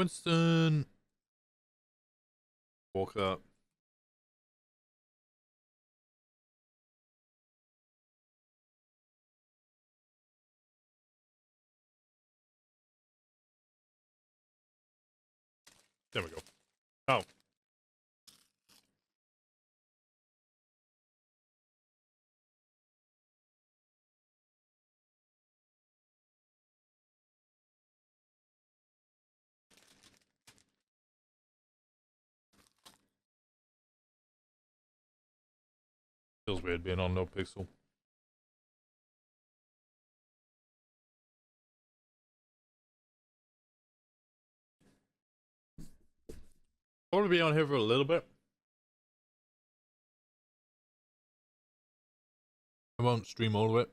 Winston. Walk up. There we go. Oh. Feels weird being on NoPixel. I want to be on here for a little bit. I won't stream all of it.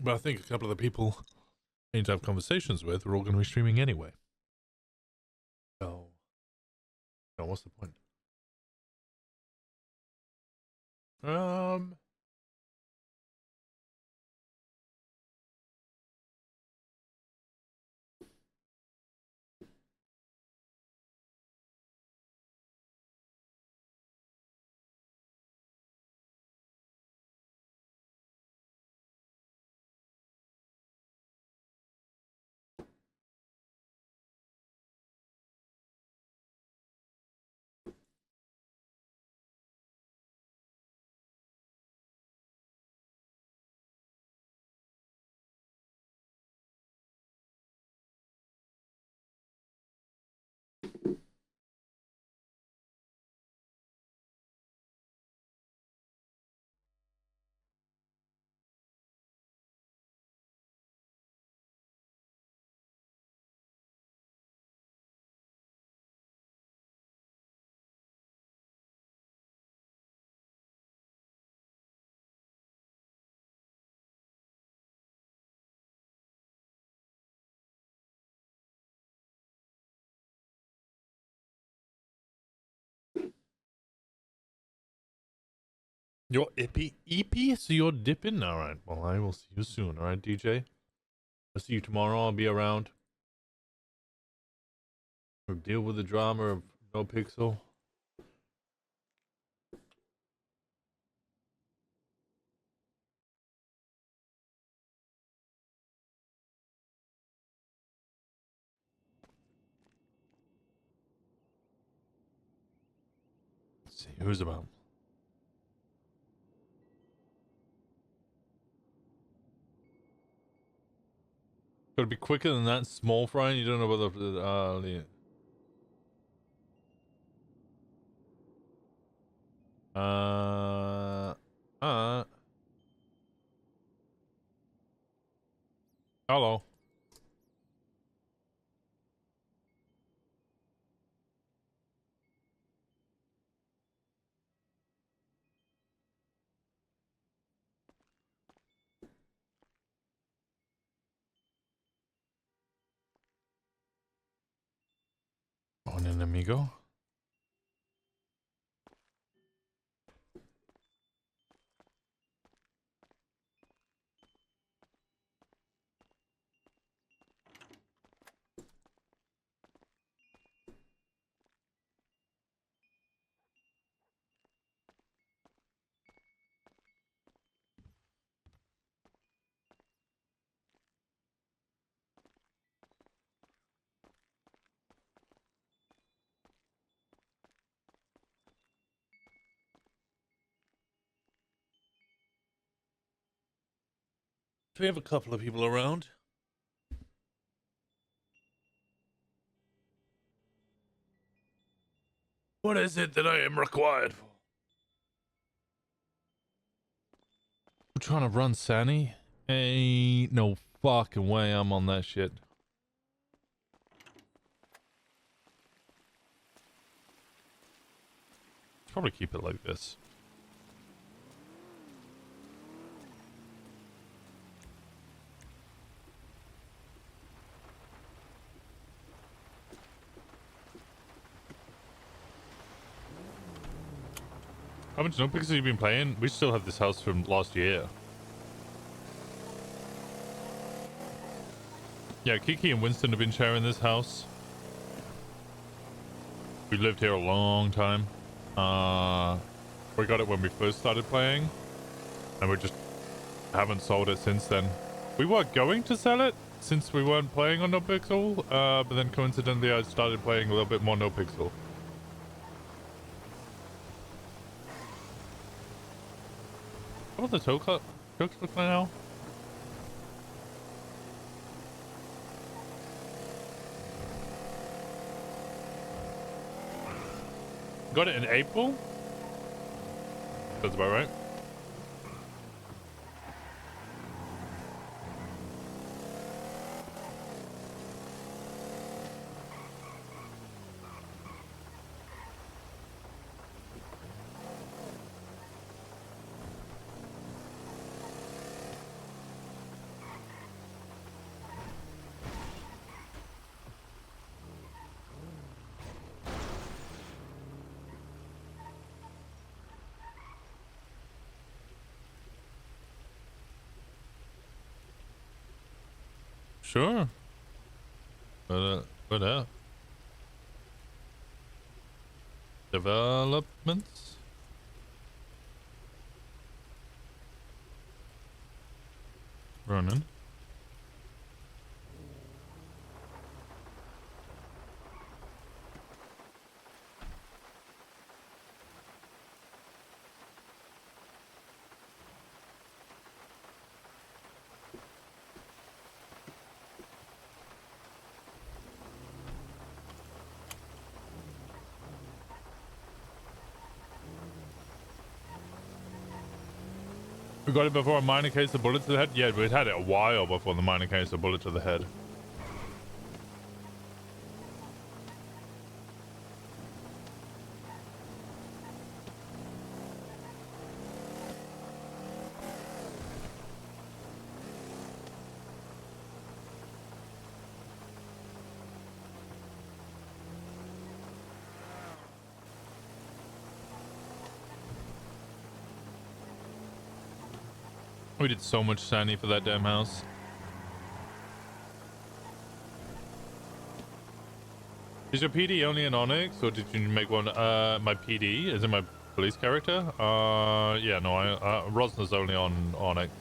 But I think a couple of the people I need to have conversations with are all going to be streaming anyway. So, what's the point? You're EP? So you're dipping? Alright, well, I will see you soon, alright, DJ? I'll see you tomorrow. I'll be around. We'll deal with the drama of NoPixel. Let's see, who's about? Gotta be quicker than that, small fry. You don't know about the hello. On an amigo. Do we have a couple of people around? What is it that I am required for? I'm trying to run Sani? Ain't no fucking way I'm on that shit. Probably keep it like this. How much NoPixel have you been playing? We still have this house from last year. Yeah, Kiki and Winston have been sharing this house. We lived here a long time. We got it when we first started playing, and we just haven't sold it since then. We were going to sell it since we weren't playing on NoPixel, but then coincidentally I started playing a little bit more NoPixel. How about the toe cut? Jokes look like now? Got it in April? That's about right. Sure. What up? Developments? Running. We got it before a minor case of bullet to the head? Yeah, we'd had it a while before the minor case of bullet to the head. We did so much sandy for that damn house. Is your PD only an Onyx, or did you make one? My PD, is it my police character? Yeah, no, Rosner's only on Onyx.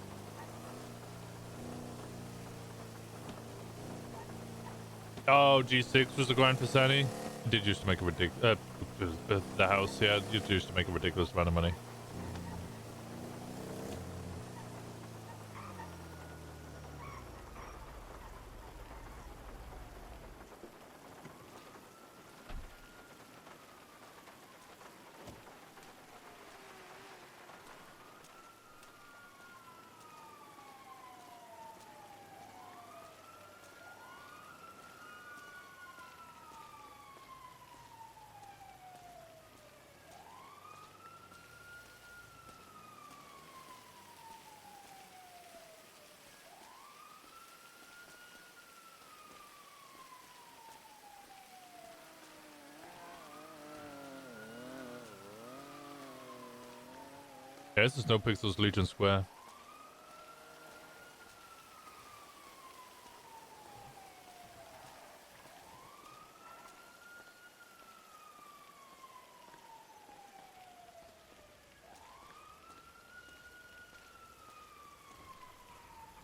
Oh, G6 was the grind for sandy. It did used to make a ridiculous, the house, yeah, it used to make a ridiculous amount of money. Yeah, this is NoPixel's Legion Square.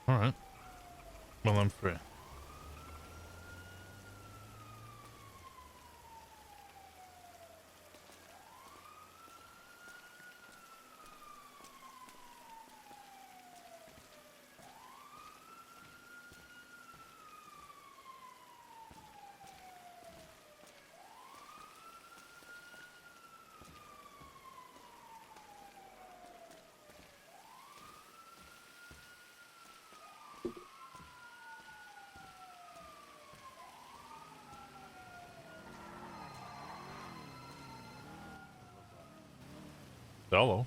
Alright. Well, I'm free. Hello.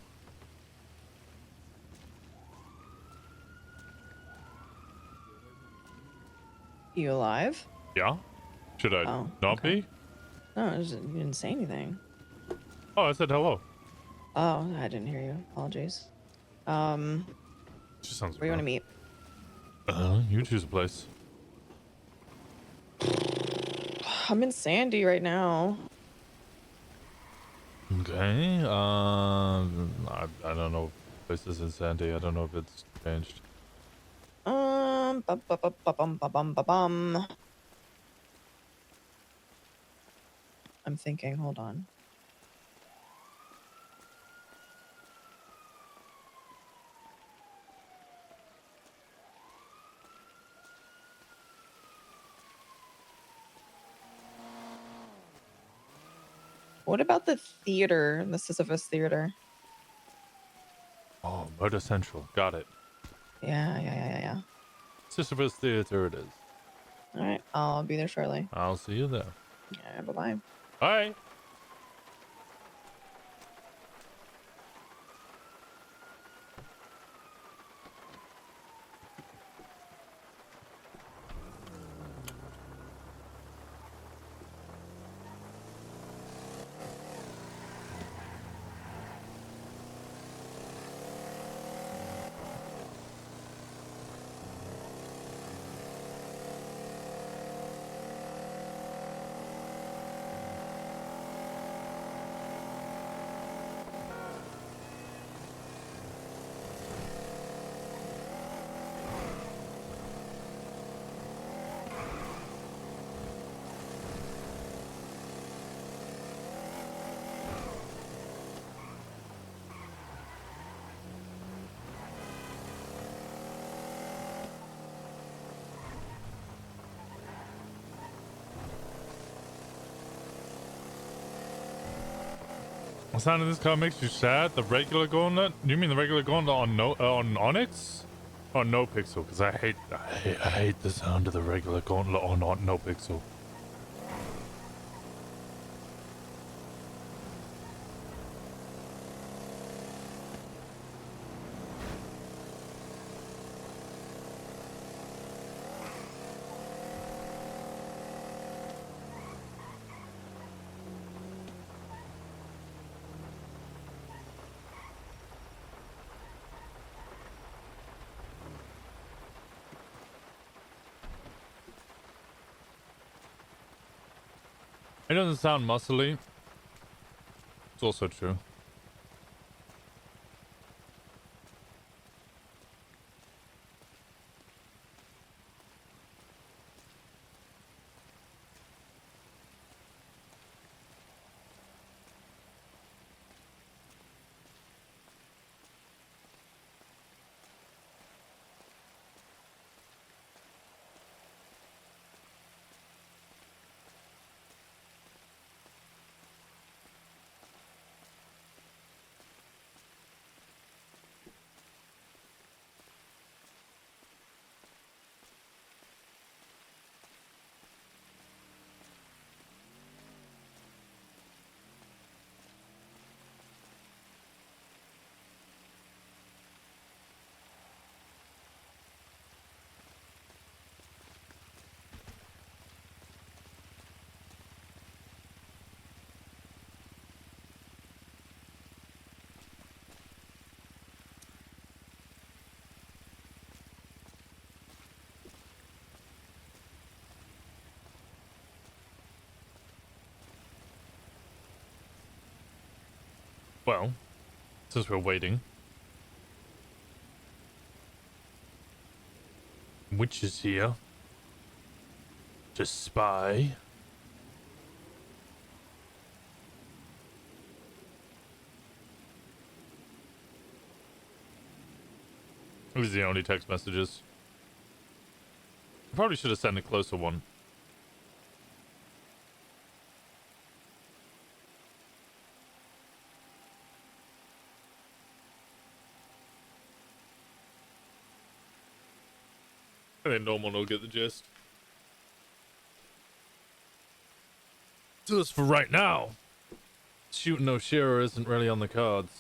You alive? Yeah? Should I not be? No, you didn't say anything. Oh, I said hello. Oh, I didn't hear you. Apologies. Just sounds Where you want to meet? You choose a place. I'm in Sandy right now. Okay. I don't know places in Sandy. I don't know if it's changed. Bum. I'm thinking. Hold on. What about the theater? The Sisyphus Theater. Oh, Murder Central. Got it. Yeah. Sisyphus Theater it is. All right, I'll be there shortly. I'll see you there. Yeah, bye-bye. Bye. The sound of this car makes you sad. The regular gauntlet? You mean the regular gauntlet on Onyx? Or NoPixel? Because I hate the sound of the regular gauntlet on NoPixel. It doesn't sound muscly. It's also true. Well, since we're waiting. Witch is here. To spy. These are the only text messages. Probably should have sent a closer one. I think normal will get the gist. Just for right now. Shooting no shearer isn't really on the cards.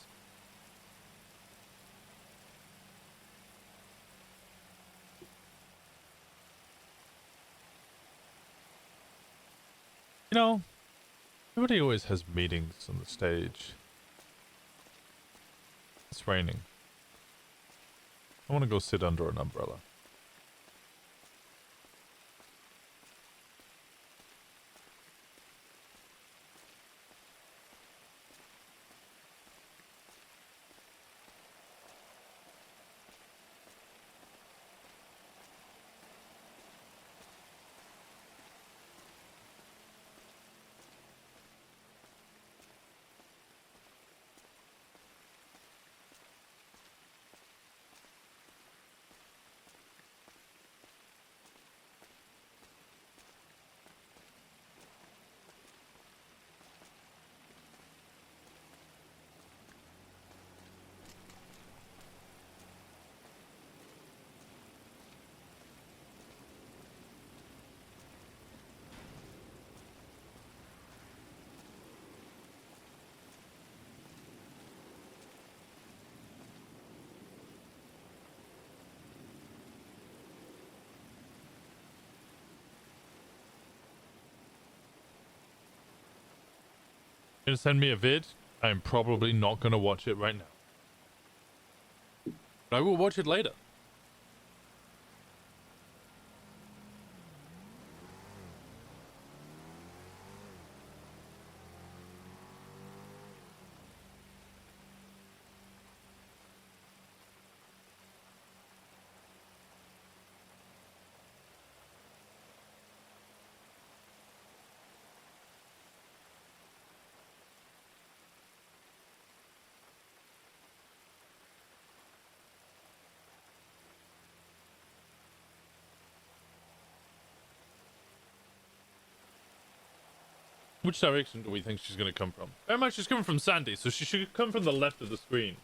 You know, everybody always has meetings on the stage. It's raining. I want to go sit under an umbrella. Gonna send me a vid? I'm probably not gonna watch it right now. But I will watch it later. Which direction do we think she's gonna come from? Very much she's coming from Sandy, so she should come from the left of the screen.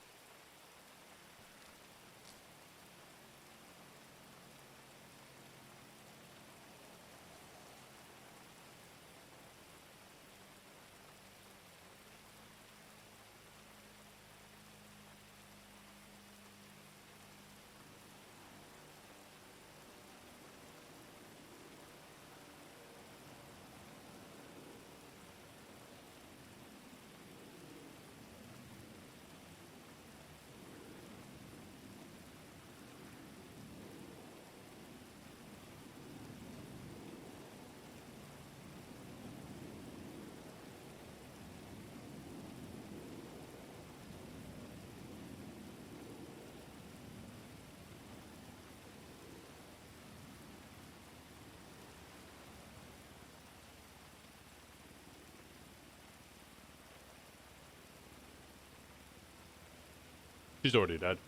She's already dead.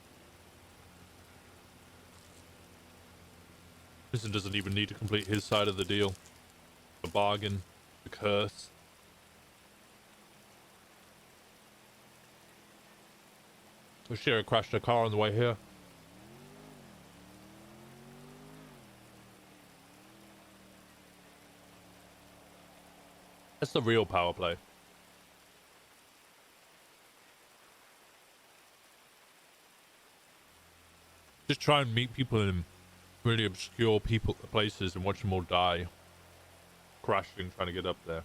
Winston doesn't even need to complete his side of the deal. The bargain. The curse. Shira crashed her car on the way here. That's the real power play. Just try and meet people in really obscure places and watch them all die. Crashing, trying to get up there.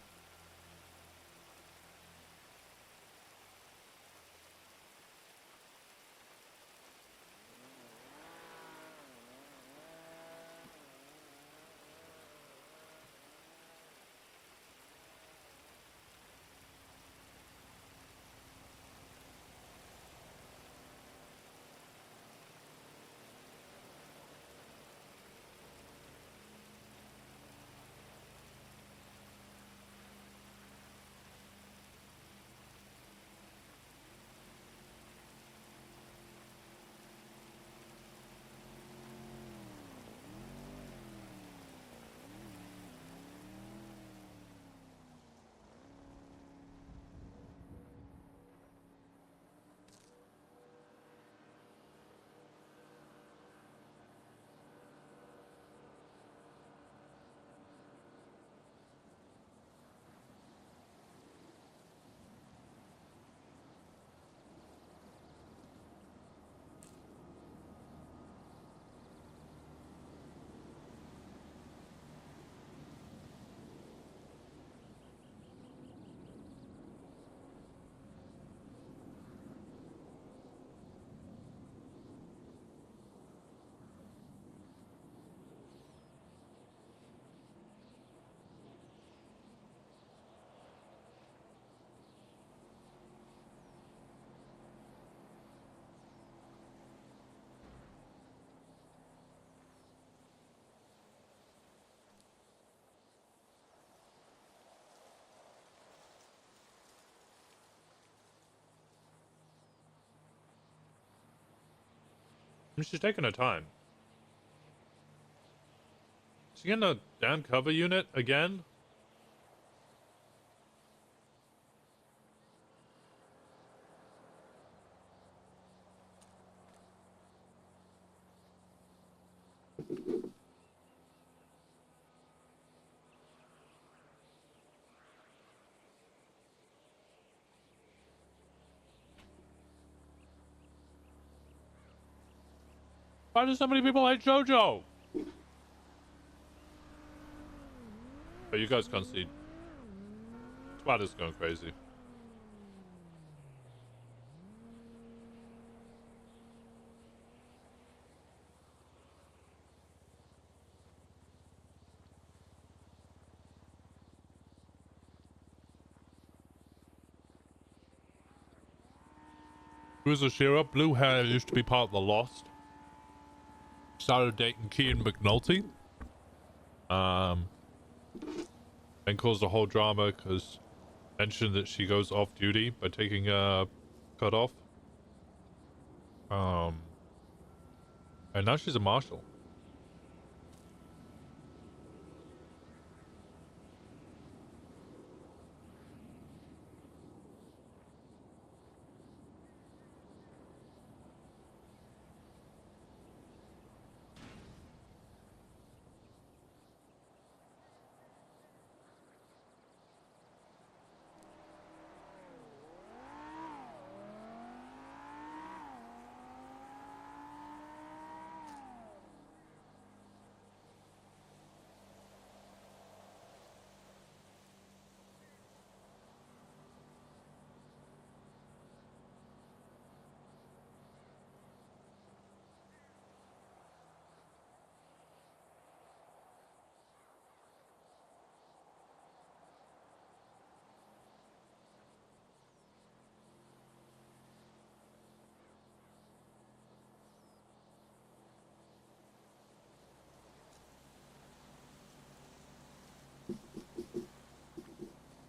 mean, she's taking her time. She getting a down cover unit again? Why do so many people hate JoJo? Oh, you guys can't see. Twitter's going crazy. Who's Ashira? Blue hair used to be part of the Lost. Started dating Kean McNulty. Then caused a whole drama because mentioned that she goes off duty by taking a cut off. And now she's a marshal.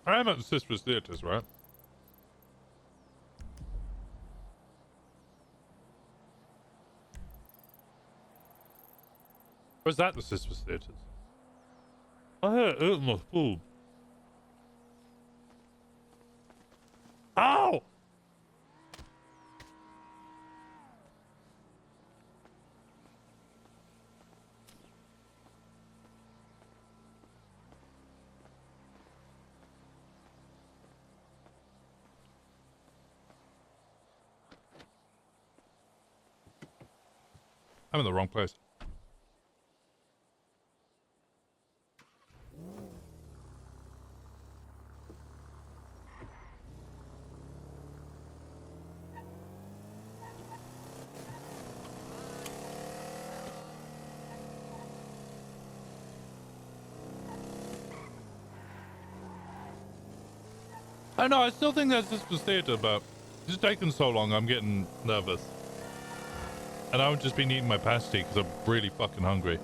I am at the Sisters Theatres, right? Where's that, the Sisters Theatres? I had it in my food. Ow! I'm in the wrong place. I know, I still think that's Sisters Theatre, but it's taking so long, I'm getting nervous. And I've just been eating my pasty because I'm really fucking hungry.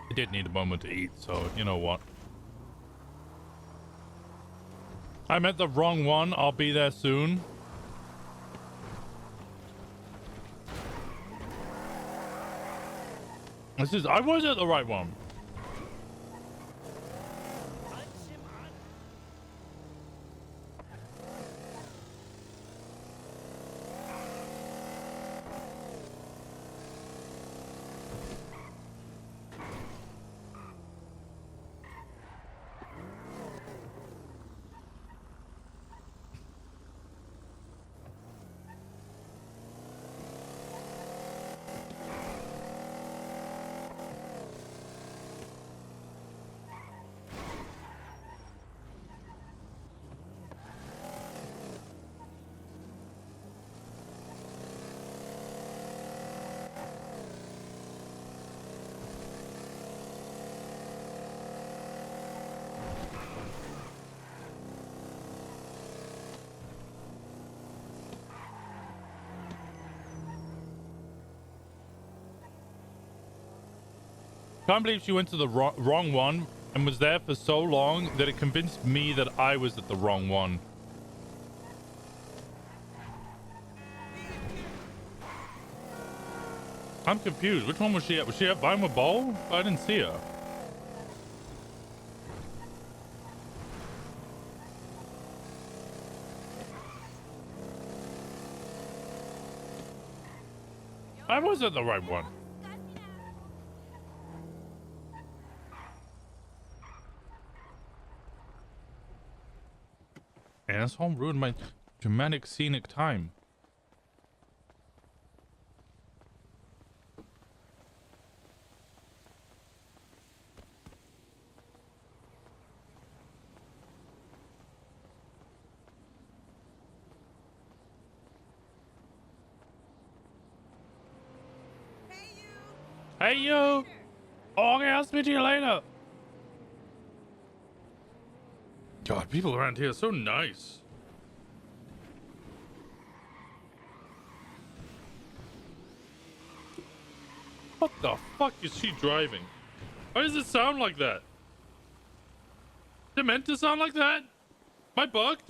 I did need a moment to eat, so you know what. I meant the wrong one. I'll be there soon. I was at the right one. can't believe she went to the wrong one and was there for so long that it convinced me that I was at the wrong one. I'm confused. Which one was she at? Was she at Vinewood Bowl? I didn't see her. I was at the right one. Asshole ruined my dramatic scenic time. Hey you! Oh, okay, I'll speak to you later. God, people around here are so nice. What the fuck is she driving? Why does it sound like that? Is it meant to sound like that? Am I bugged?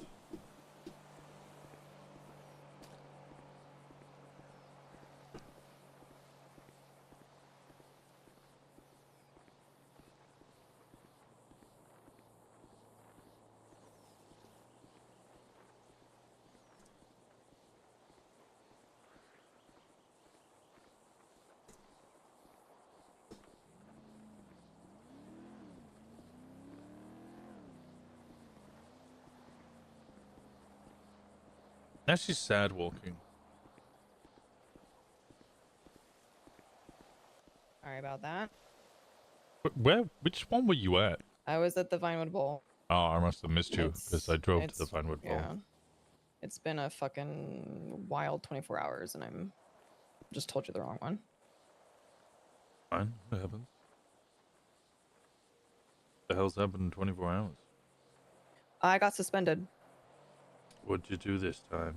Now she's sad walking. Sorry about that. Where? Which one were you at? I was at the Vinewood Bowl. Oh, I must have missed you because I drove to the Vinewood Bowl. Yeah. It's been a fucking wild 24 hours and I'm just told you the wrong one. Fine, it happens. The hell's happened in 24 hours? I got suspended. What'd you do this time?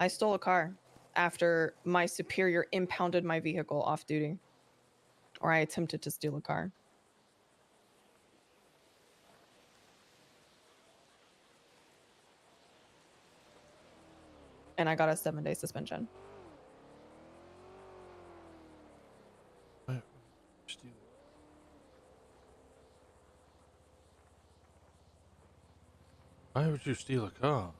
I stole a car after my superior impounded my vehicle off duty. Or I attempted to steal a car. And I got a 7-day suspension. Why would you steal a car?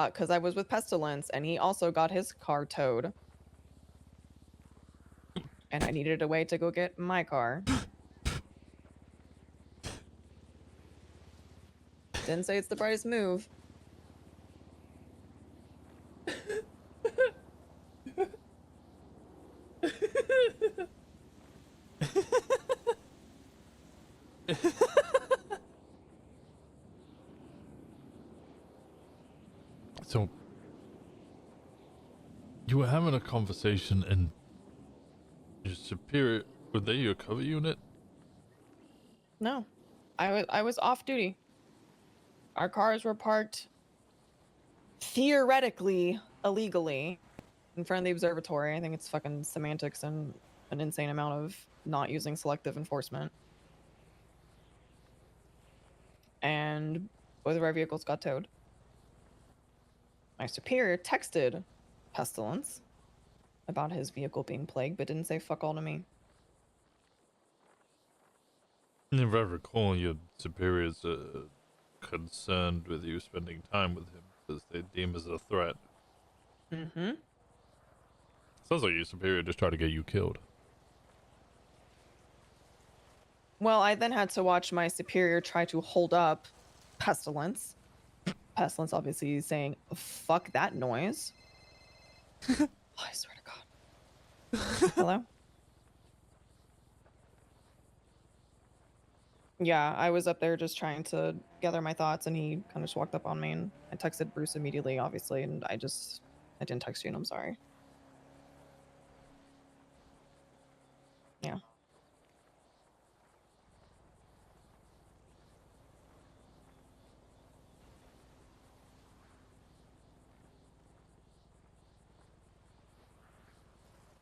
Because I was with Pestilence and he also got his car towed. And I needed a way to go get my car. Didn't say it's the brightest move. So, you were having a conversation and your superior, were they your cover unit? No, I was off duty. Our cars were parked theoretically illegally in front of the observatory. I think it's fucking semantics and an insane amount of not using selective enforcement. And both of our vehicles got towed. My superior texted Pestilence about his vehicle being plagued, but didn't say fuck all to me. If I recall, your superiors are concerned with you spending time with him because they deem as a threat. Mm-hmm. Sounds like your superior just tried to get you killed. Well, I then had to watch my superior try to hold up Pestilence. Pestilence obviously saying, fuck that noise. Oh, I swear to God. Hello? Yeah, I was up there just trying to gather my thoughts and he kind of just walked up on me and I texted Bruce immediately, obviously, and I didn't text you and I'm sorry. Yeah.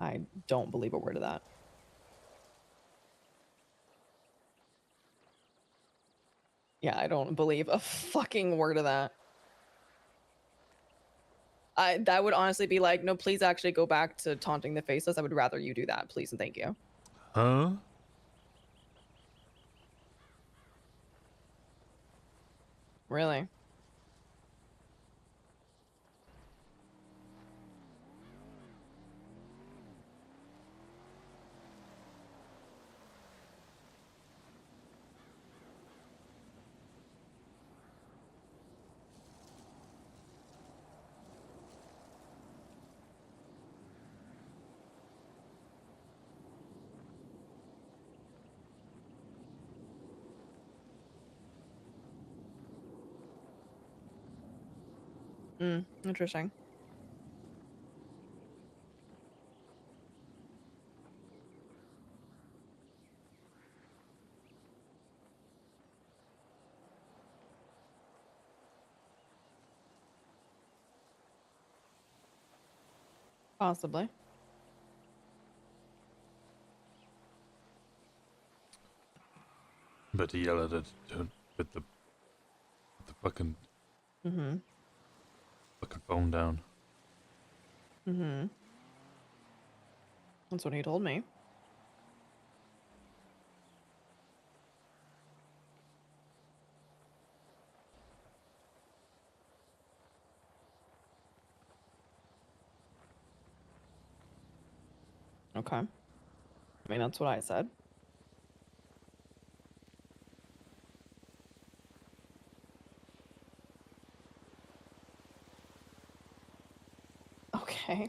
I don't believe a word of that. Yeah, I don't believe a fucking word of that. That would honestly be like, no, please actually go back to taunting the faceless. I would rather you do that, please and thank you. Huh? Really? Interesting. Possibly. Better yell at it with the fucking Mm-hmm. phone down. Mm-hmm. That's what he told me. Okay. I mean, that's what I said. Okay.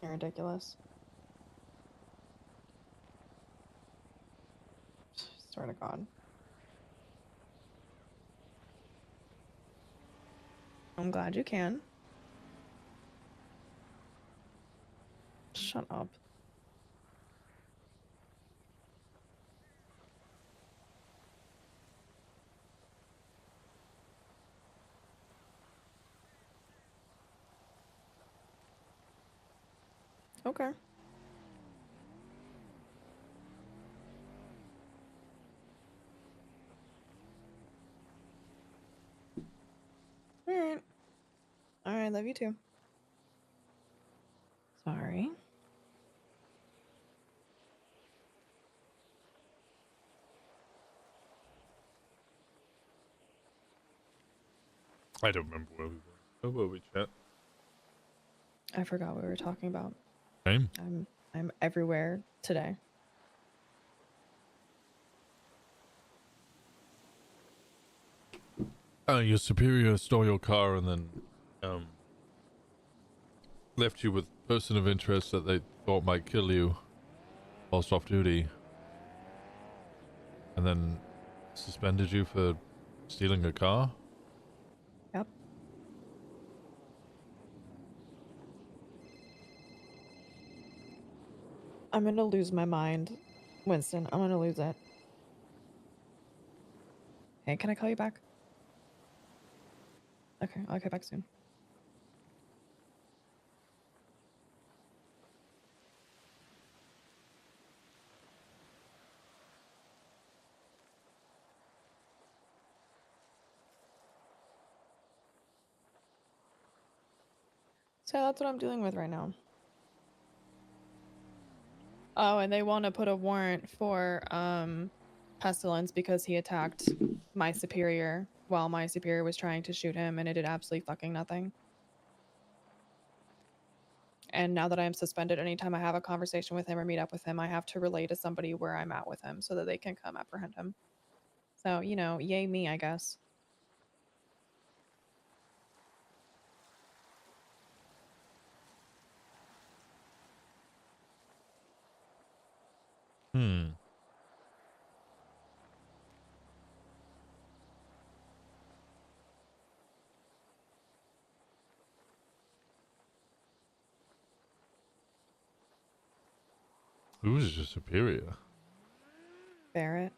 You're ridiculous. Swear to God. I'm glad you can. Shut up. Okay. All right. All right. Love you too. Sorry. I don't remember where we were. Where were we, chat? I forgot what we were talking about. Same. I'm everywhere today. Your superior stole your car and then left you with person of interest that they thought might kill you whilst off duty, and then suspended you for stealing a car. Yep. I'm gonna lose my mind, Winston. I'm gonna lose it. Hey, can I call you back? Okay, I'll get back soon. So that's what I'm dealing with right now. Oh, and they want to put a warrant for Pestilence because he attacked my superior while my superior was trying to shoot him and it did absolutely fucking nothing. And now that I am suspended, anytime I have a conversation with him or meet up with him, I have to relay to somebody where I'm at with him so that they can come apprehend him. So, you know, yay me, I guess. Who's your superior? Barrett.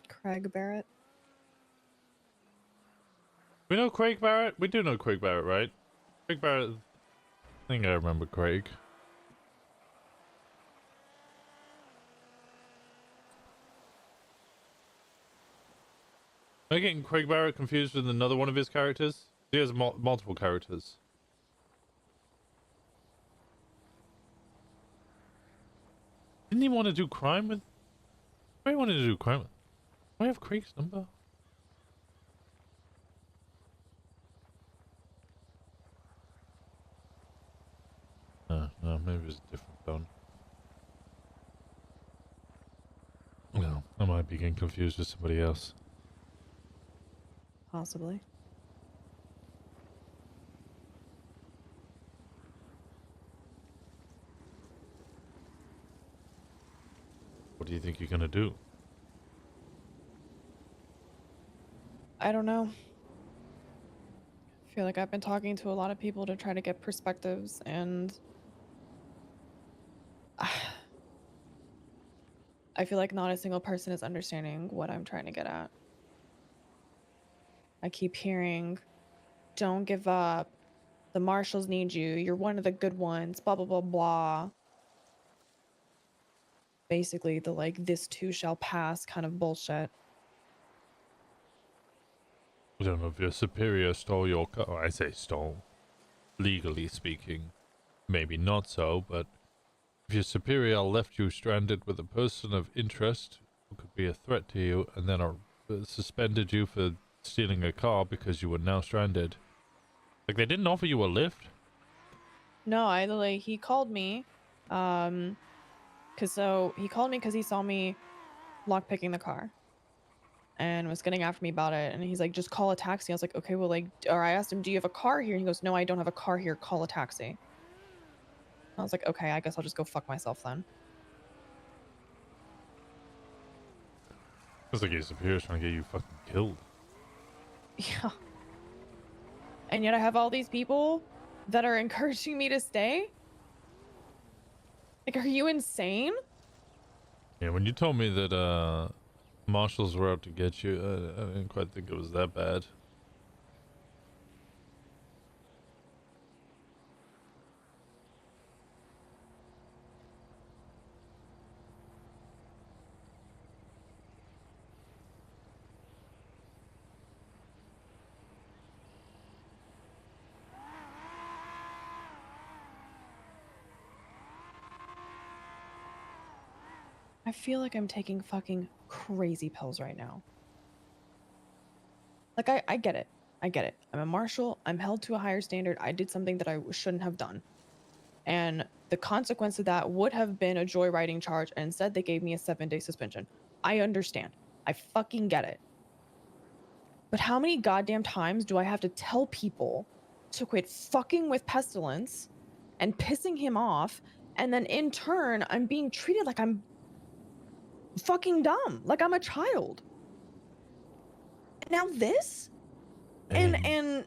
Craig Barrett. We know Craig Barrett? We do know Craig Barrett, right? Craig Barrett. I think I remember Craig. Am I getting Craig Barrett confused with another one of his characters? He has multiple characters. Didn't he want to do crime with? Why wanted to do crime with? Do I have Craig's number? No, maybe it's a different phone. No, I might be getting confused with somebody else. Possibly. What do you think you're gonna do? I don't know. I feel like I've been talking to a lot of people to try to get perspectives, and I feel like not a single person is understanding what I'm trying to get at. I keep hearing, don't give up. The marshals need you. You're one of the good ones. Blah, blah, blah, blah. Basically, the like, this too shall pass kind of bullshit. I don't know if your superior stole your car. Oh, I say stole. Legally speaking, maybe not so, but if your superior left you stranded with a person of interest who could be a threat to you and then suspended you for stealing a car because you were now stranded. Like, they didn't offer you a lift? No, he called me. He called me because he saw me lockpicking the car and was getting after me about it. And he's like, just call a taxi. I was like, okay, well, like, or I asked him, do you have a car here? And he goes, no, I don't have a car here. Call a taxi. I was like, okay, I guess I'll just go fuck myself then. It's like your superior's trying to get you fucking killed. Yeah. And yet I have all these people that are encouraging me to stay? Like, are you insane? Yeah, when you told me that, marshals were out to get you, I didn't quite think it was that bad. I feel like I'm taking fucking crazy pills right now. Like, I get it. I get it. I'm a marshal. I'm held to a higher standard. I did something that I shouldn't have done. And the consequence of that would have been a joyriding charge. And instead, they gave me a 7-day suspension. I understand. I fucking get it. But how many goddamn times do I have to tell people to quit fucking with Pestilence and pissing him off? And then in turn, I'm being treated like I'm fucking dumb, like I'm a child. Now this? And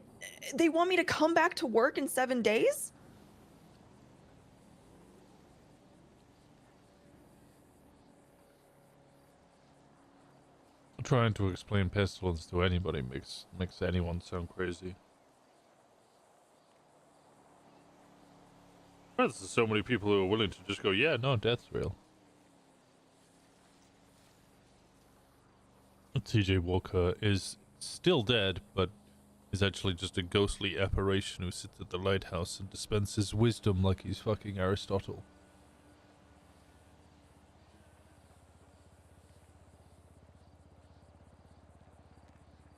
they want me to come back to work in 7 days? Trying to explain pestilence to anybody makes anyone sound crazy. There's so many people who are willing to just go, yeah, no, death's real. TJ Walker is still dead, but is actually just a ghostly apparition who sits at the lighthouse and dispenses wisdom like he's fucking Aristotle.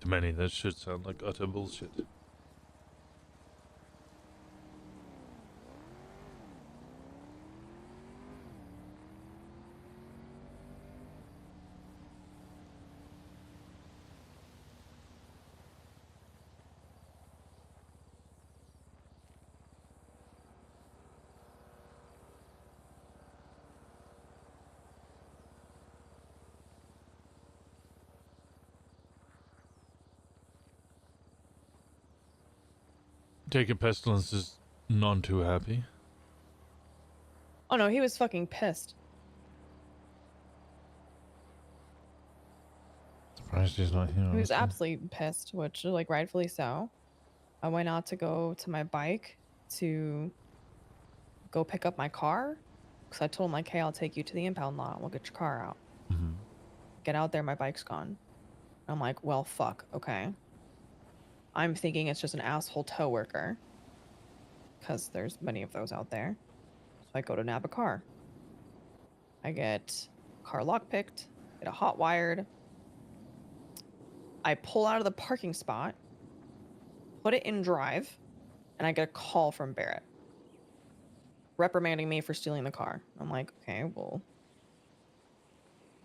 To many, that should sound like utter bullshit. Take it Pestilence is none too happy. Oh no, he was fucking pissed. Surprised he's not here. He was absolutely pissed, which, like, rightfully so. I went out to go to my bike to go pick up my car because I told him, like, hey, I'll take you to the impound lot. We'll get your car out. Mm-hmm. Get out there, my bike's gone. I'm like, well, fuck, okay. I'm thinking it's just an asshole tow worker, because there's many of those out there. So I go to nab a car. I get car lockpicked, get a hot wired. I pull out of the parking spot, put it in drive, and I get a call from Barrett reprimanding me for stealing the car. I'm like, okay, well,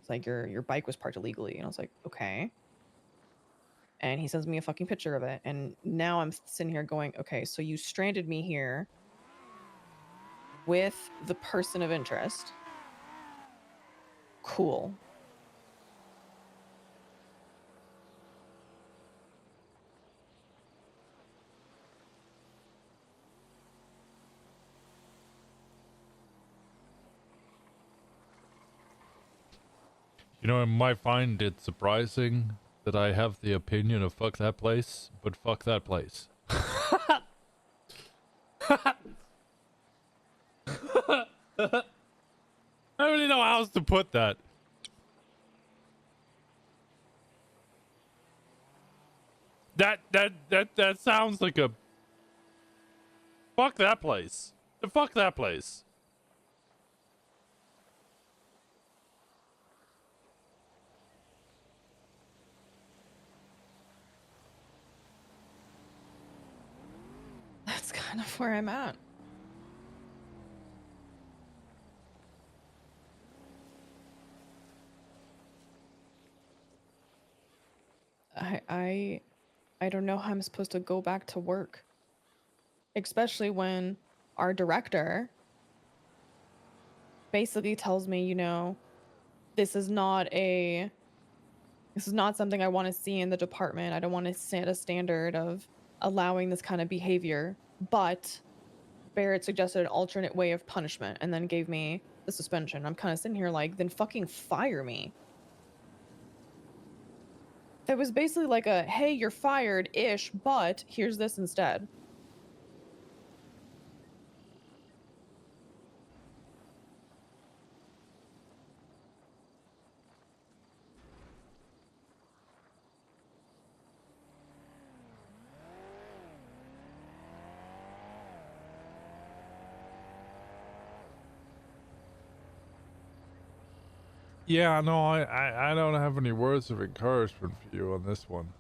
it's like your bike was parked illegally. And I was like, okay. And he sends me a fucking picture of it. And now I'm sitting here going, okay, so you stranded me here with the person of interest. Cool. You know, I might find it surprising that I have the opinion of fuck that place, but fuck that place. I don't really know how else to put that. That sounds like a fuck that place. Fuck that place. That's kind of where I'm at. I don't know how I'm supposed to go back to work. Especially when our director basically tells me, you know, this is not something I want to see in the department. I don't want to set a standard of allowing this kind of behavior. But Barrett suggested an alternate way of punishment and then gave me the suspension. I'm kind of sitting here like, then fucking fire me. That was basically like a, hey, you're fired-ish, but here's this instead. Yeah, no, I don't have any words of encouragement for you on this one.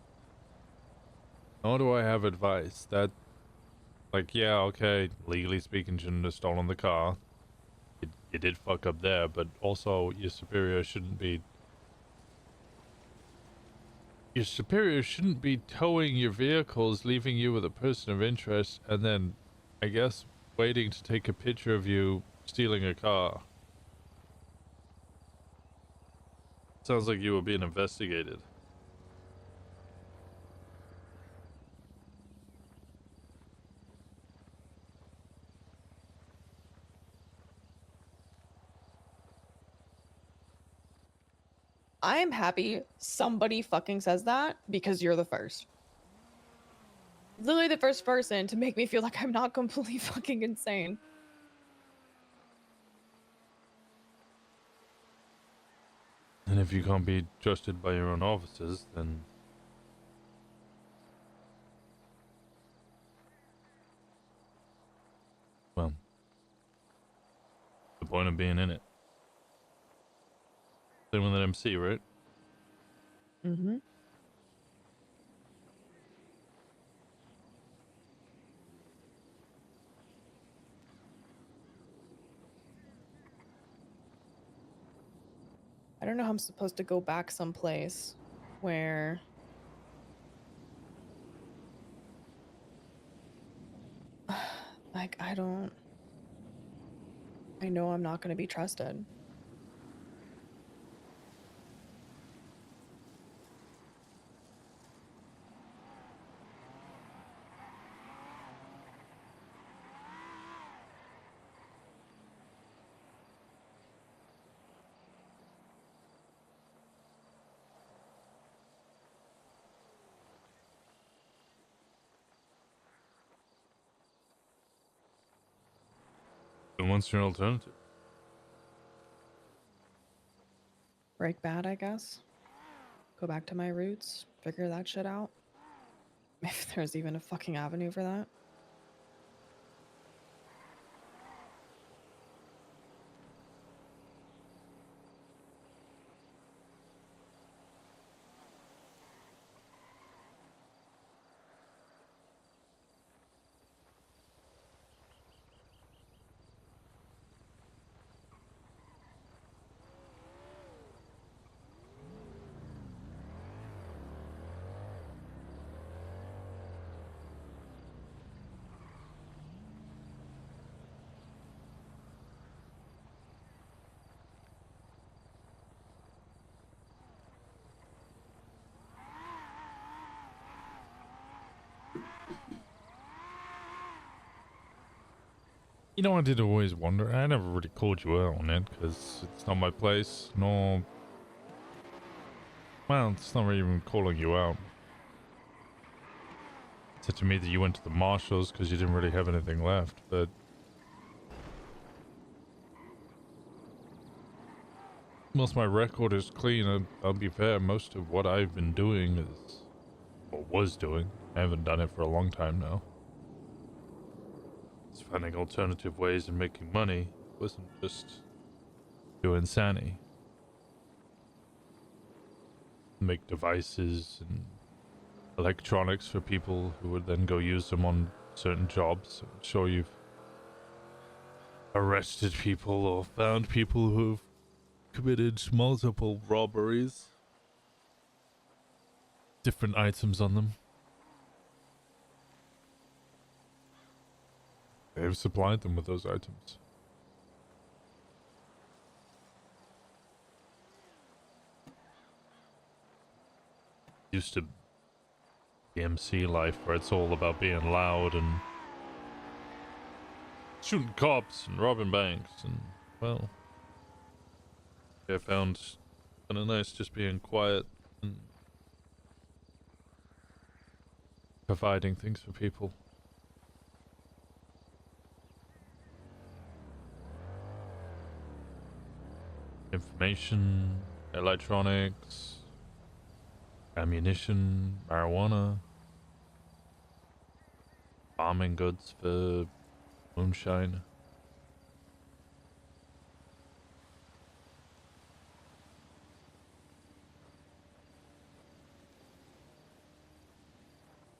Nor do I have advice. That, like, yeah, okay, legally speaking, shouldn't have stolen the car. You did fuck up there, but also your superior shouldn't be... Your superior shouldn't be towing your vehicles, leaving you with a person of interest, and then, I guess, waiting to take a picture of you stealing a car. Sounds like you were being investigated. I am happy somebody fucking says that because you're the first. Literally the first person to make me feel like I'm not completely fucking insane. And if you can't be trusted by your own officers, then... well, the point of being in it. Same with an MC, right? Mm-hmm. I don't know how I'm supposed to go back someplace where like I know I'm not going to be trusted. Then what's your alternative? Break bad, I guess. Go back to my roots, figure that shit out. If there's even a fucking avenue for that. You know, I did always wonder. I never really called you out on it because it's not my place, nor. Well, it's not really even calling you out. It said to me that you went to the marshals because you didn't really have anything left, but. Whilst my record is clean, I'll be fair, most of what I've been doing is. Or was doing. I haven't done it for a long time now. It's finding alternative ways of making money. It wasn't just doing Sani. Make devices and electronics for people who would then go use them on certain jobs. I'm sure you've arrested people or found people who've committed multiple robberies. Different items on them. They've supplied them with those items. Used to be MC life where it's all about being loud and shooting cops and robbing banks and, well, I found kind of nice just being quiet and providing things for people. Information, electronics, ammunition, marijuana, farming goods for moonshine.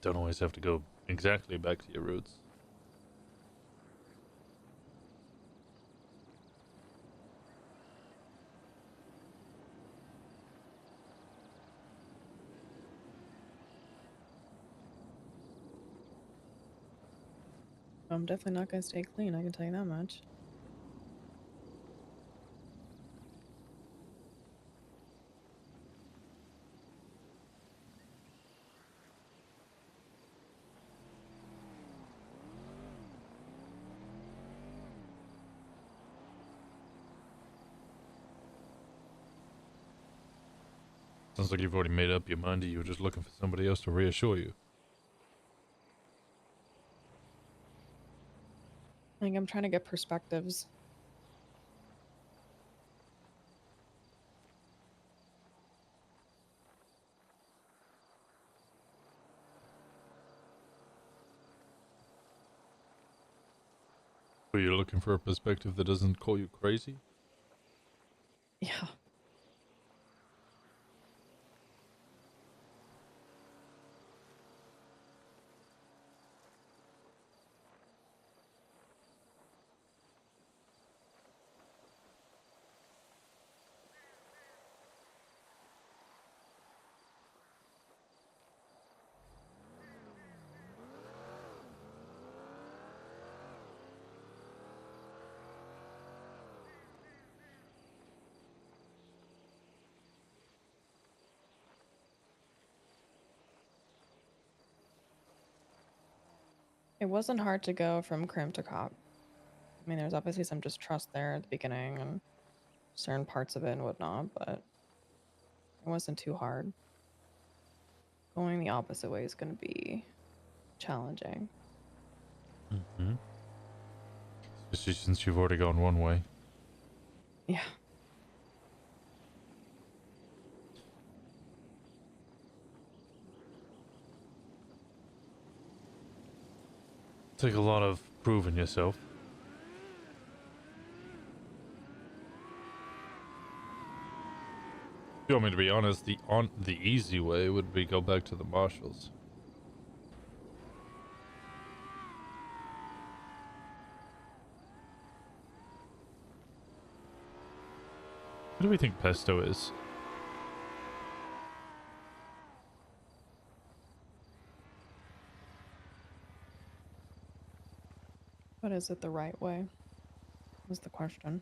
Don't always have to go exactly back to your roots. I'm definitely not gonna stay clean, I can tell you that much. Sounds like you've already made up your mind, you were just looking for somebody else to reassure you. Like, I'm trying to get perspectives. But you're looking for a perspective that doesn't call you crazy? Yeah. It wasn't hard to go from crim to cop. I mean, there's obviously some distrust there at the beginning and certain parts of it and whatnot, but it wasn't too hard. Going the opposite way is going to be challenging. Mm-hmm. Especially since you've already gone one way. Yeah. Take a lot of proving yourself. If you want me to be honest, the easy way would be go back to the marshals. What do we think pesto is? But is it the right way? Was the question.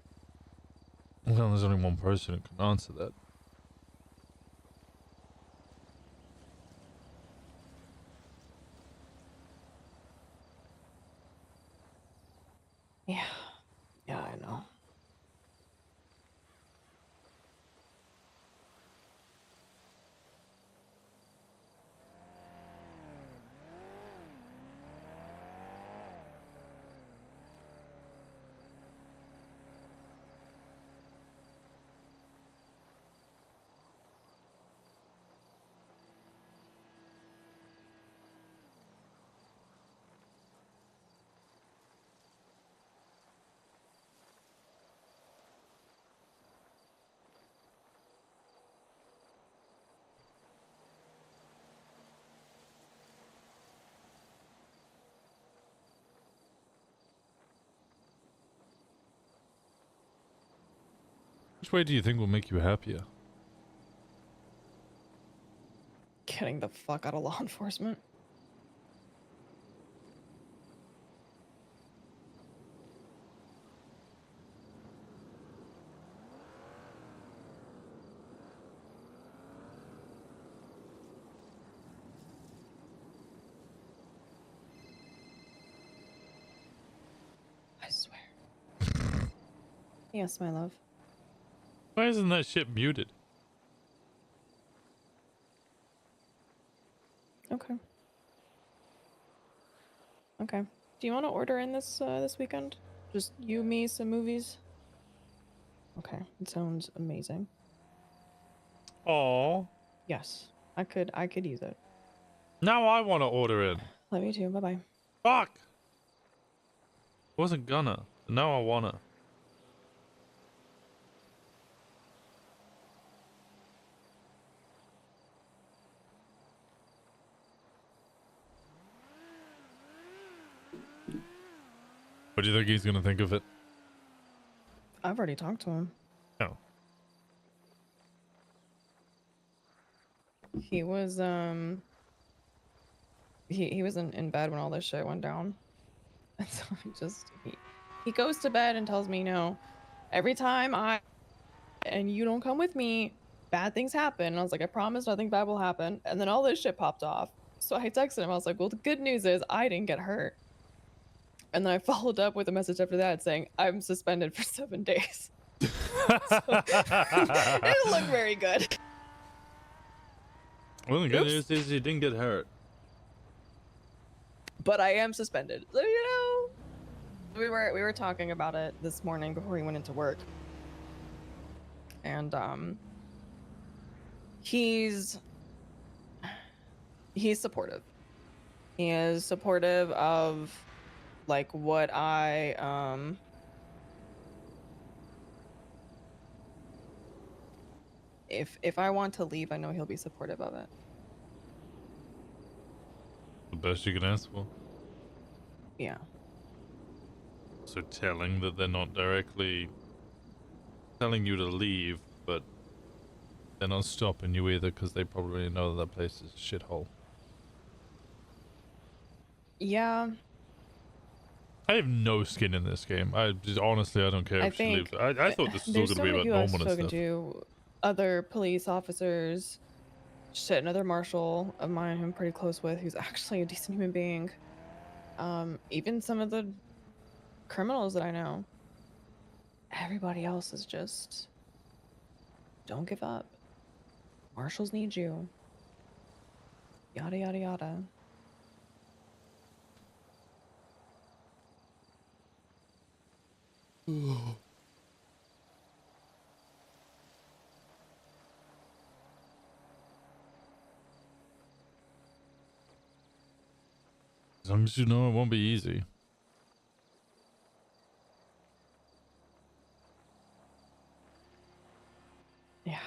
Well, there's only one person who can answer that. Yeah. Yeah, I know. Which way do you think will make you happier? Getting the fuck out of law enforcement. I swear. Yes, my love. Why isn't that shit muted? Okay. Okay. Do you want to order in this weekend? Just you, me, some movies? Okay. It sounds amazing. Oh. Yes. I could use it. Now I want to order in. Love you too. Bye-bye. Fuck. Wasn't gonna. Now I wanna. What do you think he's gonna think of it? I've already talked to him. Oh. He was he was in bed when all this shit went down. And so he goes to bed and tells me, no, every time and you don't come with me, bad things happen. And I was like, I promise nothing bad will happen. And then all this shit popped off. So I texted him. I was like, well, the good news is I didn't get hurt. And then I followed up with a message after that saying, I'm suspended for 7 days. So, it didn't look very good. Well, the good news is you didn't get hurt. But I am suspended. So, you know, we were talking about it this morning before he went into work. And he's supportive. He is supportive of like what if I want to leave, I know he'll be supportive of it. The best you can ask for. Yeah. So telling that they're not directly telling you to leave, but they're not stopping you either because they probably know that place is a shithole. Yeah. I have no skin in this game. I just honestly, I don't care if she leaves. I thought this was all going to be about Norman and stuff. I've spoken to other police officers, shit, another marshal of mine who I'm pretty close with, who's actually a decent human being. Even some of the criminals that I know. Everybody else is just, don't give up. Marshals need you. Yada, yada, yada. As long as you know it won't be easy. Yeah,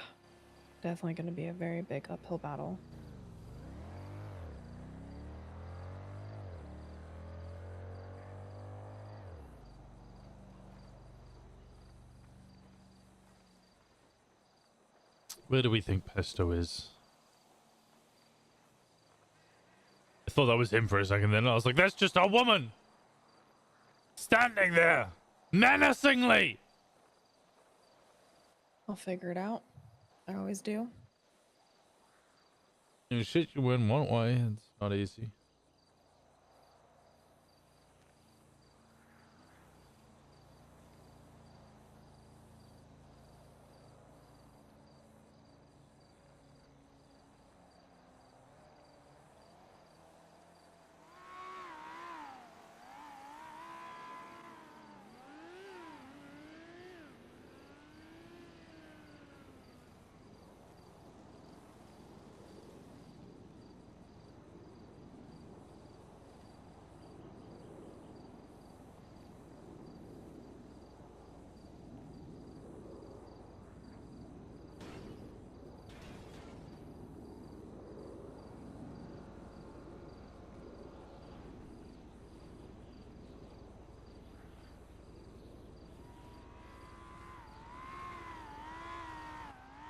definitely going to be a very big uphill battle. Where do we think Pesto is? I thought that was him for a second, then I was like, that's just a woman! Standing there! Menacingly! I'll figure it out. I always do. You know, shit you win one way, it's not easy.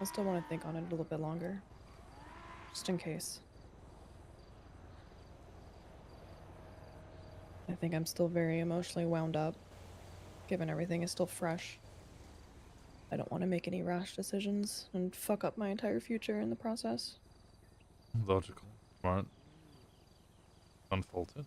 I still want to think on it a little bit longer. Just in case. I think I'm still very emotionally wound up, given everything is still fresh. I don't want to make any rash decisions and fuck up my entire future in the process. Logical. Smart. Unfaulted.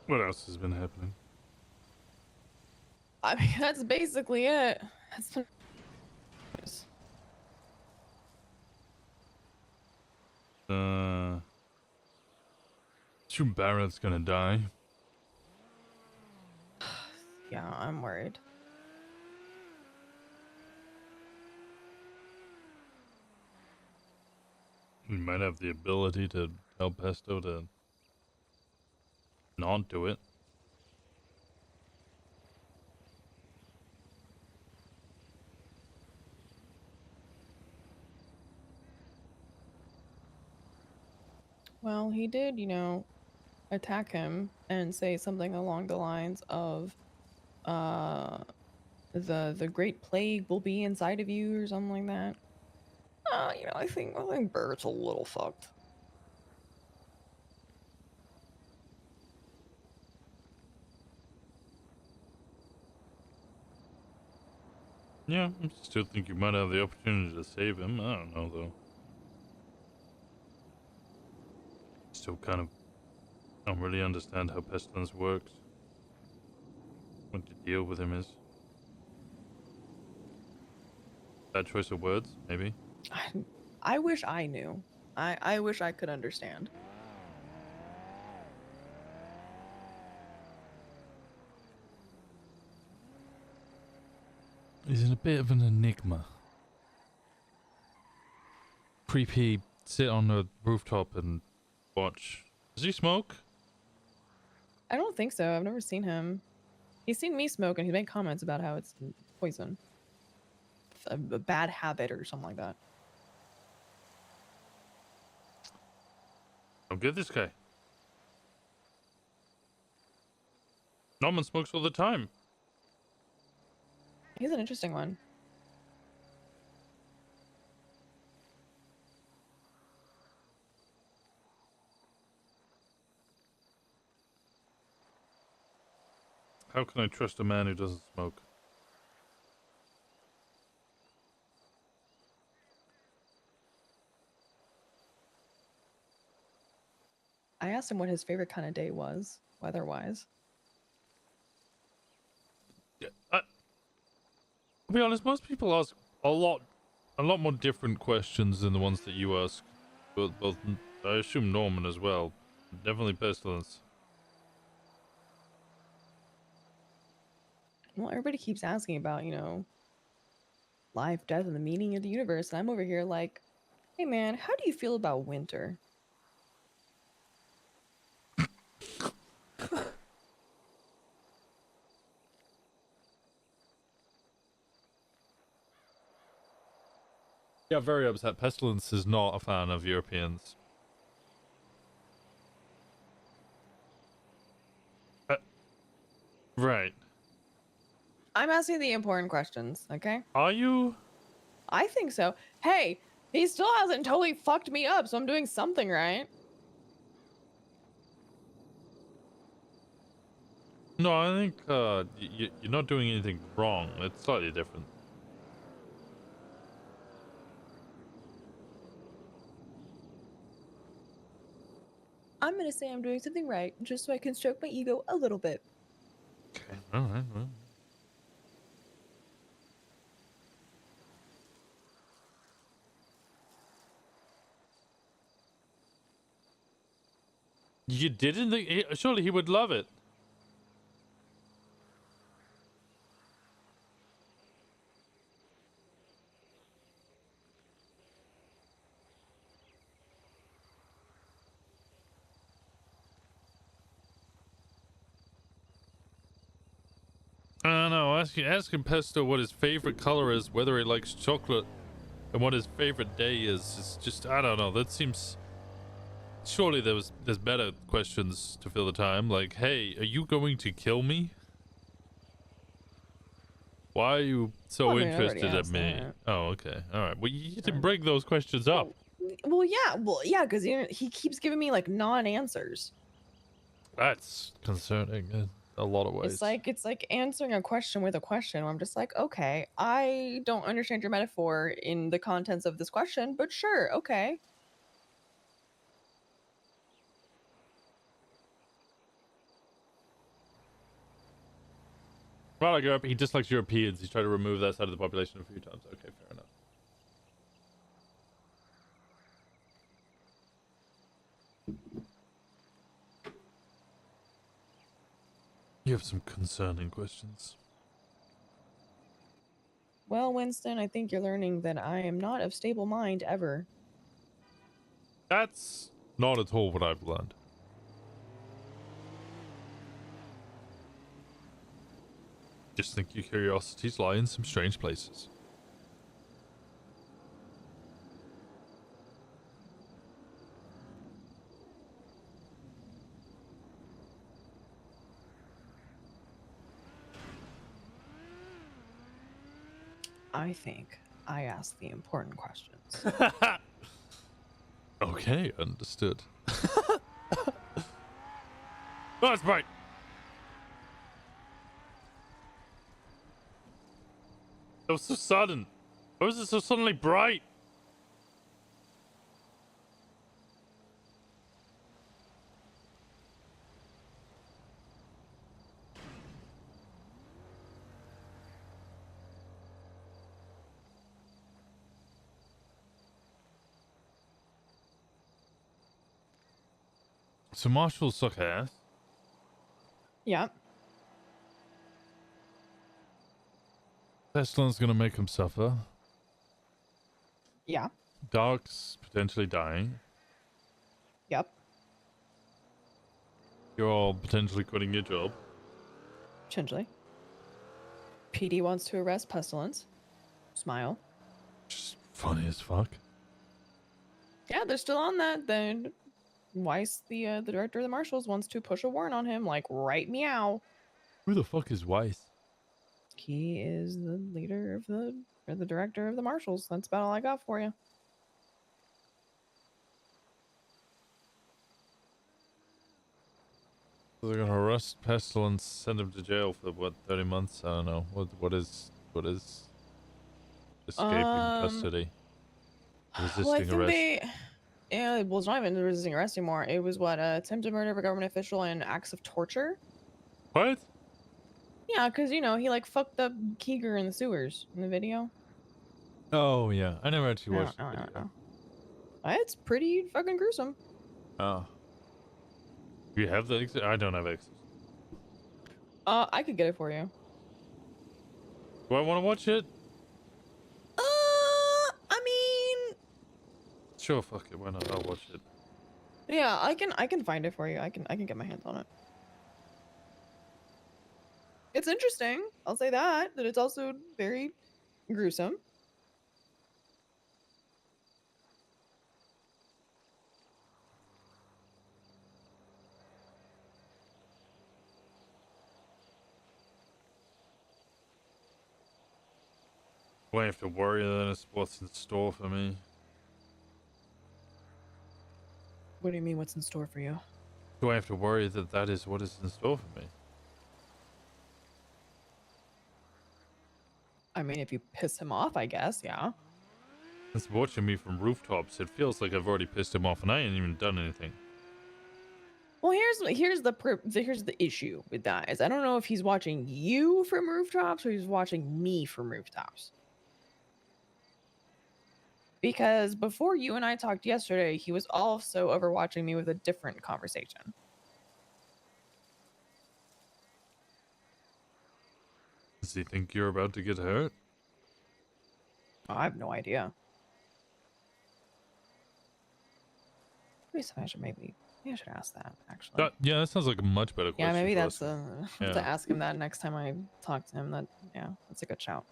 What else has been happening? I mean, that's basically it. That's been... Two Barrett's gonna die. Yeah, I'm worried. You might have the ability to tell Pesto to not do it. Well, he did, attack him and say something along the lines of, uh, the Great Plague will be inside of you or something like that. I think Barrett's a little fucked. Yeah, I still think you might have the opportunity to save him. I don't know, though. Still kind of don't really understand how Pestilence works. What the deal with him is. Bad choice of words, maybe. I wish I knew. I wish I could understand. He's a bit of an enigma. Creepy, sit on the rooftop and watch. Does he smoke? I don't think so. I've never seen him. He's seen me smoke and he's made comments about how it's poison. A bad habit or something like that. Don't get this guy. Norman smokes all the time. He's an interesting one. How can I trust a man who doesn't smoke? asked him what his favorite kind of day was, weather-wise. To be honest, most people ask a lot more different questions than the ones that you ask. Both I assume Norman as well. Definitely Pestilence. Well, everybody keeps asking about, you know, life, death, and the meaning of the universe, and I'm over here like, hey man, how do you feel about winter? Yeah, very upset. Pestilence is not a fan of Europeans. Right. I'm asking the important questions, okay? Are you? I think so. Hey, he still hasn't totally fucked me up, so I'm doing something right. No, I think you're not doing anything wrong. It's slightly different. I'm gonna say I'm doing something right, just so I can stroke my ego a little bit. Okay. All right. Well. You didn't think? Surely he would love it. I don't know. Asking Pesto what his favorite color is, whether he likes chocolate, and what his favorite day is. It's just, I don't know. That seems. Surely there's better questions to fill the time. Like, hey, are you going to kill me? Why are you so Well, I mean, I already interested in asked me? that. Oh, okay. All right. Well, you didn't bring those questions up. Well, yeah, because he keeps giving me like non-answers. That's concerning in a lot of ways. It's like answering a question with a question. Where I'm just like, okay, I don't understand your metaphor in the contents of this question, but sure, okay. Well, like he dislikes Europeans. He's tried to remove that side of the population a few times. Okay, fair enough. You have some concerning questions. Well, Winston, I think you're learning that I am not of stable mind ever. That's not at all what I've learned. Just think your curiosities lie in some strange places. I think I ask the important questions. Okay, understood. Oh, that's bright. That was so sudden. Why was it so suddenly bright? So Marshall suck ass. Yeah. Pestilence gonna make him suffer. Yeah. Dark's potentially dying. Yep. You're all potentially quitting your job. Potentially. PD wants to arrest Pestilence. Smile. Just funny as fuck. Yeah, they're still on that. Then Weiss, the director of the Marshals, wants to push a warrant on him. Like, right meow. Who the fuck is Weiss? He is the leader of the director of the Marshals. That's about all I got for you. They're gonna arrest Pestilence, send him to jail for what, 30 months? I don't know. What is escaping custody? Well, I Resisting think arrest. Yeah, well, it's not even resisting arrest anymore. It was what, attempted murder of a government official and acts of torture. What? Yeah, because you know he like fucked up Keeger in the sewers in the video. Oh yeah, I never actually I watched don't, the I don't video. know. It's pretty fucking gruesome. Oh, you have the? I don't have access. I could get it for you. Do I want to watch it? I mean, Sure, fuck it. Why not? I'll watch it. yeah, I can find it for you. I can get my hands on it. It's interesting. I'll say that it's also very gruesome. Do I have to worry that it's what's in store for me? What do you mean? What's in store for you? Do I have to worry that that is what is in store for me? I mean, if you piss him off, I guess, yeah. It's watching me from rooftops. It feels like I've already pissed him off, and I ain't even done anything. Well, here's the issue with that is I don't know if he's watching you from rooftops or he's watching me from rooftops. Because before you and I talked yesterday, he was also overwatching me with a different conversation. Does he think you're about to get hurt? I have no idea. Maybe I should ask that actually. Yeah, that sounds like a much better question. Yeah, maybe to that's ask him. Yeah. to ask him that next time I talk to him. That's a good shout.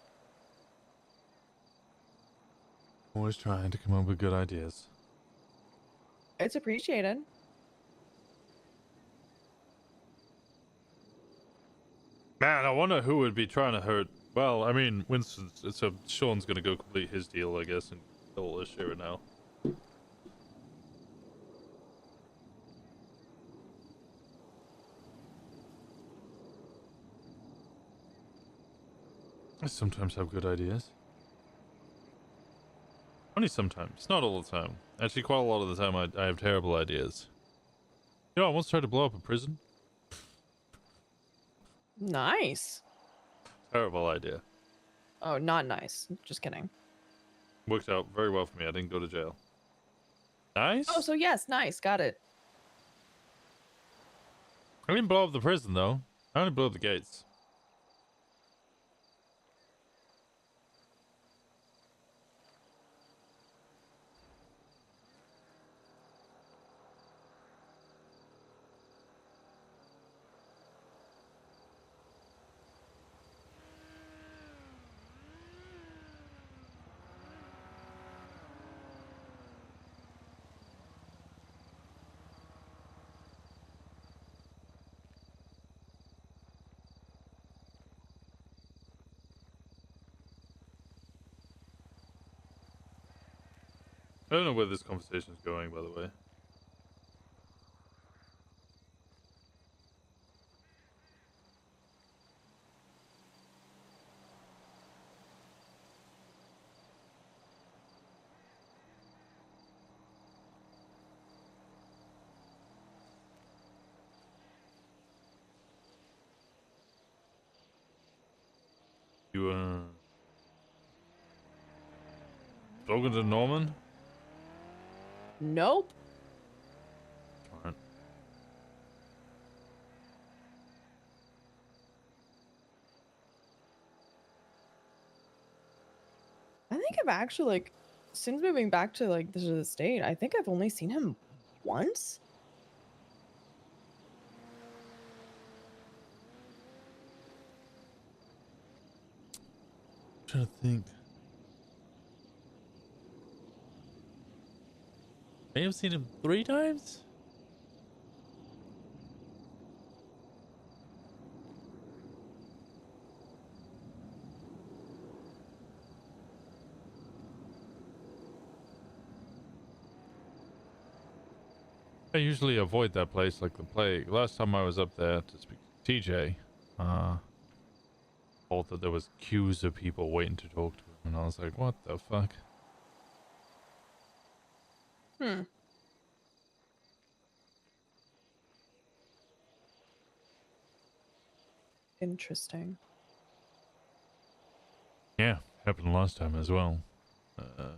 Always trying to come up with good ideas. It's appreciated. Man, I wonder who would be trying to hurt. Well, I mean, Winston's. So Sean's gonna go complete his deal, I guess, and kill this shit right now. I sometimes have good ideas. Only sometimes, not all the time. Actually, quite a lot of the time, I have terrible ideas. You know, I once tried to blow up a prison. Nice. Terrible idea. Oh, not nice. Just kidding. Worked out very well for me. I didn't go to jail. Nice. Oh, so yes, nice. Got it. I didn't blow up the prison though. I only blew up the gates. I don't know where this conversation is going, by the way. You, spoken to Norman? Nope. Alright. I think I've actually like since moving back to like the state, I think I've only seen him once. I'm trying to think. May have seen him 3 times? I usually avoid that place like the plague. Last time I was up there to speak to TJ, told that there was queues of people waiting to talk to him, and I was like, what the fuck? Hmm. Interesting. Yeah, happened last time as well. I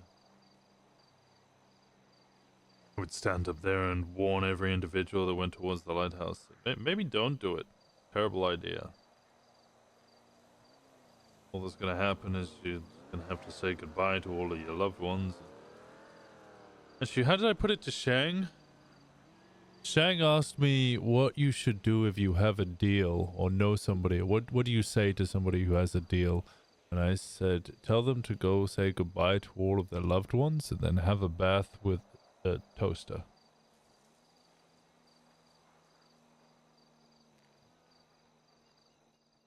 would stand up there and warn every individual that went towards the lighthouse. Maybe don't do it. Terrible idea. All that's gonna happen is you're gonna have to say goodbye to all of your loved ones. Actually, how did I put it to Shang? Shang asked me what you should do if you have a deal or know somebody. What do you say to somebody who has a deal? And I said, tell them to go say goodbye to all of their loved ones and then have a bath with a toaster.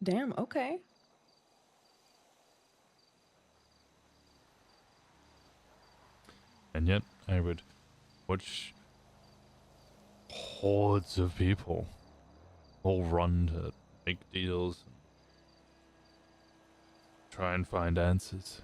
Damn, okay. And yet, I would watch hordes of people all run to make deals and try and find answers.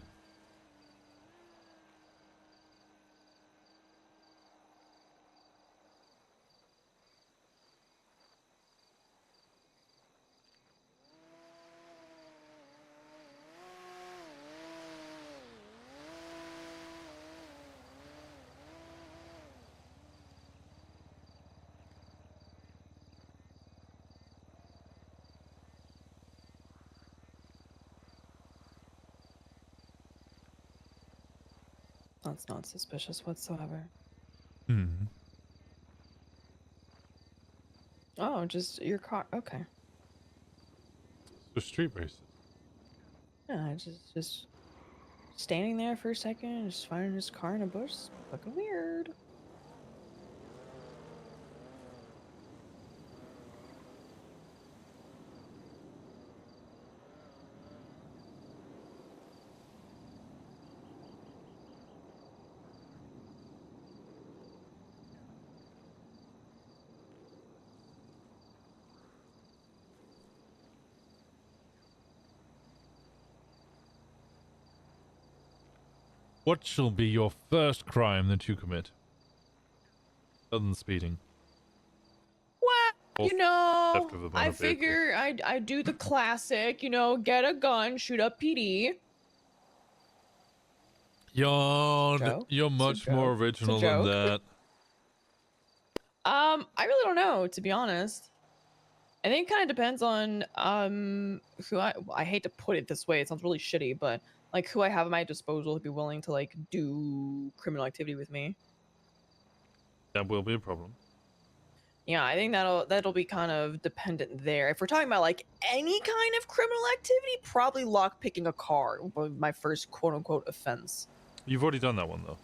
That's not suspicious whatsoever. Hmm. Oh, just your car. Okay. So street races. Yeah, just standing there for a second, just finding his car in a bush. Looking weird. What shall be your first crime that you commit? Other than speeding. What? Or You know, theft of a motor I vehicle. figure I do the classic, you know, get a gun, shoot up PD. You're It's a much more joke. It's a original than joke. that. I really don't know, to be honest. I think it kind of depends on who I hate to put it this way, it sounds really shitty, but like who I have at my disposal to be willing to like do criminal activity with me. That will be a problem. Yeah, I think that'll be kind of dependent there. If we're talking about like any kind of criminal activity, probably lock picking a car would be my first quote unquote offense. You've already done that one though.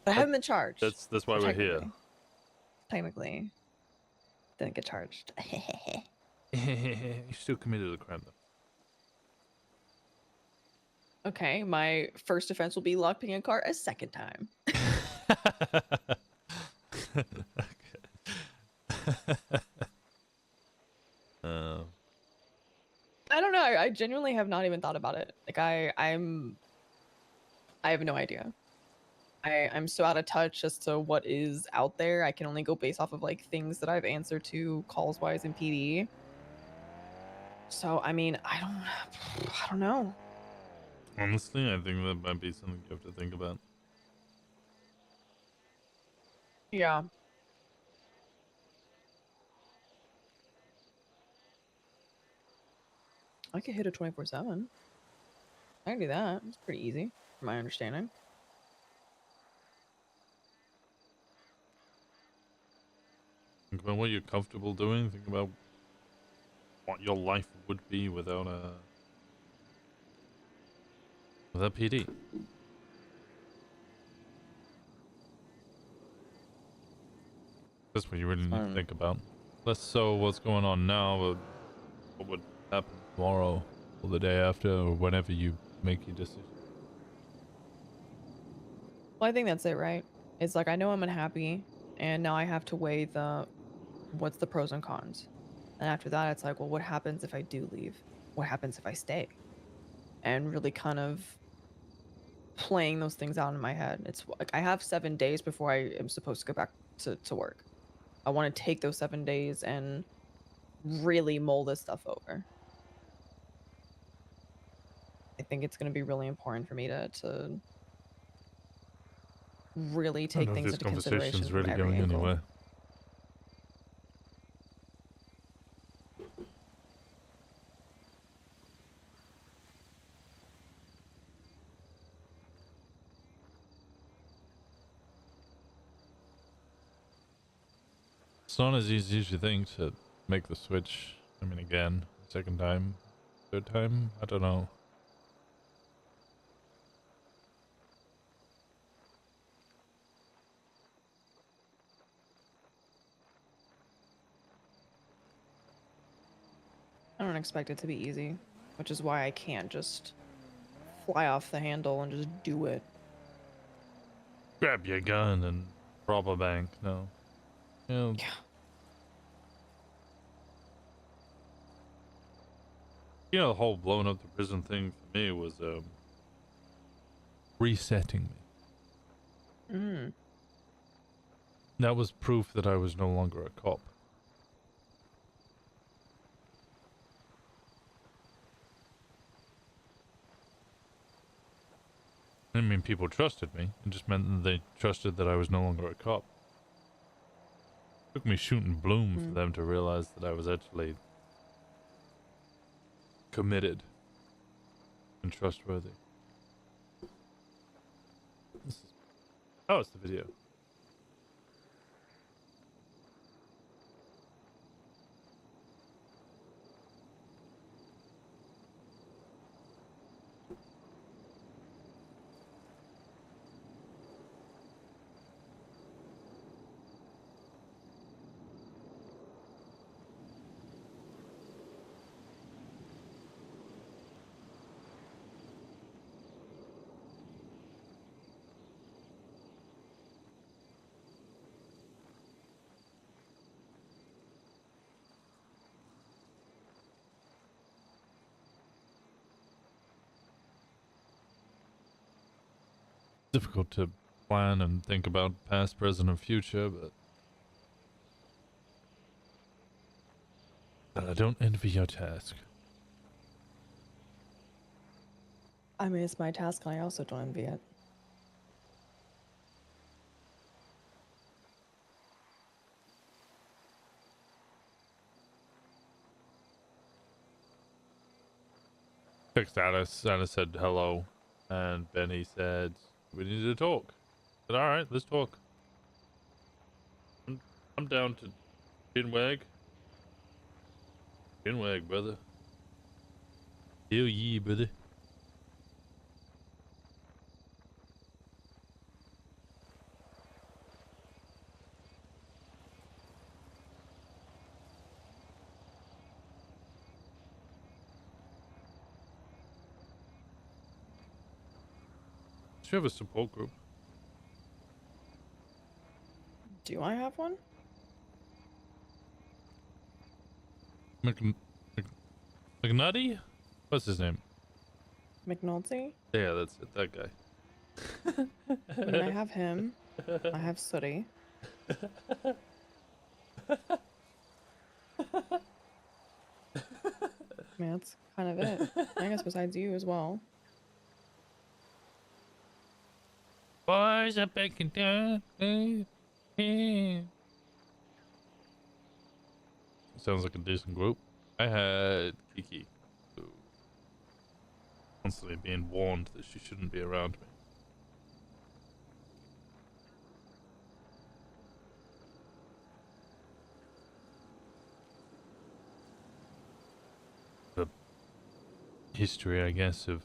But I haven't been charged. That's why we're here. Technically. Didn't get charged. You still committed a crime though. Okay, my first offense will be lock picking a car a second time. I don't know. I genuinely have not even thought about it. Like I have no idea. I'm so out of touch as to what is out there. I can only go based off of like things that I've answered to calls wise in PD. So I mean, I don't know. Honestly, I think that might be something you have to think about. Yeah. I could hit a 24/7. I can do that. It's pretty easy, from my understanding. Think about what you're comfortable doing. Think about what your life would be without PD. That's what you really need to think about. Less so what's going on now, but what would happen tomorrow or the day after or whenever you make your decision. Well, I think that's it, right? It's like I know I'm unhappy, and now I have to weigh what's the pros and cons. And after that, it's like, well, what happens if I do leave? What happens if I stay? And really kind of playing those things out in my head. It's like I have 7 days before I am supposed to go back to work. I want to take those 7 days and really mull this stuff over. I think it's going to be really important for me to really I don't take know if things this into consideration conversation's from really every going angle. anywhere. It's not as easy as you think to make the switch. I mean, again, second time, third time, I don't know. I don't expect it to be easy, which is why I can't just fly off the handle and just do it. Grab your gun and rob a bank. No. Yeah. You know, the whole blowing up the prison thing for me was resetting me. Mm. That was proof that I was no longer a cop. I didn't mean people trusted me. It just meant that they trusted that I was no longer a cop. It took me shooting Bloom for them to realize that I was actually committed and trustworthy. Oh, it's the video. Difficult to plan and think about past, present, and future, but I don't envy your task. I mean, it's my task, and I also don't envy it. Fixed Alice. Alice said hello, and Benny said we need to talk. I said, all right, let's talk. I'm down to chinwag. Chinwag, brother. Hell yeah, brother. Do you have a support group? Do I have one? McNutty? What's his name? McNulty? Yeah, that's it. That guy. I mean, I have him. I have Sooty. I mean, that's kind of it. I guess besides you as well. Boys are baking down. Sounds like a decent group. I had Kiki, who constantly being warned that she shouldn't be around me. The history, I guess, of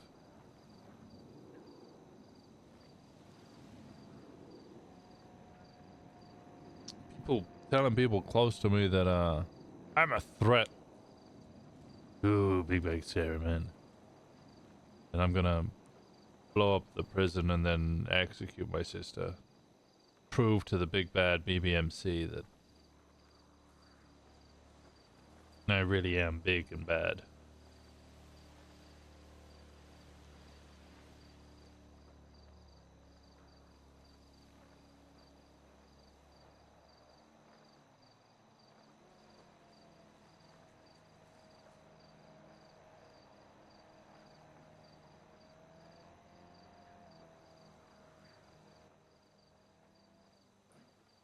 people telling people close to me that I'm a threat. Ooh, big bag Sarah, man. And I'm gonna blow up the prison and then execute my sister. Prove to the big bad BBMC that I really am big and bad.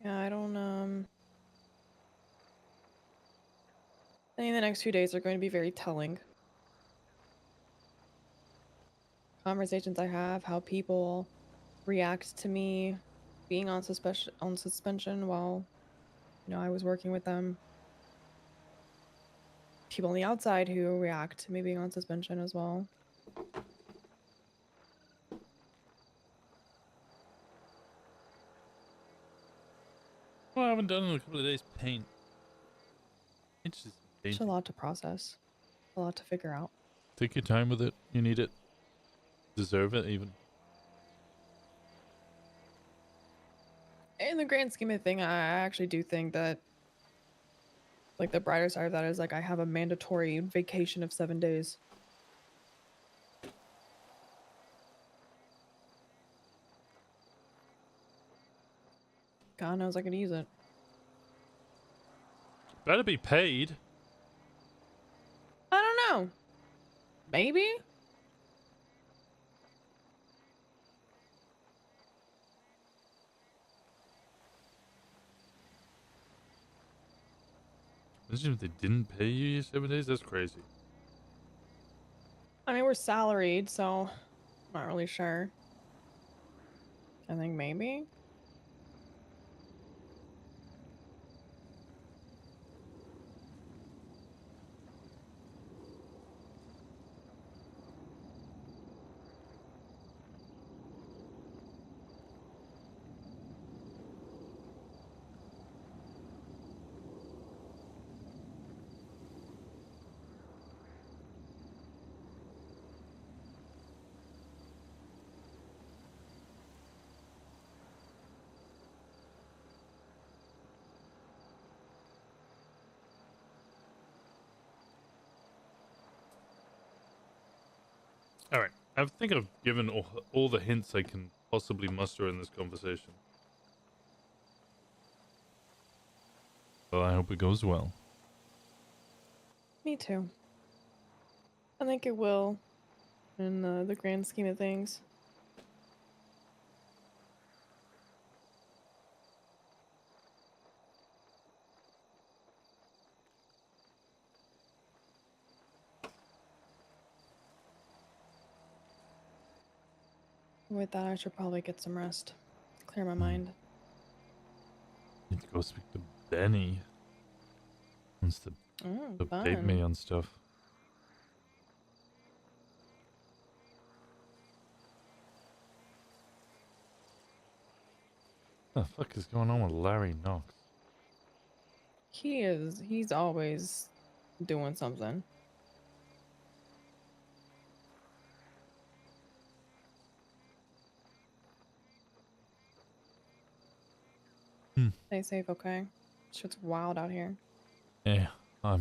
Yeah, I don't I think the next few days are going to be very telling. Conversations I have, how people react to me being on suspension while, I was working with them. People on the outside who react to me being on suspension as well. Well, I haven't done in a couple of days. Paint. It's just It's a painting. lot to process, a lot to figure out. Take your time with it. You need it. Deserve it, even. In the grand scheme of thing, I actually do think that, like, the brighter side of that is, like, I have a mandatory vacation of 7 days. God knows I could use it. Better be paid. I don't know. Maybe? Imagine if they didn't pay you your 7 days. That's crazy. I mean, we're salaried, so I'm not really sure. I think maybe. All right. I think I've given all the hints I can possibly muster in this conversation. Well, I hope it goes well. Me too. I think it will in the grand scheme of things. With that, I should probably get some rest. Clear my mind. Need to go speak to Benny. Wants to Oh, update me fun. on stuff. What the fuck is going on with Larry Knox? He's always doing something. Stay safe, okay? Shit's wild out here. Yeah, I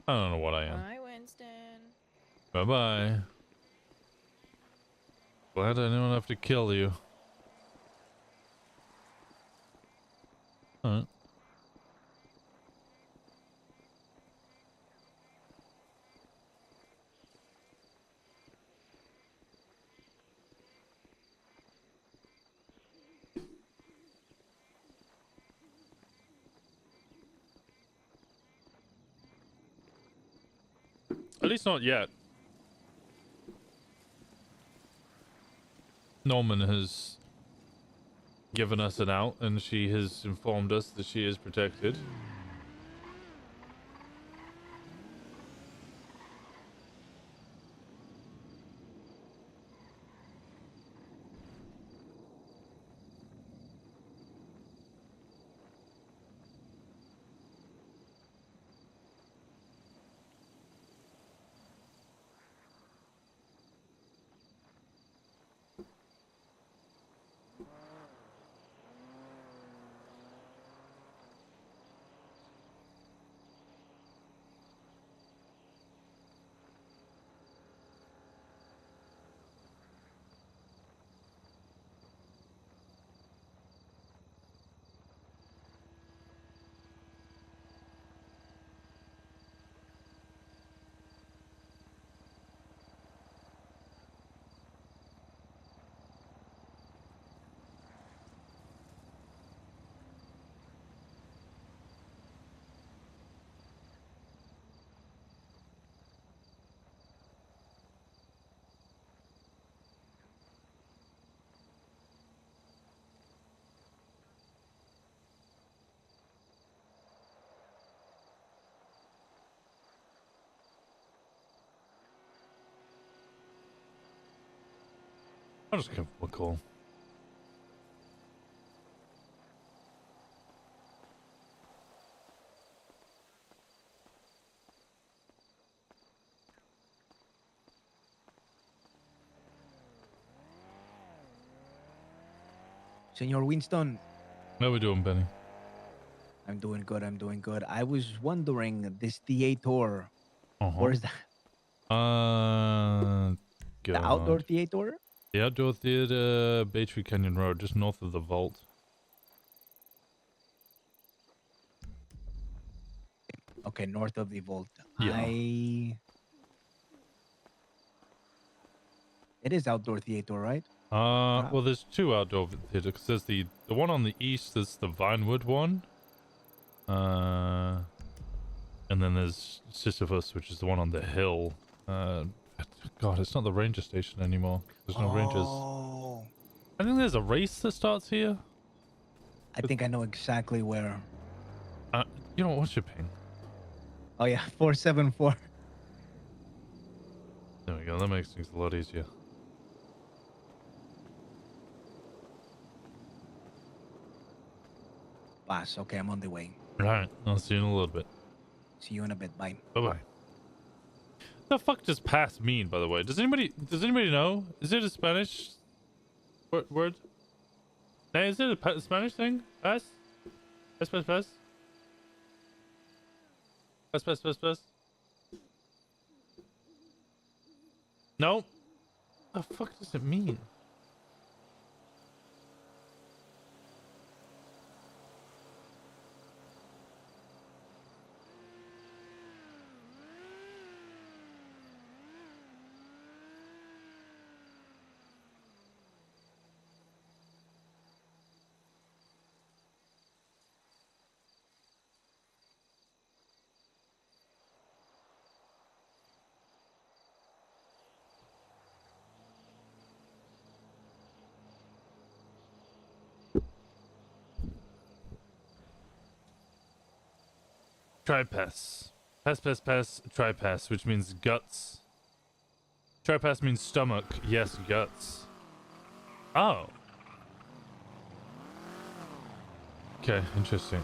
don't know what I am. Bye, Winston. Bye-bye. Glad I don't have to kill you. Alright. At least not yet. Norman has given us an out, and she has informed us that she is protected. I'll just give him a call. Senor Winston, How we doing, Benny? I'm doing good. I'm doing good. I was wondering, this theater, Uh-huh. where's that? The outdoor God. theater? The Outdoor Theater, Baytree Canyon Road, just north of the vault. Okay, north of the vault. Yeah. It is outdoor theater, right? Well, there's two outdoor theaters. 'Cause there's the one on the east, there's the Vinewood one. And then there's Sisyphus, which is the one on the hill. God, it's not the ranger station anymore. There's no rangers. Oh, I think there's a race that starts here. I think I know exactly where. You know, what's your ping? Oh yeah, 474. There we go. That makes things a lot easier. Pass. Okay, I'm on the way. Right. I'll see you in a little bit. See you in a bit. Bye. Bye-bye. The fuck does pass mean, by the way? Does anybody know? Is it a Spanish word? Hey, is it a Spanish thing? Pass? Pass, pass, pass? Pass, pass, pass, pass? No? The fuck does it mean? Tripass. Pass, pass, pass, tripass, which means guts. Tripass means stomach. Yes, guts. Oh. Okay, interesting.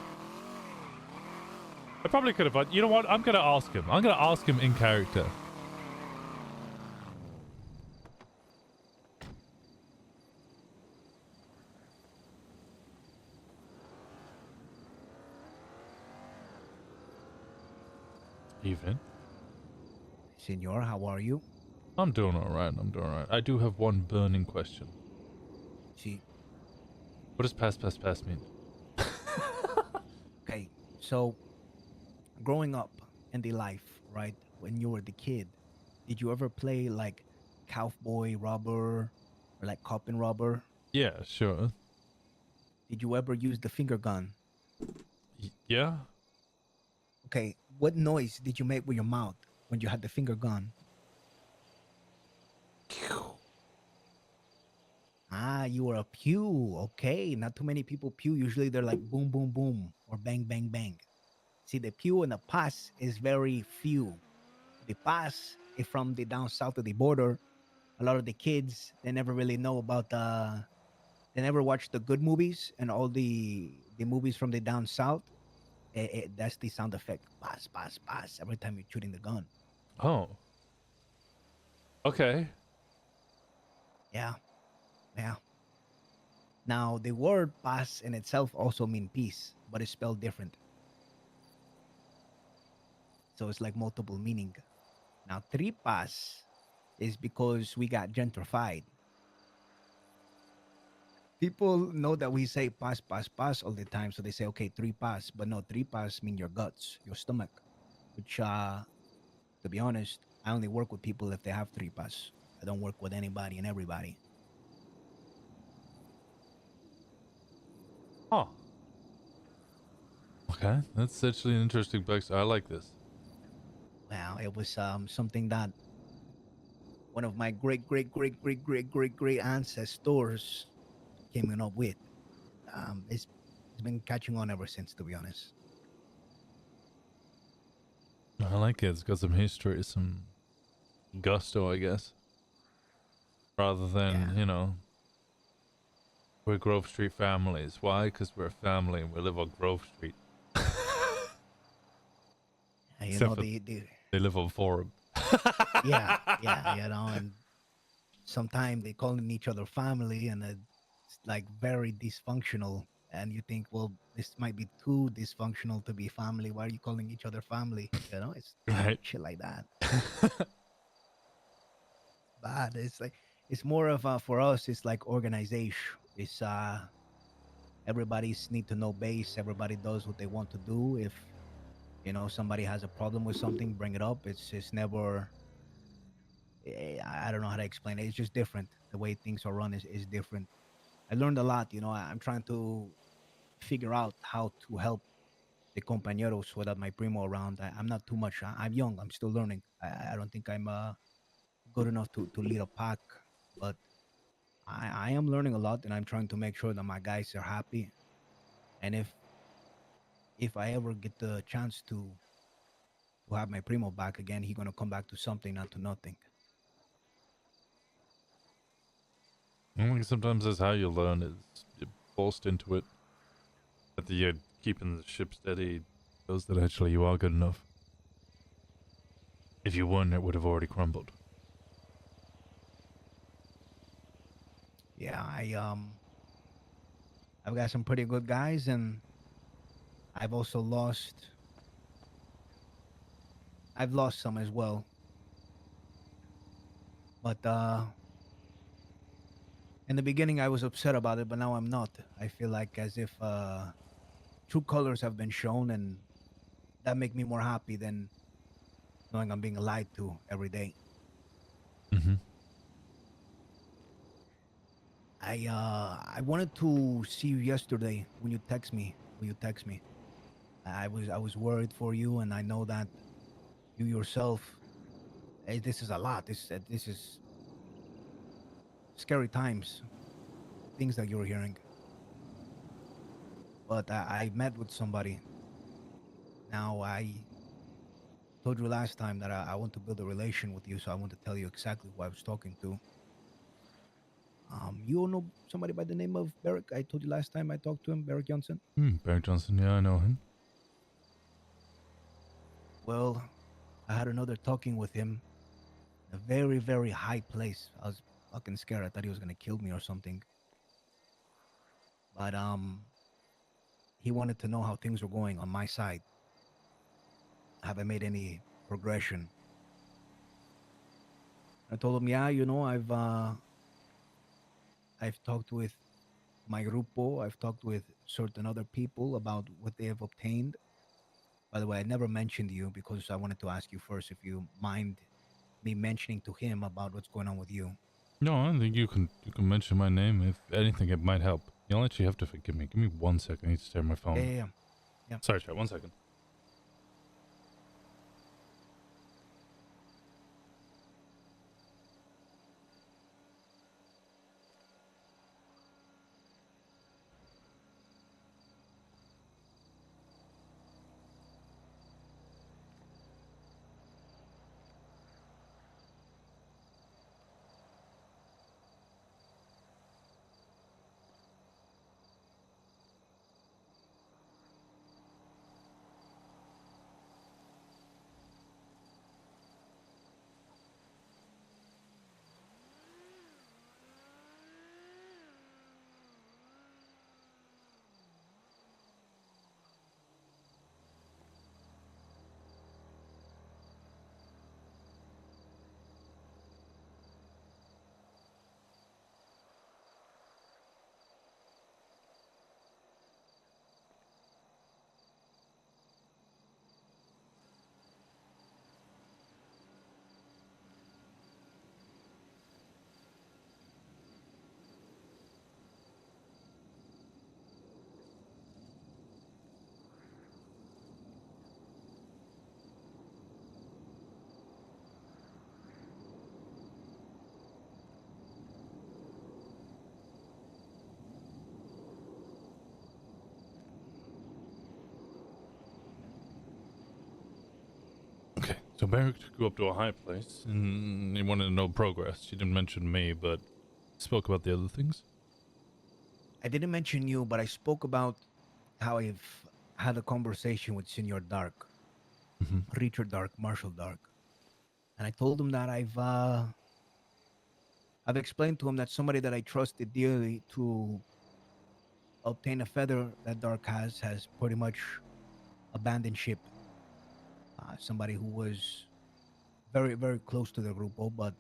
I probably could have... You know what? I'm going to ask him. I'm going to ask him in character. Evening. Senor, how are you? I'm doing alright. I'm doing alright. I do have one burning question. See. What does pass, pass, pass mean? Okay, so growing up in the life, right, when you were the kid, did you ever play like cowboy robber or like cop and robber? Yeah, sure. Did you ever use the finger gun? Yeah? Okay, what noise did you make with your mouth when you had the finger gun? Ah, you were a pew. Okay, not too many people pew. Usually they're like boom, boom, boom or bang, bang, bang. See, the pew and the pass is very few. The pass is from the down south of the border. A lot of the kids, they never really know about they never watch the good movies and all the movies from the down south. That's the sound effect. Pass, pass, pass. Every time you're shooting the gun. Oh. Okay. Yeah, yeah. Now the word paz in itself also mean peace, but it's spelled different. So it's like multiple meaning. Now tripas is because we got gentrified. People know that we say paz, paz, paz all the time, so they say okay, tripas, but no, tripas mean your guts, your stomach. Which, to be honest, I only work with people if they have tripas. I don't work with anybody and everybody. Oh. Okay, that's actually an interesting backstory. I like this. Well, it was something that one of my great, great, great, great, great, great, great ancestors came up with. It's been catching on ever since, to be honest. I like it. It's got some history, some gusto, I guess. rather than, Yeah. you know, we're Grove Street families. Why? Because we're a family and we live on Grove Street. And, you Except know, for the they live on Forum. yeah, you know, and sometimes they calling each other family, and it's like very dysfunctional. And you think, well, this might be too dysfunctional to be family. Why are you calling each other family? You know, it's Right. shit like that. Bad. It's like it's more of for us. It's like organization. It's everybody's need to know base. Everybody does what they want to do. If you know somebody has a problem with something, bring it up. It's never. I don't know how to explain it. It's just different. The way things are run is different. I learned a lot. You know, I'm trying to figure out how to help the compañeros without my primo around. I'm not too much. I'm young. I'm still learning. I don't think I'm good enough to lead a pack, but I am learning a lot, and I'm trying to make sure that my guys are happy. And if I ever get the chance to have my primo back again, he's gonna come back to something, not to nothing. I think sometimes that's how you learn. Is you're forced into it. That you're keeping the ship steady shows that actually you are good enough. If you weren't, it would have already crumbled. Yeah, I've got some pretty good guys, and I've also lost. I've lost some as well, but in the beginning I was upset about it, but now I'm not. I feel like as if true colors have been shown, and that make me more happy than knowing I'm being lied to every day. Mm-hmm. I wanted to see you yesterday when you text me. When you text me, I was worried for you, and I know that you yourself. This is a lot. This is scary times. Things that you're hearing. But I met with somebody. Now I told you last time that I want to build a relation with you, so I want to tell you exactly who I was talking to. You know somebody by the name of Beric? I told you last time I talked to him, Beric Johnson. Barry Johnson, yeah, I know him. Well, I had another talking with him in a very, very high place. I was fucking scared. I thought he was gonna kill me or something. But he wanted to know how things were going on my side. Have I made any progression? I told him, yeah, you know, I've talked with my grupo. I've talked with certain other people about what they have obtained. By the way, I never mentioned you because I wanted to ask you first if you mind me mentioning to him about what's going on with you. No, I don't think you can mention my name. If anything, it might help. You'll actually have to forgive me. Give me 1 second. I need to stare at my Yeah, phone. yeah, yeah. Yeah. Sorry, chat. 1 second. So Barrick took you up to a high place, and he wanted to know progress. She didn't mention me, but spoke about the other things. I didn't mention you, but I spoke about how I've had a conversation with Senor Dark, Mm-hmm. Richard Dark, Marshall Dark, and I told him that I've explained to him that somebody that I trusted dearly to obtain a feather that Dark has pretty much abandoned ship. Somebody who was very very close to the grupo, but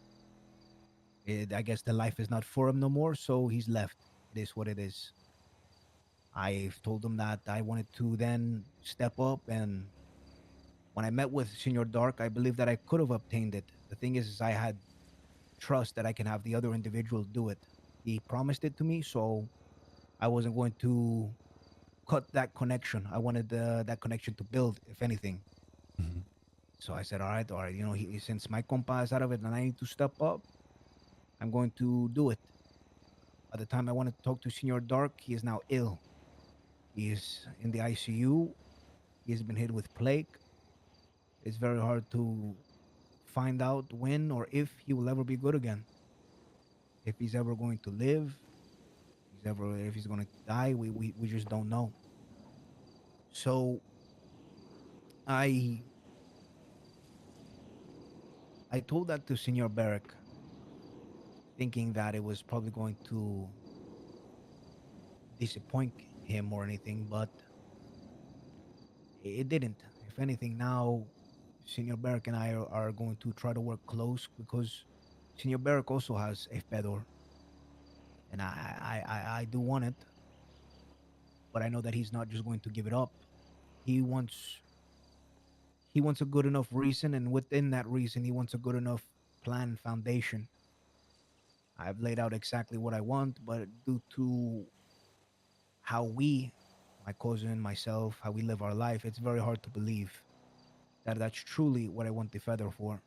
I guess the life is not for him no more, so he's left. It is what it is. I've told him that I wanted to then step up, and when I met with Senor Dark, I believe that I could have obtained it. The thing is I had trust that I can have the other individual do it. He promised it to me, so I wasn't going to cut that connection. I wanted that connection to build, if anything. Mm-hmm. So I said, all right. You know, since my compa is out of it and I need to step up, I'm going to do it. By the time I wanted to talk to Senor Dark, he is now ill. He is in the ICU. He has been hit with plague. It's very hard to find out when or if he will ever be good again. If he's ever going to live, if he's going to die, we just don't know. So I I told that to Senor Barrick, thinking that it was probably going to disappoint him or anything, but it didn't. If anything, now Senor Barrick and I are going to try to work close because Senor Barrick also has a Fedor, and I do want it, but I know that he's not just going to give it up. He wants he wants a good enough reason, and within that reason, he wants a good enough plan and foundation. I've laid out exactly what I want, but due to how my cousin, myself, how we live our life, it's very hard to believe that that's truly what I want the feather for.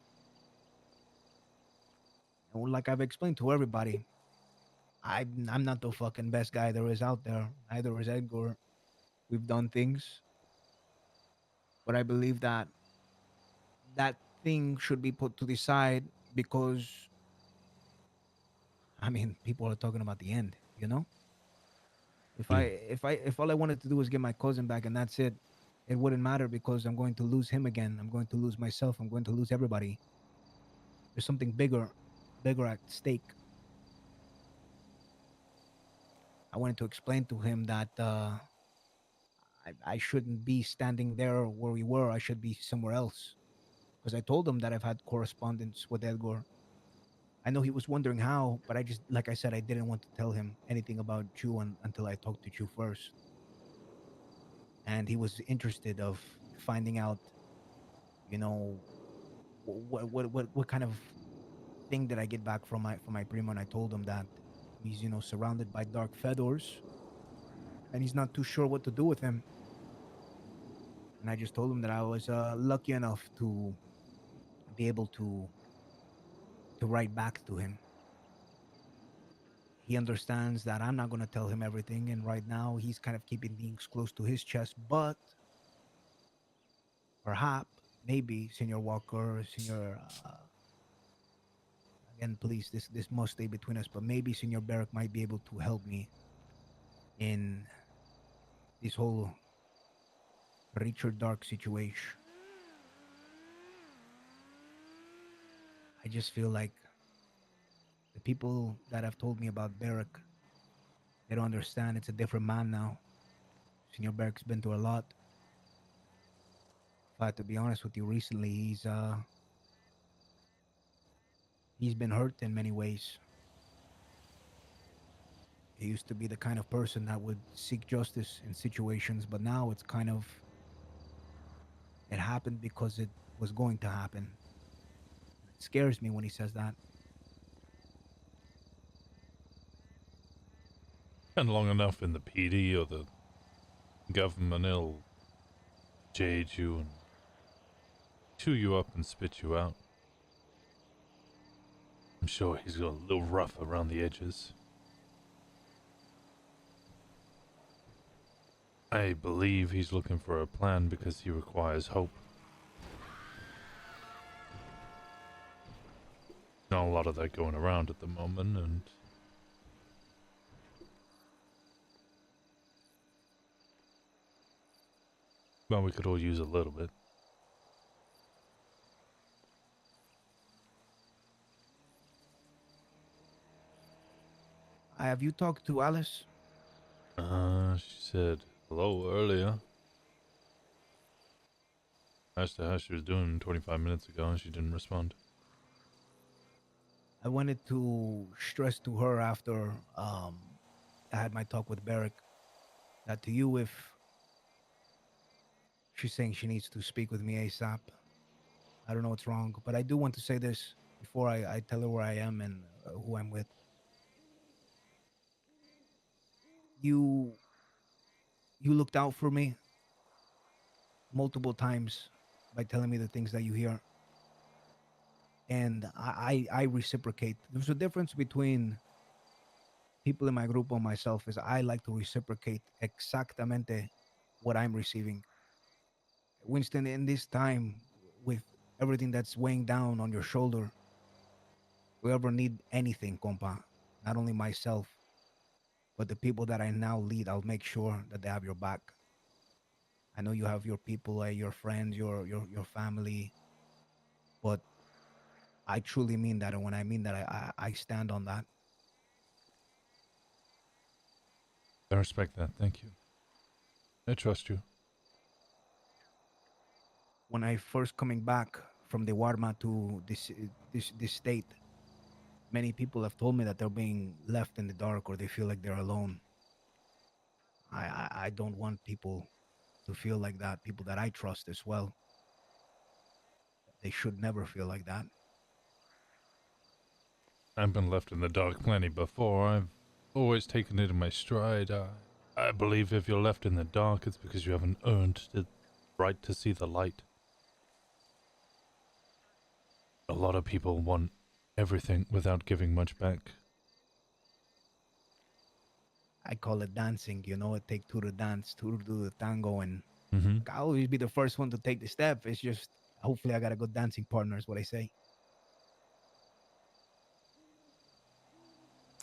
And like I've explained to everybody, I'm not the fucking best guy there is out there. Neither is Edgar. We've done things, but I believe that that thing should be put to the side because I mean people are talking about the end. You know, Yeah. if all I wanted to do was get my cousin back and that's it, it wouldn't matter because I'm going to lose him again. I'm going to lose myself. I'm going to lose everybody. There's something bigger at stake. I wanted to explain to him that I shouldn't be standing there where we were. I should be somewhere else. Because I told him that I've had correspondence with Edgar. I know he was wondering how, but I just, like I said, I didn't want to tell him anything about you until I talked to you first. And he was interested of finding out, you know, what kind of thing did I get back from my primo. And I told him that he's, you know, surrounded by dark feathers, and he's not too sure what to do with him. And I just told him that I was lucky enough to be able to write back to him. He understands that I'm not going to tell him everything, and right now he's kind of keeping things close to his chest. But perhaps, maybe, Senor Walker, Senor, again, please, this must stay between us. But maybe Senor Barrick might be able to help me in this whole Richard Dark situation. I just feel like the people that have told me about Barrick, they don't understand. It's a different man now. Senor Barrick's been through a lot. But to be honest with you, recently he's been hurt in many ways. He used to be the kind of person that would seek justice in situations, but now it's kind of it happened because it was going to happen. It scares me when he says that. Spend long enough in the PD or the government, it'll jade you and chew you up and spit you out. I'm sure he's got a little rough around the edges. I believe he's looking for a plan because he requires hope. Not a lot of that going around at the moment, and well, we could all use a little bit. Have you talked to Alice? She said hello earlier. I asked her how she was doing 25 minutes ago, and she didn't respond. I wanted to stress to her after I had my talk with Barrick that to you, if she's saying she needs to speak with me ASAP, I don't know what's wrong, but I do want to say this before I tell her where I am and who I'm with. You you looked out for me multiple times by telling me the things that you hear, and I reciprocate. There's a difference between people in my group and myself. Is I like to reciprocate exactamente what I'm receiving. Winston, in this time with everything that's weighing down on your shoulder, if you ever need anything, compa, not only myself, but the people that I now lead, I'll make sure that they have your back. I know you have your people, your friends, your family, but I truly mean that. And when I mean that, I stand on that. I respect that. Thank you. I trust you. When I first coming back from the Warma to this state, many people have told me that they're being left in the dark or they feel like they're alone. I don't want people to feel like that. People that I trust as well. They should never feel like that. I've been left in the dark plenty before. I've always taken it in my stride. I believe if you're left in the dark, it's because you haven't earned the right to see the light. A lot of people want everything without giving much back. I call it dancing. You know, it take two to dance, two to do the tango, and Mm-hmm. I always be the first one to take the step. It's just hopefully I got a good dancing partner. Is what I say.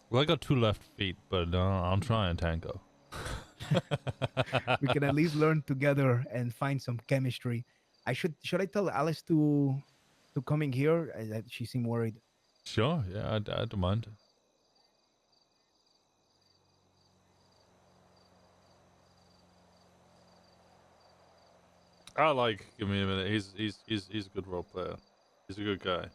Well, I got 2 left feet, but I'll try and tango. We can at least learn together and find some chemistry. Should I tell Alice to coming here? She seemed worried. Sure, yeah, I don't mind. Give me a minute. He's a good role player. He's a good guy.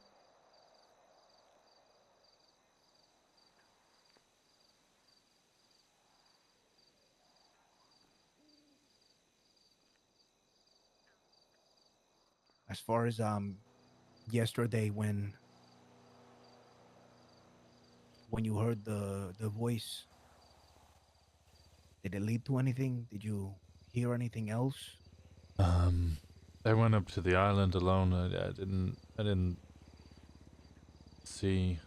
As far as yesterday when you heard the voice, did it lead to anything? Did you hear anything else? I went up to the island alone. I didn't see.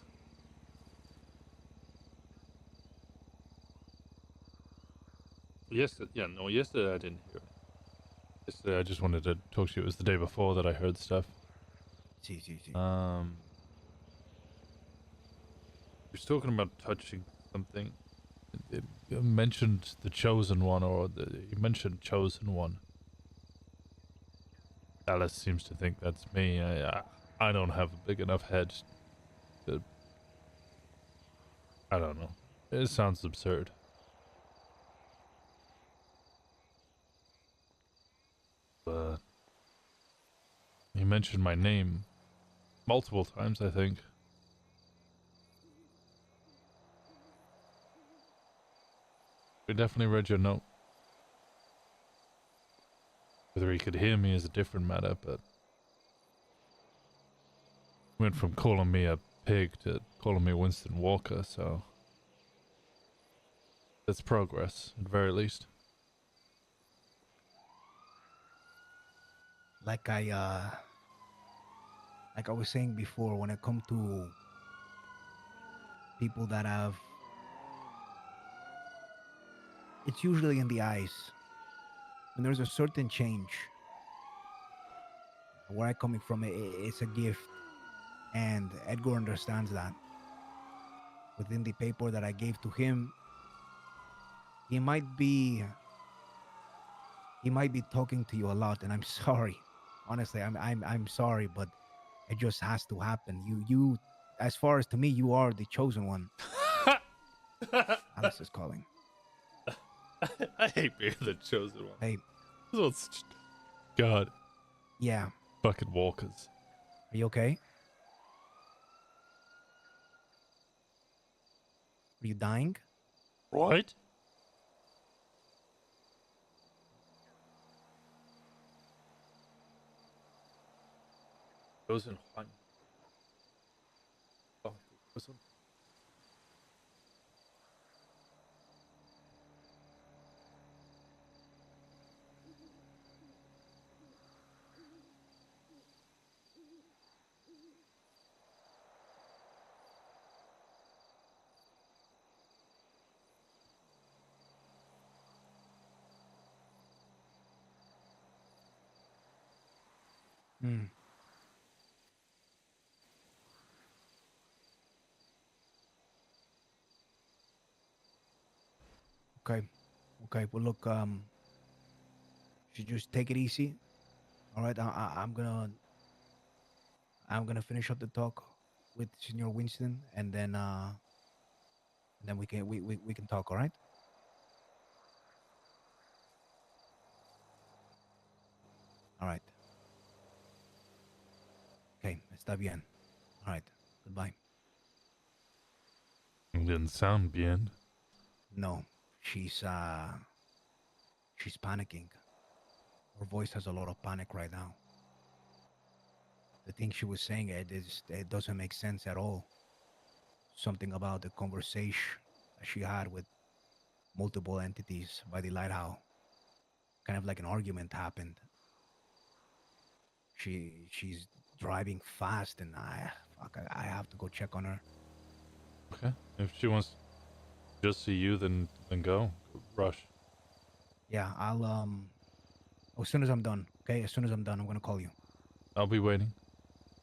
Yesterday I didn't hear it. Yesterday I just wanted to talk to you. It was the day before that I heard stuff. See. He was talking about touching something. It mentioned the chosen one, you mentioned chosen one. Alice seems to think that's me. I don't have a big enough head. I don't know. It sounds absurd. But he mentioned my name multiple times, I think. We definitely read your note. Whether he could hear me is a different matter, but went from calling me a pig to calling me Winston Walker, so that's progress, at very least. Like I was saying before, when it comes to people that have, it's usually in the eyes. When there's a certain change, where I coming from, it's a gift, And Edgar understands that. Within the paper that I gave to him, he might be talking to you a lot, and I'm sorry. Honestly, I'm sorry, but it just has to happen. You as far as to me, you are the chosen one. Alice is calling. I hate being the chosen one. Hey, This one's just... God. yeah. Fucking walkers. Are you okay? Are you dying? Right? Chosen one. Oh, chosen. Hmm. Okay. Okay. Well, look. You just take it easy. All right. I'm gonna finish up the talk with Senor Winston, and then we can talk. All right. All right. Okay. Está bien. All right. Goodbye. Didn't sound bien. No, she's panicking. Her voice has a lot of panic right now. The thing she was saying, it doesn't make sense at all. Something about the conversation that she had with multiple entities by the lighthouse. Kind of like an argument happened. She's driving fast, and I have to go check on her. Okay. If she wants to just see you, then go. Rush. Yeah, I'll as soon as I'm done. Okay, as soon as I'm done, I'm gonna call you. I'll be waiting.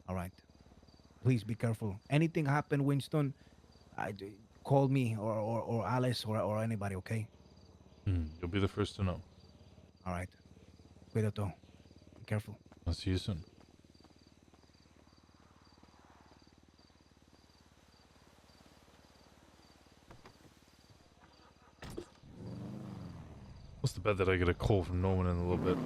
All right. Please be careful. Anything happen, Winston? I call me or Alice or anybody. Okay. You'll be the first to know. All right. Cuídate. Be careful. I'll see you soon. What's the bet that I get a call from Norman in a little bit?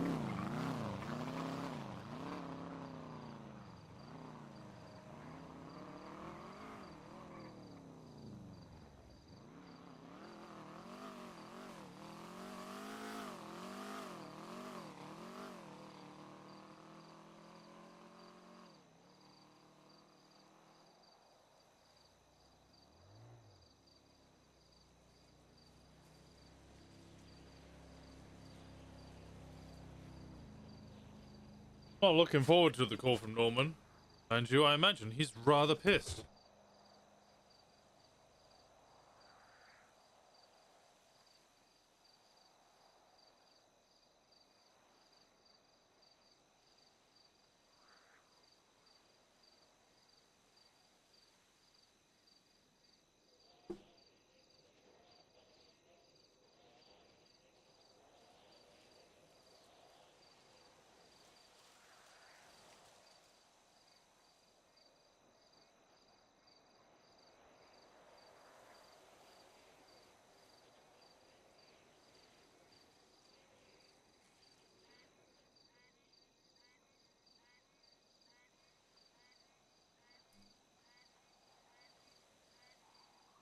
Not looking forward to the call from Norman. And you, I imagine he's rather pissed.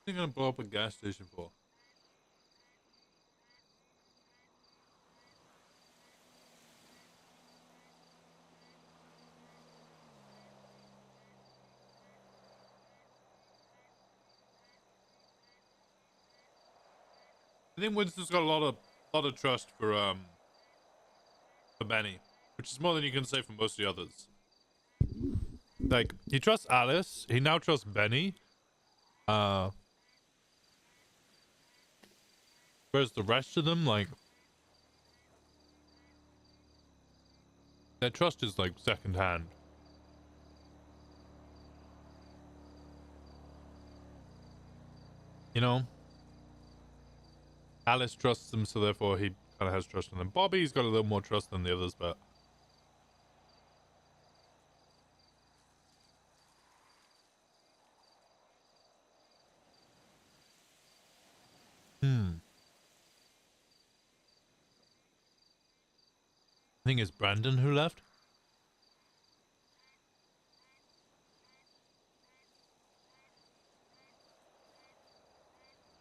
What are you gonna blow up a gas station for? I think Winston's got a lot of trust for Benny, which is more than you can say for most of the others. Like, he trusts Alice, he now trusts Benny. Whereas the rest of them, like, their trust is like second hand. You know, Alice trusts him, so therefore he kind of has trust in them. Bobby's got a little more trust than the others, but I think it's Brandon who left.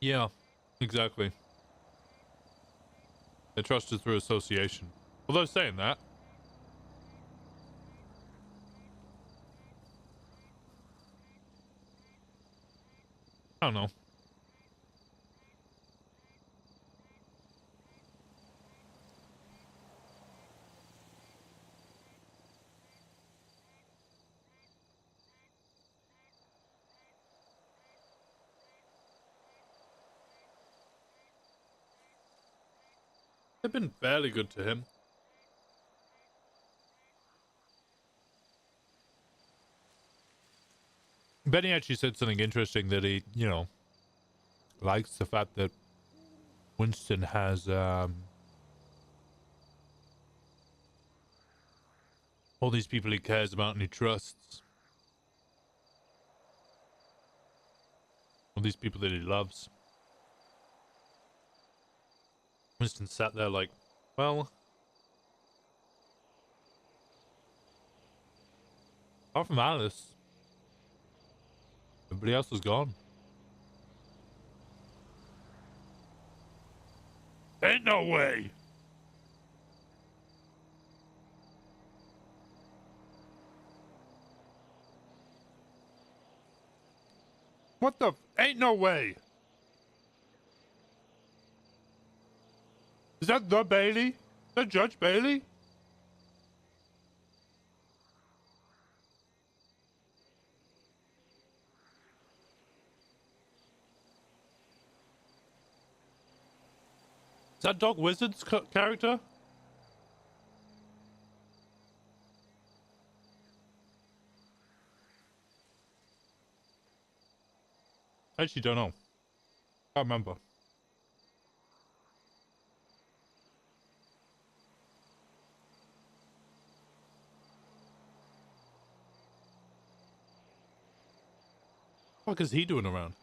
Yeah, exactly. They trust us through association. Although saying that, I don't know. They've been fairly good to him. Benny actually said something interesting that he, you know, likes the fact that Winston has all these people he cares about and he trusts. All these people that he loves. Winston sat there like, well, apart from Alice, everybody else is gone. Ain't no way. What the? Ain't no way. Is that the Bailey? Is that Judge Bailey? Is that Doc Wizard's character? I actually don't know. Can't remember. What is he doing around?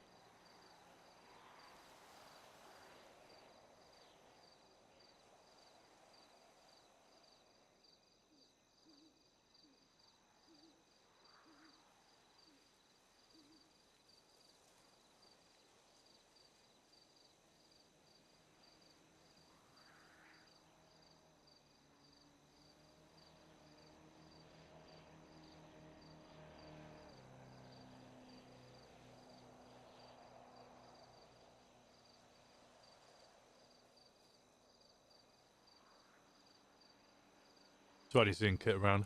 That's why he's seeing Kit around.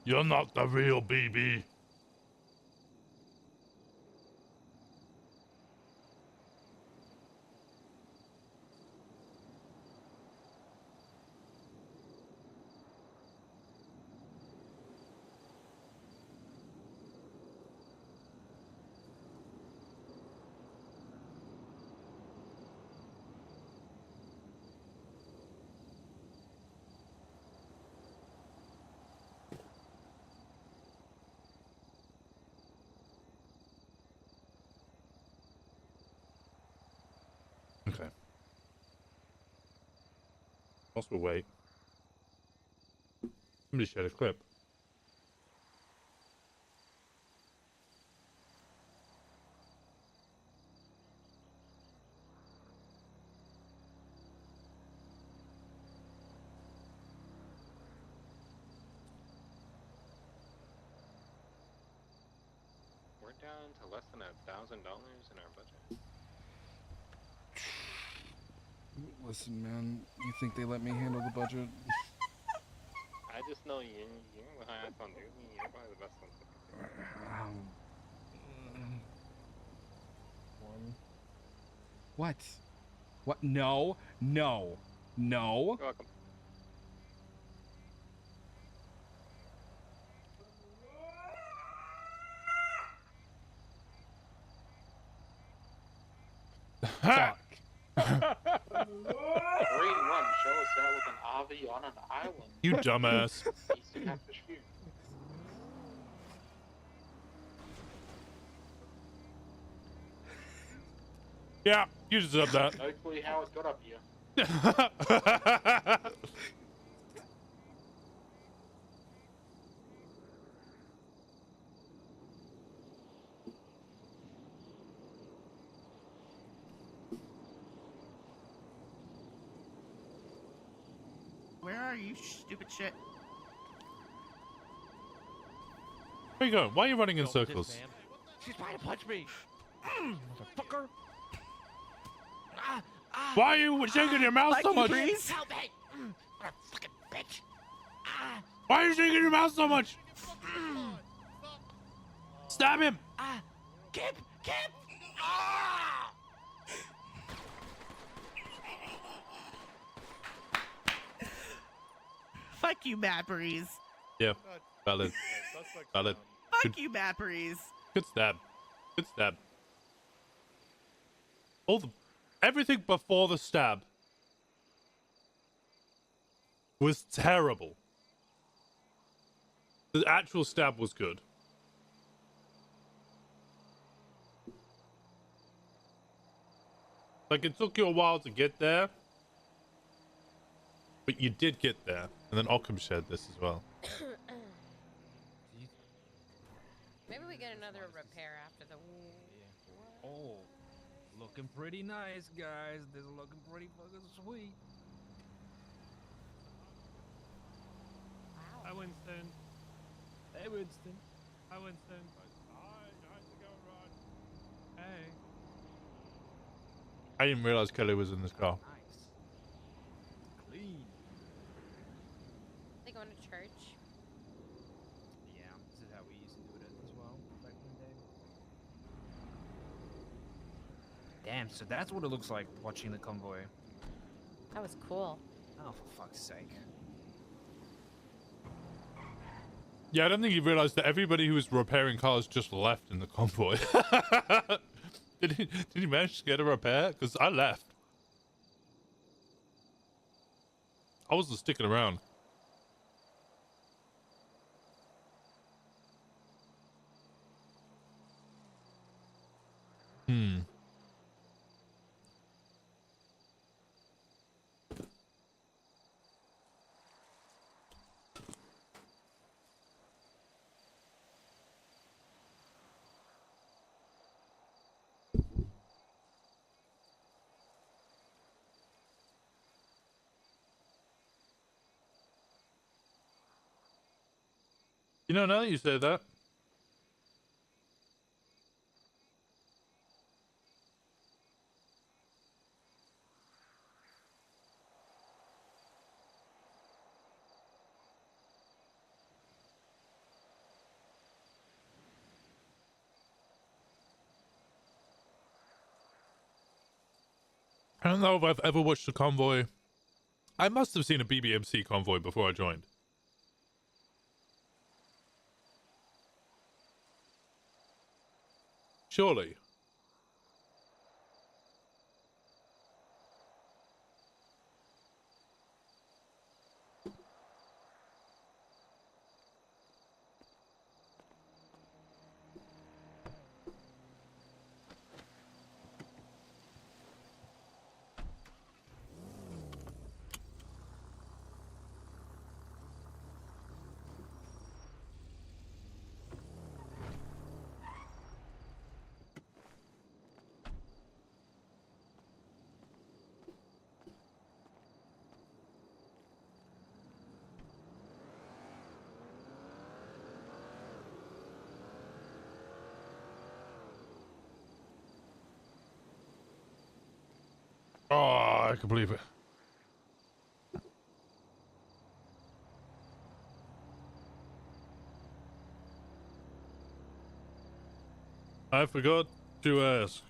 You're not the real BB. Okay. Whilst we wait, somebody shared a clip. We're down to less than $1,000 in our budget. Listen, man, you think they let me handle the budget? I just know you're the highest on duty. You're probably the best one. What? What? No, no, no. You're welcome. Fuck. 3-1 show us that with an RV on an island. You dumbass. Easy catfish view. Yeah, you deserve that. No clue how it got up here. Where are you, stupid shit? Where you going? Why are you running in circles? She's trying to punch me. Motherfucker. Why are you shaking your mouth so much? Help me. What a fucking bitch. Why are you shaking your mouth so much? Stab him! Kip. Ah! Fuck you, Matt Breeze. Yeah, valid. Valid. Fuck you, Matt Breeze. Good stab. Good stab. Everything before the stab was terrible. The actual stab was good. Like, it took you a while to get there, but you did get there. And then Occam shared this as well. Maybe we get another repair after the. Oh, looking pretty nice, guys. This is looking pretty fucking sweet. Wow. Hi, Winston. Hey, Winston. Hi, Winston. Hi, how's it going, Ron? Hey. I didn't realize Kelly was in this car. Nice. Clean. They going to church? Yeah, this is how we used to do it as well back in the day. Damn, so that's what it looks like watching the convoy. That was cool. Oh, for fuck's sake. Yeah, I don't think you realized that everybody who was repairing cars just left in the convoy. Did he manage to get a repair? Because I left. I wasn't sticking around. You know, now that you say that, I don't know if I've ever watched a convoy. I must have seen a BBMC convoy before I joined. Surely. Oh, I can believe it. I forgot to ask.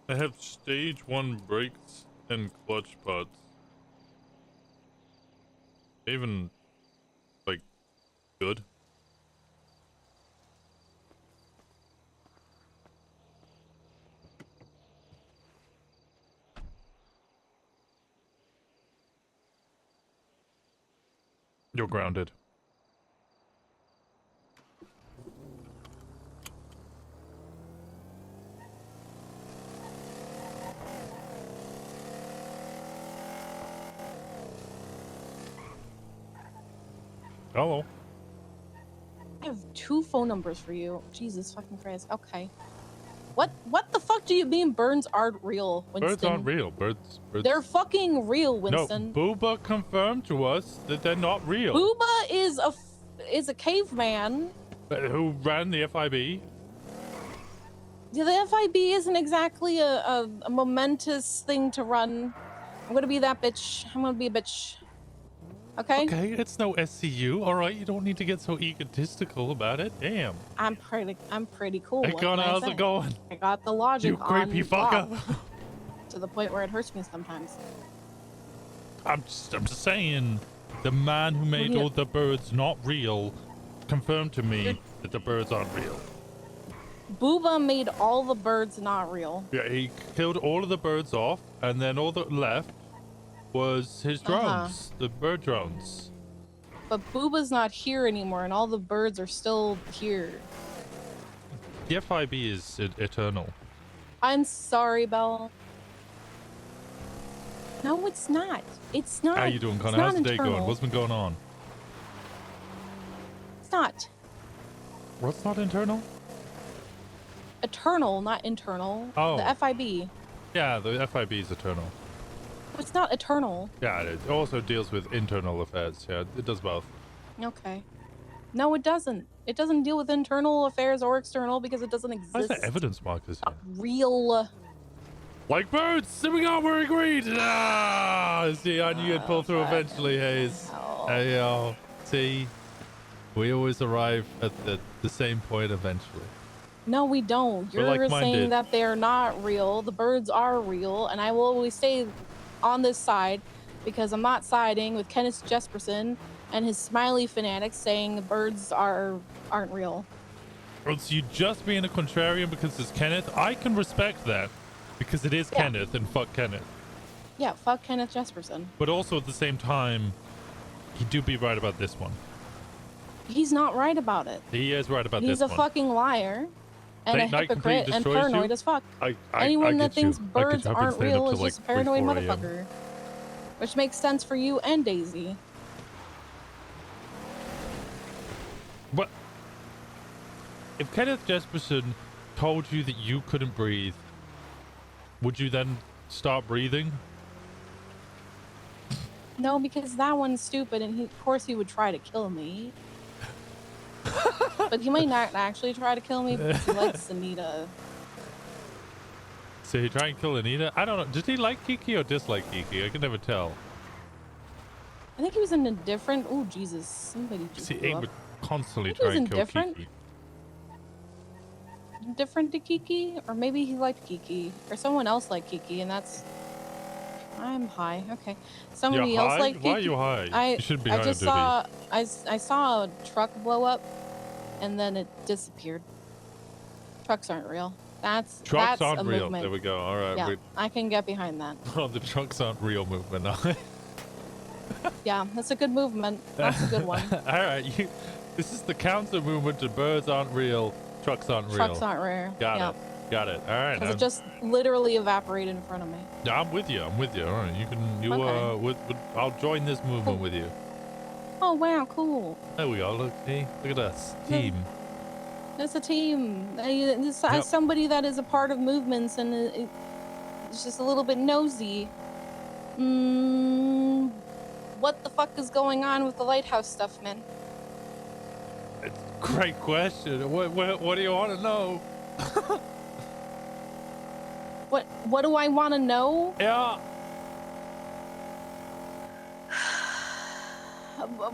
I have stage 1 brakes and clutch pods. Even, like, good. You're grounded. Hello. I have 2 phone numbers for you. Jesus fucking Christ. Okay. What the fuck do you mean birds aren't real, Winston? Birds aren't real. Birds. They're fucking real, Winston. No, Booba confirmed to us that they're not real. Booba is a caveman. Who ran the FIB? Yeah, the FIB isn't exactly a momentous thing to run. I'm gonna be that bitch. I'm gonna be a bitch. Okay? Okay, it's no SCU, alright? You don't need to get so egotistical about it. Damn. I'm pretty cool. Hey, what Connor, can I how's say? it going? I got the logic You creepy on fucker. lock, to the point where it hurts me sometimes. I'm just saying, the man who made Yeah. all the birds not real confirmed to me that the birds aren't real. Booba made all the birds not real. Yeah, he killed all of the birds off, and then all that left was his drones, the bird drones. But Booba's not here anymore, and all the birds are still here. The FIB is eternal. I'm sorry, Belle. No, it's not. It's not. How you doing, it's Connor? not How's the day internal. going? What's been going on? It's not. What's not internal? Eternal, not internal. Oh. The FIB. Yeah, the FIB is eternal. It's not eternal. Yeah, it also deals with internal affairs. Yeah, it does both. Okay. No, it doesn't. It doesn't deal with internal affairs or external because it doesn't Why is exist. there evidence markers here? Real. Like birds! There we go, we're agreed! Ah! See, I knew you'd pull through eventually, Hayes. Hey, yo. See? We always arrive at the same point eventually. No, we don't. We're You're like-minded. saying that they're not real. The birds are real, and I will always stay on this side because I'm not siding with Kenneth Jesperson and his smiley fanatics saying the birds aren't real. Well, so you just being a contrarian because it's Kenneth? I can respect that because it is Yeah. Kenneth and fuck Kenneth. Yeah, fuck Kenneth Jesperson. But also at the same time, he do be right about this one. He's not right about it. He is right about He's this a one. fucking liar and Late a night completely hypocrite and destroys paranoid you? as fuck. I Anyone that get you. thinks I get birds you. I've been aren't staying up real till is like just a 3, paranoid 4 a.m. motherfucker. Which makes sense for you and Daisy. But if Kenneth Jesperson told you that you couldn't breathe, would you then stop breathing? No, because that one's stupid, and of course he would try to kill me. But he might not actually try to kill me because he likes Anita. So he try and kill Anita? I don't know. Did he like Kiki or dislike Kiki? I can never tell. I think he was in a different. Oh Jesus! Somebody just See, blew Ing up. would constantly I think he try was and kill indifferent. Kiki. Different to Kiki, or maybe he liked Kiki, or someone else liked Kiki, and that's. I'm high. Okay, somebody You're else high? liked Kiki. Why are you high? You shouldn't be high I on just duty. saw. I saw a truck blow up, and then it disappeared. Trucks aren't real. That's Trucks aren't a real. movement. There we go. All right. Yeah, I can get behind that. Oh, the trucks aren't real movement. Yeah, that's a good movement. That's a good one. All right. This is the counter movement to birds aren't real, trucks aren't real. Trucks aren't rare. Got yeah. it. Got it. All right. Because it just literally evaporated in front of me. Yeah, I'm with you. I'm with you. All right. You can. You Okay. I'll join this movement with you. Oh wow, cool. There we go. Look. Hey, look at us. Team. It's a team. As somebody that is a part of movements and it's just a little bit nosy. What the fuck is going on with the lighthouse stuff, man? Great question. What do you want to know? What do I want to know? Yeah.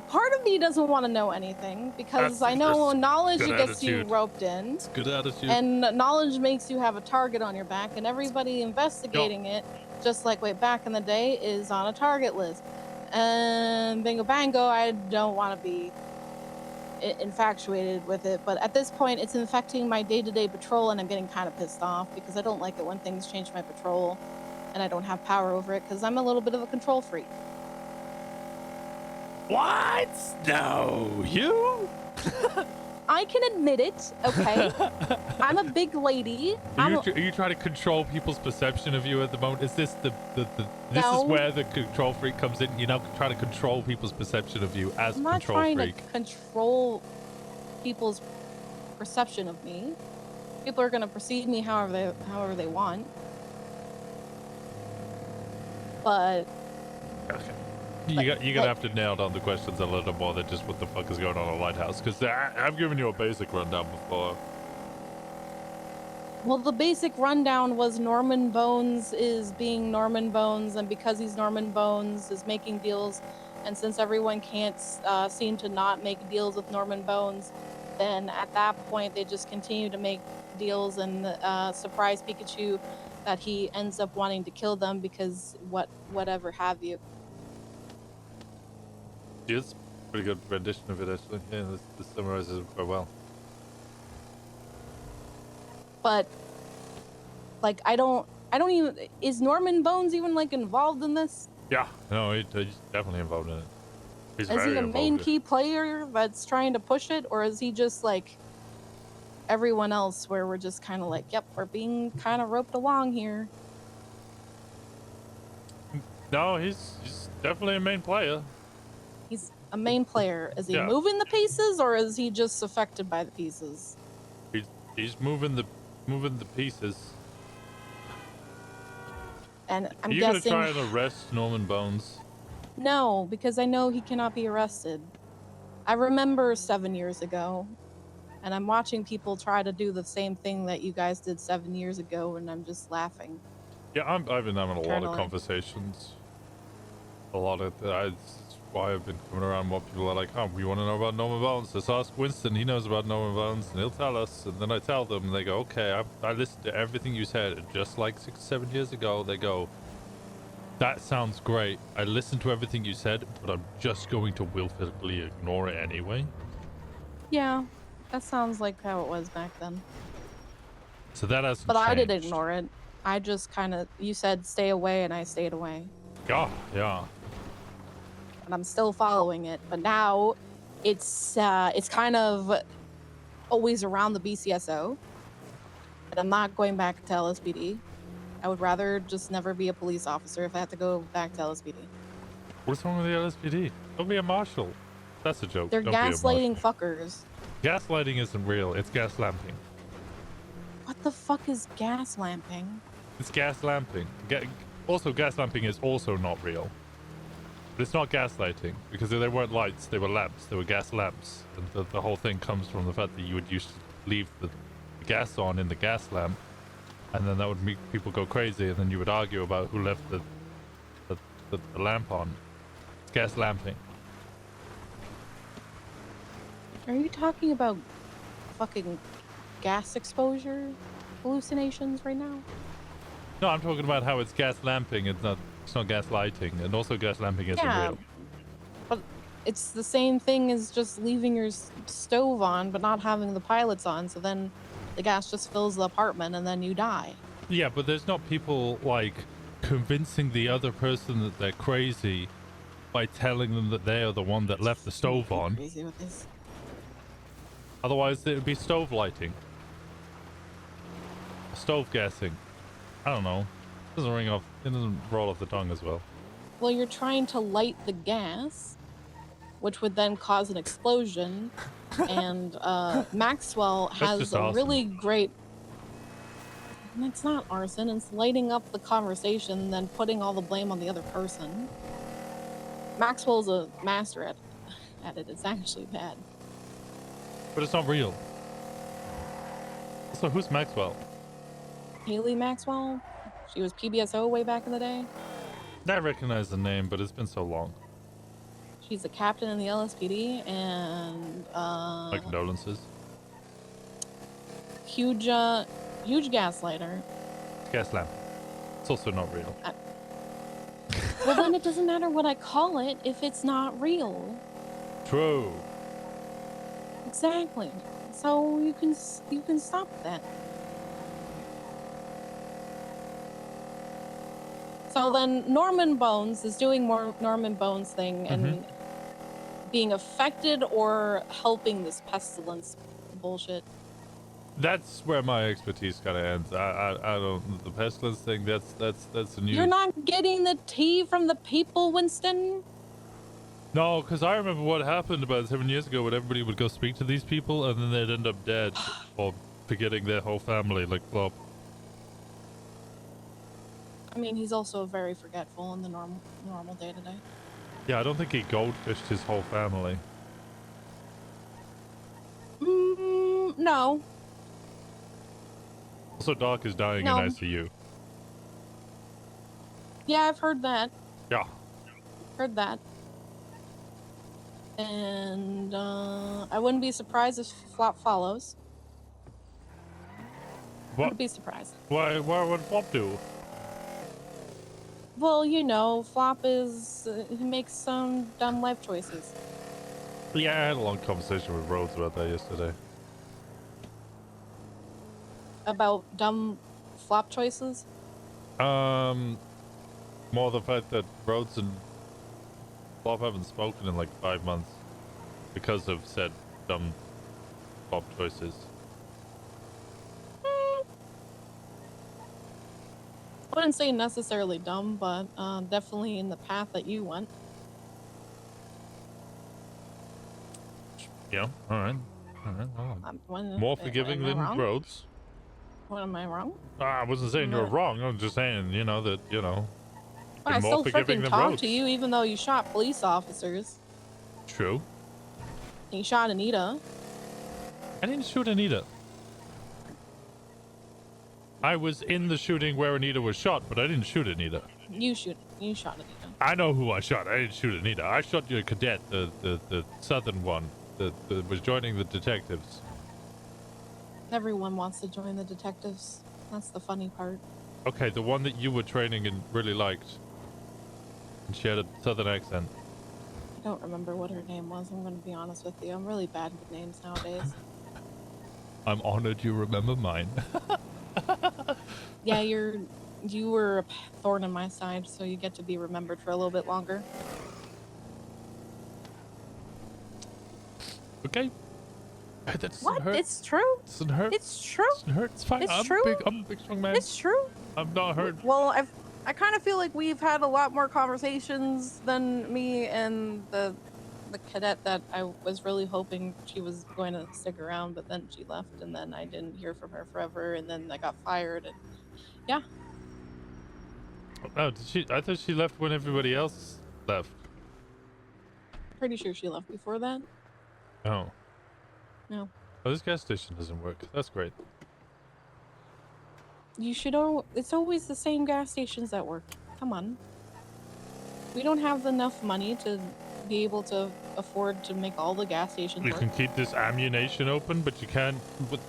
part of me doesn't want to know anything because That's- I know that's knowledge good gets you attitude. roped in, It's good attitude. and knowledge makes you have a target on your back, and everybody investigating it, just like way back in the day, is on a target list. And bingo bango, I don't want to be infatuated with it, but at this point, it's infecting my day-to-day patrol, and I'm getting kind of pissed off because I don't like it when things change my patrol, and I don't have power over it because I'm a little bit of a control freak. What? No, you? I can admit it, okay? I'm a big lady. Are you trying to control people's perception of you at the moment? Is this this No. is where the control freak comes in? You're now trying to control people's perception of you as I'm not control trying freak. to control people's perception of me. People are gonna perceive me however they want. But Okay. You're gonna have to nail down the questions a little more than just what the fuck is going on at Lighthouse, because I've given you a basic rundown before. well, the basic rundown was Norman Bones is being Norman Bones, and because he's Norman Bones, is making deals. And since everyone can't seem to not make deals with Norman Bones, then at that point they just continue to make deals and surprise Pikachu that he ends up wanting to kill them because whatever have you. Yes, pretty good rendition of it actually. Yeah, this summarizes it quite well. But like I don't even, is Norman Bones even like involved in this? Yeah, no, he's definitely involved in it. He's Is very he the main involved. key player that's trying to push it, or is he just like everyone else where we're just kind of like, yep, we're being kind of roped along here? No, he's definitely a main player. He's a main player. Is he Yeah. moving the pieces, or is he just affected by the pieces? He's moving the pieces. And I'm Are you guessing gonna try and arrest Norman Bones? no, because I know he cannot be arrested. I remember 7 years ago, and I'm watching people try to do the same thing that you guys did 7 years ago, and I'm just laughing. Yeah, I've been having a lot of Internally. conversations. That's why I've been coming around more people are like, oh, we want to know about Norman Bones. Let's ask Winston. He knows about Norman Bones, and he'll tell us. And then I tell them, and they go, okay, I listened to everything you said. And just like 6-7 years ago, they go, that sounds great. I listened to everything you said, but I'm just going to willfully ignore it anyway. Yeah, that sounds like how it was back then. So that hasn't But I didn't changed. ignore it. I just kind of, you said stay away, and I stayed away. Yeah. And I'm still following it. But now it's kind of always around the BCSO. And I'm not going back to LSPD. I would rather just never be a police officer if I have to go back to LSPD. What's wrong with the LSPD? Don't be a marshal. That's a joke. They're Don't be a marshal. gaslighting fuckers. Gaslighting isn't real. It's gas lamping. What the fuck is gas lamping? It's gas lamping. Also, gas lamping is also not real. But it's not gaslighting, because they weren't lights, they were lamps. They were gas lamps. And the whole thing comes from the fact that you would used to leave the gas on in the gas lamp, and then that would make people go crazy, and then you would argue about who left the lamp on. It's gas lamping. Are you talking about fucking gas exposure hallucinations right now? No, I'm talking about how it's gas lamping. It's not gas lighting, and also gas lamping isn't real. But it's the same thing as just leaving your stove on but not having the pilots on, so then the gas just fills the apartment and then you die. Yeah, but there's not people like convincing the other person that they're crazy by telling them that they are the one that left the stove on. Crazy with this. Otherwise, it would be stove lighting. Stove gassing. I don't know. It doesn't ring off. It doesn't roll off the tongue as well. Well, you're trying to light the gas, which would then cause an explosion. And Maxwell has just a awesome. really great. And it's not arson, it's lighting up the conversation, then putting all the blame on the other person. Maxwell's a master at it. It's actually bad. But it's not real. So who's Maxwell? Haley Maxwell? She was PBSO way back in the day. I recognize the name, but it's been so long. She's a captain in the LSPD, and My condolences. huge gaslighter. Gaslamp. It's also not real. Well, then it doesn't matter what I call it if it's not real. True. Exactly. So you can stop that. So then Norman Bones is doing more Norman Bones thing and being affected or helping this pestilence bullshit. That's where my expertise kind of ends. I don't, the pestilence thing. That's a new. You're not getting the tea from the people, Winston. No, because I remember what happened about 7 years ago when everybody would go speak to these people and then they'd end up dead or forgetting their whole family, like Flop. I mean, he's also very forgetful in the normal day to day. Yeah, I don't think he goldfished his whole family. No. Also, Doc is dying No. in ICU. Yeah, I've heard that. Yeah. Heard that. And I wouldn't be surprised if Flop follows. What? Wouldn't be surprised. Why would Flop do? Well, you know, Flop is he makes some dumb life choices. Yeah, I had a long conversation with Rhodes about that yesterday. About dumb Flop choices? More the fact that Rhodes and Flop haven't spoken in like 5 months because of said dumb Flop choices. I wouldn't say necessarily dumb, but definitely in the path that you went. Yeah, alright. Well, more forgiving than Rhodes. What, am I wrong? I wasn't saying you're wrong. I'm just saying, you know, that, you know. Well, I still freaking talked to you, even though you shot police officers. True. You shot Anita. I didn't shoot Anita. I was in the shooting where Anita was shot, but I didn't shoot Anita. You shot Anita. I know who I shot. I didn't shoot Anita. I shot your cadet, the southern one, that was joining the detectives. Everyone wants to join the detectives. That's the funny part. Okay, the one that you were training and really liked. And she had a southern accent. I don't remember what her name was, I'm going to be honest with you. I'm really bad with names nowadays. I'm honored you remember mine. Yeah, you were a thorn in my side, so you get to be remembered for a little bit longer. Okay. That doesn't What? hurt. It's true. It doesn't hurt. It's true. It doesn't hurt. It's fine. It's I'm true. I'm a big strong man. It's true. I'm not hurt. Well, I kind of feel like we've had a lot more conversations than me and the cadet that I was really hoping she was going to stick around, but then she left, and then I didn't hear from her forever, and then I got fired, and yeah. Oh, did she? I thought she left when everybody else left. Pretty sure she left before that. Oh. No. Oh, this gas station doesn't work. That's great. You should know. It's always the same gas stations that work. Come on. We don't have enough money to be able to afford to make all the gas stations You work. can keep this ammunition open, but you can't.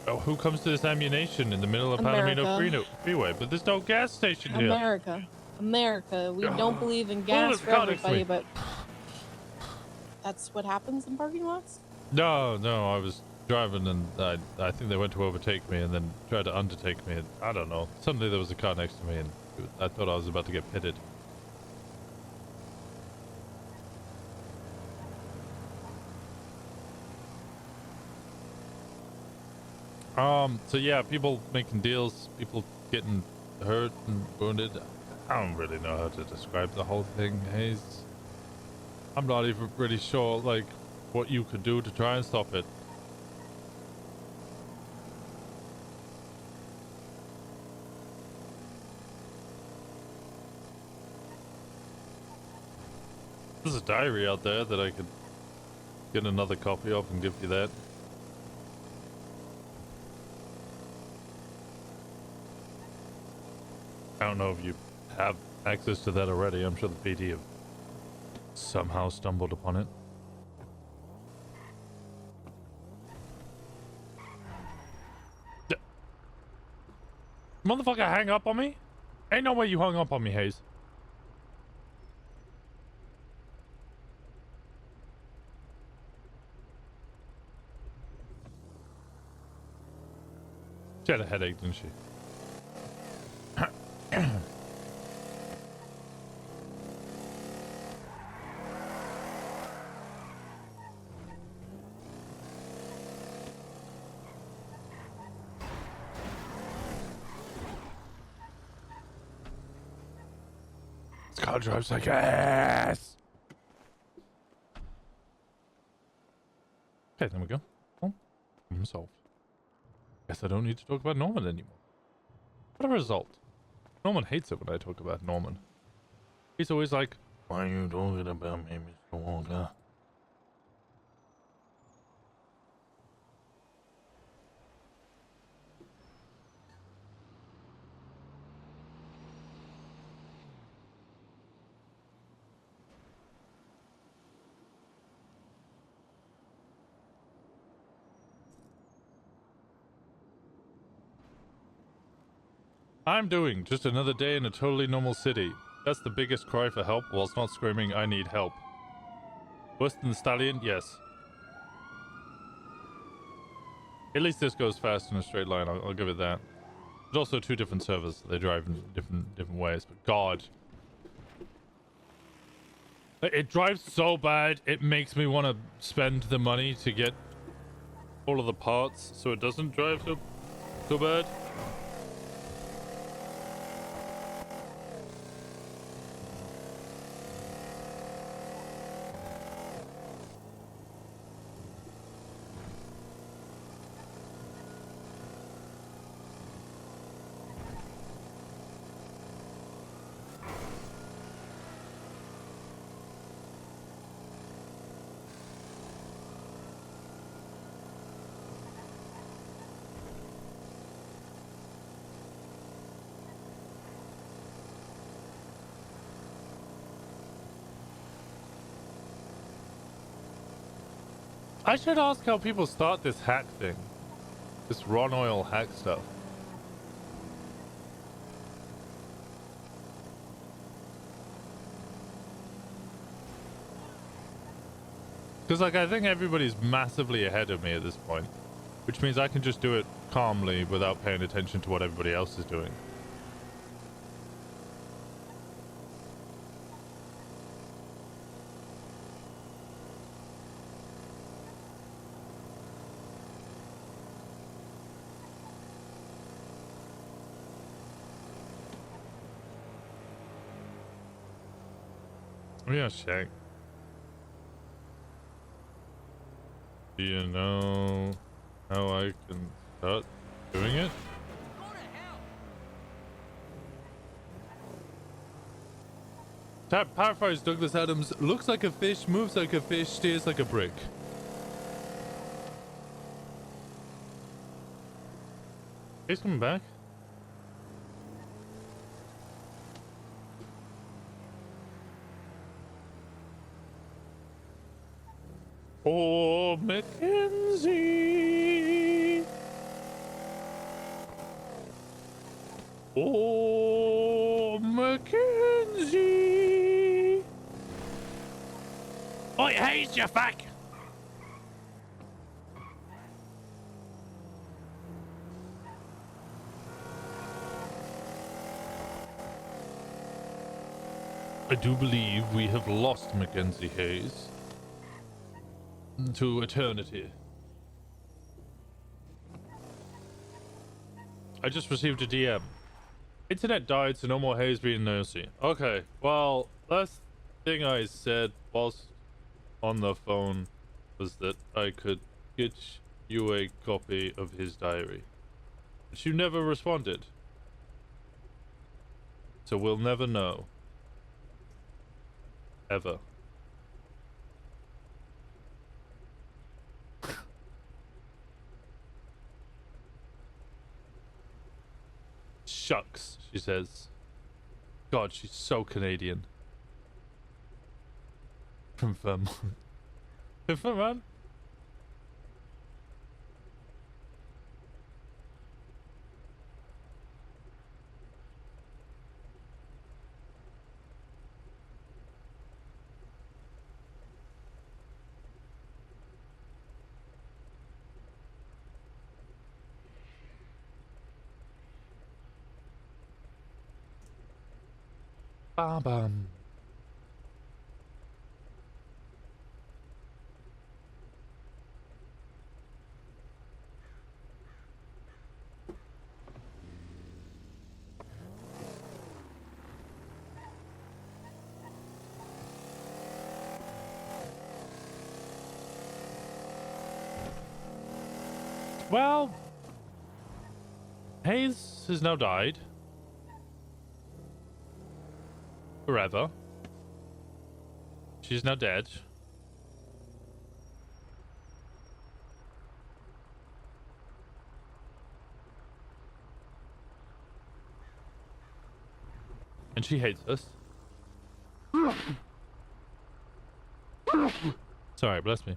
Who comes to this ammunition in the middle of Palomino Freeway? But there's no gas station here. America. We don't believe in gas for everybody, but that's what happens in parking lots? No, I was driving and I think they went to overtake me and then tried to undertake me. And I don't know. Suddenly there was a car next to me and I thought I was about to get pitted. So yeah, people making deals, people getting hurt and wounded. I don't really know how to describe the whole thing, Hayes. I'm not even really sure, like, what you could do to try and stop it. There's a diary out there that I could get another copy of and give you that. I don't know if you have access to that already. I'm sure the PD have somehow stumbled upon it. Motherfucker hang up on me? Ain't no way you hung up on me, Hayes. She had a headache, didn't she? This car drives like ass. Okay, there we go. Well, problem solved. Guess I don't need to talk about Norman anymore. What a result. Norman hates it when I talk about Norman. He's always like, why are you talking about me, Mr. Walker? I'm doing just another day in a totally normal city. That's the biggest cry for help whilst not screaming, I need help. Worse than the stallion? Yes. At least this goes fast in a straight line, I'll give it that. There's also two different servers. They drive in different ways, but God. It drives so bad, it makes me want to spend the money to get all of the parts so it doesn't drive so bad. I should ask how people start this hack thing. This Ron Oil hack stuff. Because, like, I think everybody's massively ahead of me at this point. Which means I can just do it calmly without paying attention to what everybody else is doing. Yeah, Shaq. Do you know how I can start doing it? Paraphrase Douglas Adams. Looks like a fish, moves like a fish, steers like a brick. He's coming back. Oh, Mackenzie. Oh, Mackenzie. Oi, Hayes, you fuck. I do believe we have lost Mackenzie Hayes. To eternity. I just received a DM. Internet died, so no more Hayes being nosy. Okay, well, last thing I said whilst on the phone was that I could get you a copy of his diary. But you never responded. So we'll never know. Ever. Shucks, she says. God, she's so Canadian. From Vermont. From Vermont? Bam bam. Well, Hayes has now died. Forever. She's now dead. And she hates us. Sorry, bless me.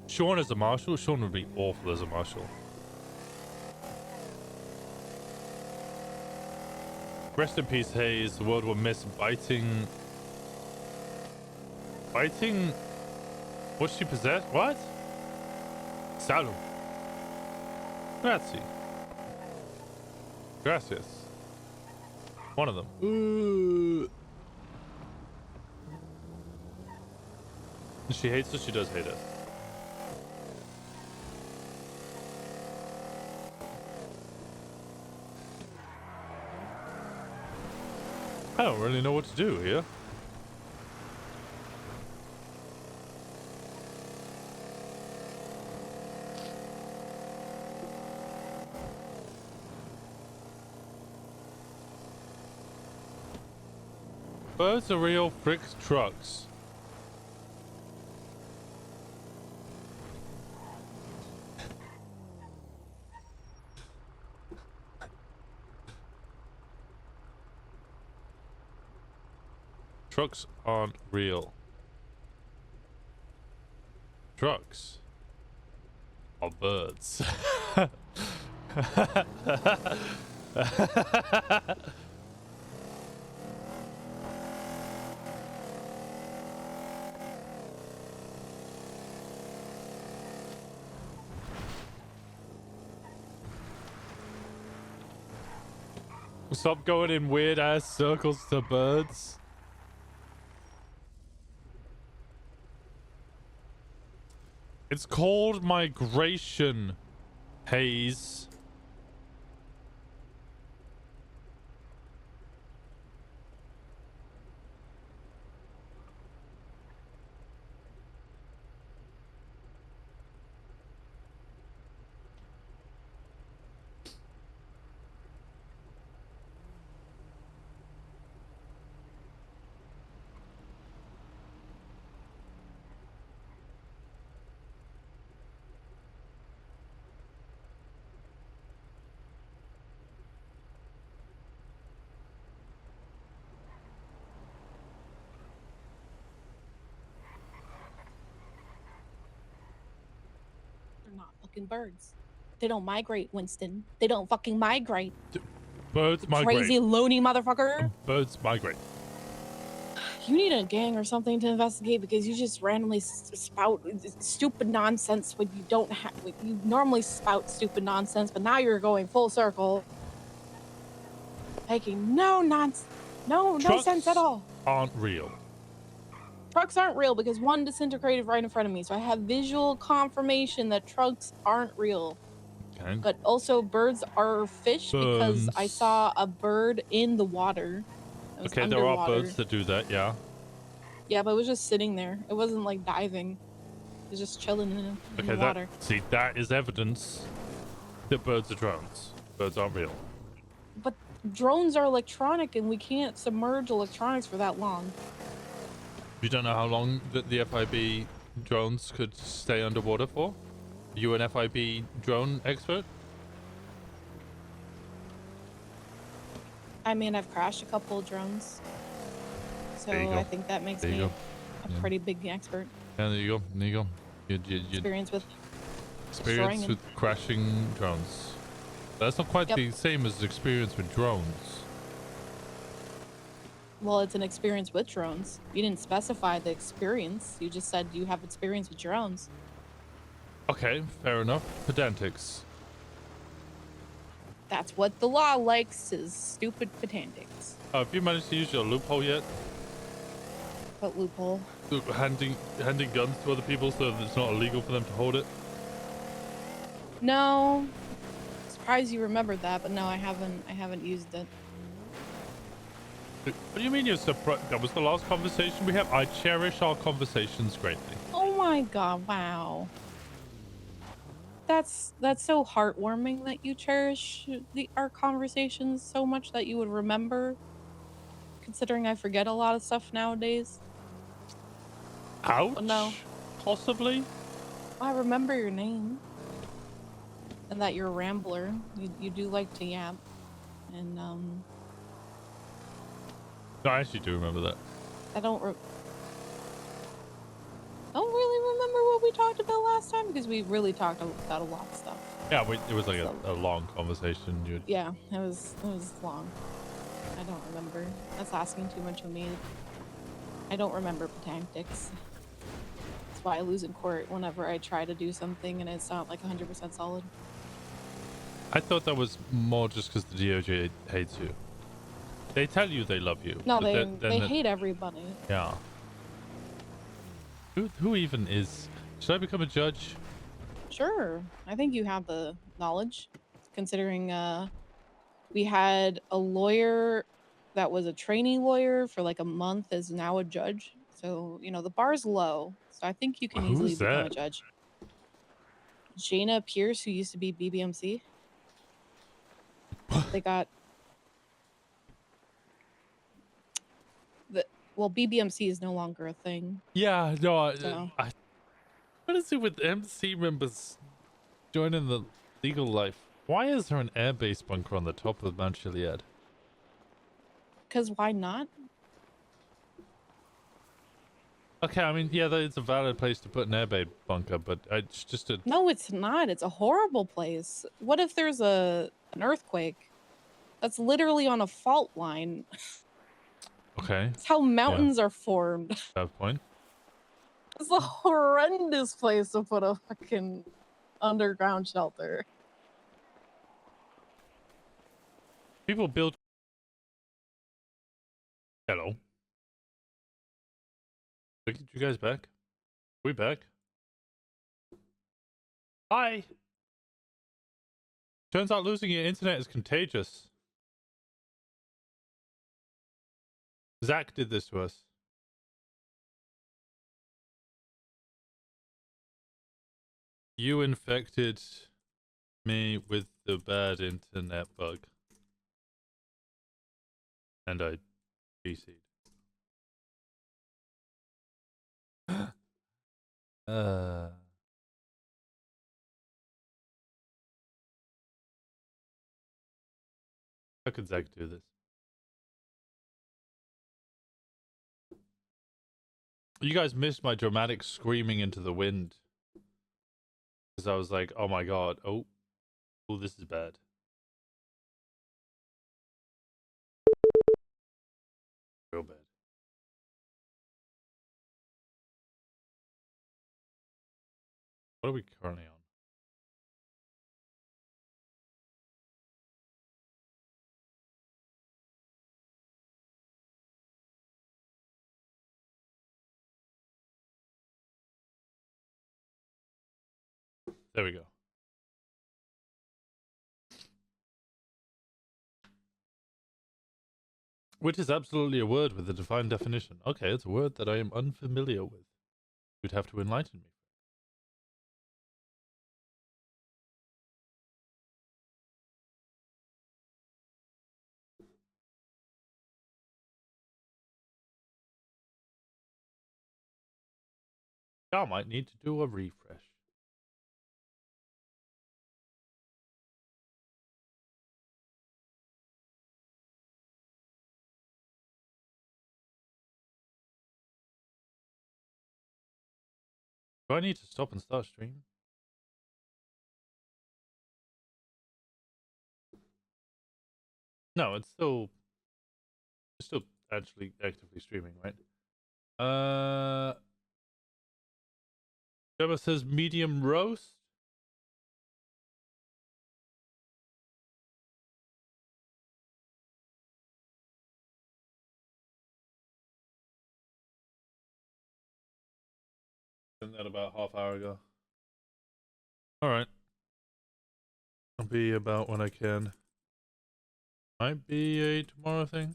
Sean as a marshal? Sean would be awful as a marshal. Rest in peace, Hayes. The world will miss biting... Biting... What's she possessed? What? Salud. Grazie. Gracias. One of them. She hates us, she does hate us. I don't really know what to do here. Birds are real, fricks trucks. Trucks aren't real. Trucks are birds. Stop going in weird ass circles to birds. It's called migration, Hayes. Not fucking birds. They don't migrate, Winston. They don't fucking migrate. Birds migrate. Crazy loony motherfucker. Birds migrate. You need a gang or something to investigate because you just randomly spout stupid nonsense when you don't have. You normally spout stupid nonsense, but now you're going full circle, making no sense at all. Aren't real. Trucks aren't real because one disintegrated right in front of me, so I have visual confirmation that trucks aren't real. Okay. But also birds are fish because I saw a bird in the water. It was Okay, there are underwater. birds that do that, yeah. Yeah, but it was just sitting there. It wasn't like diving. It was just chilling in the water. See, that is evidence that birds are drones. Birds aren't real. But drones are electronic and we can't submerge electronics for that long. You don't know how long the FIB drones could stay underwater for? You an FIB drone expert? I mean, I've crashed a couple of drones. So There you go. I think that makes There you me go. a pretty big expert. Yeah, there you go. There you go. You Experience with experience destroying with crashing drones. That's not quite Yep. the same as experience with drones. Well, it's an experience with drones. You didn't specify the experience. You just said you have experience with drones. Okay, fair enough. Pedantics. That's what the law likes, is stupid pedantics. Have you managed to use your loophole yet? What loophole? Handing guns to other people so that it's not illegal for them to hold it? No. Surprised you remembered that, but no, I haven't used it. What do you mean you're surprised? That was the last conversation we had. I cherish our conversations greatly. Oh my god, wow. That's so heartwarming that you cherish our conversations so much that you would remember, considering I forget a lot of stuff nowadays. Ouch? But no. Possibly? I remember your name. And that you're a rambler. You do like to yap. And No, I actually do remember that. I don't really remember what we talked about last time, because we really talked about a lot of stuff. Yeah, it was like a long conversation. Yeah, it was long. I don't remember. That's asking too much of me. I don't remember tactics. That's why I lose in court whenever I try to do something and it's not like 100% solid. I thought that was more just because the DOJ hates you. They tell you they love you. No, they hate everybody. Yeah. Who even is? Should I become a judge? Sure. I think you have the knowledge, considering we had a lawyer that was a trainee lawyer for like a month is now a judge. So, you know, the bar's low. So I think you can easily become a judge. Jaina Pierce, who used to be BBMC. They got well, BBMC is no longer a thing. Yeah, no, So. what is it with MC members joining the legal life? Why is there an airbase bunker on the top of Mount Chiliad? Because why not? Okay, I mean, yeah, it's a valid place to put an airbase bunker, but it's just a... No, it's not. It's a horrible place. What if there's an earthquake? That's literally on a fault line. Okay. That's how mountains are formed. Fair point. It's a horrendous place to put a fucking underground shelter. People build... Hello. Look at you guys back. We back? Hi! Turns out losing your internet is contagious. Zach did this to us. You infected me with the bad internet bug. And I PC'd. How could Zach do this? You guys missed my dramatic screaming into the wind. Because I was like, oh my god, oh, this is bad. Real bad. What are we currently on? There we go. Which is absolutely a word with a defined definition. Okay, it's a word that I am unfamiliar with. You'd have to enlighten me. I might need to do a refresh. Do I need to stop and start stream? No, it's still actually actively streaming, right? Gemma says medium roast. sent that about half hour ago. Alright. I'll be about when I can. Might be a tomorrow thing.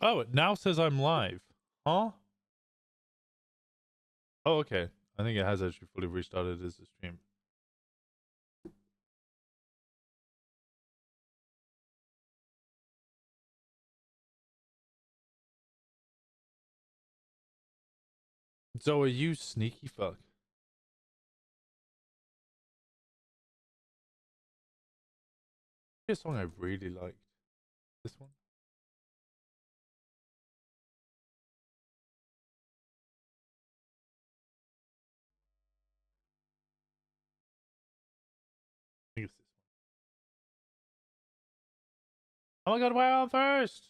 Oh, it now says I'm live. Huh? Oh, okay. I think it has actually fully restarted as a stream. So are you sneaky fuck? Here's a song I really liked. This one? I think it's this one. Oh my god, why am I first?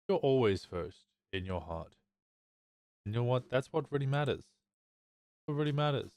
You're always first in your heart. And you know what? That's what really matters. What really matters.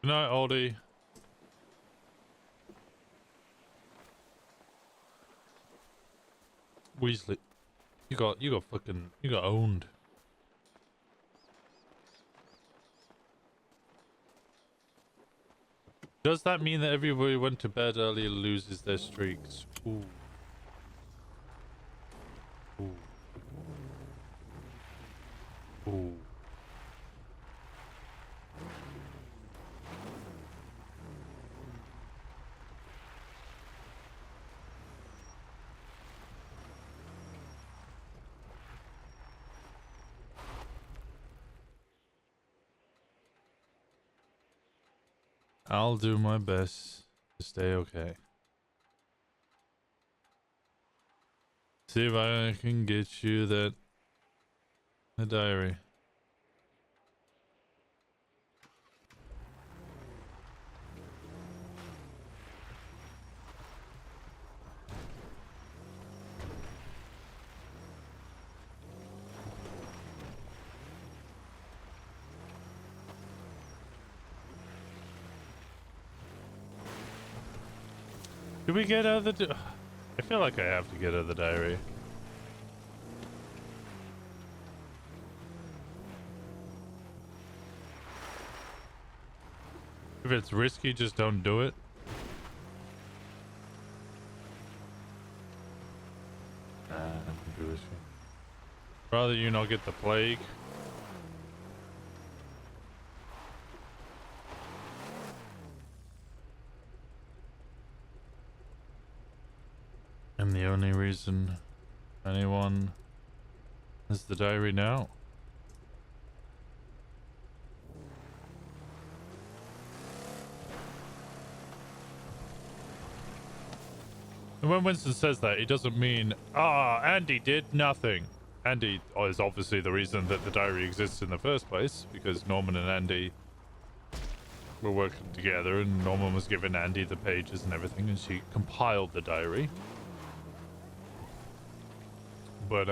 Good night, oldie. Weasley. You got owned. Does that mean that everybody who went to bed early loses their streaks? Ooh. Ooh. Ooh. I'll do my best to stay okay. See if I can get you that a diary. Do we get out of the... I feel like I have to get out of the diary. If it's risky, just don't do it. Too risky. Rather you not get the plague. And the only reason anyone has the diary now. And when Winston says that, he doesn't mean, Andy did nothing. Andy is obviously the reason that the diary exists in the first place, because Norman and Andy were working together, and Norman was giving Andy the pages and everything, and she compiled the diary. But,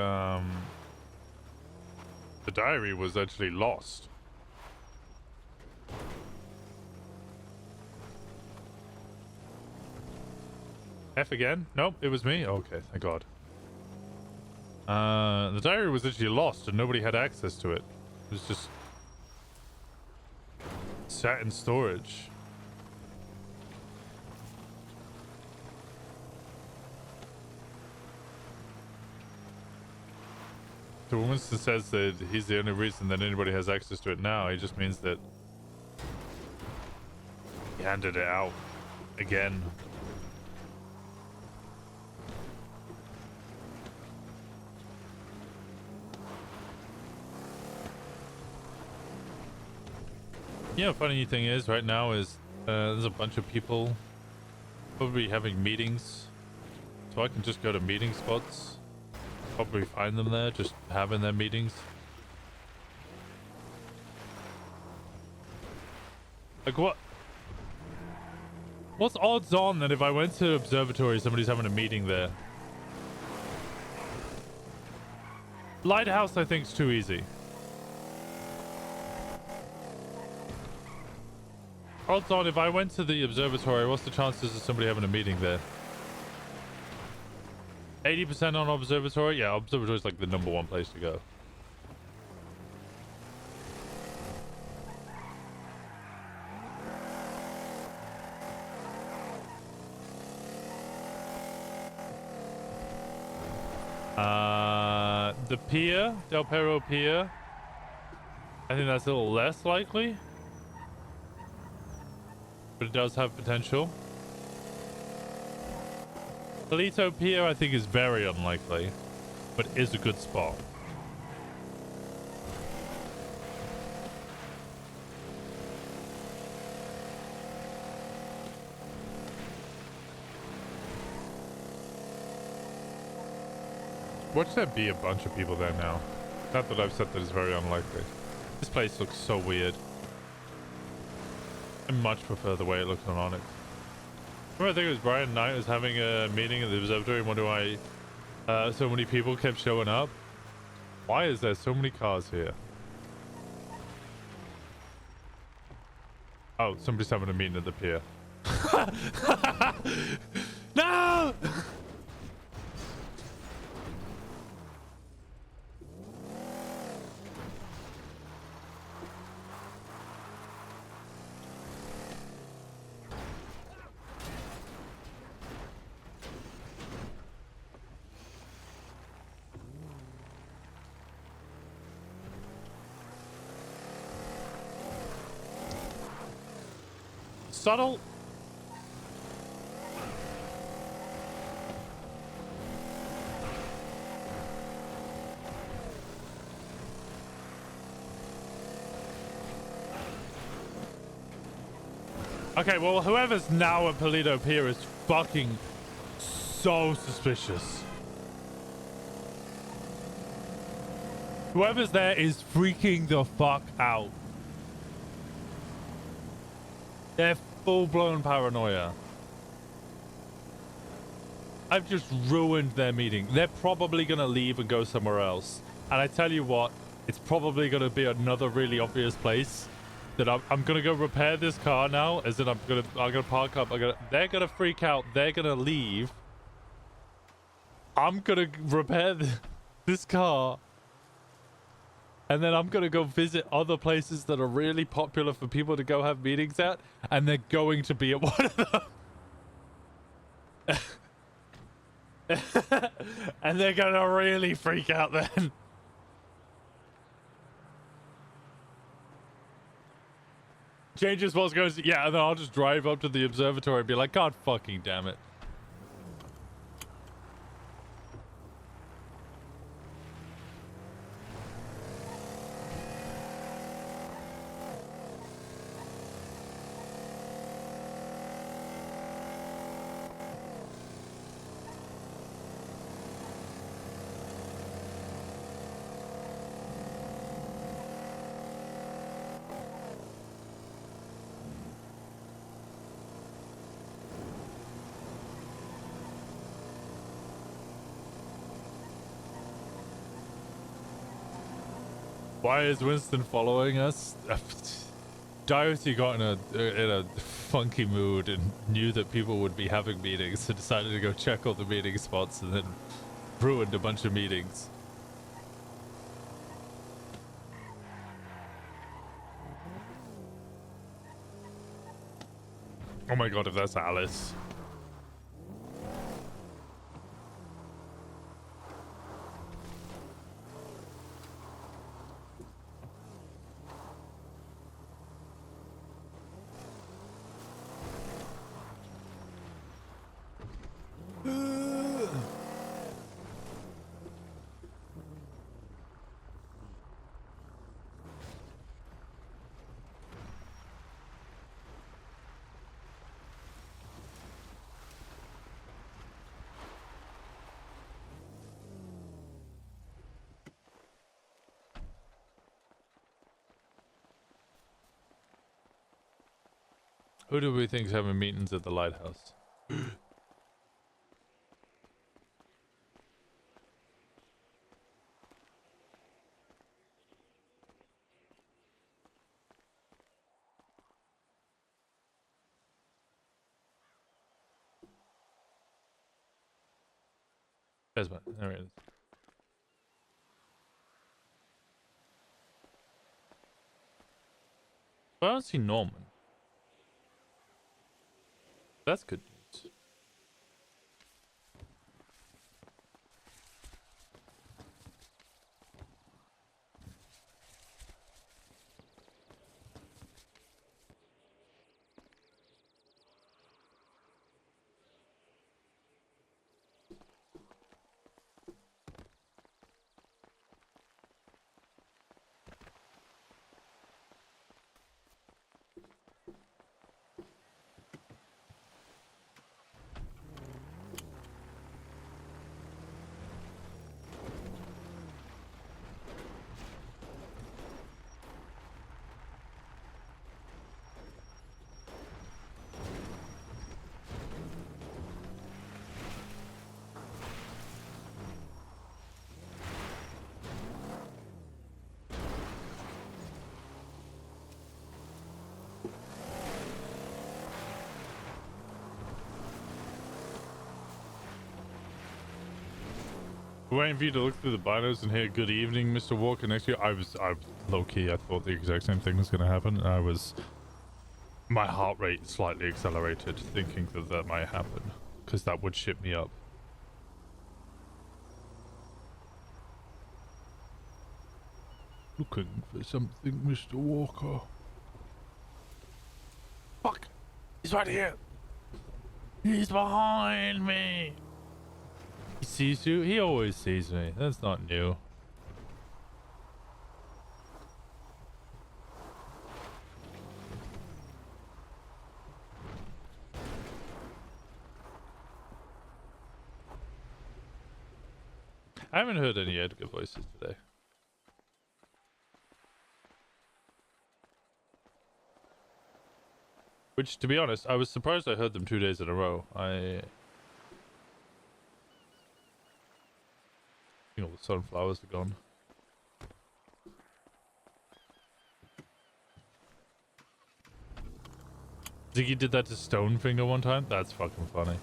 the diary was actually lost. F again? Nope, it was me. Okay, thank God. The diary was actually lost and nobody had access to it. It was just sat in storage. So when Winston says that he's the only reason that anybody has access to it now, he just means that he handed it out again. You know, funny thing is, right now is there's a bunch of people probably having meetings, so I can just go to meeting spots, probably find them there, just having their meetings. Like what's odds on that if I went to observatory, somebody's having a meeting there? Lighthouse, I think, is too easy. Odds on, if I went to the observatory, what's the chances of somebody having a meeting there? 80% on observatory? Yeah, observatory is like the #1 place to go. The pier, Del Perro Pier. I think that's a little less likely. But it does have potential. Palito Pier, I think, is very unlikely, but is a good spot. Watch there be a bunch of people there now. Not that I've said that it's very unlikely. This place looks so weird. I much prefer the way it looks on Onyx. Remember, I think it was Brian Knight was having a meeting at the observatory and wonder why so many people kept showing up. Why is there so many cars here? Oh, somebody's having a meeting at the pier. No! Subtle. Okay, well, whoever's now at Palito Pier is fucking so suspicious. Whoever's there is freaking the fuck out. They're full-blown paranoia. I've just ruined their meeting. They're probably gonna leave and go somewhere else. And I tell you what, it's probably gonna be another really obvious place. that I'm gonna go repair this car now, as in I'm gonna park up. They're gonna freak out. They're gonna leave. I'm gonna repair this car, and then I'm gonna go visit other places that are really popular for people to go have meetings at, and they're going to be at one of them. And they're gonna really freak out then. Changes what's going to, yeah, and then I'll just drive up to the observatory and be like, God fucking damn it. Why is Winston following us? Dyoti got in a funky mood and knew that people would be having meetings, so decided to go check all the meeting spots and then ruined a bunch of meetings. Oh my god, if that's Alice. Who do we think's having meetings at the lighthouse? There's one. There it is. Well, I don't see Norman. That's good news. Waiting for you to look through the binos and hear "Good evening, Mr. Walker" next to you. I low key. I thought the exact same thing was going to happen. My heart rate slightly accelerated, thinking that might happen, because that would ship me up. Looking for something, Mr. Walker. Fuck! He's right here. He's behind me. He sees you? He always sees me. That's not new. I haven't heard any Edgar voices today. Which, to be honest, I was surprised I heard them 2 days in a row. All the sunflowers are gone. Ziggy did that to Stonefinger one time? That's fucking funny.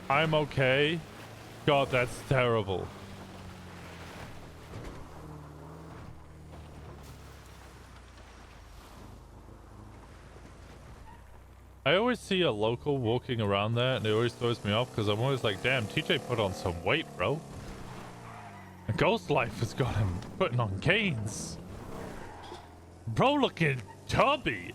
I'm okay. God, that's terrible. I always see a local walking around there and it always throws me off because I'm always like, damn, TJ put on some weight, bro. And Ghost Life has got him putting on gains. Bro looking chubby.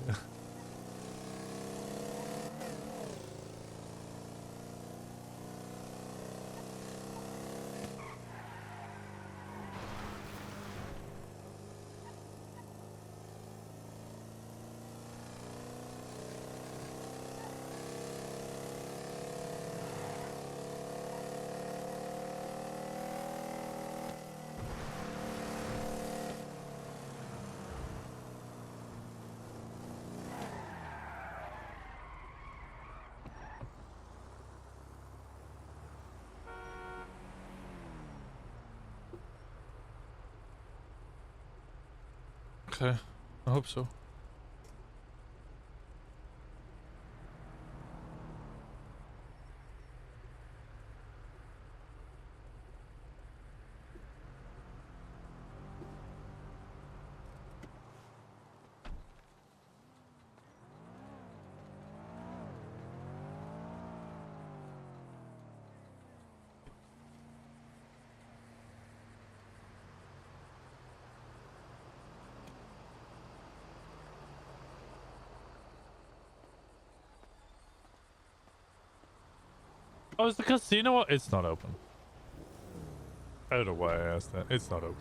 Okay, I hope so. Oh, is the casino? It's not open. I don't know why I asked that. It's not open.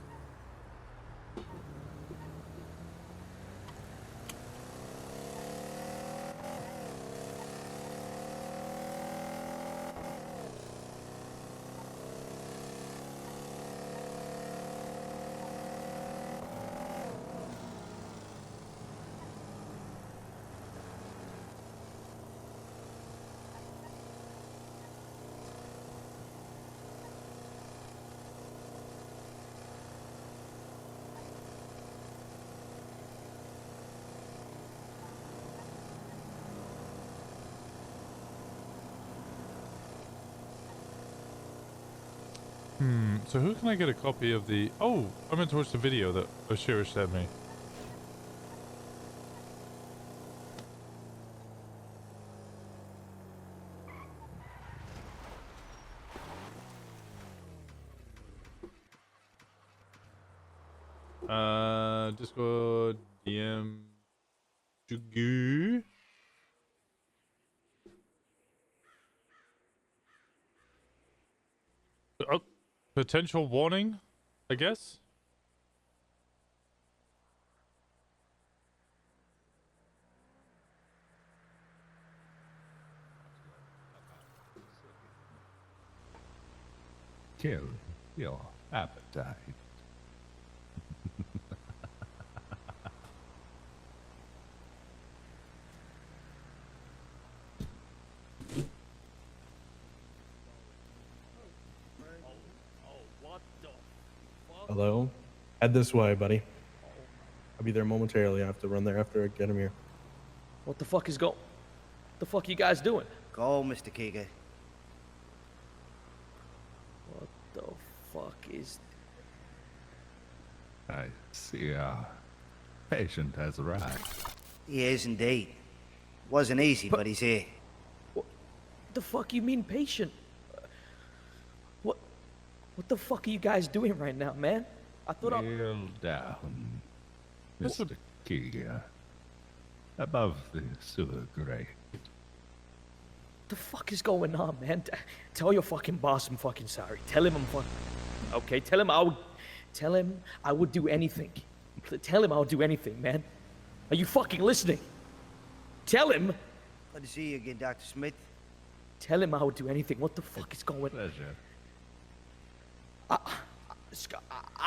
So who can I get a copy of the... Oh, I meant to watch the video that Oshira sent me. Discord DM Jugu. Oh, potential warning, I guess. Kill your appetite. Hello? Head this way, buddy. I'll be there momentarily. I have to run there after I get him here. What the fuck is What the fuck are you guys doing? Go, Mr. Kiga. What the fuck is... I see our patient has arrived. He is indeed. Wasn't easy, but he's here. What the fuck you mean patient? What the fuck are you guys doing right now, man? I thought Kneel down, Mr. Kiga. Above the sewer grate. The fuck is going on, man? Tell your fucking boss I'm fucking sorry. Tell him I'm fucking... Okay, tell him I would do anything. Tell him I'll do anything, man. Are you fucking listening? Tell him... Good to see you again, Dr. Smith. Tell him I would do anything. What the fuck is going on? Pleasure.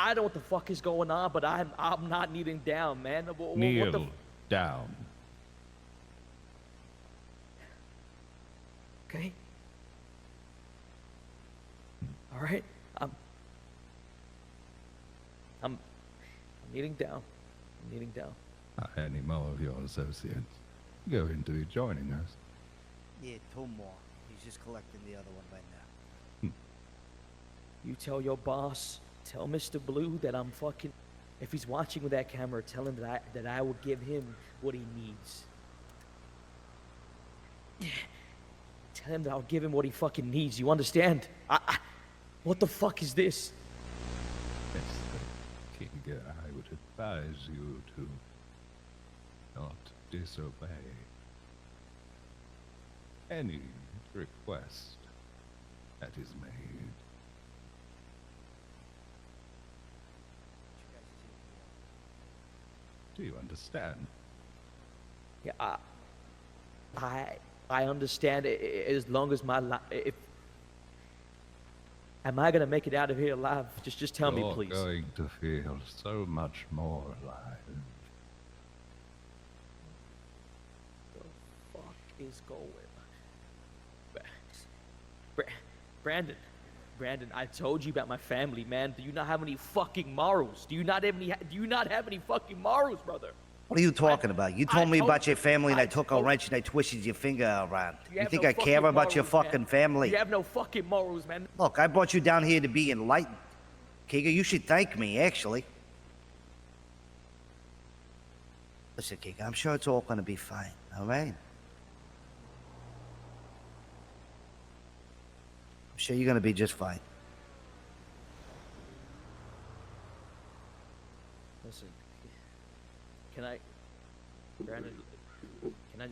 I don't know what the fuck is going on, but I'm not kneeling down, man. What the Kneel down. Okay. All right. I'm kneeling down. I'm kneeling down. Are any more of your associates going to be joining us? Yeah, 2 more. He's just collecting the other one right now. You tell your boss, tell Mr. Blue that I'm fucking. If he's watching with that camera, tell him that I will give him what he needs. Tell him that I'll give him what he fucking needs. You understand? What the fuck is this? Mr. King, I would advise you to not disobey any request that is made. Do you understand? Yeah, I understand as long as my life. Am I gonna make it out of here alive? Just tell me, please. You're going to feel so much more alive. The fuck is going? Brandon, I told you about my family, man. Do you not have any fucking morals? Do you not have any fucking morals, brother? What are you talking about? You told me about your family and I took a wrench and I twisted your finger around. You think I care about your fucking family? You have no fucking morals, man. Look, I brought you down here to be enlightened. Kiga, you should thank me, actually. Listen, Kiga, I'm sure it's all gonna be fine, all right? I'm sure you're gonna be just fine. Listen, Brandon, can I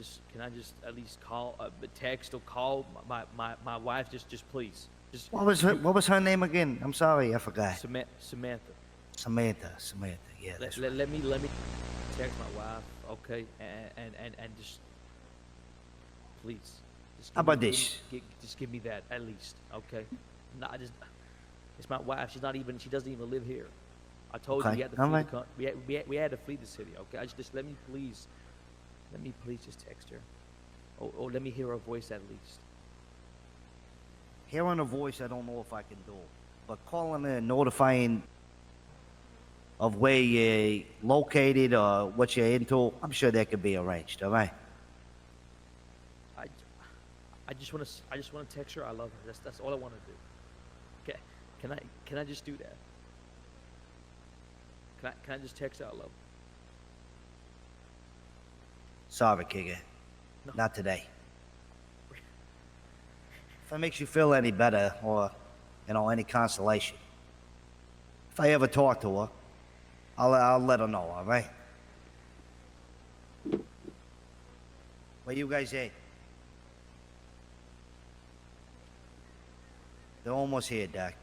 just at least call, text or call my wife? Just please. Just. What was her name again? I'm sorry, I forgot. Samantha. Samantha. Yeah, that's right. Let me text my wife, okay? And just please. Just How about this? Just give me that at least, okay? No, it's my wife. She doesn't even live here. I told you we had to flee the we had to flee the city, okay? Just let me please just text her. Or let me hear her voice at least. Hearing a voice, I don't know if I can do. But calling her and notifying of where you're located or what you're into, I'm sure that could be arranged, all right? I just want to text her I love her. That's all I want to do. Okay? Can I just do that? Can I just text her I love her? Sorry, Kiga. No. Not today. If it makes you feel any better or, any consolation, if I ever talk to her, I'll let her know, all right? Where you guys at? They're almost here, Doc.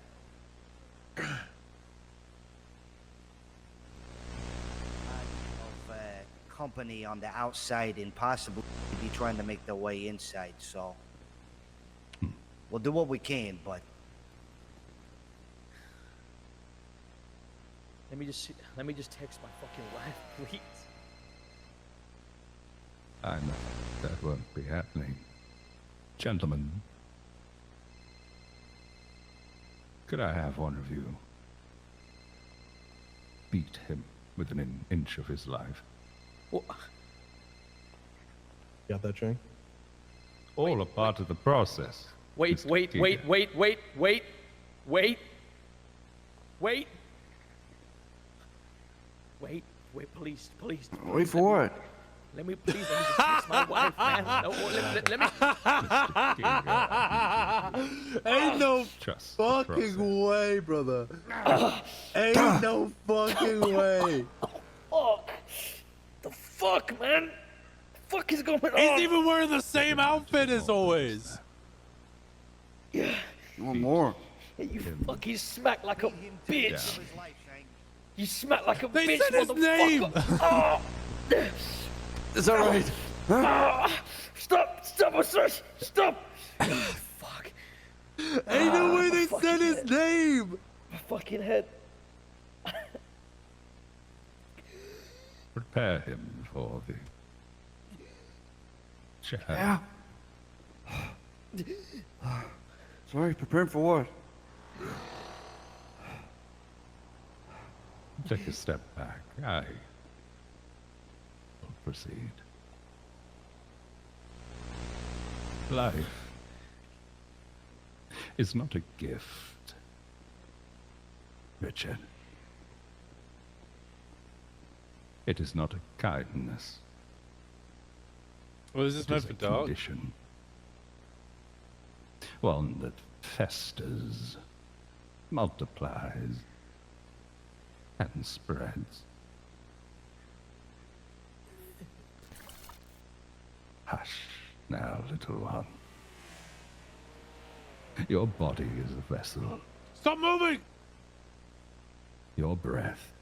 Company on the outside and possibly be trying to make their way inside, so we'll do what we can, but let me just text my fucking wife, please. I know that won't be happening. Gentlemen, could I have one of you beat him within an inch of his life? Got that, Chang? All a part of the process. Wait, please. Wait for it. Let me just text my wife, man. No, let me. Ain't no fucking way, brother. Ain't no fucking way. Oh, the fuck, man? The fuck is going on? He's even wearing the same outfit as always. Yeah. One more. You fucking smack like a bitch. You smack like a bitch. They said his name. Oh. Is that right? Huh? Stop! Stop! Fuck. Ain't no way they said his name. My fucking head. Prepare him for the chair. Yeah. Sorry, preparing for what? Take a step back. I will proceed. Life is not a gift, Richard. It is not a kindness. Well, is this It meant is for a dog? condition. One that festers, multiplies, and spreads. Hush now, little one. Your body is a vessel. Stop moving! Your breath,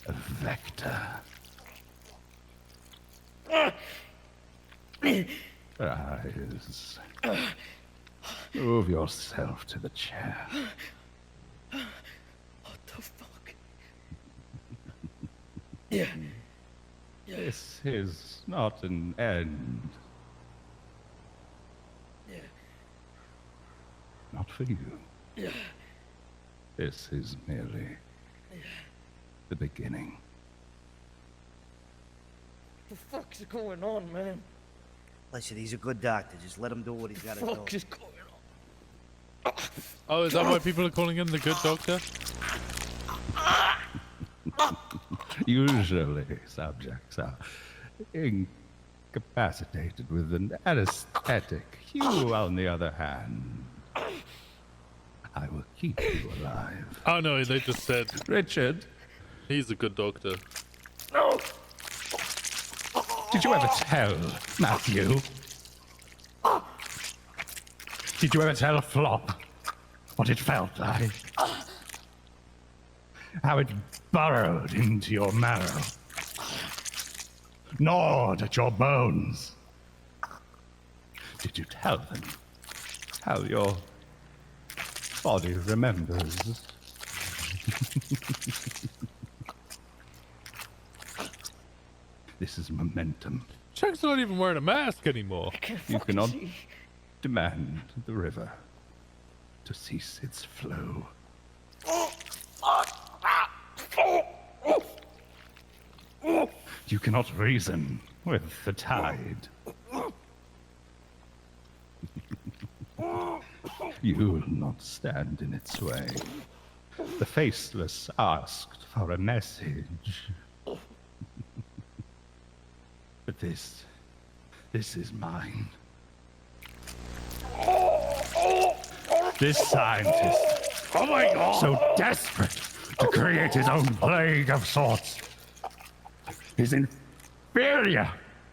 a vector. Rise. Move yourself to the chair. What the fuck? Yeah. This is not an end. Yeah. Not for you. Yeah. This is merely the beginning. What the fuck's going on, man? Listen, he's a good doctor. Just let him do what he's got to do. What the fuck is going on? Oh, is that why people are calling him the good doctor? Usually, subjects are incapacitated with an anesthetic. You, on the other hand, I will keep you alive. Oh no, they just said Richard. He's a good doctor. No. Did you ever tell Matthew? Did you ever tell Flop what it felt like? How it burrowed into your marrow, gnawed at your bones? Did you tell them how your body remembers? This is momentum. Chuck's not even wearing a mask anymore. You cannot demand the river to cease its flow. You cannot reason with the tide. You will not stand in its way. The faceless asked for a message. But this is mine. This scientist, oh my God, so desperate to create his own plague of sorts, his inferior,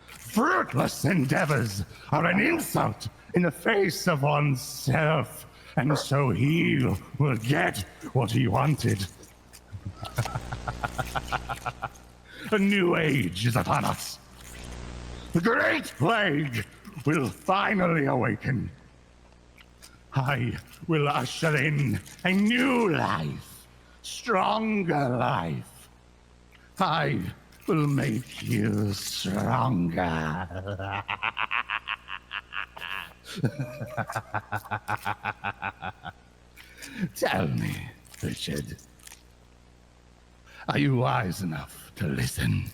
fruitless endeavors are an insult in the face of oneself, and so he will get what he wanted. A new age is upon us. The Great Plague will finally awaken. I will usher in a new life, stronger life. I will make you stronger. Tell me, Richard, are you wise enough to listen?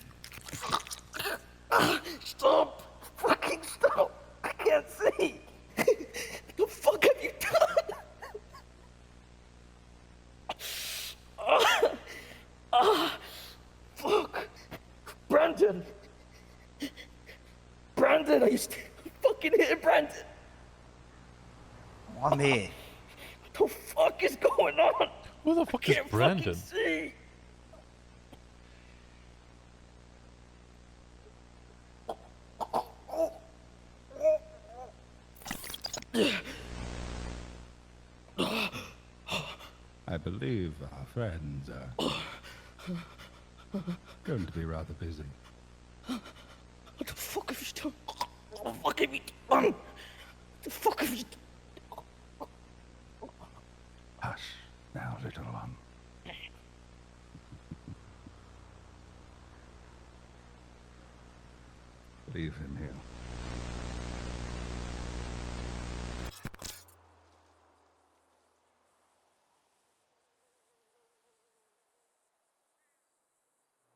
Stop! Fucking stop! I can't see! What the fuck have you done? Fuck! Brandon! Brandon, are you still fucking here, Brandon? I'm here. What the fuck is going on? Who the fuck is Brandon? See. I believe our friends are going to be rather busy. What the fuck have you done? What the fuck have you done? What the fuck have you done? Hush now, little one. leave him here.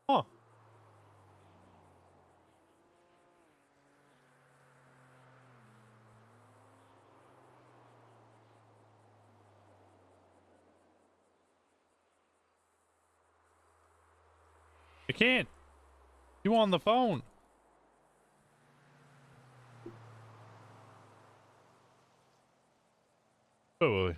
Huh. You can't. You on the phone. Oh, boy.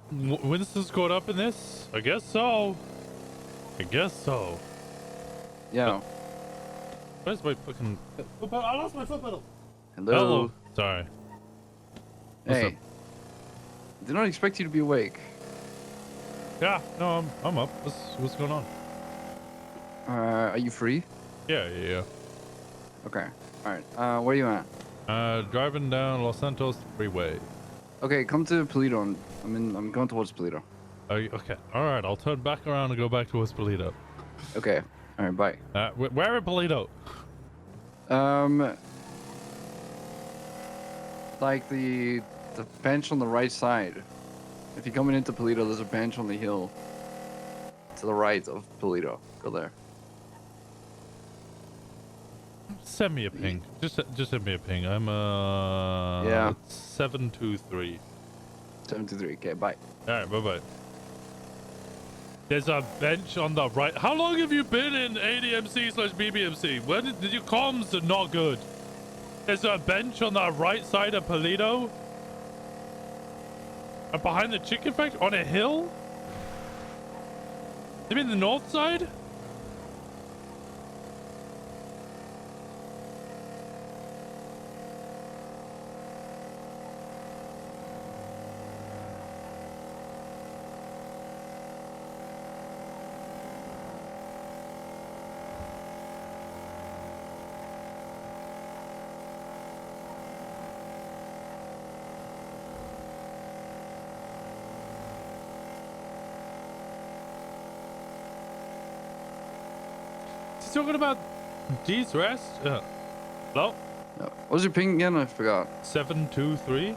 Winston's caught up in this? I guess so. I guess so. Yeah. Where's my fucking... I lost my foot pedal. Hello. Sorry. What's Hey. up? Did not expect you to be awake. Yeah, no, I'm up. What's going on? Are you free? Yeah. Okay. All right. Where you at? Driving down Los Santos freeway. Okay, come to Polito. I'm going towards Polito. Okay. All right. I'll turn back around and go back towards Polito. Okay. All right. Bye. Where in Polito? Like the bench on the right side. If you're coming into Polito, there's a bench on the hill to the right of Polito. Go there. Send me a ping. Just send me a ping. I'm Yeah. 723. 723. Okay. Bye. All right. Bye. There's a bench on the right. How long have you been in ADMC/BBMC? When did your comms are not good? There's a bench on the right side of Polito. And behind the chicken factory on a hill? You mean the north side? He's talking about D's rest? Hello? What was your ping again? I forgot. 723?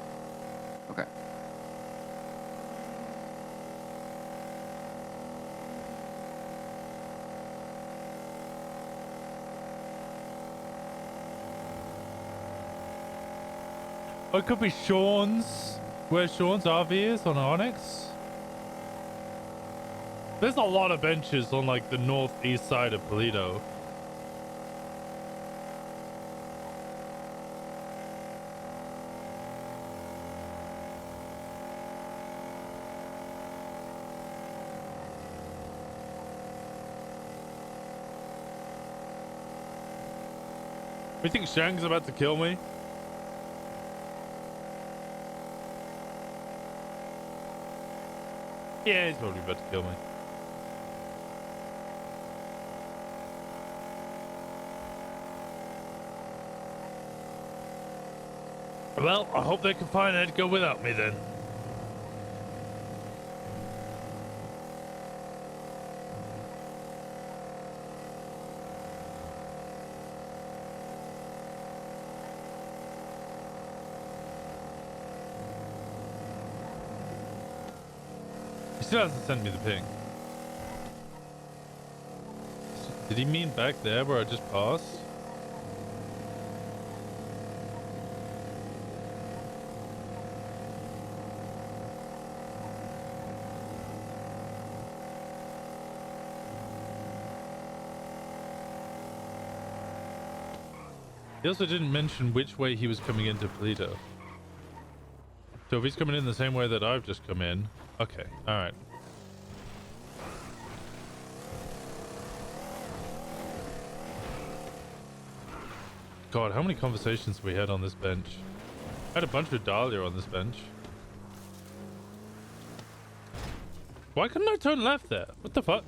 Okay. Or it could be Sean's. Where Sean's RV is on Onyx. There's a lot of benches on like the northeast side of Polito. You think Shang's about to kill me? Yeah, he's probably about to kill me. Well, I hope they can find Edgar without me then. still hasn't sent me the ping. Did he mean back there where I just passed? He also didn't mention which way he was coming into Polito. So if he's coming in the same way that I've just come in, okay, alright. God, how many conversations we had on this bench? I had a bunch with Dahlia on this bench. Why couldn't I turn left there? What the fuck?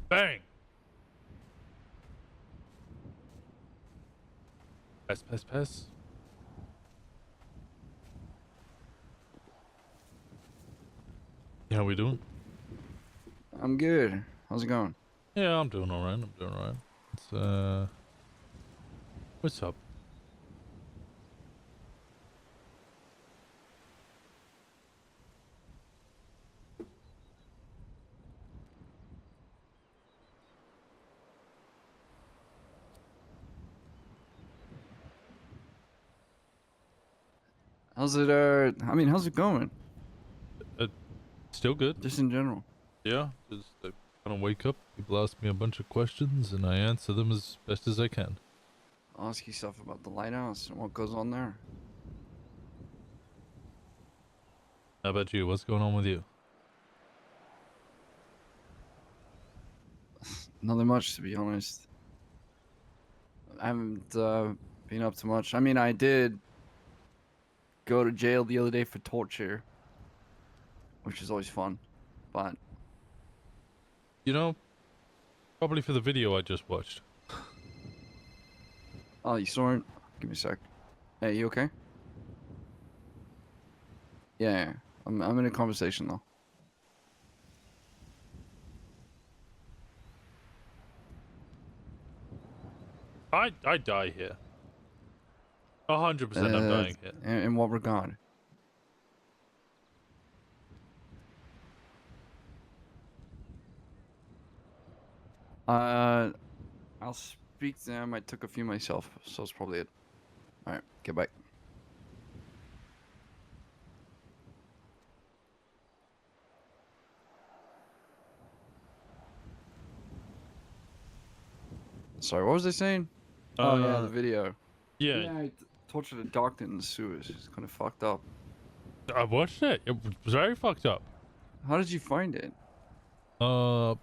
Bang! Pass. How we doing? I'm good. How's it going? Yeah, I'm doing alright. It's, what's up? How's it, I mean, how's it going? Still good. Just in general. Yeah, just kind of wake up, people ask me a bunch of questions, and I answer them as best as I can. I'll ask you stuff about the lighthouse and what goes on there. How about you? What's going on with you? Nothing much, to be honest. I haven't been up to much. I mean, I did go to jail the other day for torture, which is always fun, but... You know, probably for the video I just watched. Oh, you saw it? Give me a sec. Hey, you okay? Yeah. I'm in a conversation, though. I die here. 100% I'm dying here. In what regard? I'll speak to them. I took a few myself, so that's probably it. Alright, get back. Sorry, what was I saying? Oh yeah, the video. Yeah. I tortured a doctor in the sewers. It's kind of fucked up. I watched it. It was very fucked up. How did you find it?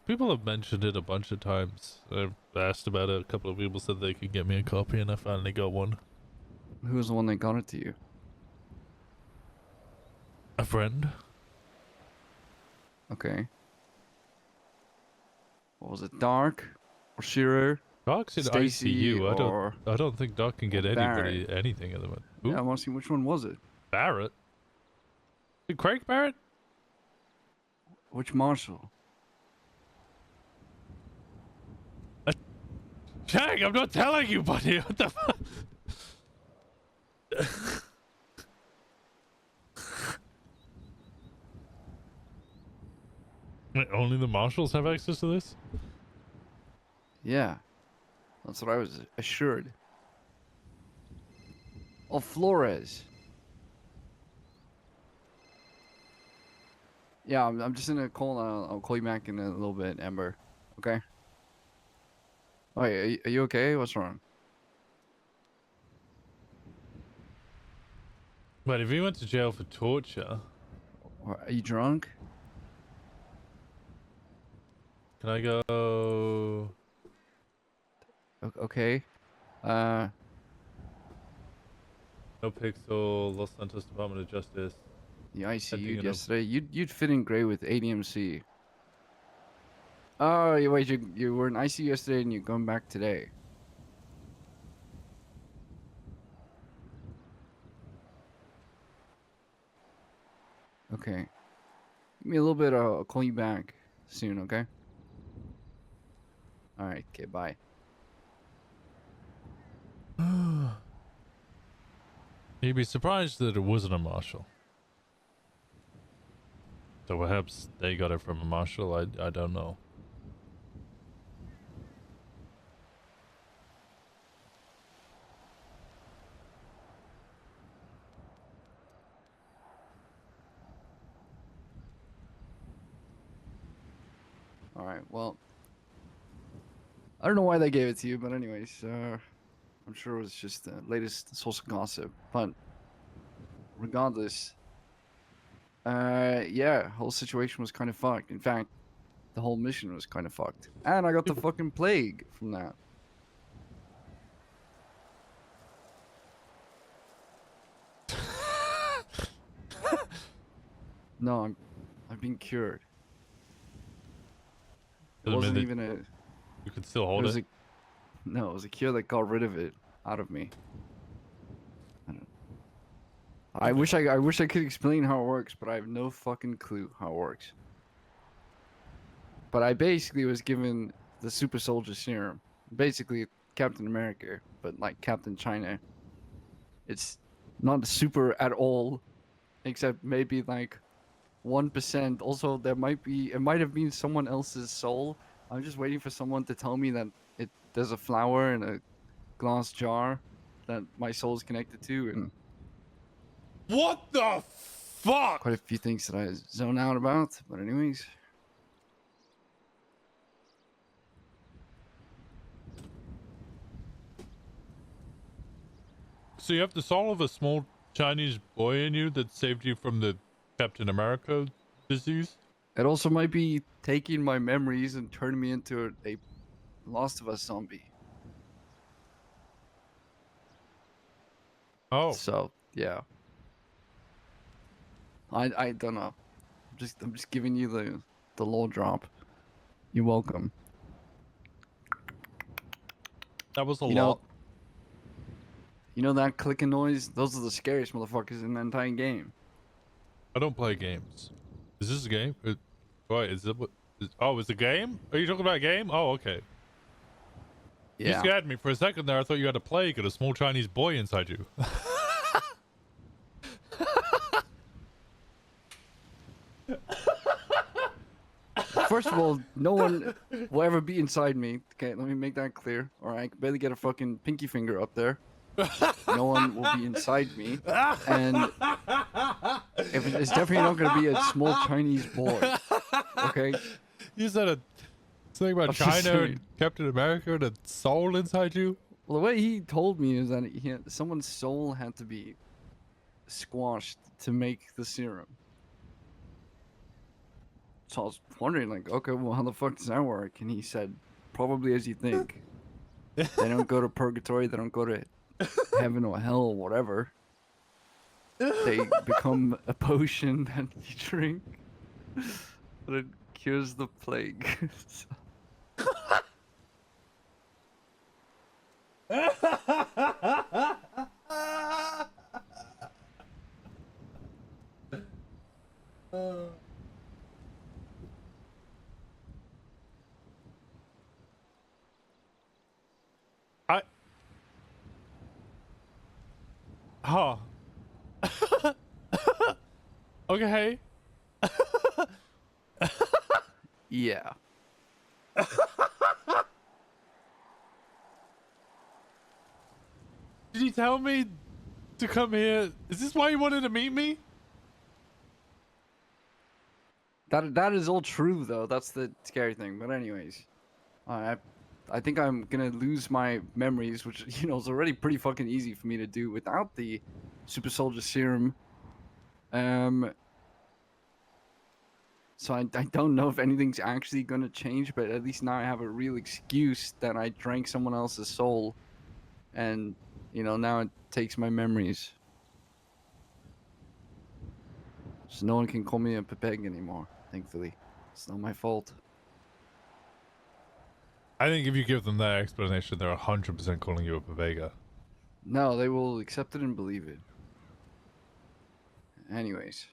People have mentioned it a bunch of times. I've asked about it. A couple of people said they could get me a copy, and I finally got one. Who was the one that got it to you? A friend. Okay. What was it? Dark or Shiro? Dark's in Stacy ICU. I don't think Dark can get anybody Barrett? anything at the moment. Yeah, I want to see which one was it. Barrett. Did Craig Barrett? Which Marshall? Jack, I'm not telling you, buddy. What the fuck? Wait, only the marshals have access to this? Yeah. That's what I was assured. Oh, Flores. Yeah, I'm just in a call. I'll call you back in a little bit, Ember. Okay? Wait, are you okay? What's wrong? But if he went to jail for torture... Are you drunk? Can I go... Okay. NoPixel, Los Santos Department of Justice. The ICU yesterday. You'd fit in great with ADMC. Oh, wait, you were in ICU yesterday and you're going back today. Okay. Give me a little bit. I'll call you back soon. Okay. All right. Okay. Bye. You'd be surprised that it wasn't a marshal. So perhaps they got it from a marshal. I don't know. All right. Well, I don't know why they gave it to you, but anyways, I'm sure it was just the latest social gossip. But regardless, yeah, whole situation was kind of fucked. In fact, the whole mission was kind of fucked, and I got the fucking plague from that. No, I've been cured. It Doesn't mean wasn't that even a. You could still hold it. No, it was a cure that got rid of it out of me. I wish I could explain how it works, but I have no fucking clue how it works. But I basically was given the super soldier serum, basically Captain America, but like Captain China. It's not super at all, except maybe like 1%. Also, it might have been someone else's soul. I'm just waiting for someone to tell me that there's a flower in a glass jar that my soul is connected to, and what the fuck? quite a few things that I zone out about. But anyways, So you have the soul of a small Chinese boy in you that saved you from the Captain America disease? it also might be taking my memories and turning me into a Last of Us zombie. Oh. So yeah. I don't know. I'm just giving you the low drop. You're welcome. That was a You lot. You know that clicking noise? Those are the scariest motherfuckers in the entire game. I don't play games. Is this a game? Wait, is it what? Oh, it's a game? Are you talking about a game? Oh, okay. You Yeah. scared me for a second there. I thought you had a plague and a small Chinese boy inside you. First of all, no one will ever be inside me. Okay, let me make that clear. Alright, I can barely get a fucking pinky finger up there. No one will be inside me. And it's definitely not going to be a small Chinese boy. Okay? You said something about I'm just China and saying. Captain America and a soul inside you? Well, the way he told me is that someone's soul had to be squashed to make the serum. So I was wondering, like, okay, well, how the fuck does that work? And he said, probably as you think. They don't go to purgatory, they don't go to heaven or hell or whatever. They become a potion that you drink, but it cures the plague. Huh. Okay. Yeah. Did you tell me to come here? Is this why you wanted to meet me? That is all true though. That's the scary thing. But anyways, I think I'm gonna lose my memories, which is already pretty fucking easy for me to do without the super soldier serum. So I don't know if anything's actually gonna change, but at least now I have a real excuse that I drank someone else's soul, and now it takes my memories. So no one can call me a pepeg anymore, thankfully. It's not my fault. I think if you give them that explanation, they're 100% calling you a Vega. No, they will accept it and believe it. Anyways.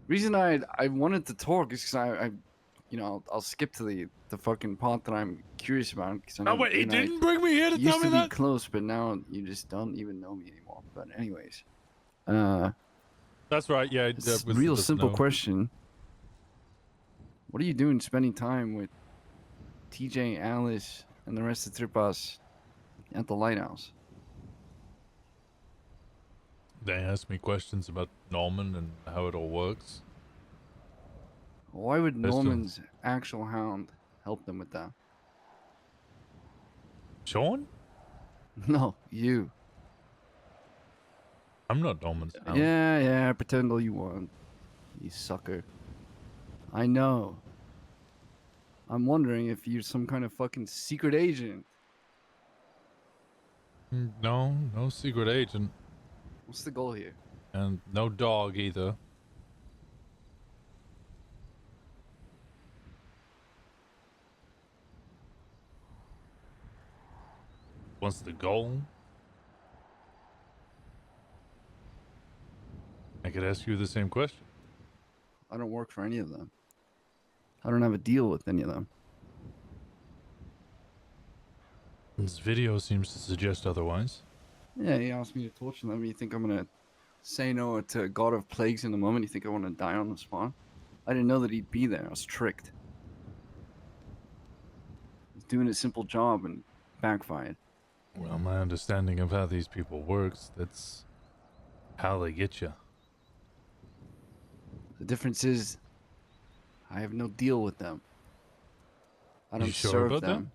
Reason I wanted to talk is because I you know, I'll skip to the fucking part that I'm curious about. Cause I Oh know wait, you he and I didn't bring me here to used tell me to be that? close, but now you just don't even know me anymore. But anyways, That's right, yeah. it's a Winston real doesn't simple know. question. What are you doing spending time with TJ, Alice, and the rest of Tripas at the lighthouse? They asked me questions about Norman and how it all works. Why would That's true. Norman's actual hound help them with that? Sean? No, you. I'm not Norman's hound. Yeah, pretend all you want. You sucker. I know. I'm wondering if you're some kind of fucking secret agent. No, no secret agent. What's the goal here? And no dog either. What's the goal? I could ask you the same question. I don't work for any of them. I don't have a deal with any of them. This video seems to suggest otherwise. Yeah, he asked me to torture them. You think I'm gonna say no to God of Plagues in a moment? You think I want to die on the spot? I didn't know that he'd be there. I was tricked. I was doing a simple job and backfired. Well, my understanding of how these people works, that's how they get you. The difference is, I have no deal with them. I don't sure serve about that? them.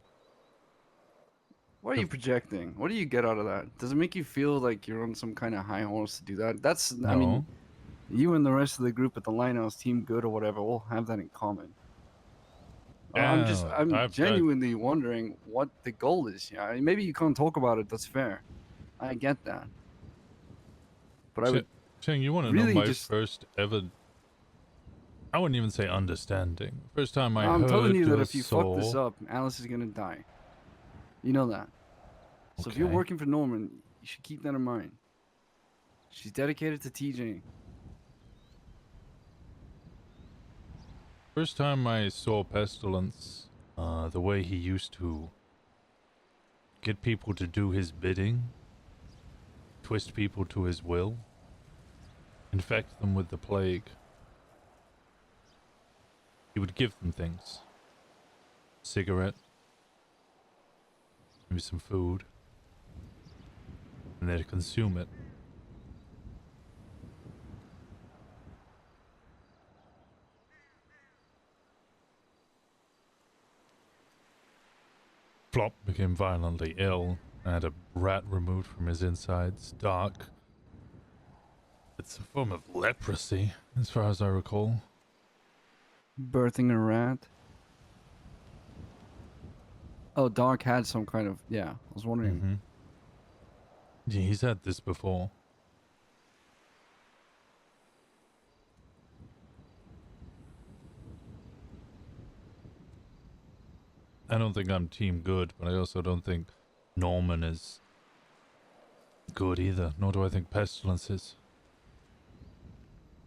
What are you projecting? What do you get out of that? Does it make you feel like you're on some kind of high horse to do that? That's, I mean, No. you and the rest of the group at the Lighthouse Team Good or whatever all have that in common. Yeah, I'm genuinely wondering what the goal is. Yeah, I mean, maybe you can't talk about it. That's fair. I get that. But I would Cheng, you want to really know my just. first ever... I wouldn't even say understanding. First time I I'm heard telling you that or if you fuck this saw- up, Alice is gonna die. You know that. So if you're Okay. working for Norman, you should keep that in mind. She's dedicated to TJ. First time I saw Pestilence, the way he used to get people to do his bidding, twist people to his will, infect them with the plague. He would give them things. Cigarette, maybe some food, and they'd consume it. Flop became violently ill and had a rat removed from his insides. Dark. It's a form of leprosy, as far as I recall. Birthing a rat. Oh, Dark had some kind of, yeah. I was wondering. Yeah, he's had this before. I don't think I'm team good, but I also don't think Norman is good either, nor do I think Pestilence is.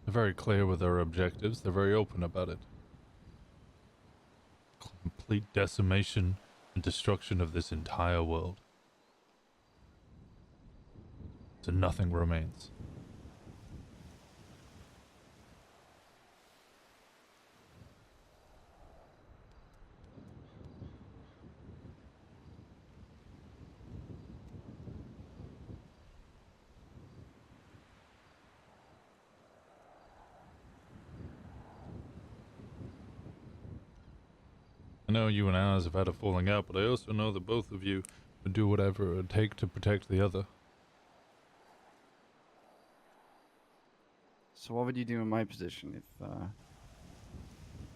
They're very clear with their objectives, they're very open about it. Complete decimation and destruction of this entire world. So nothing remains. I know you and Alice have had a falling out, but I also know that both of you would do whatever it would take to protect the other. So what would you do in my position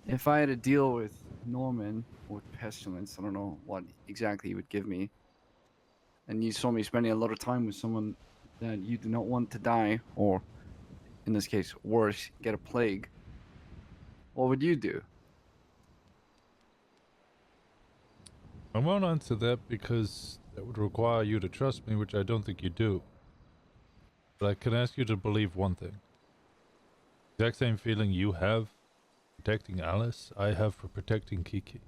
if I had a deal with Norman or Pestilence? I don't know what exactly he would give me. And you saw me spending a lot of time with someone that you do not want to die, or in this case, worse, get a plague. What would you do? I won't answer that because that would require you to trust me, which I don't think you do. But I can ask you to believe one thing. Exact same feeling you have protecting Alice, I have for protecting Kiki.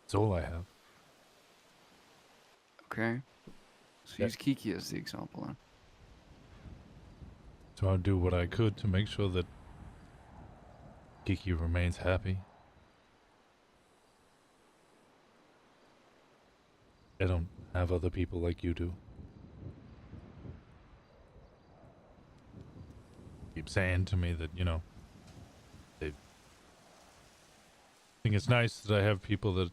That's all I have. Okay. So use Kiki as the example then. So I'll do what I could to make sure that Kiki remains happy. I don't have other people like you do. Keep saying to me that, you know, they think it's nice that I have people that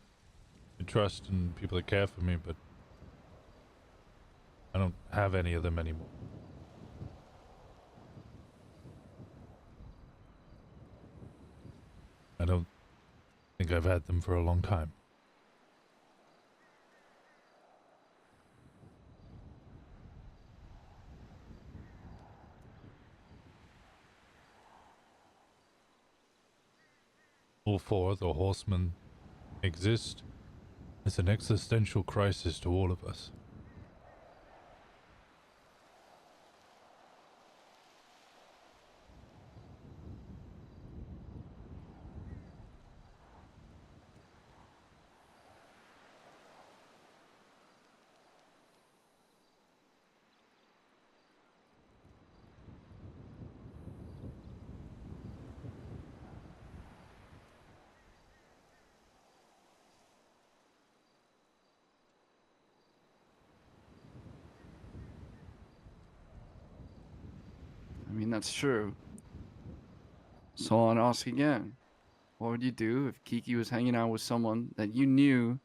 I trust and people that care for me, but I don't have any of them anymore. I don't think I've had them for a long time. All four, the horsemen, exist as an existential crisis to all of us. I mean, that's true. So I'll ask again. What would you do if Kiki was hanging out with someone that you knew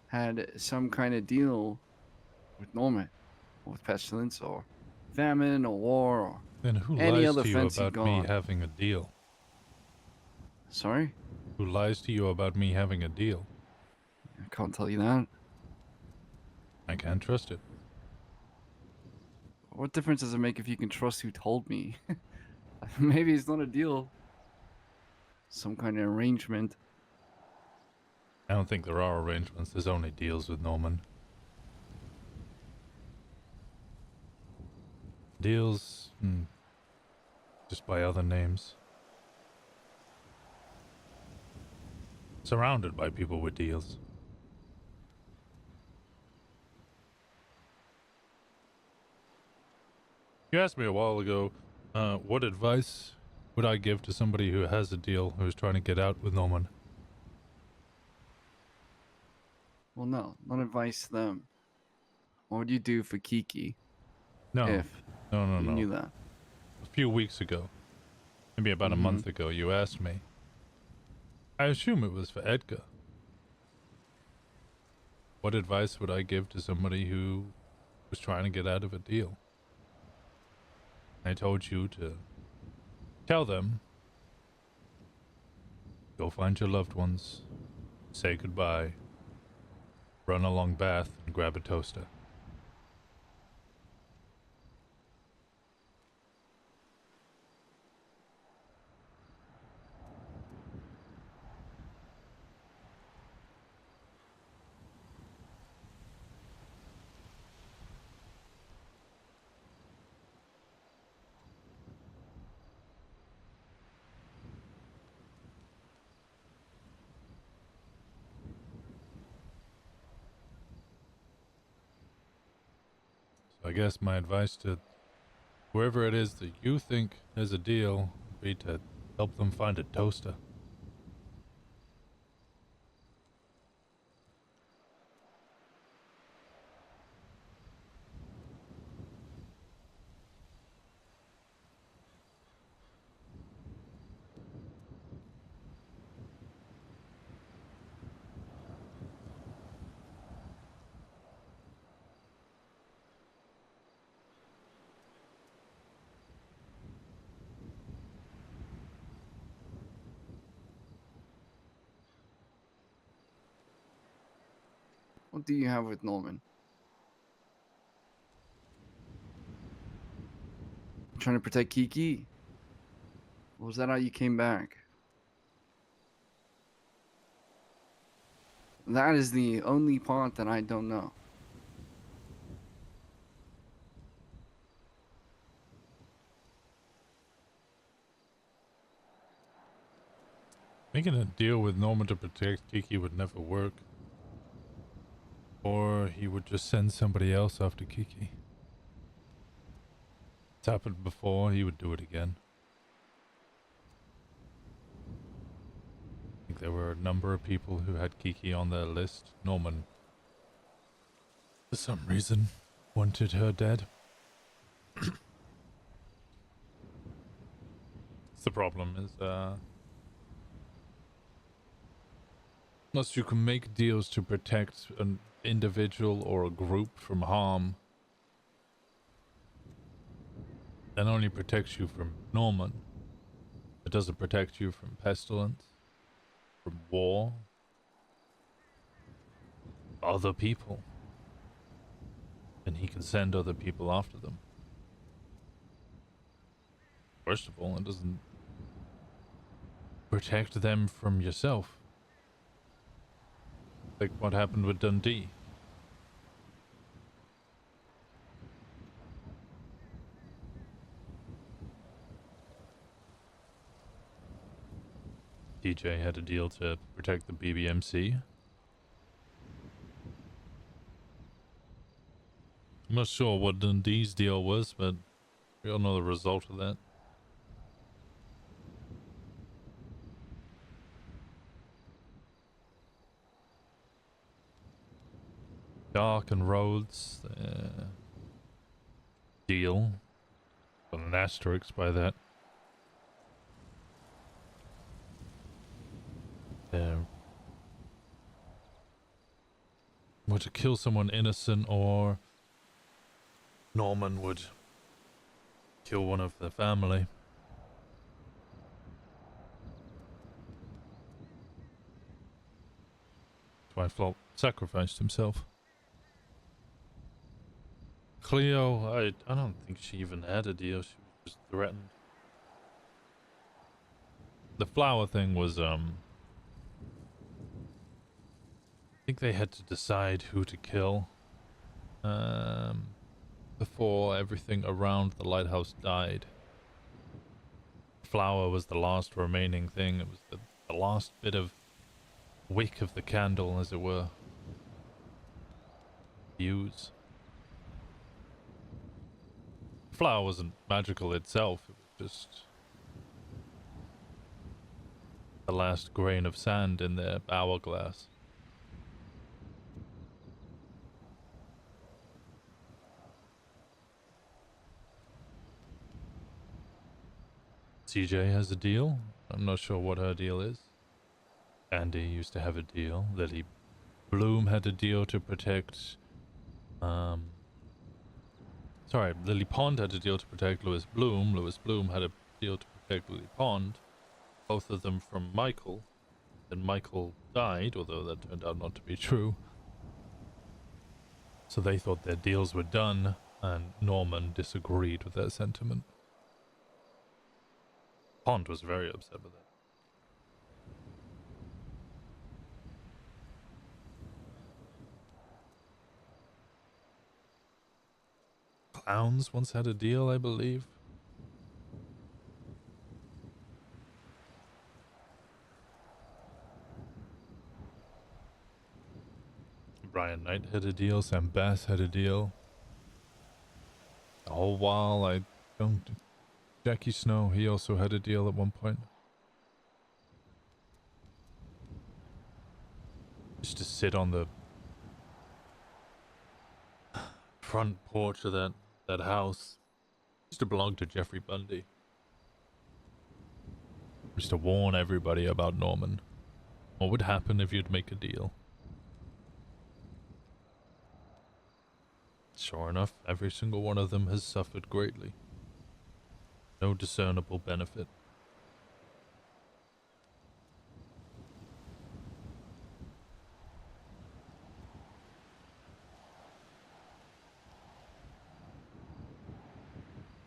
had some kind of deal with Norman, or with pestilence, or famine, or war, or Then who any lies other to you fancy about me god? having a deal? Sorry? Who lies to you about me having a deal? I can't tell you that. I can't trust it. What difference does it make if you can trust who told me? Maybe it's not a deal. Some kind of arrangement. I don't think there are arrangements. There's only deals with Norman. Deals, just by other names. Surrounded by people with deals. You asked me a while ago, what advice would I give to somebody who has a deal, who's trying to get out with Norman? Well, no, not advice to them. What would you do for Kiki? No. If No. you knew that. A few weeks ago, maybe about a month ago, you asked me. I assume it was for Edgar. What advice would I give to somebody who was trying to get out of a deal? I told you to tell them, go find your loved ones, say goodbye, run along Bath and grab a toaster. I guess my advice to whoever it is that you think has a deal would be to help them find a toaster. What do you have with Norman? Trying to protect Kiki? Or was that how you came back? That is the only part that I don't know. Making a deal with Norman to protect Kiki would never work. Or he would just send somebody else after Kiki. It's happened before, he would do it again. I think there were a number of people who had Kiki on their list. Norman, for some reason, wanted her dead. The problem is, unless you can make deals to protect an individual or a group from harm, that only protects you from Norman. It doesn't protect you from pestilence, from war, other people. And he can send other people after them. First of all, it doesn't protect them from yourself. Like what happened with Dundee. DJ had a deal to protect the BBMC. I'm not sure what Dundee's deal was, but we all know the result of that. Dark and Rhodes deal. Got an asterisk by that. Were to kill someone innocent, or Norman would kill one of the family. That's why Flop sacrificed himself. Cleo, I don't think she even had a deal. She was just threatened. The flower thing was, I think they had to decide who to kill before everything around the lighthouse died. Flower was the last remaining thing. It was the last bit of wick of the candle, as it were. Fuse. Flower wasn't magical itself. It was just the last grain of sand in their hourglass. CJ has a deal. I'm not sure what her deal is. Andy used to have a deal. Lily Bloom had a deal to protect... Sorry, Lily Pond had a deal to protect Lewis Bloom. Lewis Bloom had a deal to protect Lily Pond. Both of them from Michael. Then Michael died, although that turned out not to be true. So they thought their deals were done, and Norman disagreed with that sentiment. Pond was very upset with that. Clowns once had a deal, I believe. Brian Knight had a deal, Sam Bass had a deal. A whole while, I don't... Jackie Snow, he also had a deal at one point. Just to sit on the front porch of that house. Used to belong to Jeffrey Bundy. Just to warn everybody about Norman. What would happen if you'd make a deal? Sure enough, every single one of them has suffered greatly. No discernible benefit.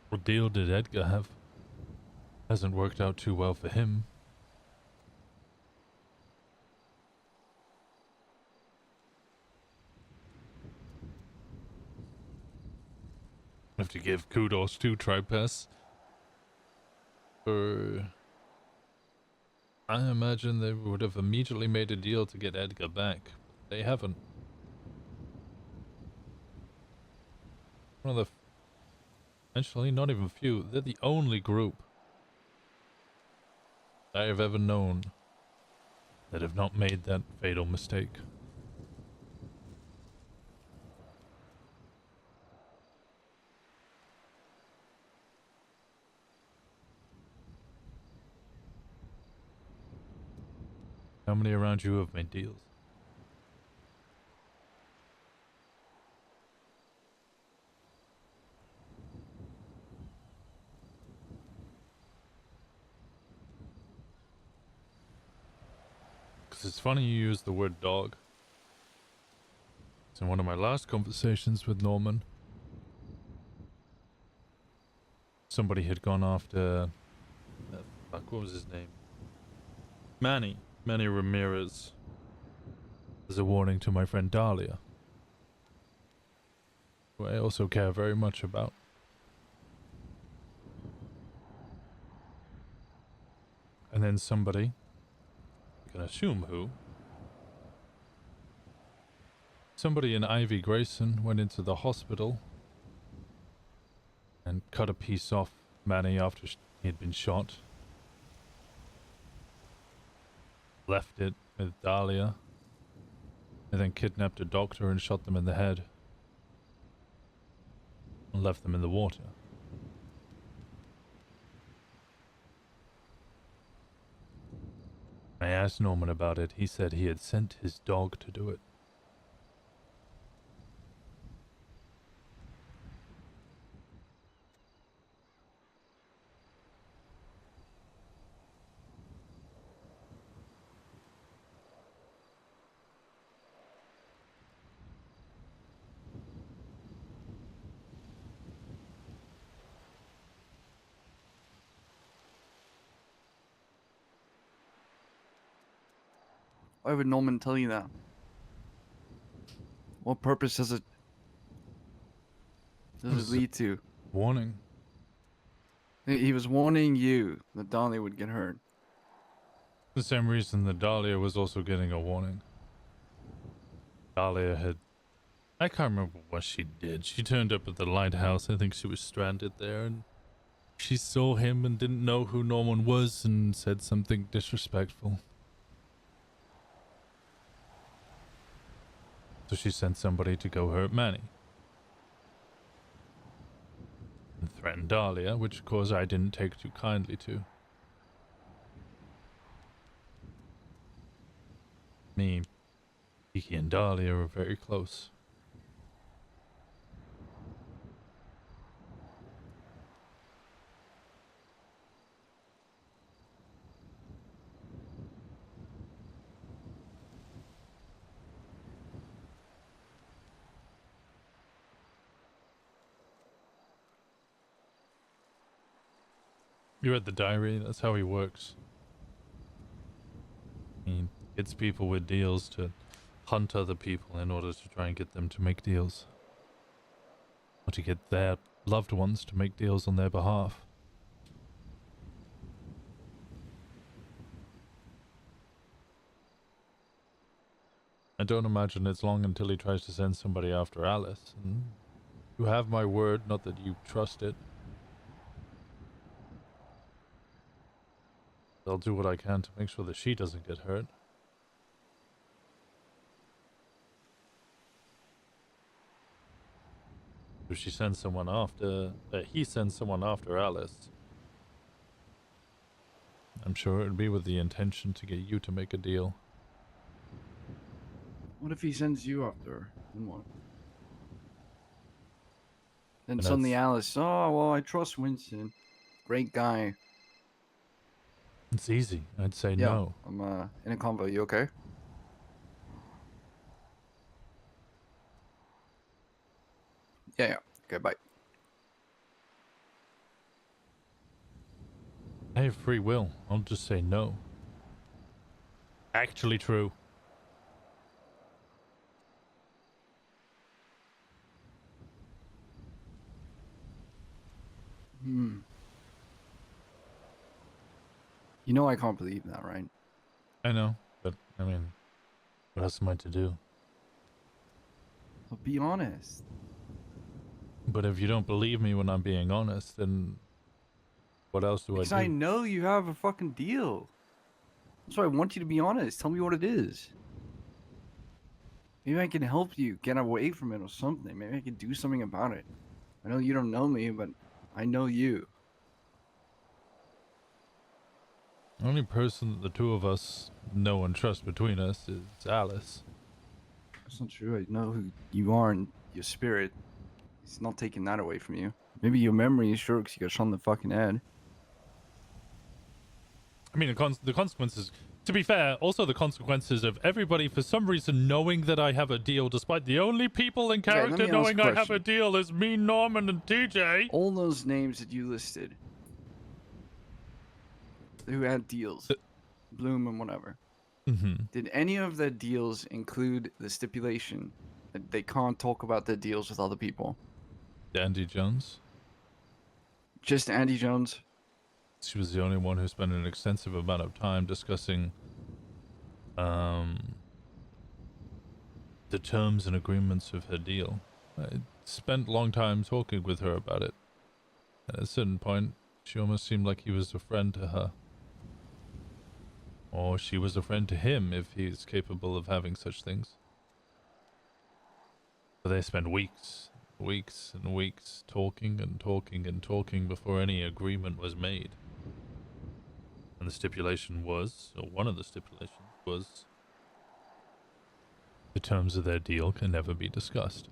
What deal did Edgar have? Hasn't worked out too well for him. to give kudos to Tripes. I imagine they would have immediately made a deal to get Edgar back. They haven't. One of the... Actually, not even few. They're the only group I have ever known that have not made that fatal mistake. How many around you have made deals? Because it's funny you use the word dog. So in one of my last conversations with Norman, somebody had gone after... fuck, what was his name? Manny Ramirez. As a warning to my friend Dahlia, who I also care very much about. And then somebody, I can assume who, somebody in Ivy Grayson went into the hospital and cut a piece off Manny after he had been shot. Left it with Dahlia, and then kidnapped a doctor and shot them in the head. And left them in the water. I asked Norman about it. He said he had sent his dog to do it. Why would Norman tell you that? What purpose does it lead to? Warning. He was warning you that Dahlia would get hurt. The same reason that Dahlia was also getting a warning. Dahlia had... I can't remember what she did. She turned up at the lighthouse. I think she was stranded there, and she saw him and didn't know who Norman was and said something disrespectful. So she sent somebody to go hurt Manny. And threatened Dahlia, which of course I didn't take too kindly to. Me, Kiki and Dahlia were very close. You read the diary, that's how he works. He gets people with deals to hunt other people in order to try and get them to make deals. Or to get their loved ones to make deals on their behalf. I don't imagine it's long until he tries to send somebody after Alice. And you have my word, not that you trust it. I'll do what I can to make sure that she doesn't get hurt. If she sends someone after... he sends someone after Alice. I'm sure it would be with the intention to get you to make a deal. What if he sends you after her? Then what? Then And suddenly that's- Alice, oh, well, I trust Winston. Great guy. It's easy. I'd say Yeah, no. I'm in a convo. You okay? Yeah. Okay, bye. I have free will. I'll just say no. Actually true. Hmm. You know I can't believe that, right? I know, but I mean, what else am I to do? Well, be honest. But if you don't believe me when I'm being honest, then what else do Because I I do? know you have a fucking deal. That's why I want you to be honest. Tell me what it is. Maybe I can help you get away from it or something. Maybe I can do something about it. I know you don't know me, but I know you. The only person that the two of us know and trust between us is Alice. That's not true. I know who you are and your spirit. It's not taking that away from you. Maybe your memory is short because you got shot in the fucking head. I mean, the consequences, to be fair, also the consequences of everybody for some reason knowing that I have a deal, despite the only people in Okay, let character me ask knowing a I have a question. deal is me, Norman, and TJ. All those names that you listed, who had deals, Bloom and whatever. Mm-hmm. Did any of the deals include the stipulation that they can't talk about their deals with other people? Andy Jones? Just Andy Jones? She was the only one who spent an extensive amount of time discussing the terms and agreements of her deal. I spent a long time talking with her about it. At a certain point, she almost seemed like he was a friend to her. Or she was a friend to him if he's capable of having such things. But they spent weeks and weeks talking and talking and talking before any agreement was made. And the stipulation was, or one of the stipulations was, the terms of their deal can never be discussed.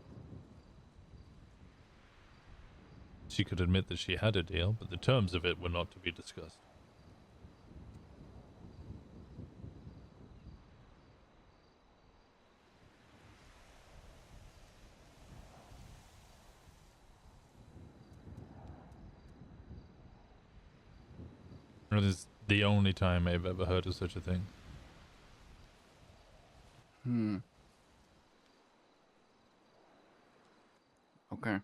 She could admit that she had a deal, but the terms of it were not to be discussed. It is the only time I've ever heard of such a thing. Okay.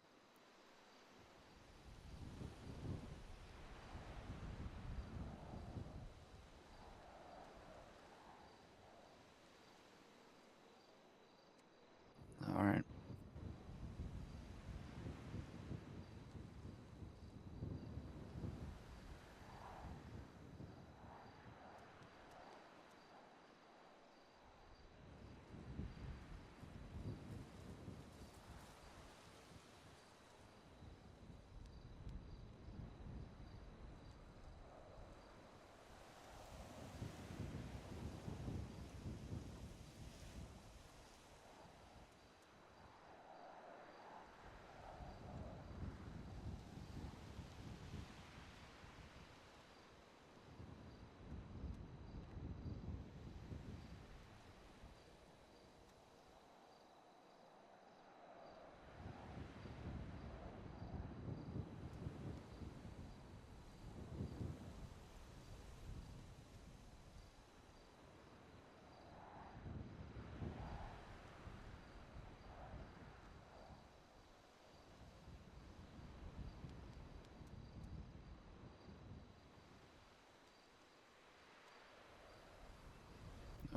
All right.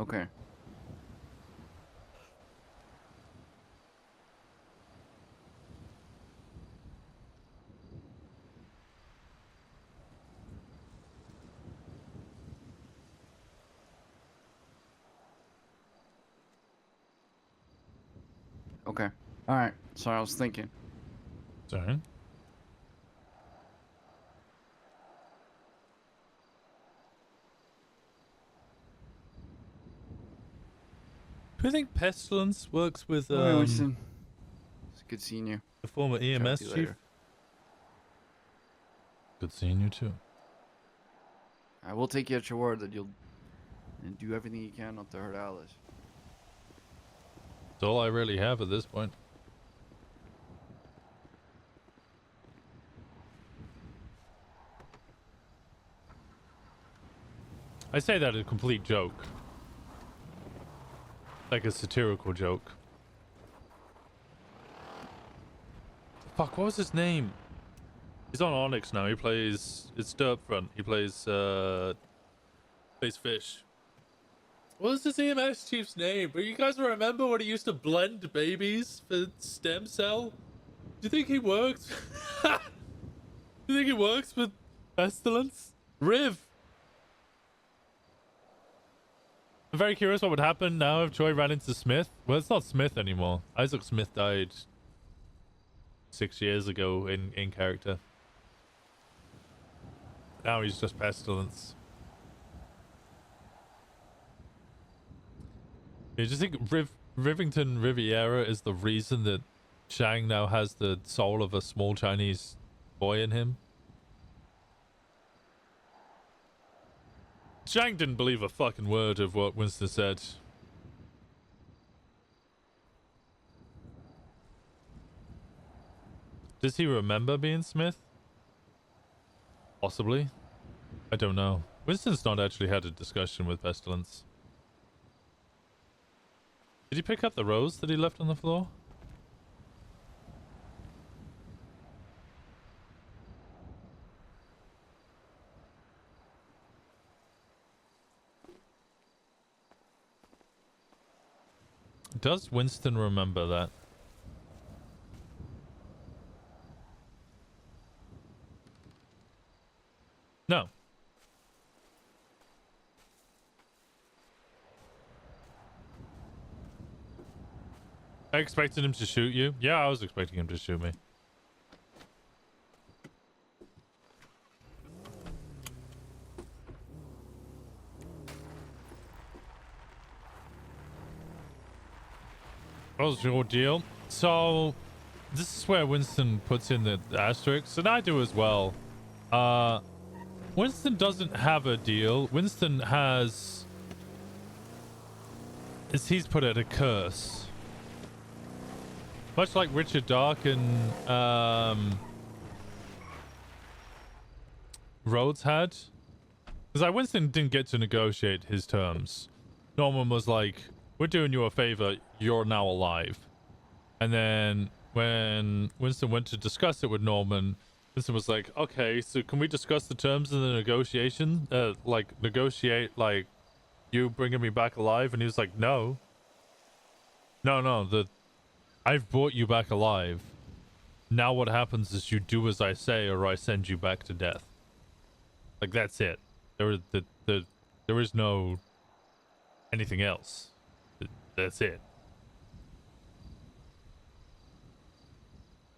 Okay. Okay. All right. Sorry, I was thinking. Sorry? Do you think Pestilence works with All right, Winston. It's good seeing you. the former Chat with EMS you chief? later. Good seeing you too. I will take you at your word that you'll do everything you can not to hurt Alice. It's all I really have at this point. I say that as a complete joke. Like a satirical joke. Fuck, what was his name? He's on Onyx now. He plays... It's Derpfront. He plays fish. What was his EMS chief's name? But you guys remember when he used to blend babies for stem cell? Do you think he worked? Do you think he works with Pestilence? Riv! I'm very curious what would happen now if Joy ran into Smith. Well, it's not Smith anymore. Isaac Smith died 6 years ago in character. Now he's just Pestilence. You just think Rivington Riviera is the reason that Shang now has the soul of a small Chinese boy in him? Shang didn't believe a fucking word of what Winston said. Does he remember being Smith? Possibly. I don't know. Winston's not actually had a discussion with Pestilence. Did he pick up the rose that he left on the floor? Does Winston remember that? No. I expected him to shoot you. Yeah, I was expecting him to shoot me. What was your deal? So, this is where Winston puts in the asterisks, and I do as well. Winston doesn't have a deal. Winston has, as he's put it, a curse. Much like Richard Dark and Rhodes had. Because like Winston didn't get to negotiate his terms. Norman was like, we're doing you a favor, you're now alive. And then when Winston went to discuss it with Norman, Winston was like, okay, so can we discuss the terms of the negotiation? Like, negotiate, like, you bringing me back alive? And he was like, no. No, I've brought you back alive. Now what happens is you do as I say or I send you back to death. Like, that's it. There is no anything else. That's it.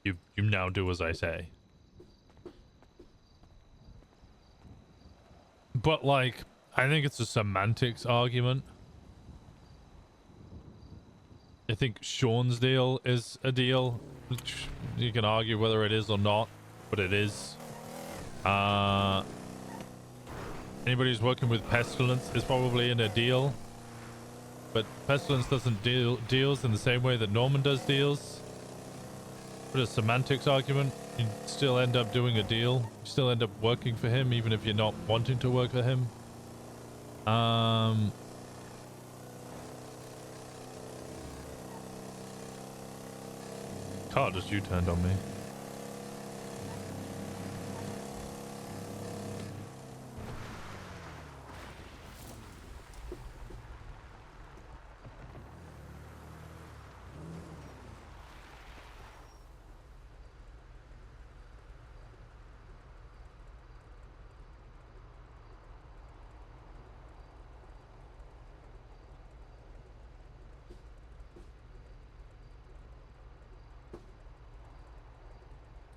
You now do as I say. But, like, I think it's a semantics argument. I think Sean's deal is a deal. You can argue whether it is or not, but it is. Anybody who's working with Pestilence is probably in a deal. But Pestilence doesn't deals in the same way that Norman does deals. But a semantics argument, you still end up doing a deal. You still end up working for him, even if you're not wanting to work for him. Car just U-turned on me.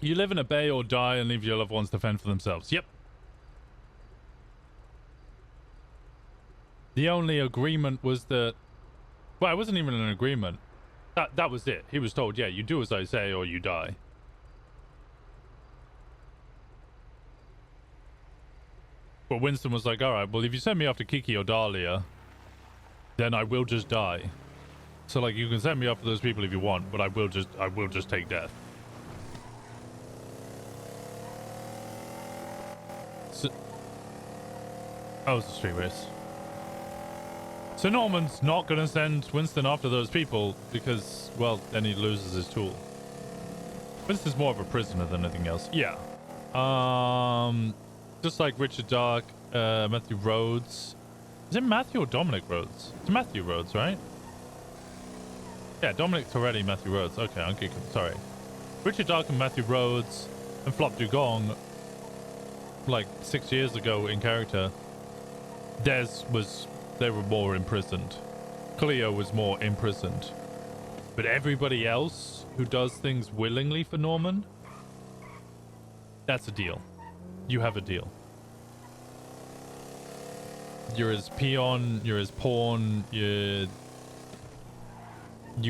You live in a bay or die and leave your loved ones to fend for themselves. Yep. The only agreement was that... Well, it wasn't even an agreement. That was it. He was told, yeah, you do as I say or you die. But Winston was like, alright, well, if you send me off to Kiki or Dahlia, then I will just die. So, like, you can send me off to those people if you want, but I will just take death. So, oh, it's a street race. So Norman's not going to send Winston after those people because, well, then he loses his tool. Winston's more of a prisoner than anything else. Yeah, Just like Richard Dark, Matthew Rhodes. Is it Matthew or Dominic Rhodes? It's Matthew Rhodes, right? Yeah, Dominic Toretti, Matthew Rhodes. Okay, I'm getting sorry. Richard Dark and Matthew Rhodes and Flop Dugong, like 6 years ago in character, they were more imprisoned. Cleo was more imprisoned. But everybody else who does things willingly for Norman, that's a deal. You have a deal. You're his peon, you're his pawn, you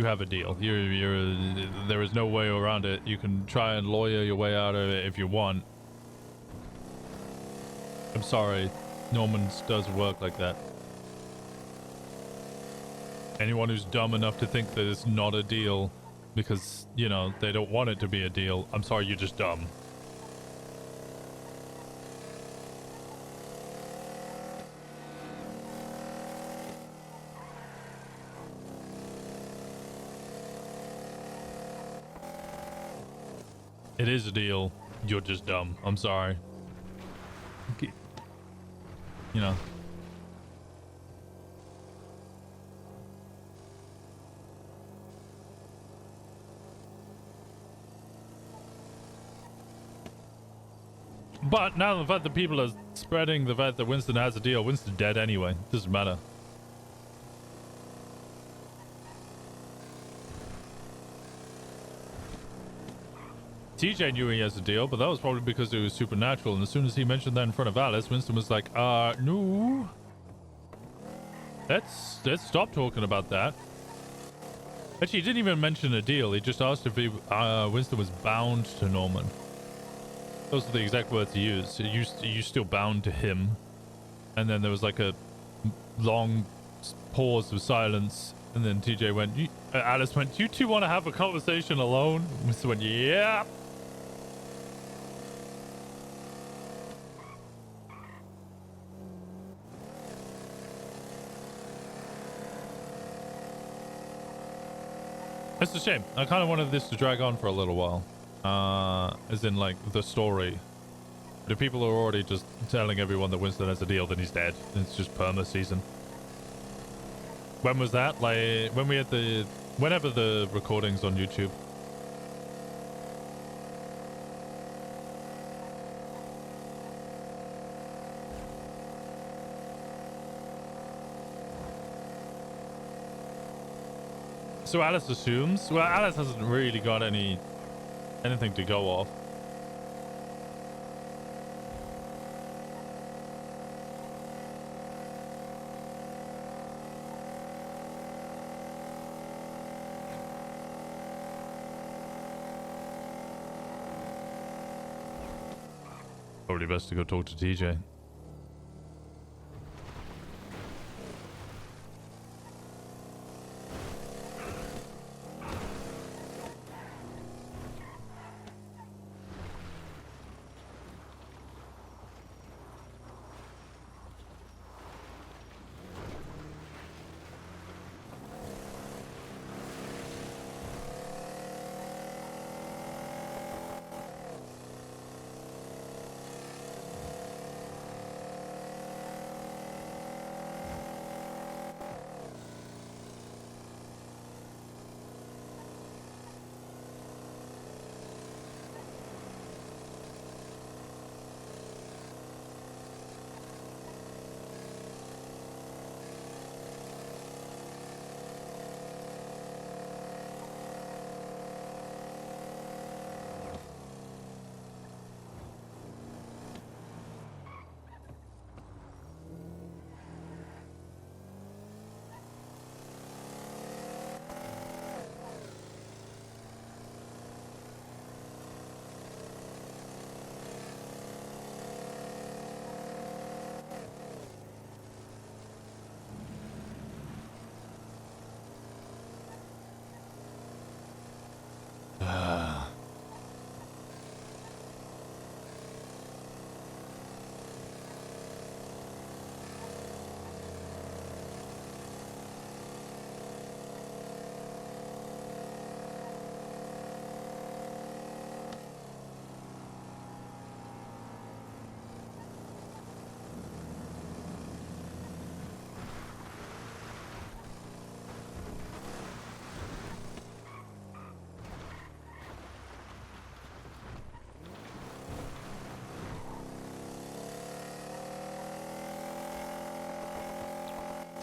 have a deal. There is no way around it. You can try and lawyer your way out of it if you want. I'm sorry, Norman doesn't work like that. Anyone who's dumb enough to think that it's not a deal because, you know, they don't want it to be a deal, I'm sorry, you're just dumb. It is a deal. You're just dumb. I'm sorry. Okay. You know. But now the fact that people are spreading the fact that Winston has a deal, Winston's dead anyway. Doesn't matter. TJ knew he has a deal, but that was probably because it was supernatural. And as soon as he mentioned that in front of Alice, Winston was like, no. Let's stop talking about that. Actually, he didn't even mention a deal. He just asked if Winston was bound to Norman. Those are the exact words he used. You still bound to him. And then there was like a long pause of silence. And then TJ went, Alice went, you two want to have a conversation alone? Winston went, yeah. It's a shame. I kind of wanted this to drag on for a little while. As in, like, the story. But if people are already just telling everyone that Winston has a deal, then he's dead. It's just perma season. When was that? Like, when we had whenever the recordings on YouTube. So Alice assumes? Well, Alice hasn't really got anything to go off. Probably best to go talk to TJ.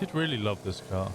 did really love this car.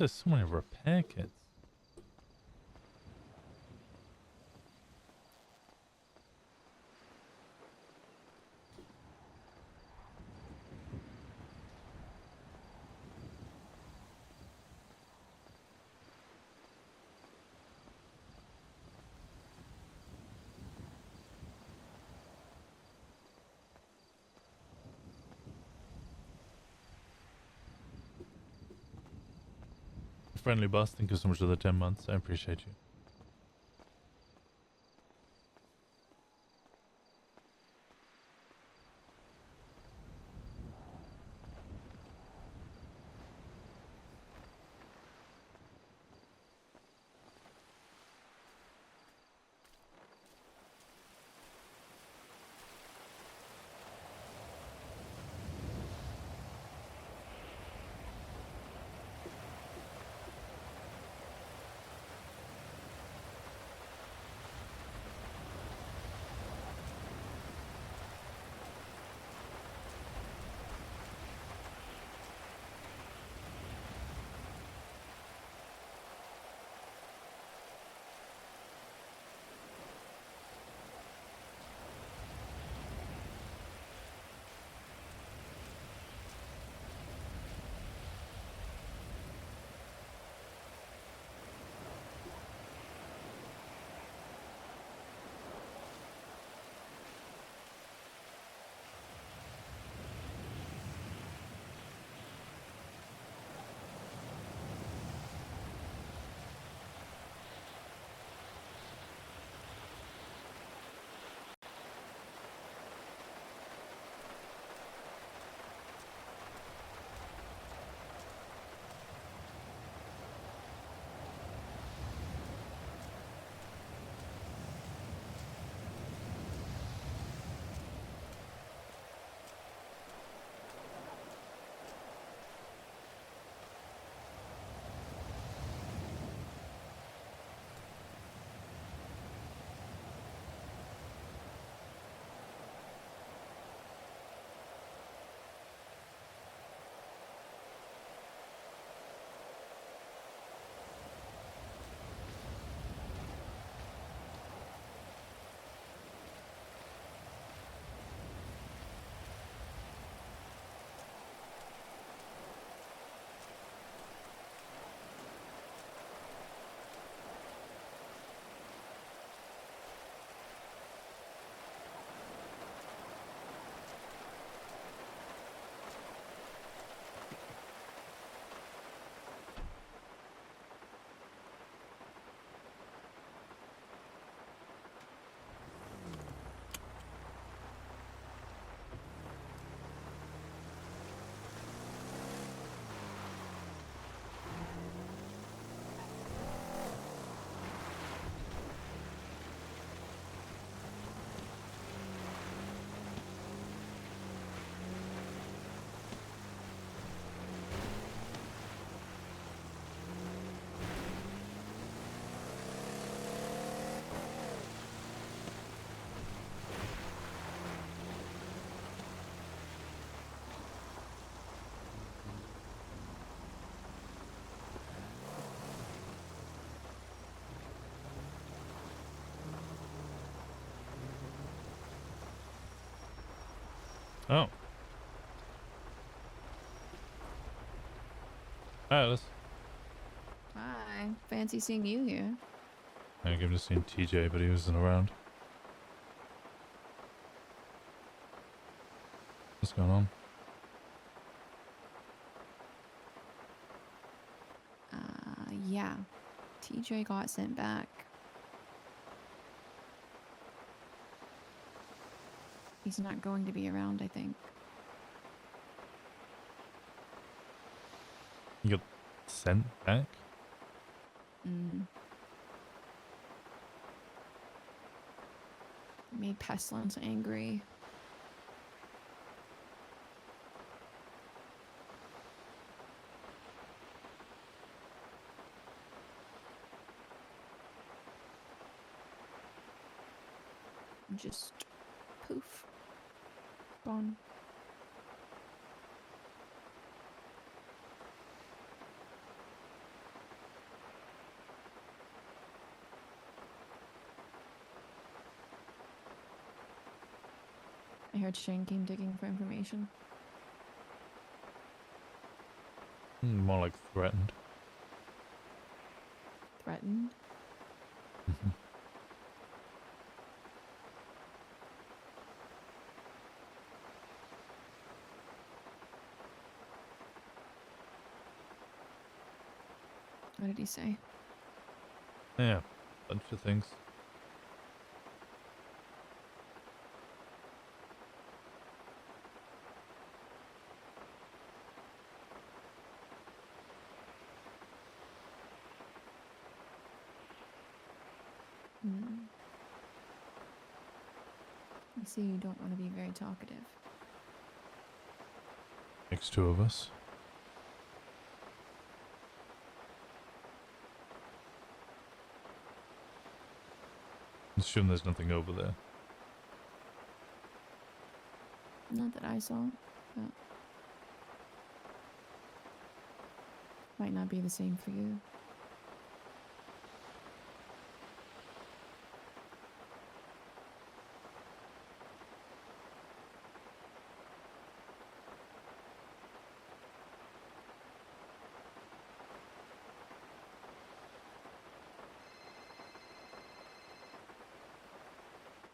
There's so many repair kits. Friendly boss, thank you so much for the 10 months. I appreciate you. Oh. Hi, Alice. Hi. Fancy seeing you here. I came to see TJ, but he wasn't around. What's going on? Yeah. TJ got sent back. He's not going to be around, I think. You got sent back? Mm. Made Pestilence angry. Just poof. Gone. I heard Shane came digging for information. More like threatened. Threatened? What did he say? Yeah, bunch of things. Hmm. I see you don't want to be very talkative. Makes two of us. Assume there's nothing over there. Not that I saw, but might not be the same for you.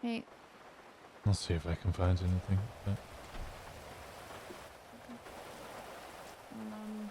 Hey, I'll see if I can find anything. But... um,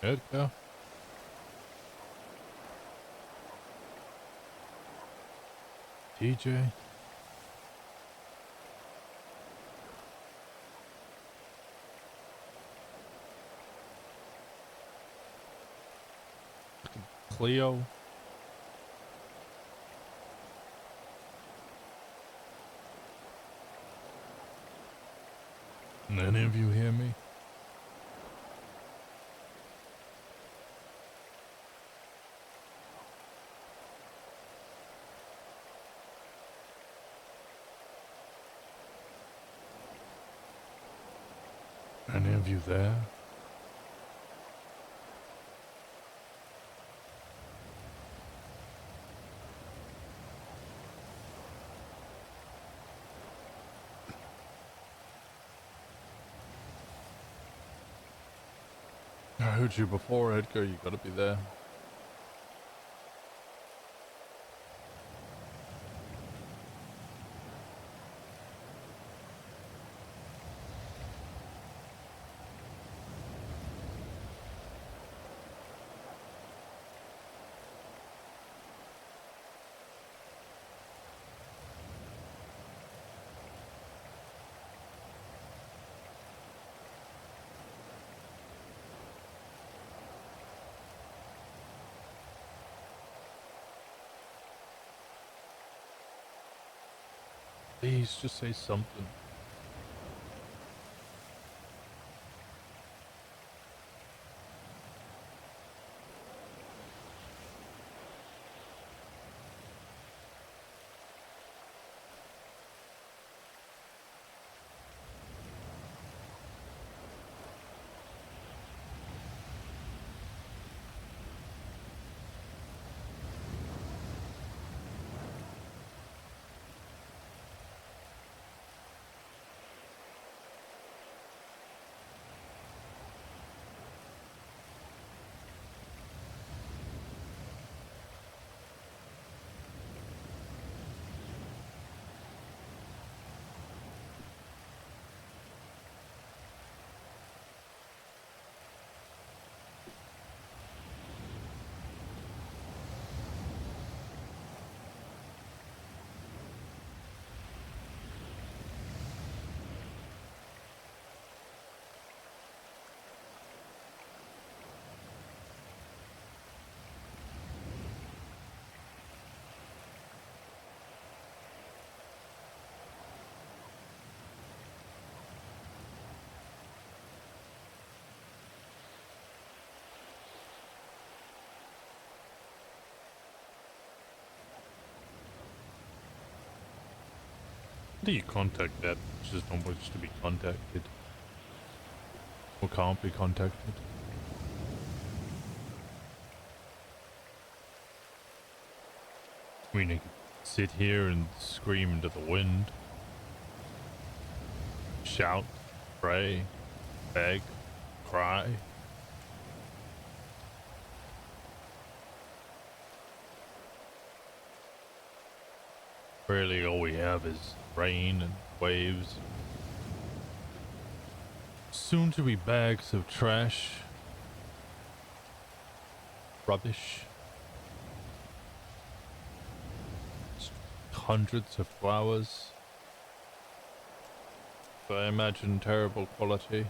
Edgar. DJ. Cleo. Any of you hear me? Any of you there? I heard you before, Edgar. You gotta be there. Please just say something. How do you contact that? It's just not wish to be contacted. Or can't be contacted. I mean, I could sit here and scream into the wind. Shout, pray, beg, cry. Really, all we have is rain and waves. Soon to be bags of trash. Rubbish. Hundreds of flowers. But I imagine terrible quality.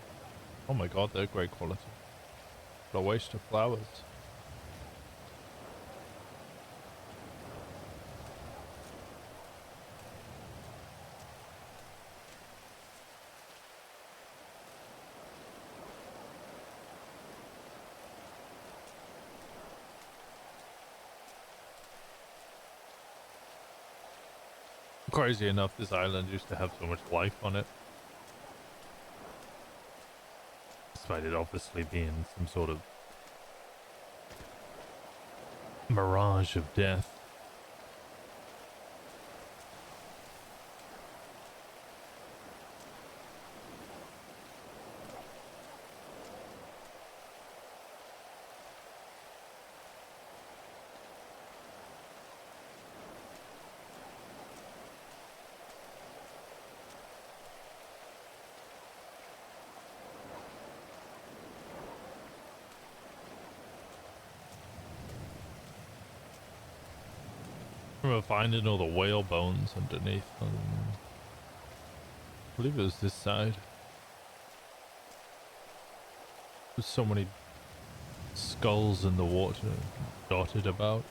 Oh my god, they're great quality. What a waste of flowers. Crazy enough, this island used to have so much life on it. Despite it obviously being some sort of mirage of death. remember finding all the whale bones underneath. I believe it was this side. There's so many skulls in the water dotted about.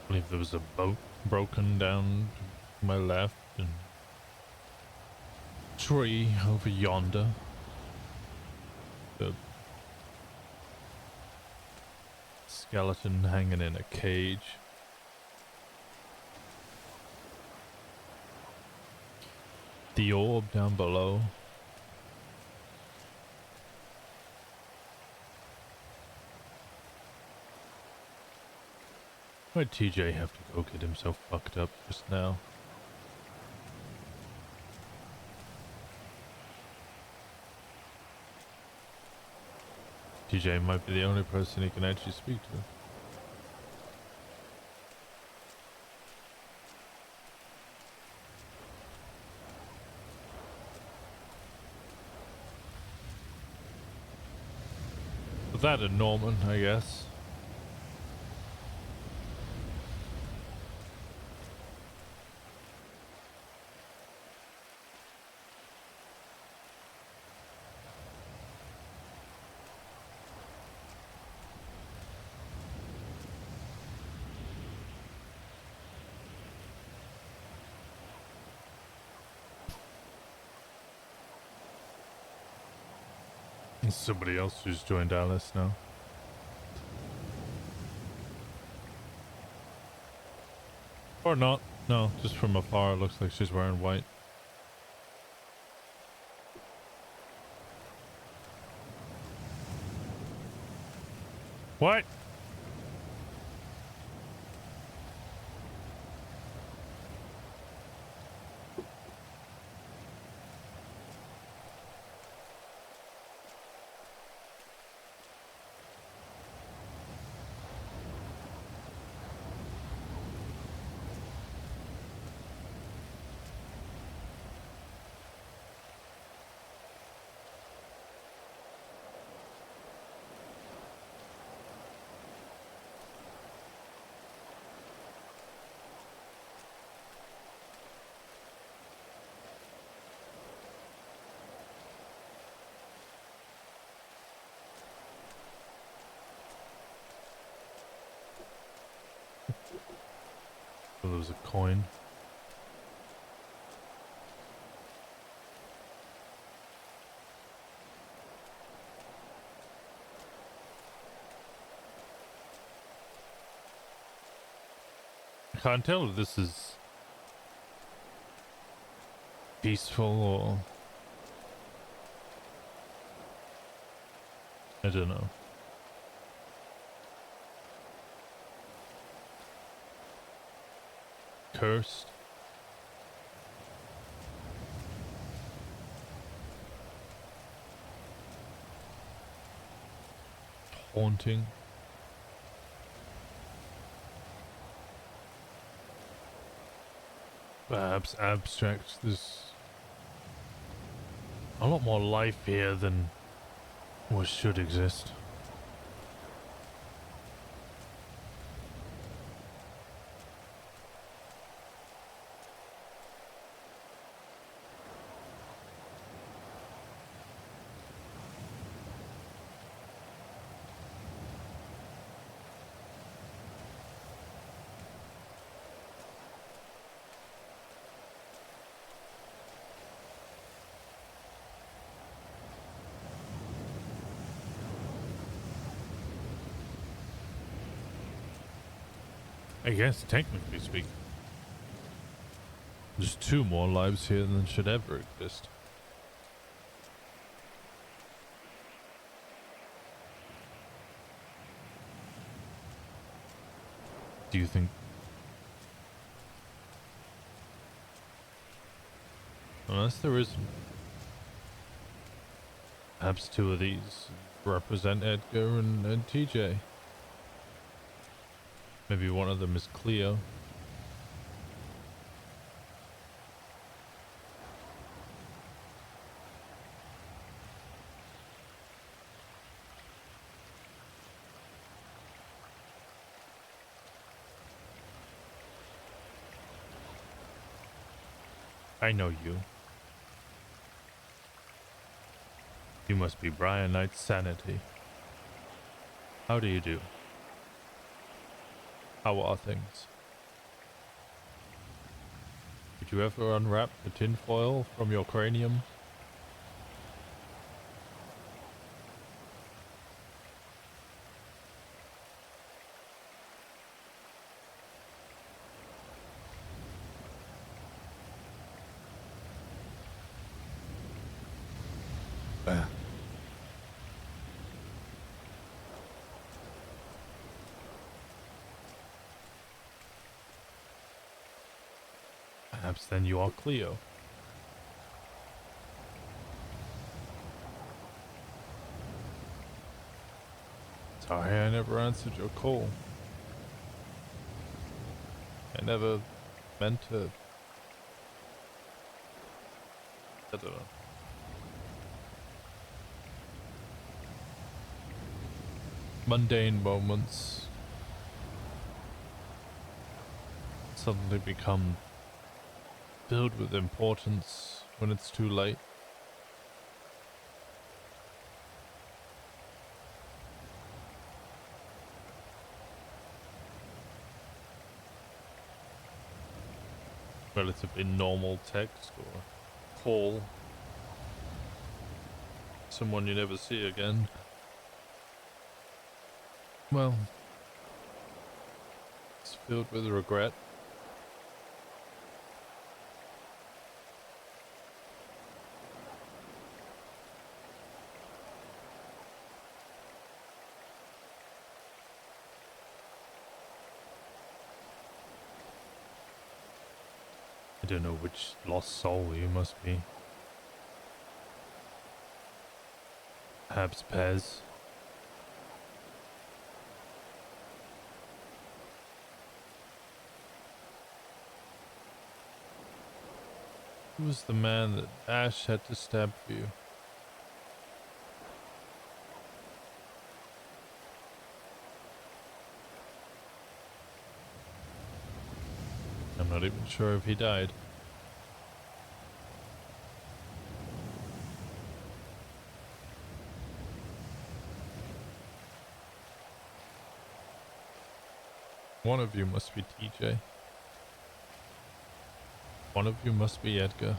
I believe there was a boat broken down to my left and tree over yonder. The skeleton hanging in a cage. The orb down below. Why'd TJ have to go get himself fucked up just now? TJ might be the only person he can actually speak to. But that and Norman, I guess. There's somebody else who's joined Alice now. Or not. No, just from afar it looks like she's wearing white. What? Oh, there was a coin. I can't tell if this is peaceful or I don't know. Cursed. Haunting. Perhaps abstract. There's a lot more life here than what should exist. I guess technically speaking, there's 2 more lives here than should ever exist. Do you think? Unless there isn't. Perhaps 2 of these represent Edgar and TJ. Maybe one of them is Cleo. I know you. You must be Brian Knight's Sanity. How do you do? How are things? Did you ever unwrap the tinfoil from your cranium? Perhaps then you are Cleo. Sorry I never answered your call. I never meant to... I don't know. Mundane moments suddenly become filled with importance when it's too late. Relatively normal text or call. Someone you never see again. Well, it's filled with regret. I don't know which lost soul you must be. Perhaps Pez. Who was the man that Ash had to stab for you? I'm not even sure if he died. One of you must be TJ. One of you must be Edgar.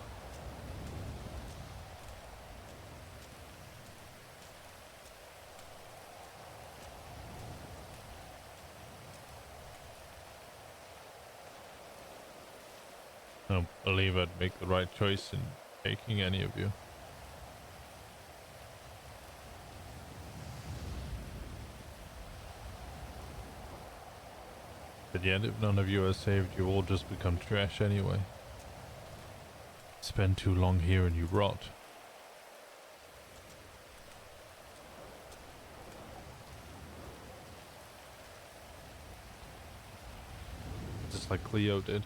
I don't believe I'd make the right choice in taking any of you. But yet, if none of you are saved, you all just become trash anyway. Spend too long here and you rot. Just like Cleo did.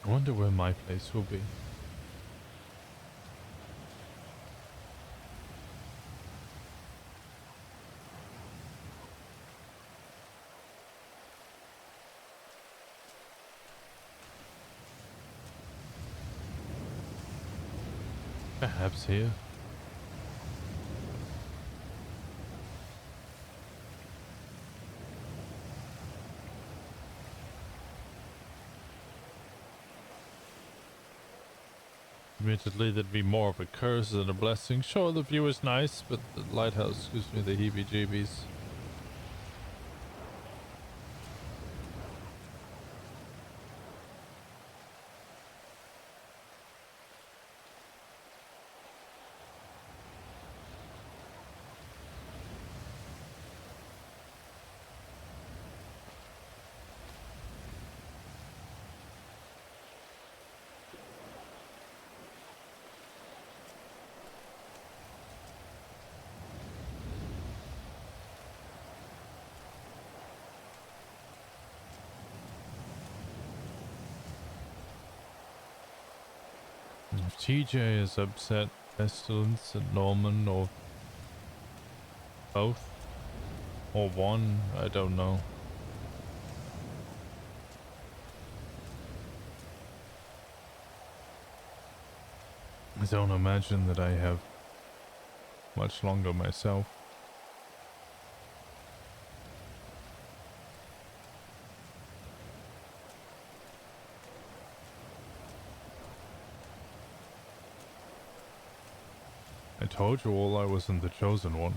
I wonder where my place will be. Perhaps here. Admittedly, that'd be more of a curse than a blessing. Sure, the view is nice, but the lighthouse gives me the heebie-jeebies. If TJ is upset, Pestilence and Norman, or both, or one, I don't know. I don't imagine that I have much longer myself. I told you all I wasn't the chosen one.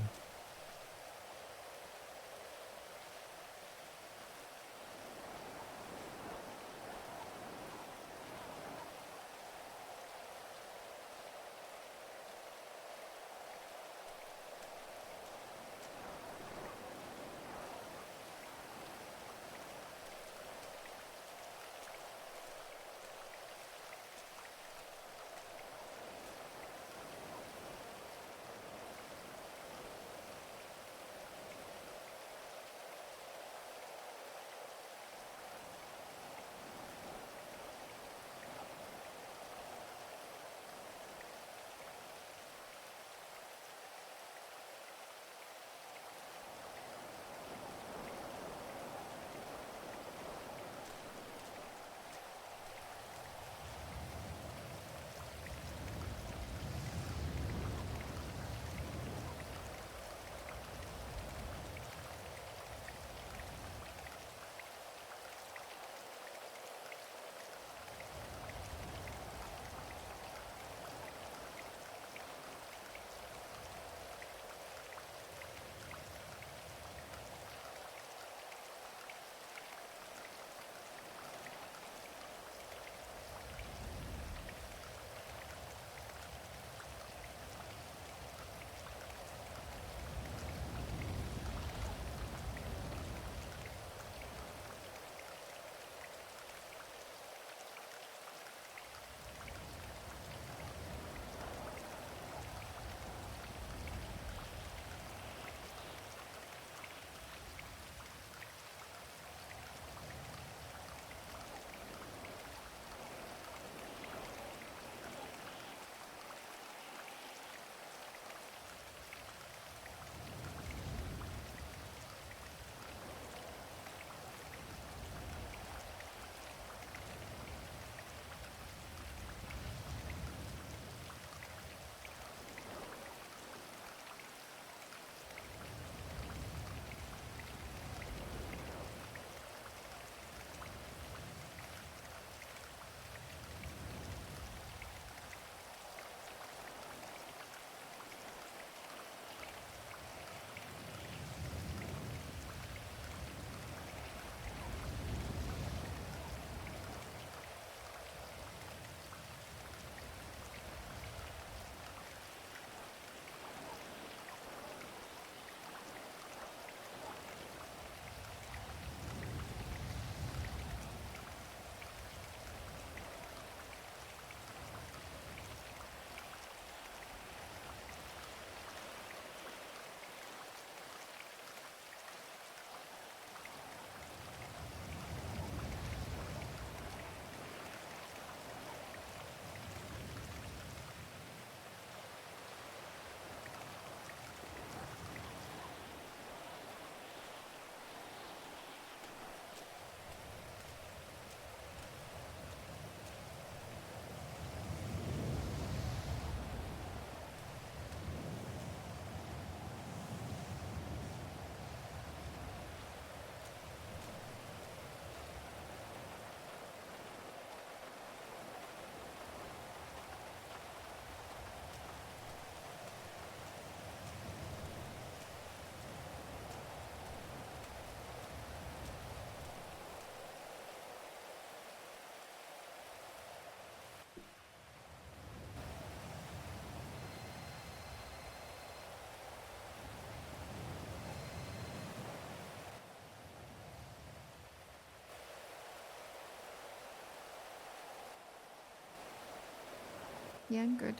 Yeah, I'm good.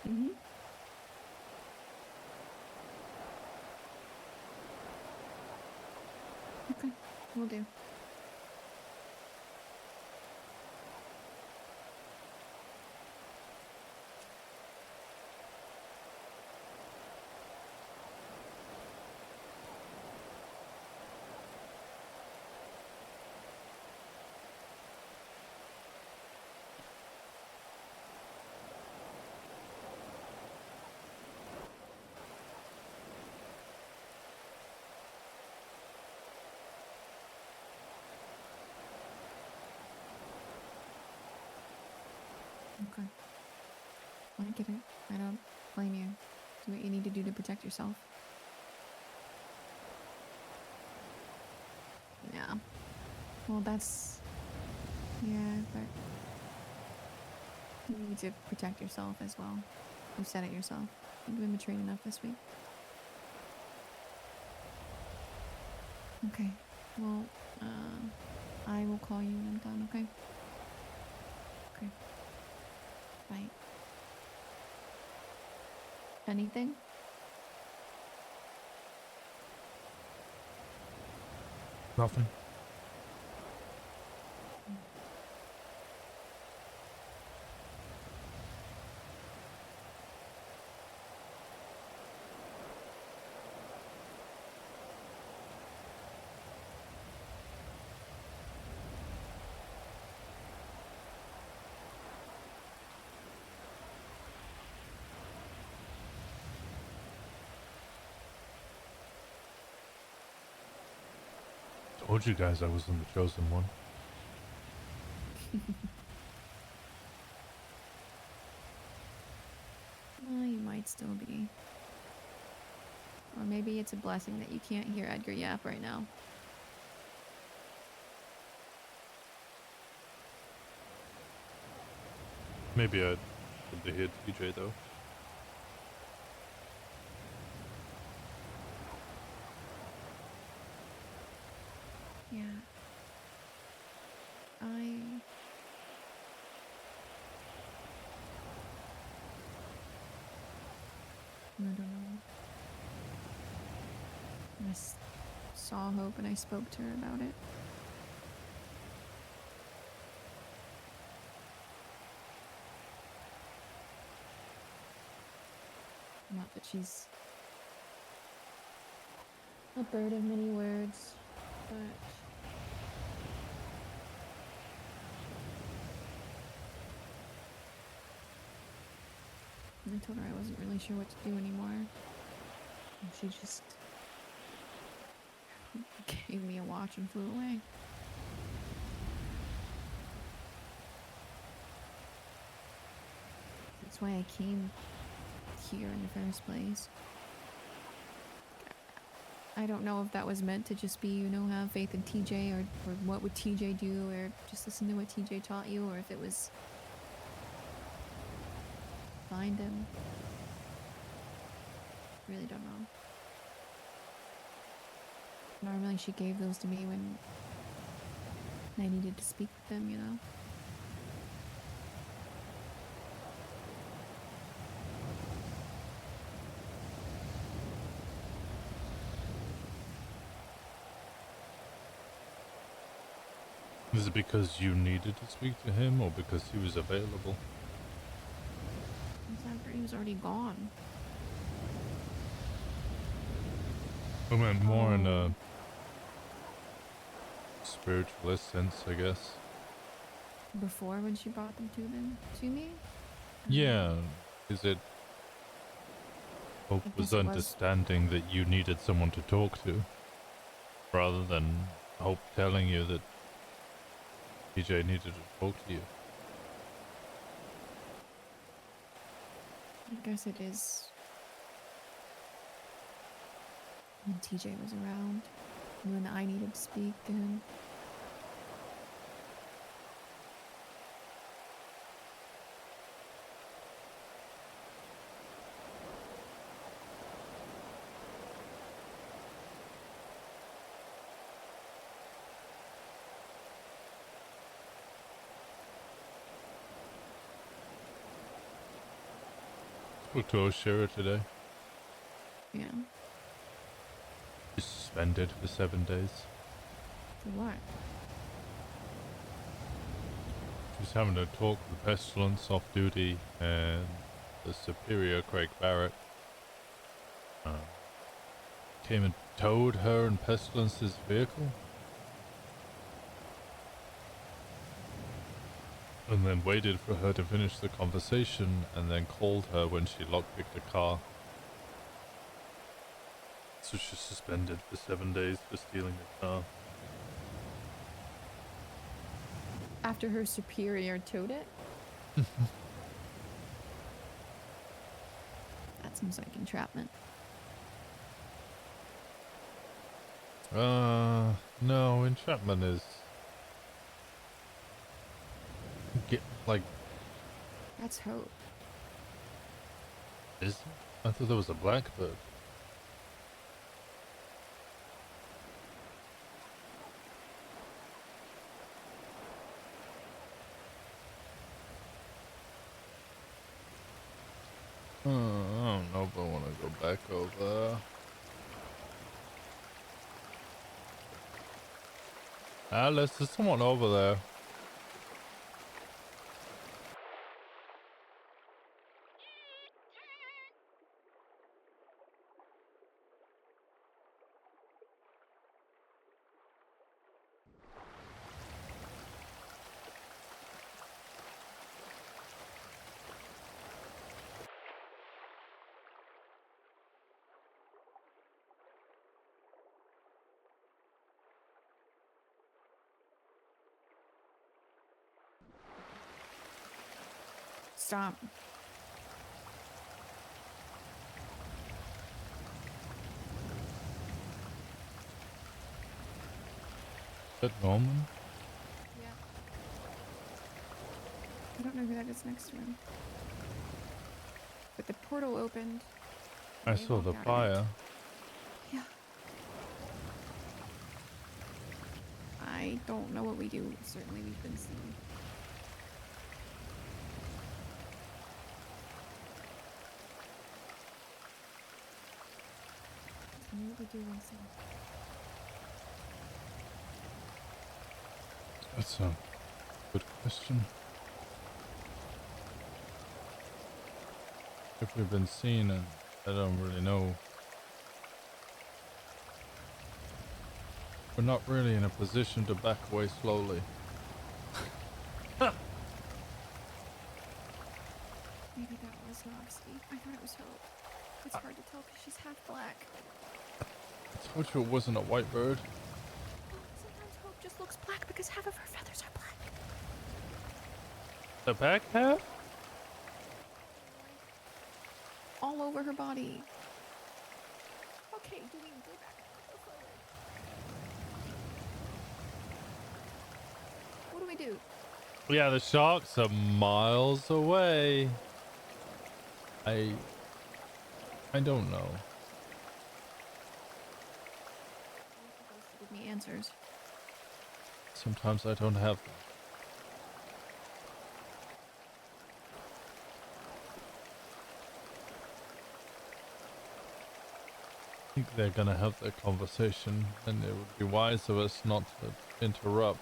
Mm-hmm. Okay, will do. Okay. I get it. I don't blame you. Do what you need to do to protect yourself. Yeah. Well, that's... Yeah, but... You need to protect yourself as well. You said it yourself. You've been betrayed enough this week. Okay. Well, I will call you when I'm done, okay? Okay. Bye. Anything? Nothing. Told you guys I wasn't the chosen one. Well, you might still be. Or maybe it's a blessing that you can't hear Edgar yap right now. Maybe I'd love to hear TJ though. Yeah. I don't know. Saw Hope and I spoke to her about it. Not that she's a bird of many words, but I told her I wasn't really sure what to do anymore. And she just gave me a watch and flew away. That's why I came here in the first place. I don't know if that was meant to just be, you know, have faith in TJ, or what would TJ do, or just listen to what TJ taught you, or if it was find him. Really don't know. Normally she gave those to me when I needed to speak with them, you know? Is it because you needed to speak to him, or because he was available? He was already gone. I meant more in a spiritualist sense, I guess. Before, when she brought them to me? Yeah, is it Hope I was guess it was. understanding that you needed someone to talk to, rather than Hope telling you that TJ needed to talk to you? I guess it is when TJ was around, when I needed to speak to him. Spoke to Oshira today. Yeah. She's suspended for 7 days. For what? She's having a talk with Pestilence off duty and the superior, Craig Barrett. Came and towed her and Pestilence's vehicle. And then waited for her to finish the conversation and then called her when she lockpicked a car. So she's suspended for 7 days for stealing a car. After her superior towed it? That seems like entrapment. No, entrapment is... like... That's hope. Is it? I thought there was a blackbird. I don't know if I want to go back over. Alice, there's someone over there. Stop. Is that Norman? Yeah. I don't know who that is next to him. But the portal opened. I saw the fire. Yeah. I don't know what we do. Certainly we've been seen. Tell me what we do, Winston. That's a good question. If we've been seen, I don't really know. We're not really in a position to back away slowly. Maybe that was Noxie. I thought it was Hope. It's hard to tell because she's half black. I told you it wasn't a white bird. Sometimes Hope just looks black because half of her feathers are black. The back half? All over her body. Okay, do we go back? Go forward. What do we do? Yeah, the sharks are miles away. I don't know. You're supposed to give me answers. Sometimes I don't have them. I think they're gonna have their conversation, and it would be wise of us not to interrupt.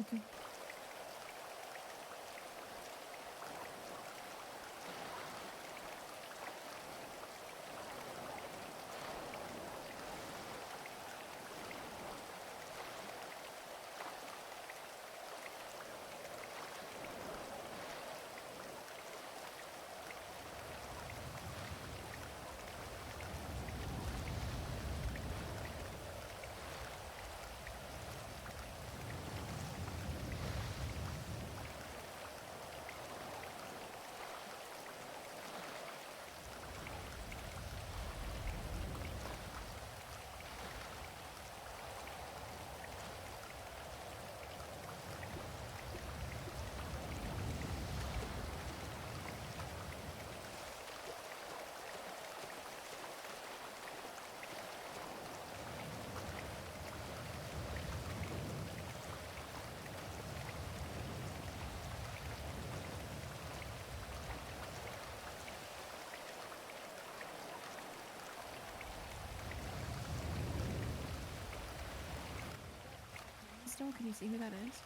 Okay. still? Can you see who that is?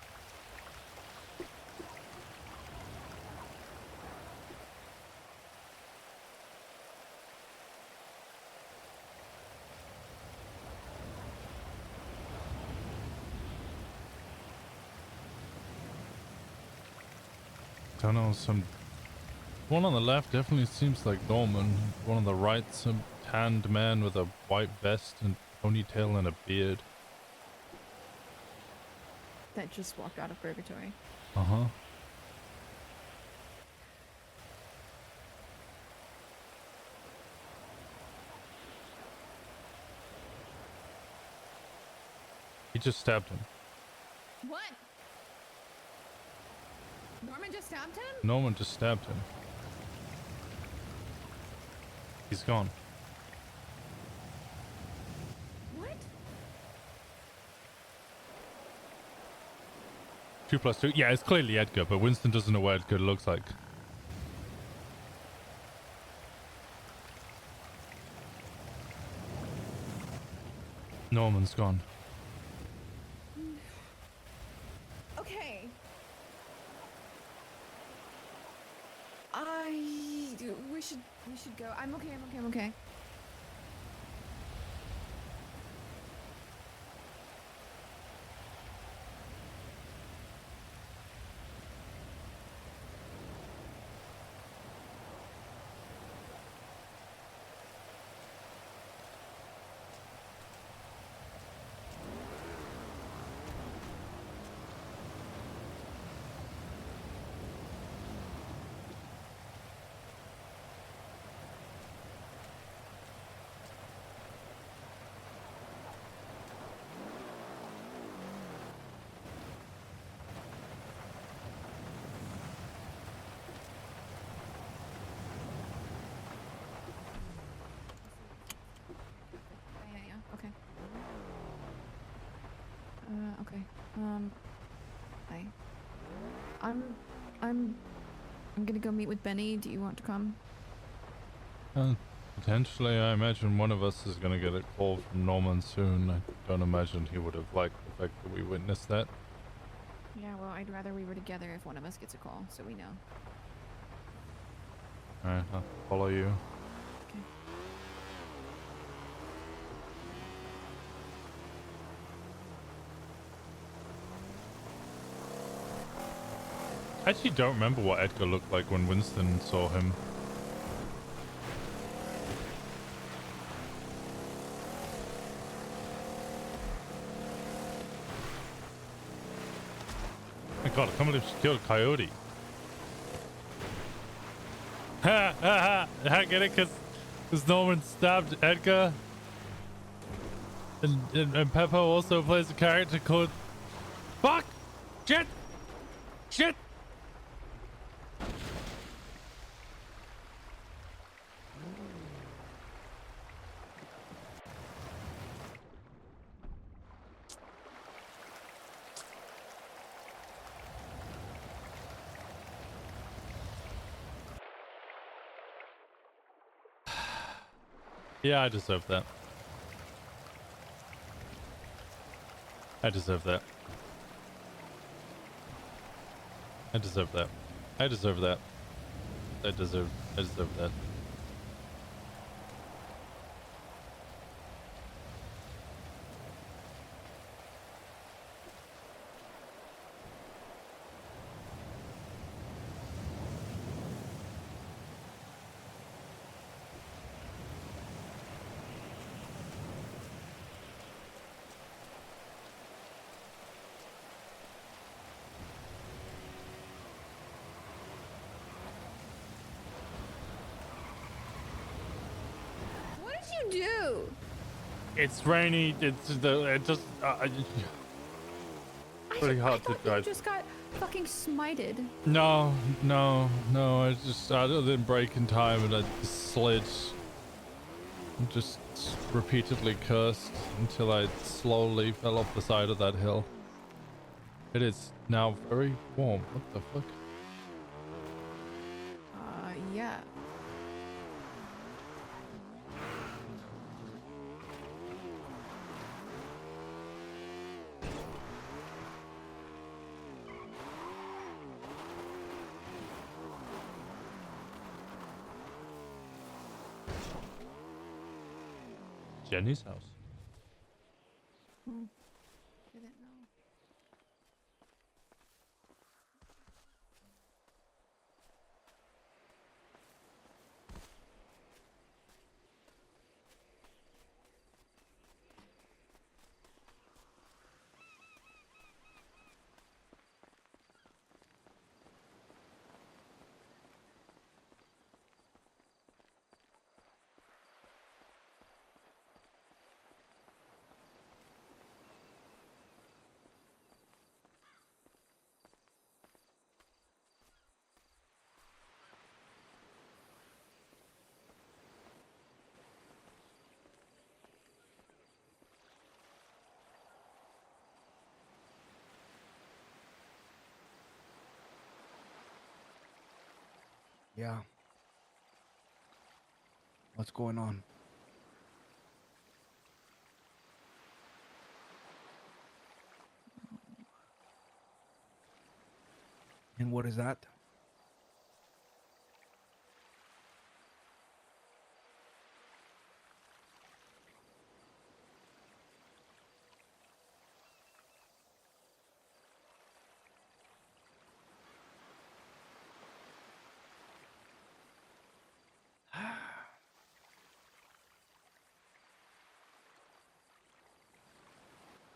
Don't know, one on the left definitely seems like Norman. One on the right, some tanned man with a white vest and ponytail and a beard. That just walked out of purgatory. Uh-huh. He just stabbed him. What? Norman just stabbed him? Norman just stabbed him. He's gone. What? 2 plus 2. Yeah, it's clearly Edgar, but Winston doesn't know what Edgar looks like. Norman's gone. Okay. We should go. I'm okay. Yeah. Okay. Okay. Hi. I'm gonna go meet with Benny. Do you want to come? Potentially, I imagine one of us is going to get a call from Norman soon. I don't imagine he would have liked the fact that we witnessed that. Yeah, well, I'd rather we were together if one of us gets a call, so we know. Alright, I'll follow you. Okay. I actually don't remember what Edgar looked like when Winston saw him. Oh my god, I can't believe she killed Coyote. Ha ha ha! I get it, because Norman stabbed Edgar. And Peppo also plays a character called... Fuck! Shit! Shit! Yeah, I deserve that. I deserve that. I deserve that. I deserve that. I deserve that. What did you do? It's rainy. It just pretty hard to You drive. just got fucking smited. No. I just didn't brake in time and I just slid. And just repeatedly cursed until I slowly fell off the side of that hill. It is now very warm. What the fuck? Yeah. Jenny's house. Hmm. Didn't know. Yeah. What's going on? And what is that?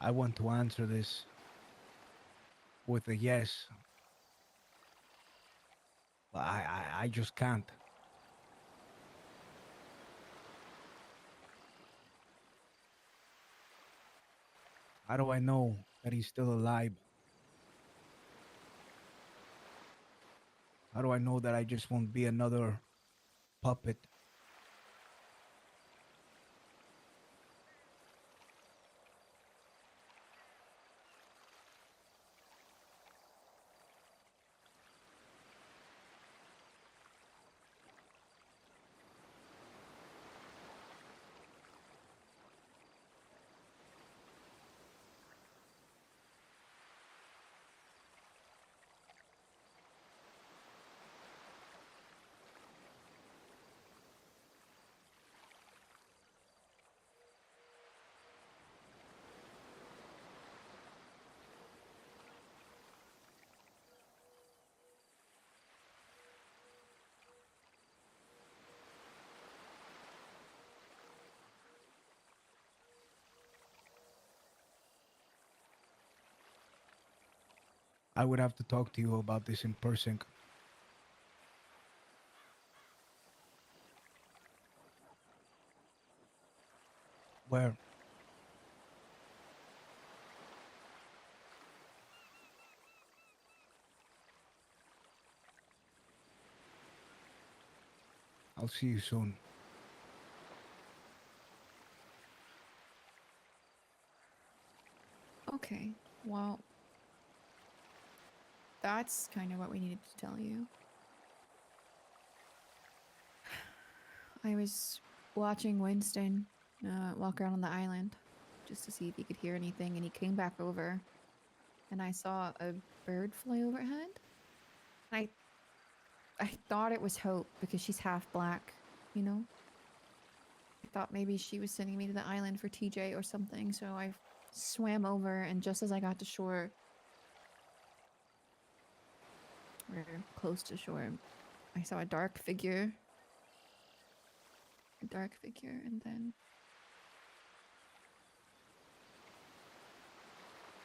I want to answer this with a yes, but I just can't. How do I know that he's still alive? How do I know that I just won't be another puppet? I would have to talk to you about this in person. Where? I'll see you soon. Okay, well, that's kind of what we needed to tell you. I was watching Winston walk around on the island just to see if he could hear anything, and he came back over, and I saw a bird fly overhead. I thought it was Hope because she's half black, you know? I thought maybe she was sending me to the island for TJ or something, so I swam over, and just as I got to shore, or close to shore, I saw a dark figure.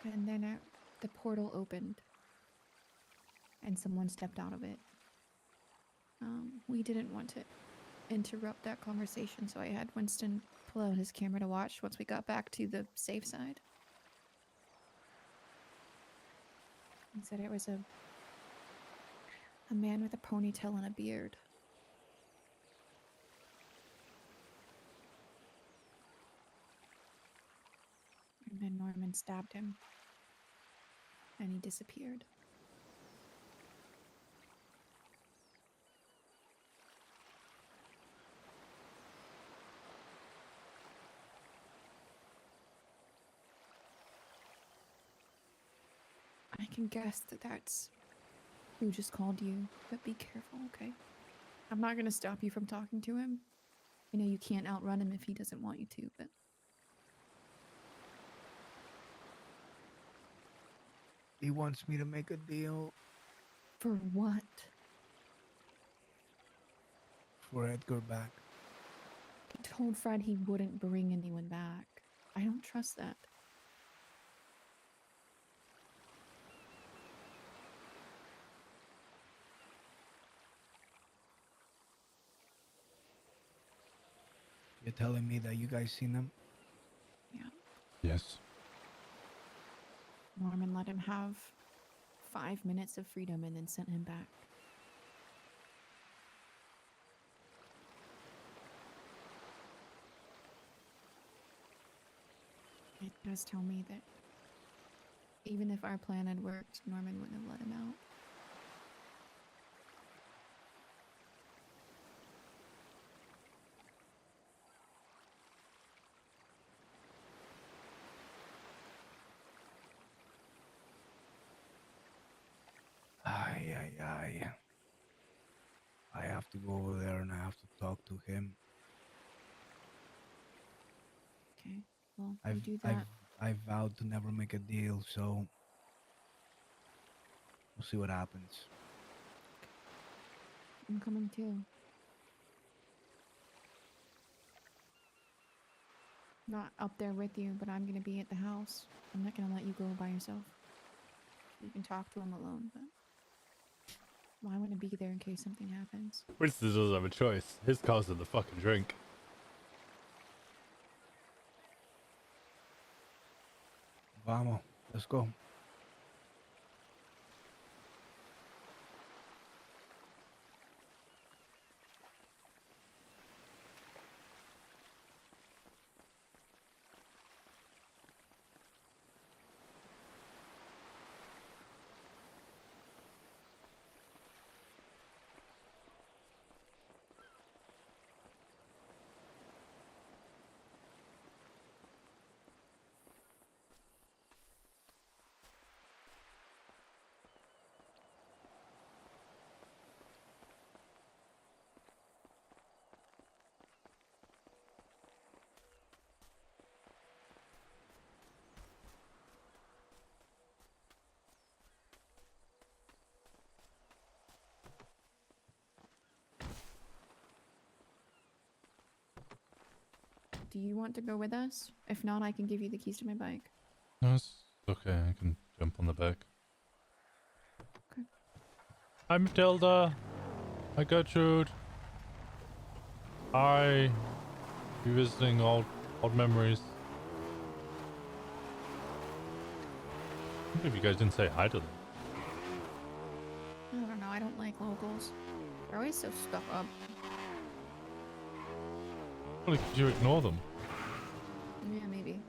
And then the portal opened, and someone stepped out of it. We didn't want to interrupt that conversation, so I had Winston pull out his camera to watch once we got back to the safe side. He said it was a man with a ponytail and a beard. And then Norman stabbed him, and he disappeared. I can guess that that's who just called you, but be careful, okay? I'm not gonna stop you from talking to him. I know you can't outrun him if he doesn't want you to, but He wants me to make a deal For what? for Edgar back. He told Fred he wouldn't bring anyone back. I don't trust that. You're telling me that you guys seen him? Yeah. Yes. Norman let him have 5 minutes of freedom and then sent him back. It does tell me that even if our plan had worked, Norman wouldn't have let him out. Ay, ay, ay. I have to go over there and I have to talk to him. Okay, well, you do that. I vowed to never make a deal, so we'll see what happens. I'm coming too. Not up there with you, but I'm gonna be at the house. I'm not gonna let you go by yourself. You can talk to him alone, but well, I want to be there in case something happens. Winston doesn't have a choice. His car's in the fucking drink. Vamos, let's go. Do you want to go with us? If not, I can give you the keys to my bike. No, it's okay. I can jump on the back. Okay. Hi, Matilda. Hi, Gertrude. Hi. Revisiting old memories. I can't believe you guys didn't say hi to them. I don't know. I don't like locals. They're always so stuck up. Probably could you ignore them? Yeah, maybe.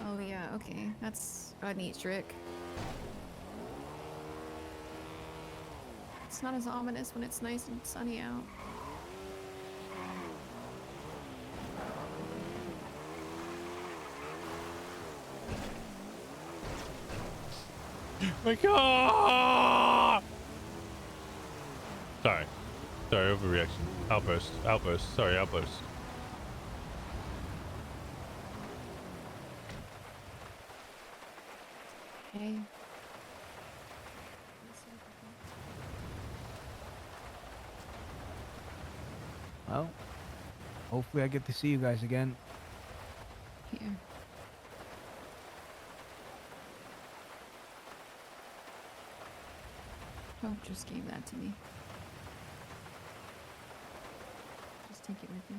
Oh yeah, okay. That's a neat trick. It's not as ominous when it's nice and sunny out. My God! Sorry, overreaction. Outburst. Sorry, outburst. Hey. Well, hopefully I get to see you guys again. Here. Hope just gave that to me. Just take it with you.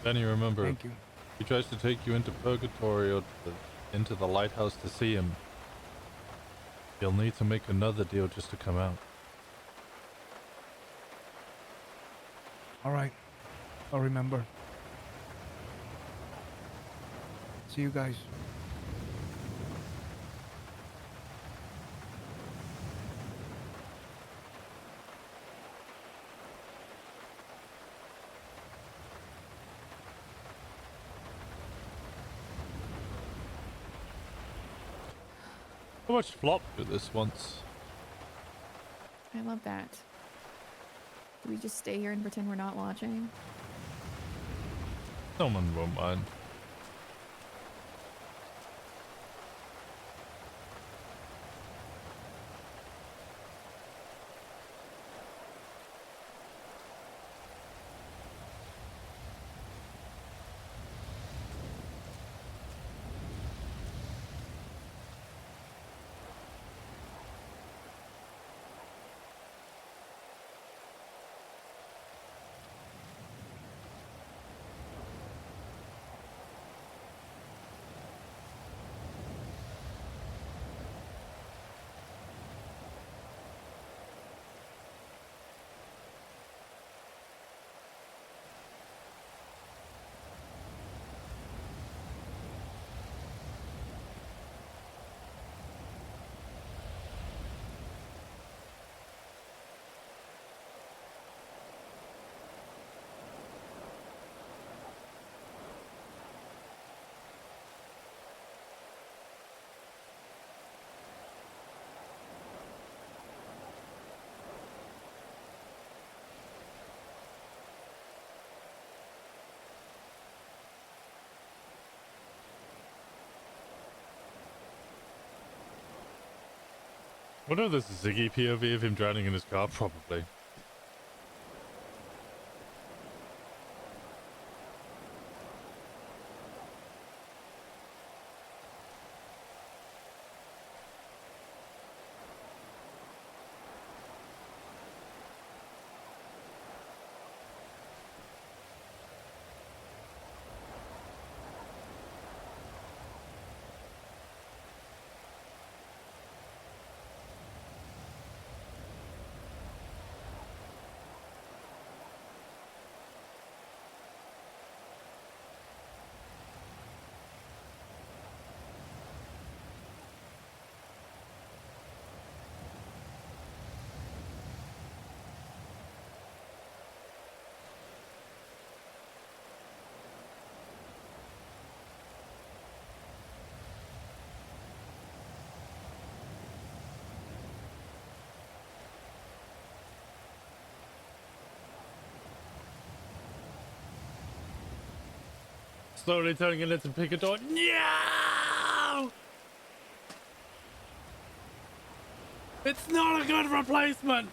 Benny, remember, Thank you. he tries to take you into purgatory or into the lighthouse to see him. You'll need to make another deal just to come out. All right. I'll remember. See you guys. I watched Flop do this once. I love that. Do we just stay here and pretend we're not watching? Someone won't mind. Wonder if there's a Ziggy POV of him drowning in his car? Probably. Slowly turning it into Picador. No! It's not a good replacement!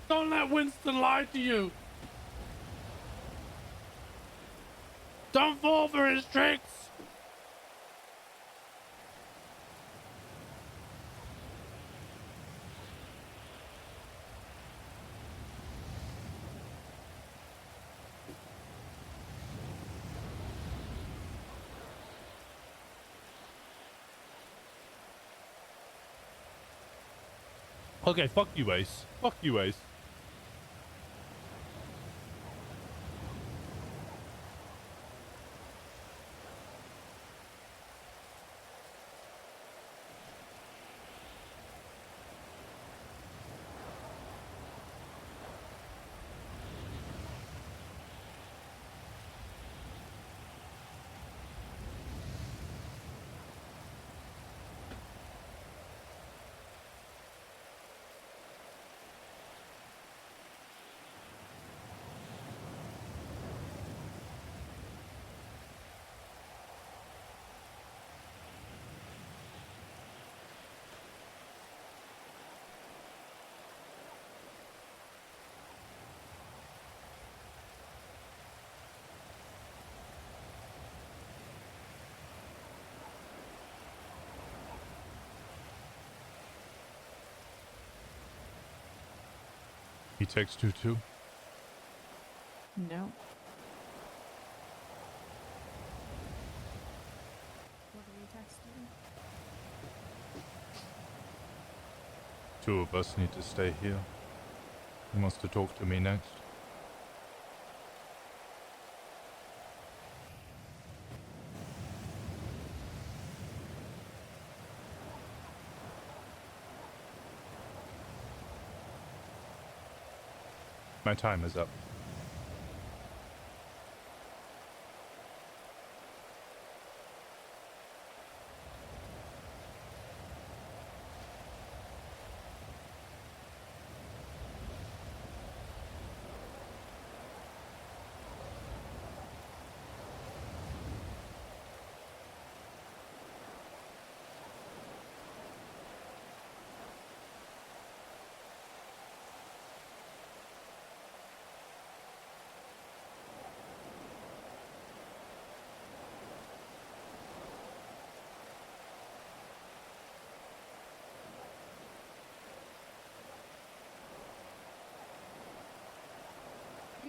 Don't let Winston lie to you! Don't fall for his tricks! Okay, fuck you, Ace. Fuck you, Ace. He takes 2-2. No. What are you texting? Two of us need to stay here. He wants to talk to me next. My time is up.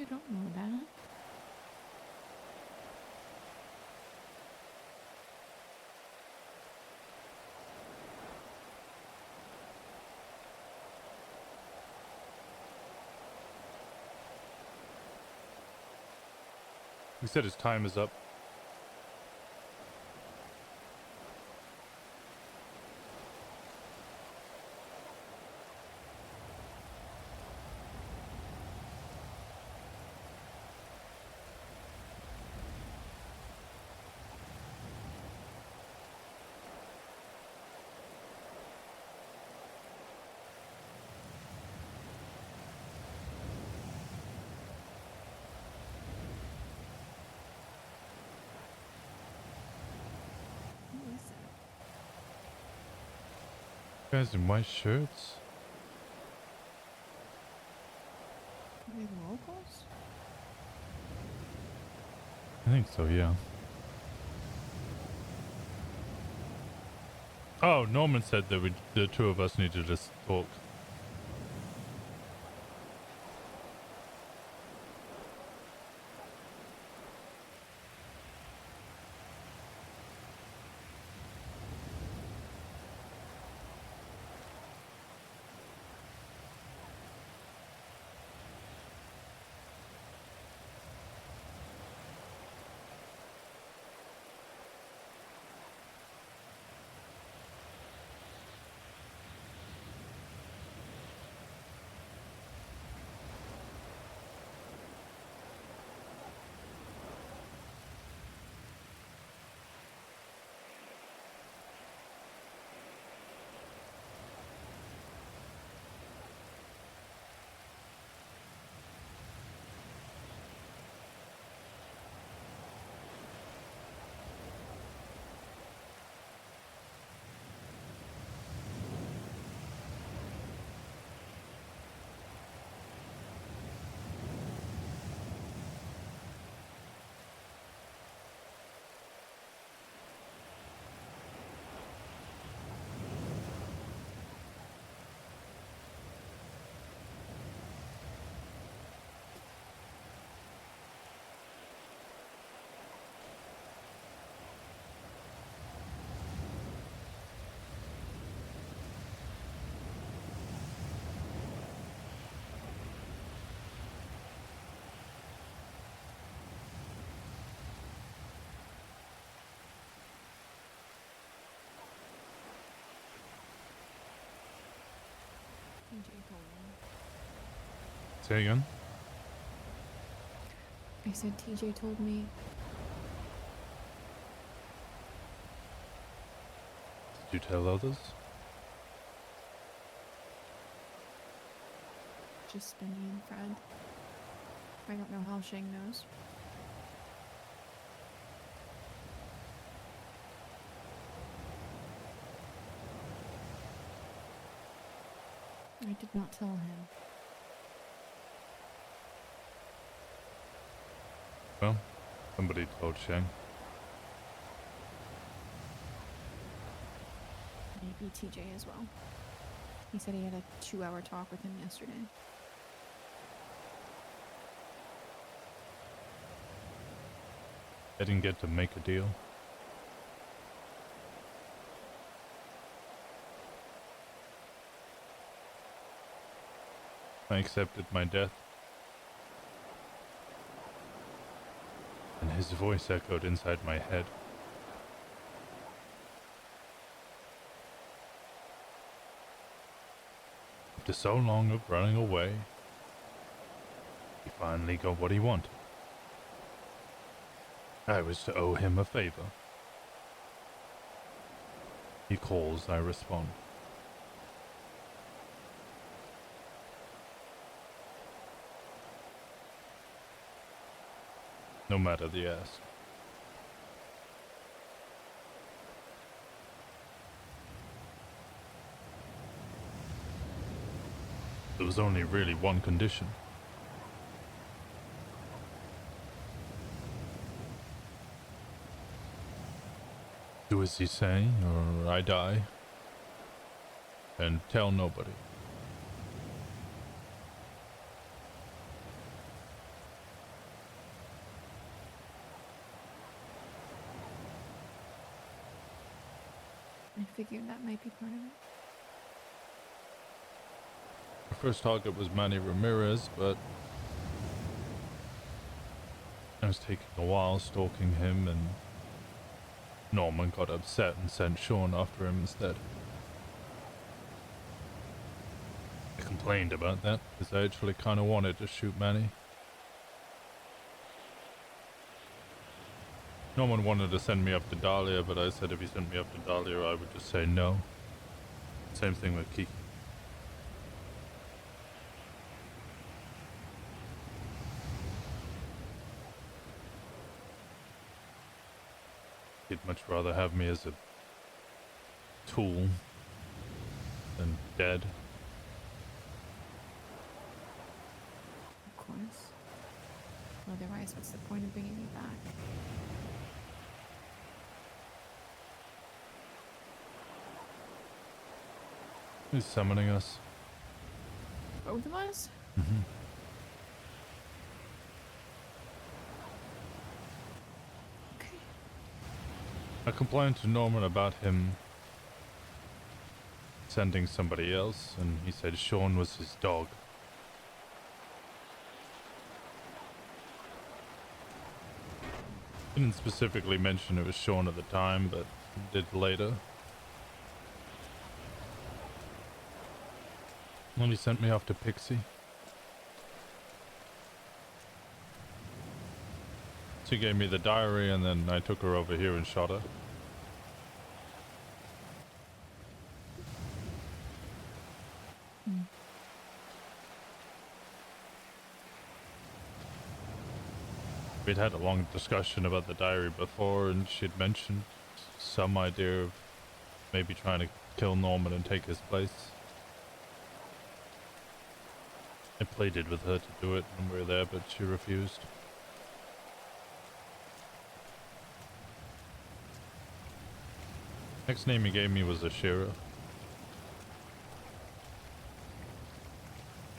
I don't know that. He said his time is up. Who is that? Guys in white shirts. Are they the locals? I think so, yeah. Oh, Norman said that the two of us need to just talk. TJ told me. Say again? I said TJ told me. Did you tell others? Just Benny and Fred. I don't know how Shang knows. I did not tell him. Well, somebody told Shang. Maybe TJ as well. He said he had a 2-hour talk with him yesterday. I didn't get to make a deal. I accepted my death. And his voice echoed inside my head. After so long of running away, he finally got what he wanted. I was to owe him a favor. He calls, I respond. No matter the ask. There was only really one condition. Do as he say, or I die. And tell nobody. figured that might be part of it. The first target was Manny Ramirez, but I was taking a while stalking him, and Norman got upset and sent Sean after him instead. I complained about that because I actually kind of wanted to shoot Manny. Norman wanted to send me up to Dahlia, but I said if he sent me up to Dahlia, I would just say no. Same thing with Kiki. He'd much rather have me as a tool than dead. Of course. Otherwise, what's the point of bringing me back? Who's summoning us? Both of us? Mm-hmm. Okay. I complained to Norman about him sending somebody else, and he said Sean was his dog. Didn't specifically mention it was Sean at the time, but did later. Well, he sent me off to Pixie. She gave me the diary, and then I took her over here and shot her. We'd had a long discussion about the diary before, and she'd mentioned some idea of maybe trying to kill Norman and take his place. I pleaded with her to do it when we were there, but she refused. Next name he gave me was Ashira.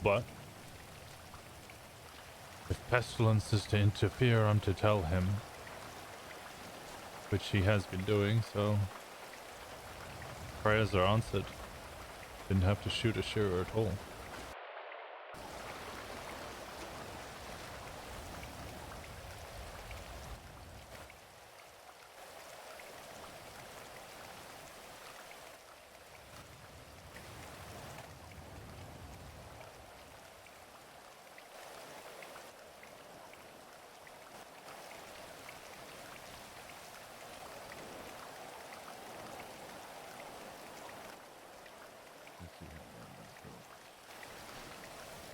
But if Pestilence is to interfere, I'm to tell him, which he has been doing, so prayers are answered. Didn't have to shoot Ashira at all.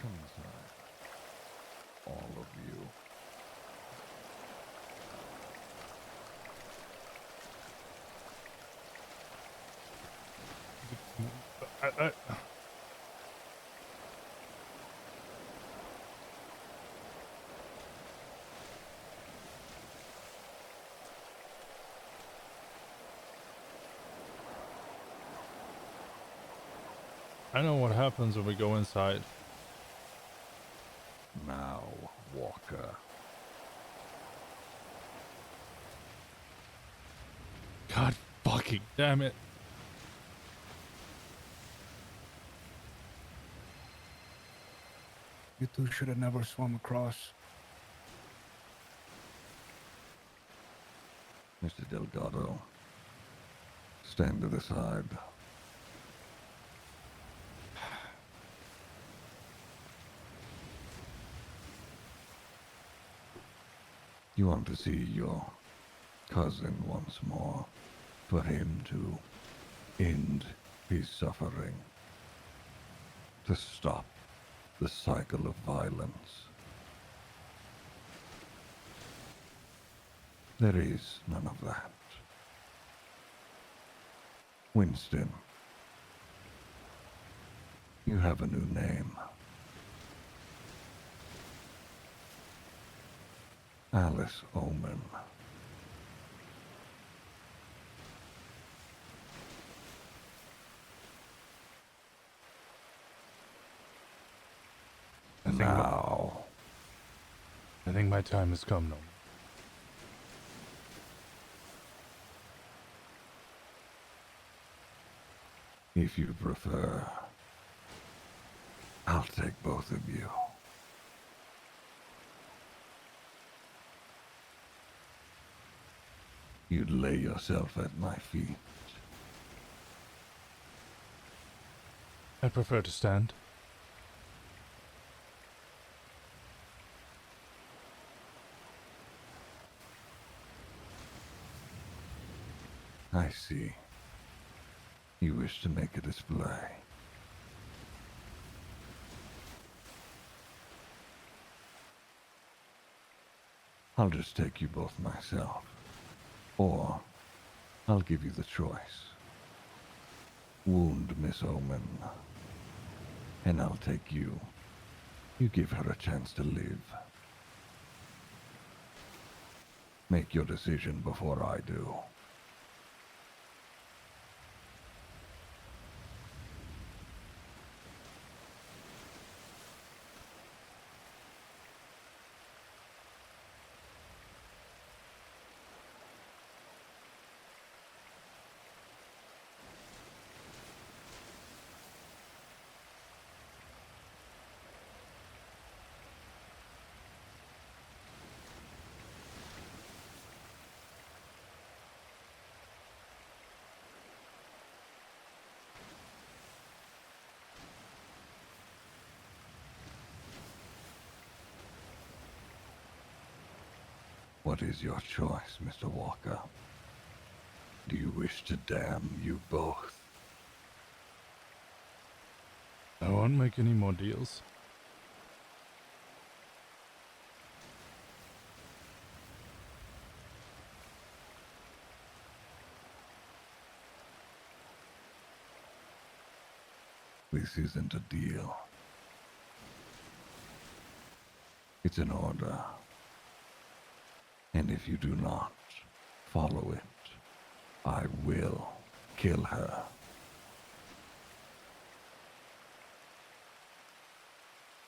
Come inside. All of you. I know what happens when we go inside. Now, Walker. God fucking damn it. You two should have never swum across. Mr. Delgado, stand to the side. You want to see your cousin once more, for him to end his suffering, to stop the cycle of violence. There is none of that. Winston, you have a new name. Alice Omen. I think my time has come, Norman. If you prefer, I'll take both of you. You'd lay yourself at my feet. I prefer to stand. I see. You wish to make a display. I'll just take you both myself. Or, I'll give you the choice. Wound Miss Omen. And I'll take you. You give her a chance to live. Make your decision before I do. What is your choice, Mr. Walker? Do you wish to damn you both? I won't make any more deals. This isn't a deal. It's an order. And if you do not follow it, I will kill her.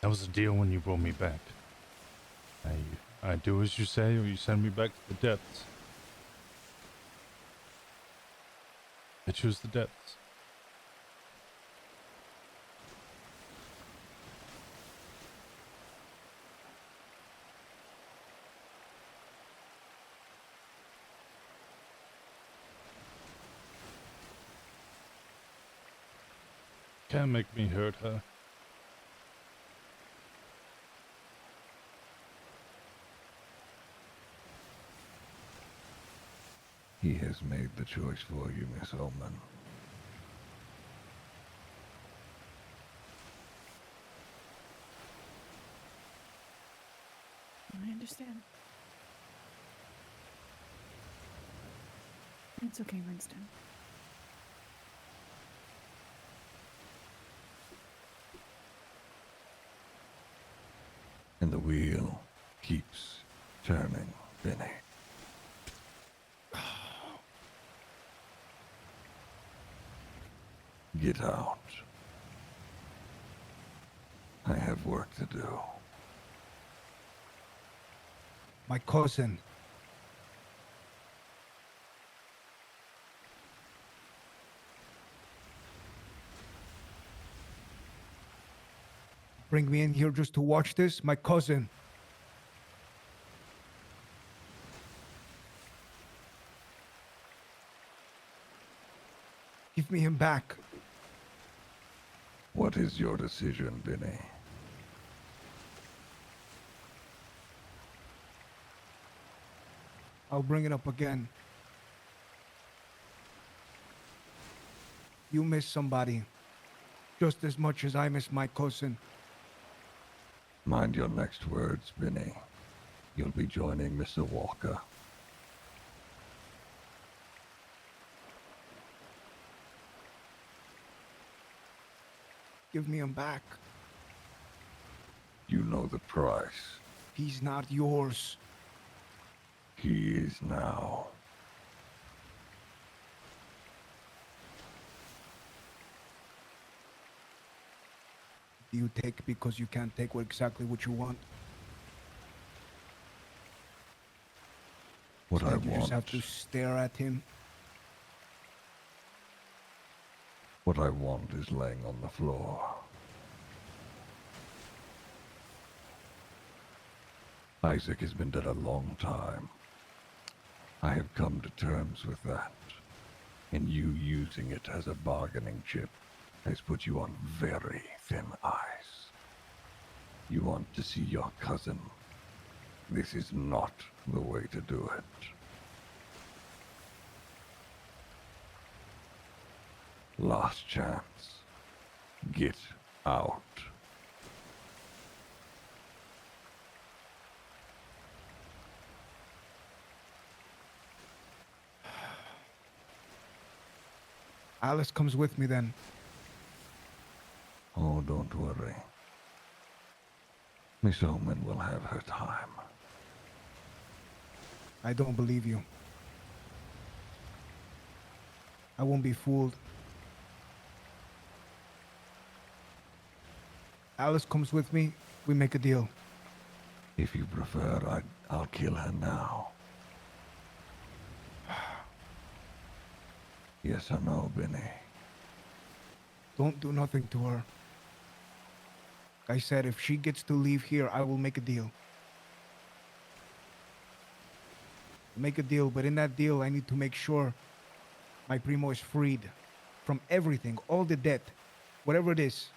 That was a deal when you brought me back. I do as you say, or you send me back to the depths. I choose the depths. Can't make me hurt her. He has made the choice for you, Miss Omen. I understand. It's okay, Winston. And the wheel keeps turning, Benny. Get out. I have work to do. My cousin. Bring me in here just to watch this? My cousin. Give me him back. What is your decision, Benny? I'll bring it up again. You miss somebody just as much as I miss my cousin. Mind your next words, Benny. You'll be joining Mr. Walker. Give me him back. You know the price. He's not yours. He is now. Do you take because you can't take exactly what you want? What I You just want have to stare at him. What I want is laying on the floor. Isaac has been dead a long time. I have come to terms with that, and you using it as a bargaining chip has put you on very thin ice. You want to see your cousin. This is not the way to do it. Last chance. Get out. Alice comes with me then. Oh, don't worry. Miss Omen will have her time. I don't believe you. I won't be fooled. Alice comes with me, we make a deal. If you prefer, I'll kill her now. Yes or no, Benny? Don't do nothing to her. I said if she gets to leave here, I will make a deal. Make a deal, but in that deal, I need to make sure my primo is freed from everything, all the debt, whatever it is.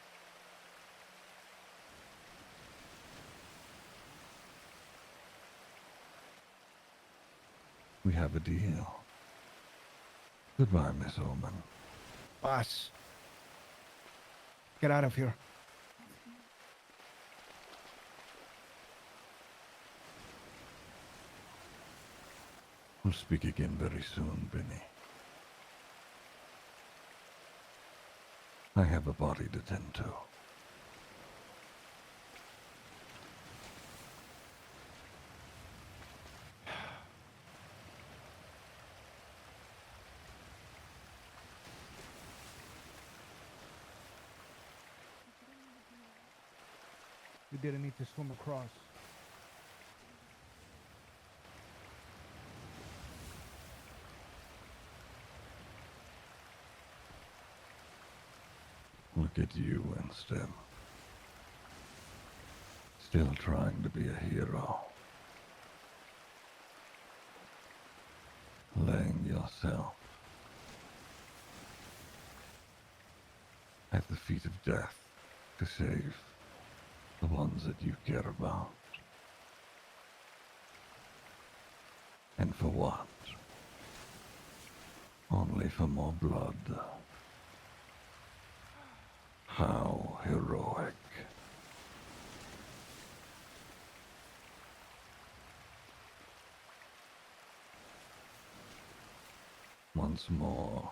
We have a deal. Goodbye, Miss Omen. Boss, get out of here. We'll speak again very soon, Benny. I have a body to tend to. You didn't need to swim across. Look at you, Winston. Still trying to be a hero. Laying yourself at the feet of death to save the ones that you care about. And for what? Only for more blood. How heroic. Once more,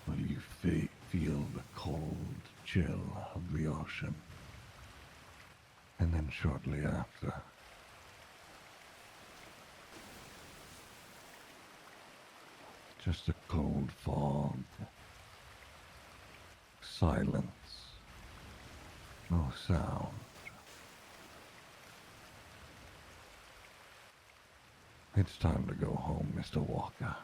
will you feel the cold chill of the ocean? And then shortly after, just a cold fog, silence, no sound. It's time to go home, Mr. Walker.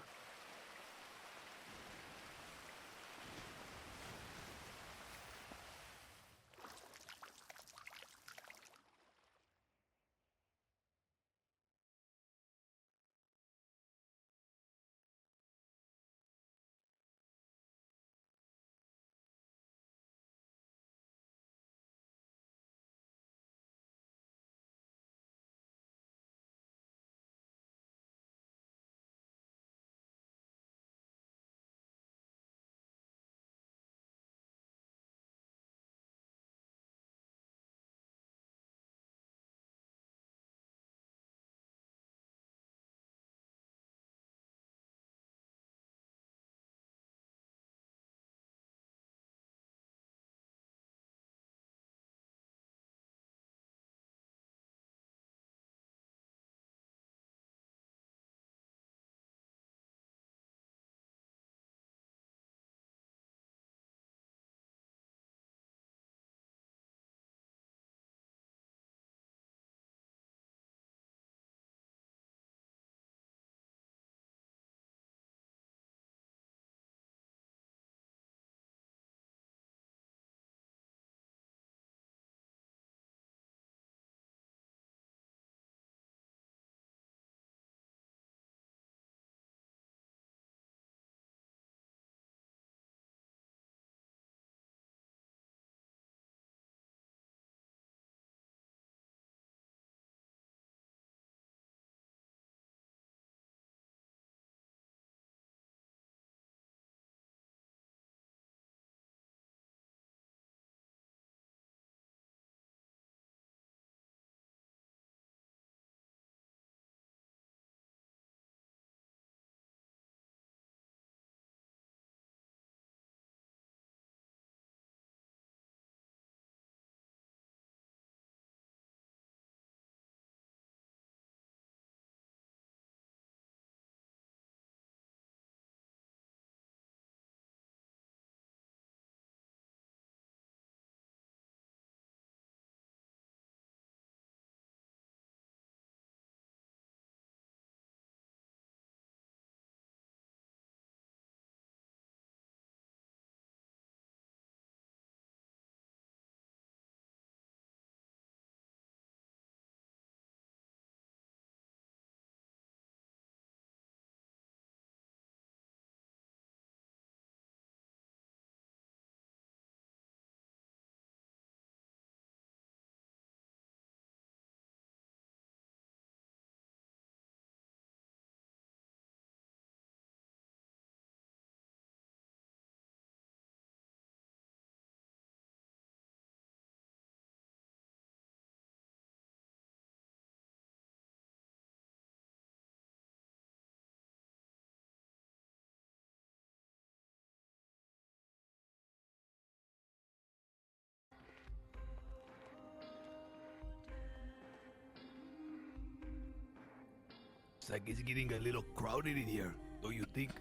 It's like it's getting a little crowded in here, don't you think?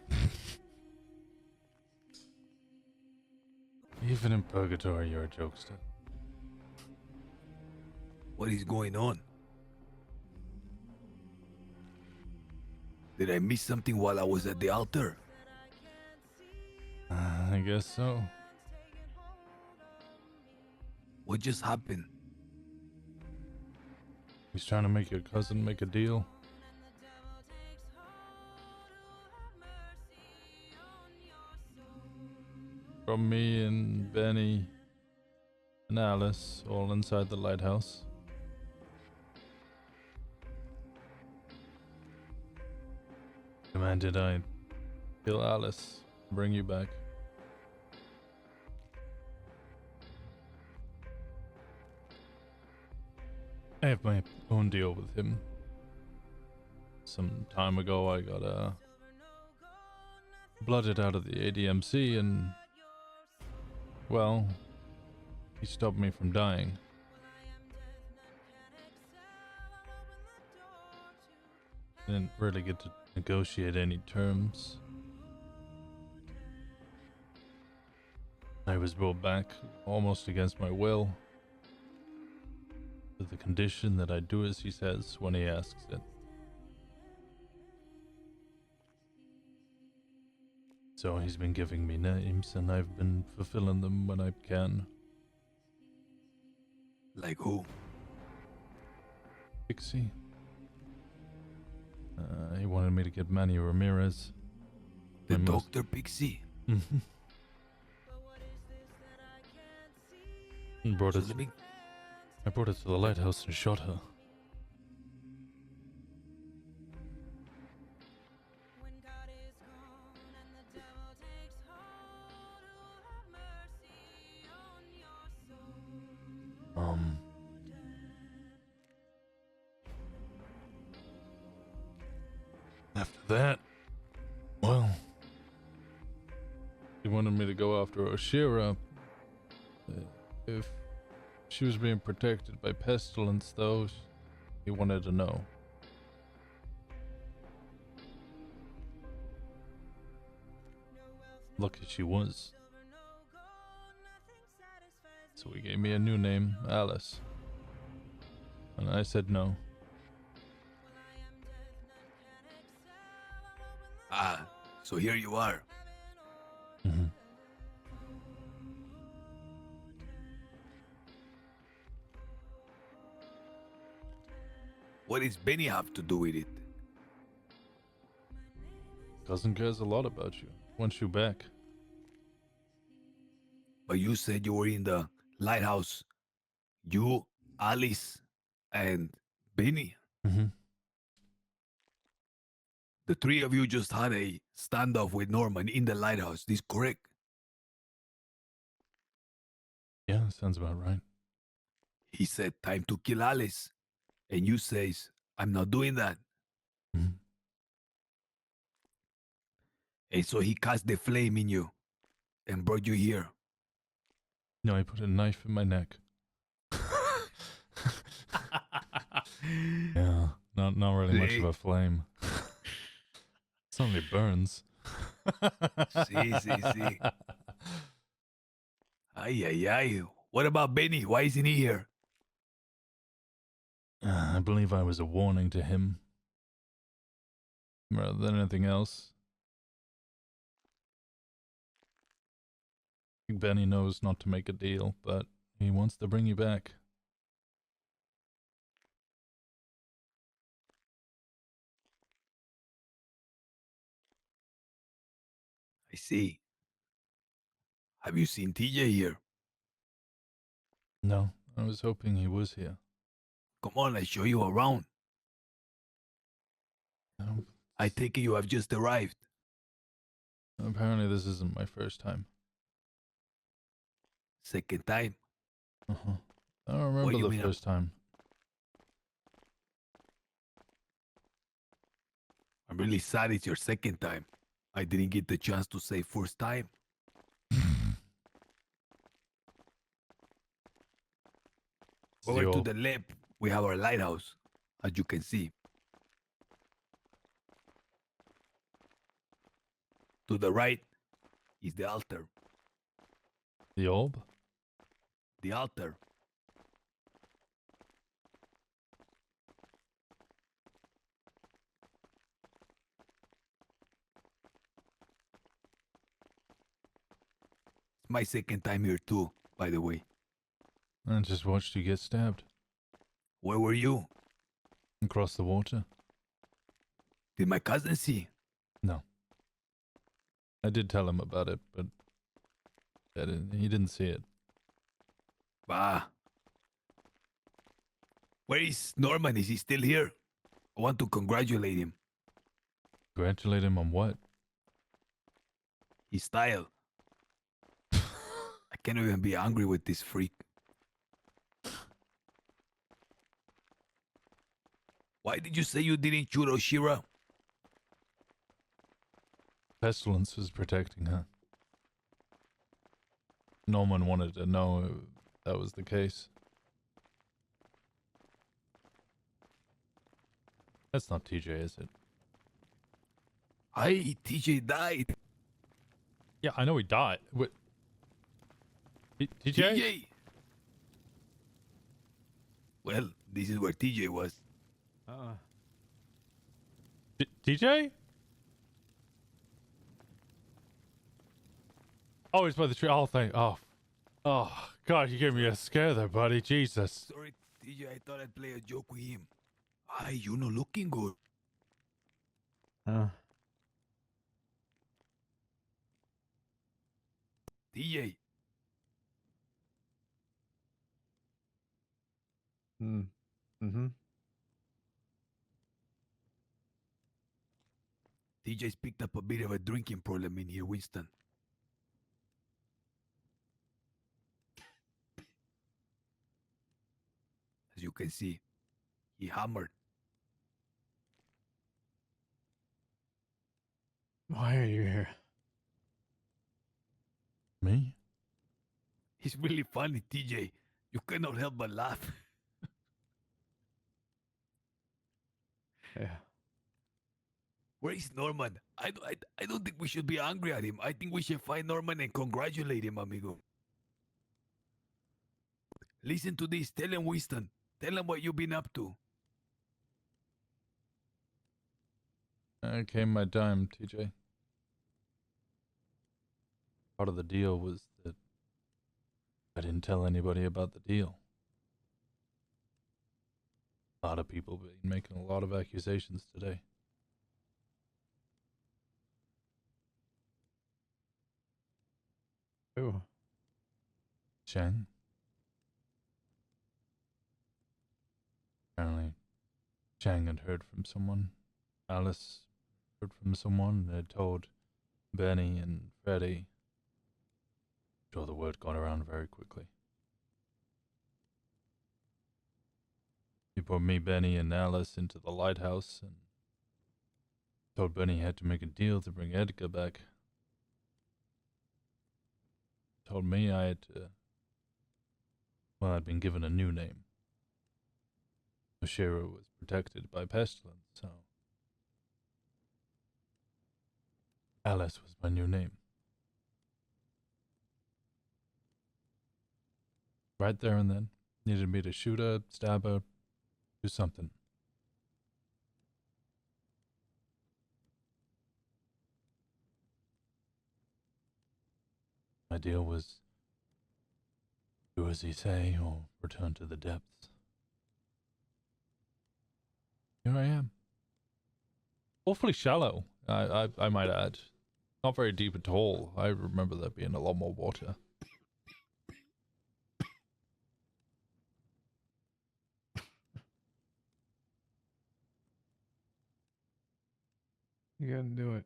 Even in purgatory, you're a jokester. What is going on? Did I miss something while I was at the altar? I guess so. What just happened? He's trying to make your cousin make a deal. From me and Benny and Alice, all inside the lighthouse. Demanded I kill Alice, bring you back. I have my own deal with him. Some time ago I got blooded out of the ADMC and, well, he stopped me from dying. Didn't really get to negotiate any terms. I was brought back almost against my will, with the condition that I do as he says when he asks it. So he's been giving me names and I've been fulfilling them when I can. Like who? Pixie. He wanted me to get Manny Ramirez. The Dr. Pixie? Mm-hmm. And brought it. I brought it to the lighthouse and shot her. After that, well, he wanted me to go after Oshira. If she was being protected by pestilence, though, he wanted to know. Lucky she was. So he gave me a new name, Alice. And I said no. Ah, so here you are. Mm-hmm. What does Benny have to do with it? Cousin cares a lot about you. Wants you back. But you said you were in the lighthouse. You, Alice, and Benny. Mm-hmm. The three of you just had a standoff with Norman in the lighthouse. This correct? Yeah, sounds about right. He said, time to kill Alice. And you says, I'm not doing that. Mm-hmm. And so he cast the flame in you and brought you here. No, he put a knife in my neck. Yeah, not really much of a flame. It only burns. See. Ay. What about Benny? Why isn't he here? I believe I was a warning to him. Rather than anything else. I think Benny knows not to make a deal, but he wants to bring you back. I see. Have you seen TJ here? No, I was hoping he was here. Come on, I'll show you around. I take it you have just arrived. Apparently this isn't my first time. Second time? Uh-huh. I don't remember the first time. I'm really sad it's your second time. I didn't get the chance to say first time. Over to the left, we have our lighthouse, as you can see. To the right is the altar. The orb? The altar. My second time here too, by the way. I just watched you get stabbed. Where were you? Across the water. Did my cousin see? No. I did tell him about it, but he didn't see it. Bah. Where is Norman? Is he still here? I want to congratulate him. Congratulate him on what? His style. I can't even be angry with this freak. Why did you say you didn't shoot Oshira? Pestilence was protecting her. Norman wanted to know if that was the case. That's not TJ, is it? Hey, TJ died. Yeah, I know he died. What? TJ? Well, this is where TJ was. TJ? Oh, he's by the tree. Oh, oh, God, you gave me a scare there, buddy. Jesus. Sorry, TJ, I thought I'd play a joke with him. Hey, you not looking good. TJ. Mm-hmm. TJ's picked up a bit of a drinking problem in here, Winston. As you can see, he hammered. Why are you here? Me? He's really funny, TJ. You cannot help but laugh. Yeah. Where is Norman? I don't think we should be angry at him. I think we should find Norman and congratulate him, amigo. Listen to this. Tell him, Winston. Tell him what you've been up to. Came my time, TJ. Part of the deal was that I didn't tell anybody about the deal. A lot of people been making a lot of accusations today. Who? Chang. Apparently, Chang had heard from someone. Alice heard from someone and had told Benny and Freddie. Sure, the word got around very quickly. He put me, Benny, and Alice into the lighthouse and told Benny he had to make a deal to bring Edgar back. Told me I had to... Well, I'd been given a new name. Oshira was protected by pestilence, so... Alice was my new name. Right there and then. Needed me to shoot her, stab her, do something. My deal was do as he say or return to the depths. Here I am. Awfully shallow, I might add. Not very deep at all. I remember there being a lot more water. You couldn't do it.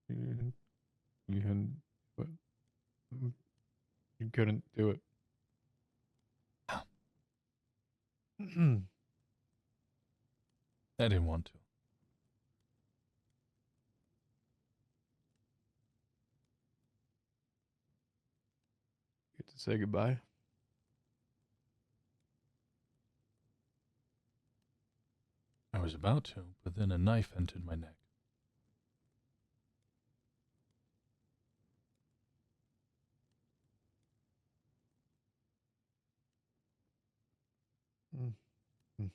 You couldn't do it. You couldn't do it. I didn't want to. Get to say goodbye. I was about to, but then a knife entered my neck. Mm, mm.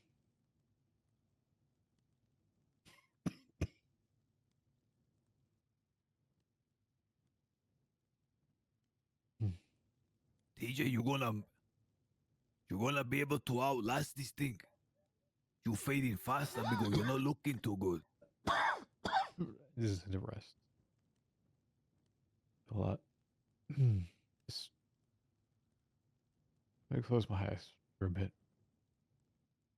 TJ, you gonna be able to outlast this thing. You fading fast, amigo. You're not looking too good. This is a rest. A lot. Just I close my eyes for a bit.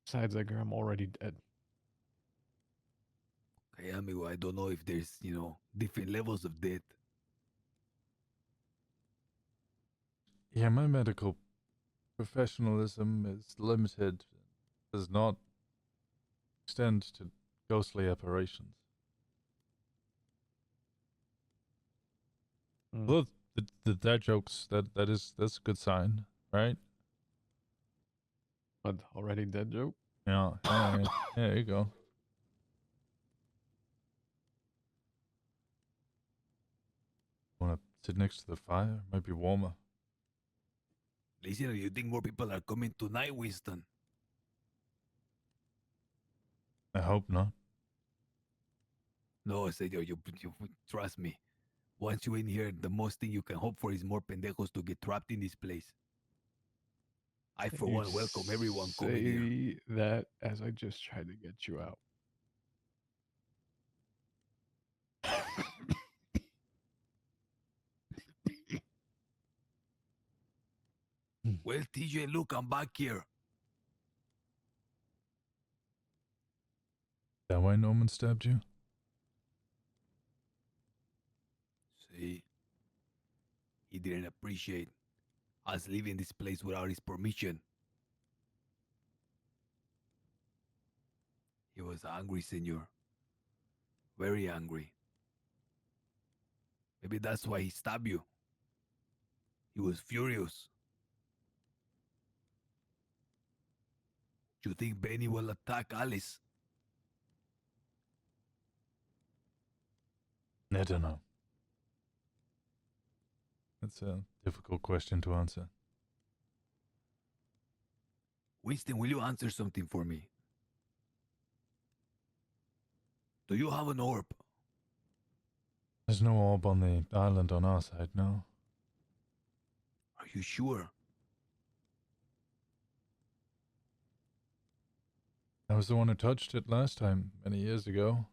Besides, like, I'm already dead. Okay, amigo, I don't know if there's, different levels of death. Yeah, my medical professionalism is limited, does not extend to ghostly apparitions. Well, that joke's that's a good sign, right? What, already dead joke? Yeah, yeah, there you go. Want to sit next to the fire? Might be warmer. Listen, do you think more people are coming tonight, Winston? I hope not. No, señor, you trust me. Once you're in here, the most thing you can hope for is more pendejos to get trapped in this place. I, for You one, welcome everyone coming here. say that as I just tried to get you out. Well, TJ, look, I'm back here. Is that why Norman stabbed you? See? He didn't appreciate us leaving this place without his permission. He was angry, senor. Very angry. Maybe that's why he stabbed you. He was furious. Do you think Benny will attack Alice? I don't know. That's a difficult question to answer. Winston, will you answer something for me? Do you have an orb? There's no orb on the island on our side, no. Are you sure? I was the one who touched it last time, many years ago.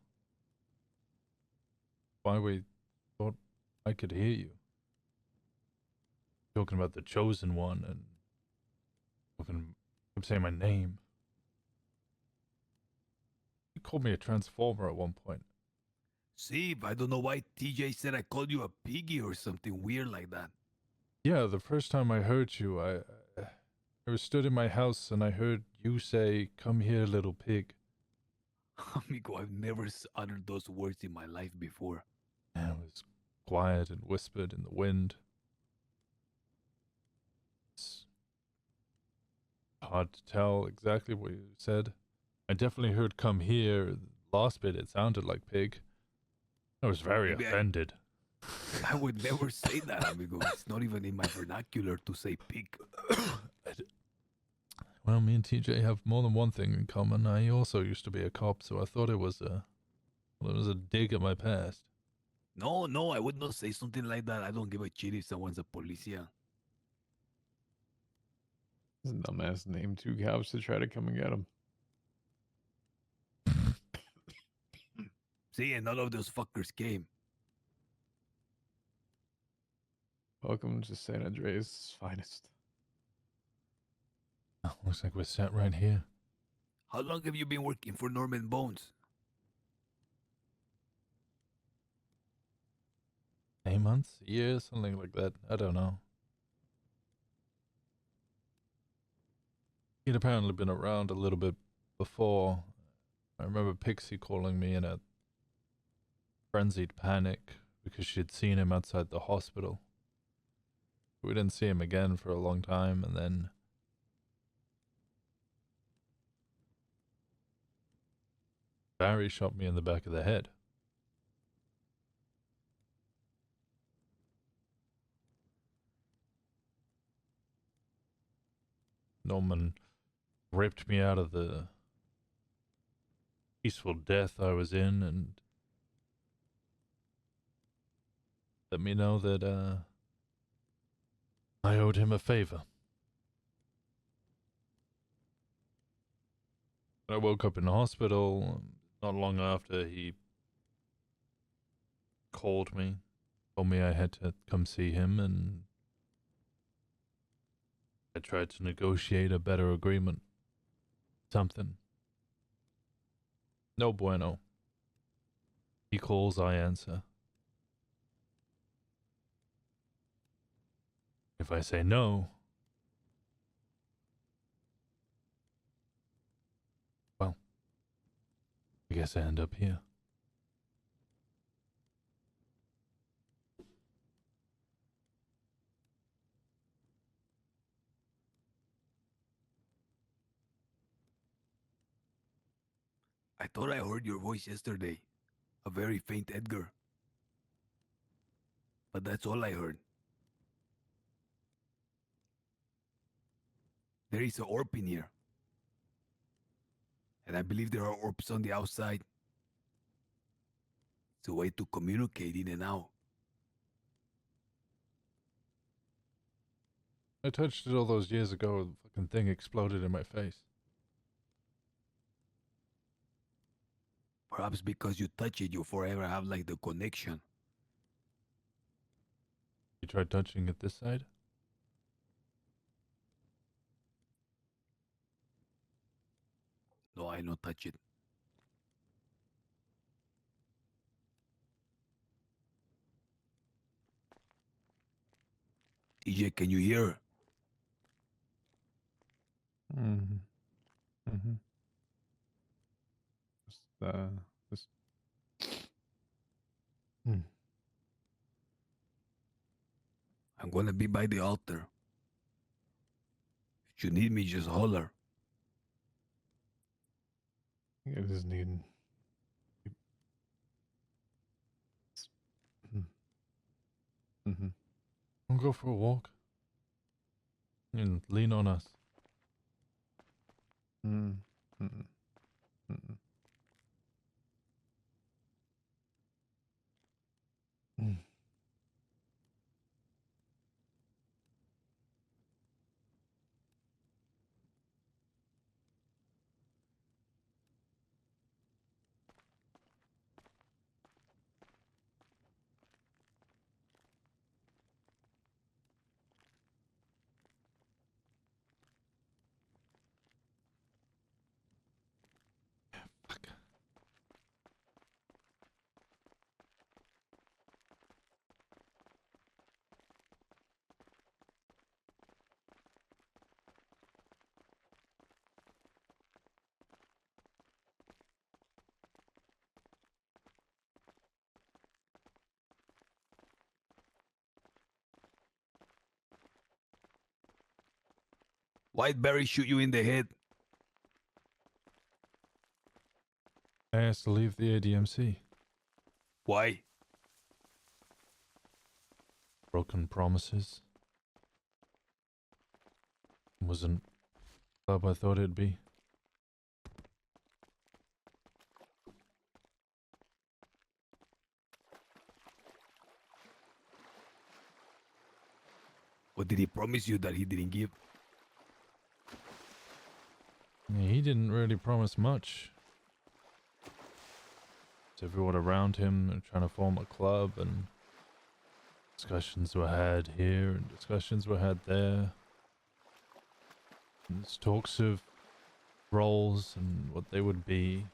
Why we thought I could hear you. Talking about the chosen one and kept saying my name. You called me a transformer at one point. See, I don't know why TJ said I called you a piggy or something weird like that. Yeah, the first time I heard you, I was stood in my house and I heard you say, "Come here, little pig." Amigo, I've never uttered those words in my life before. And it was quiet and whispered in the wind. It's hard to tell exactly what you said. I definitely heard "come here." The last bit, it sounded like pig. I was very Maybe offended. I would never say that, amigo. It's not even in my vernacular to say pig. Well, me and TJ have more than one thing in common. I also used to be a cop, so I thought it was a dig at my past. No, I would not say something like that. I don't give a shit if someone's a policia. This dumbass named 2 cops to try to come and get him. See, and none of those fuckers came. Welcome to San Andreas' finest. Oh, looks like we're sat right here. How long have you been working for Norman Bones? 8 months? A year? Something like that. I don't know. He'd apparently been around a little bit before. I remember Pixie calling me in a frenzied panic because she'd seen him outside the hospital. We didn't see him again for a long time, and then Barry shot me in the back of the head. Norman ripped me out of the peaceful death I was in and let me know that I owed him a favor. I woke up in the hospital not long after he called me, told me I had to come see him, and I tried to negotiate a better agreement. Something. No bueno. He calls, I answer. If I say no, well, I guess I end up here. I thought I heard your voice yesterday. A very faint Edgar. But that's all I heard. There is an orb in here. And I believe there are orbs on the outside. It's a way to communicate in and out. I touched it all those years ago, the fucking thing exploded in my face. Perhaps because you touch it, you forever have like the connection. You tried touching it this side? No, I don't touch it. TJ, can you hear? Mm-hmm. Mm-hmm. Just, I'm gonna be by the altar. If you need me, just holler. I just need. Mm-hmm. We'll go for a walk. And lean on us. Mm-hmm. Mm-hmm. Mm. Why'd Barry shoot you in the head? I asked to leave the ADMC. Why? Broken promises. Wasn't the club I thought it'd be. What did he promise you that he didn't give? Yeah, he didn't really promise much. It's everyone around him trying to form a club, and discussions were had here and discussions were had there. And there's talks of roles and what they would be.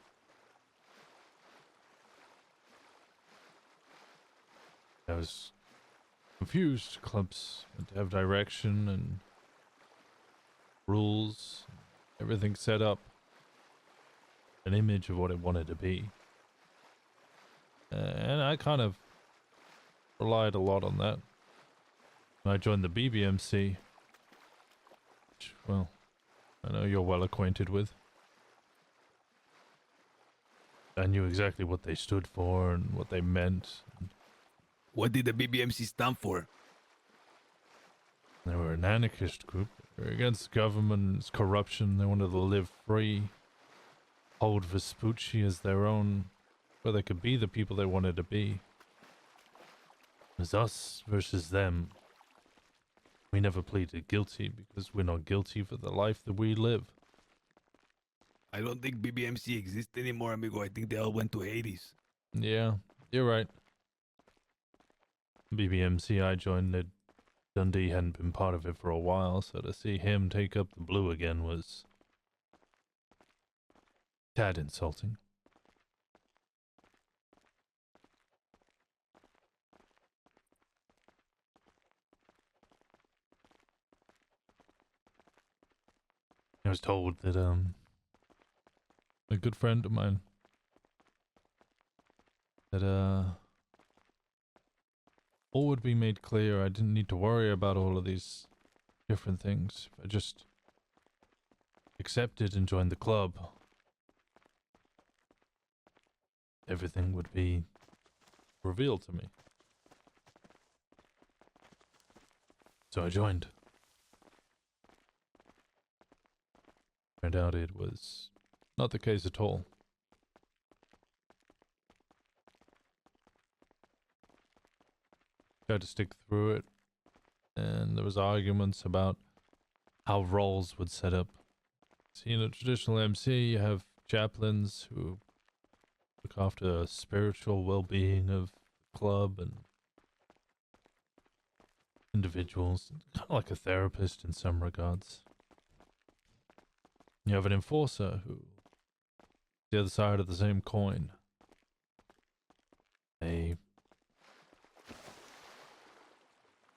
I was confused. Clubs had to have direction and rules, everything set up, an image of what it wanted to be. And I kind of relied a lot on that. When I joined the BBMC, which, well, I know you're well acquainted with. I knew exactly what they stood for and what they meant. What did the BBMC stand for? They were an anarchist group. They're against government's corruption. They wanted to live free. Hold Vespucci as their own, where they could be the people they wanted to be. It was us versus them. We never pleaded guilty because we're not guilty for the life that we live. I don't think BBMC exists anymore, amigo. I think they all went to Hades. Yeah, you're right. BBMC I joined it. Dundee hadn't been part of it for a while, so to see him take up the blue again was tad insulting. I was told that a good friend of mine that all would be made clear. I didn't need to worry about all of these different things. If I just accepted and joined the club, everything would be revealed to me. So I joined. Turned out it was not the case at all. Tried to stick through it, and there was arguments about how roles would set up. See, in a traditional MC, you have chaplains who look after spiritual well-being of the club and individuals, kind of like a therapist in some regards. You have an enforcer who, the other side of the same coin. They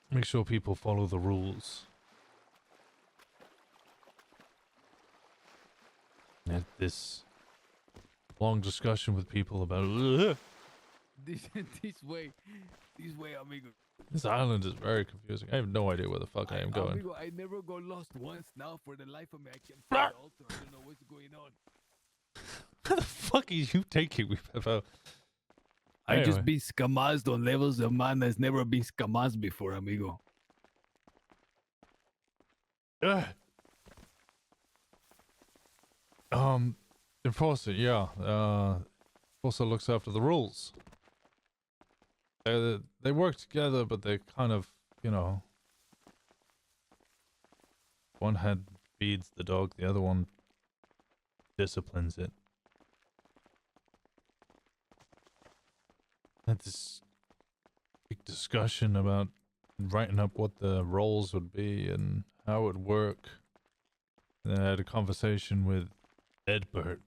make sure people follow the rules. I had this long discussion with people about This way, amigo. this island is very confusing. I have no idea where the fuck I am going. Amigo, I never got lost once. Now, for the life of me, I can't find the altar. I don't know what's going on. Where the fuck are you taking me, Peppo? I just been scamazed on levels a man has never been scamazed before, amigo. Enforcer, yeah. Enforcer looks after the rules. They work together, but they kind of, you know, one hand feeds the dog, the other one disciplines it. Had this big discussion about writing up what the roles would be and how it would work. And then I had a conversation with Edbert.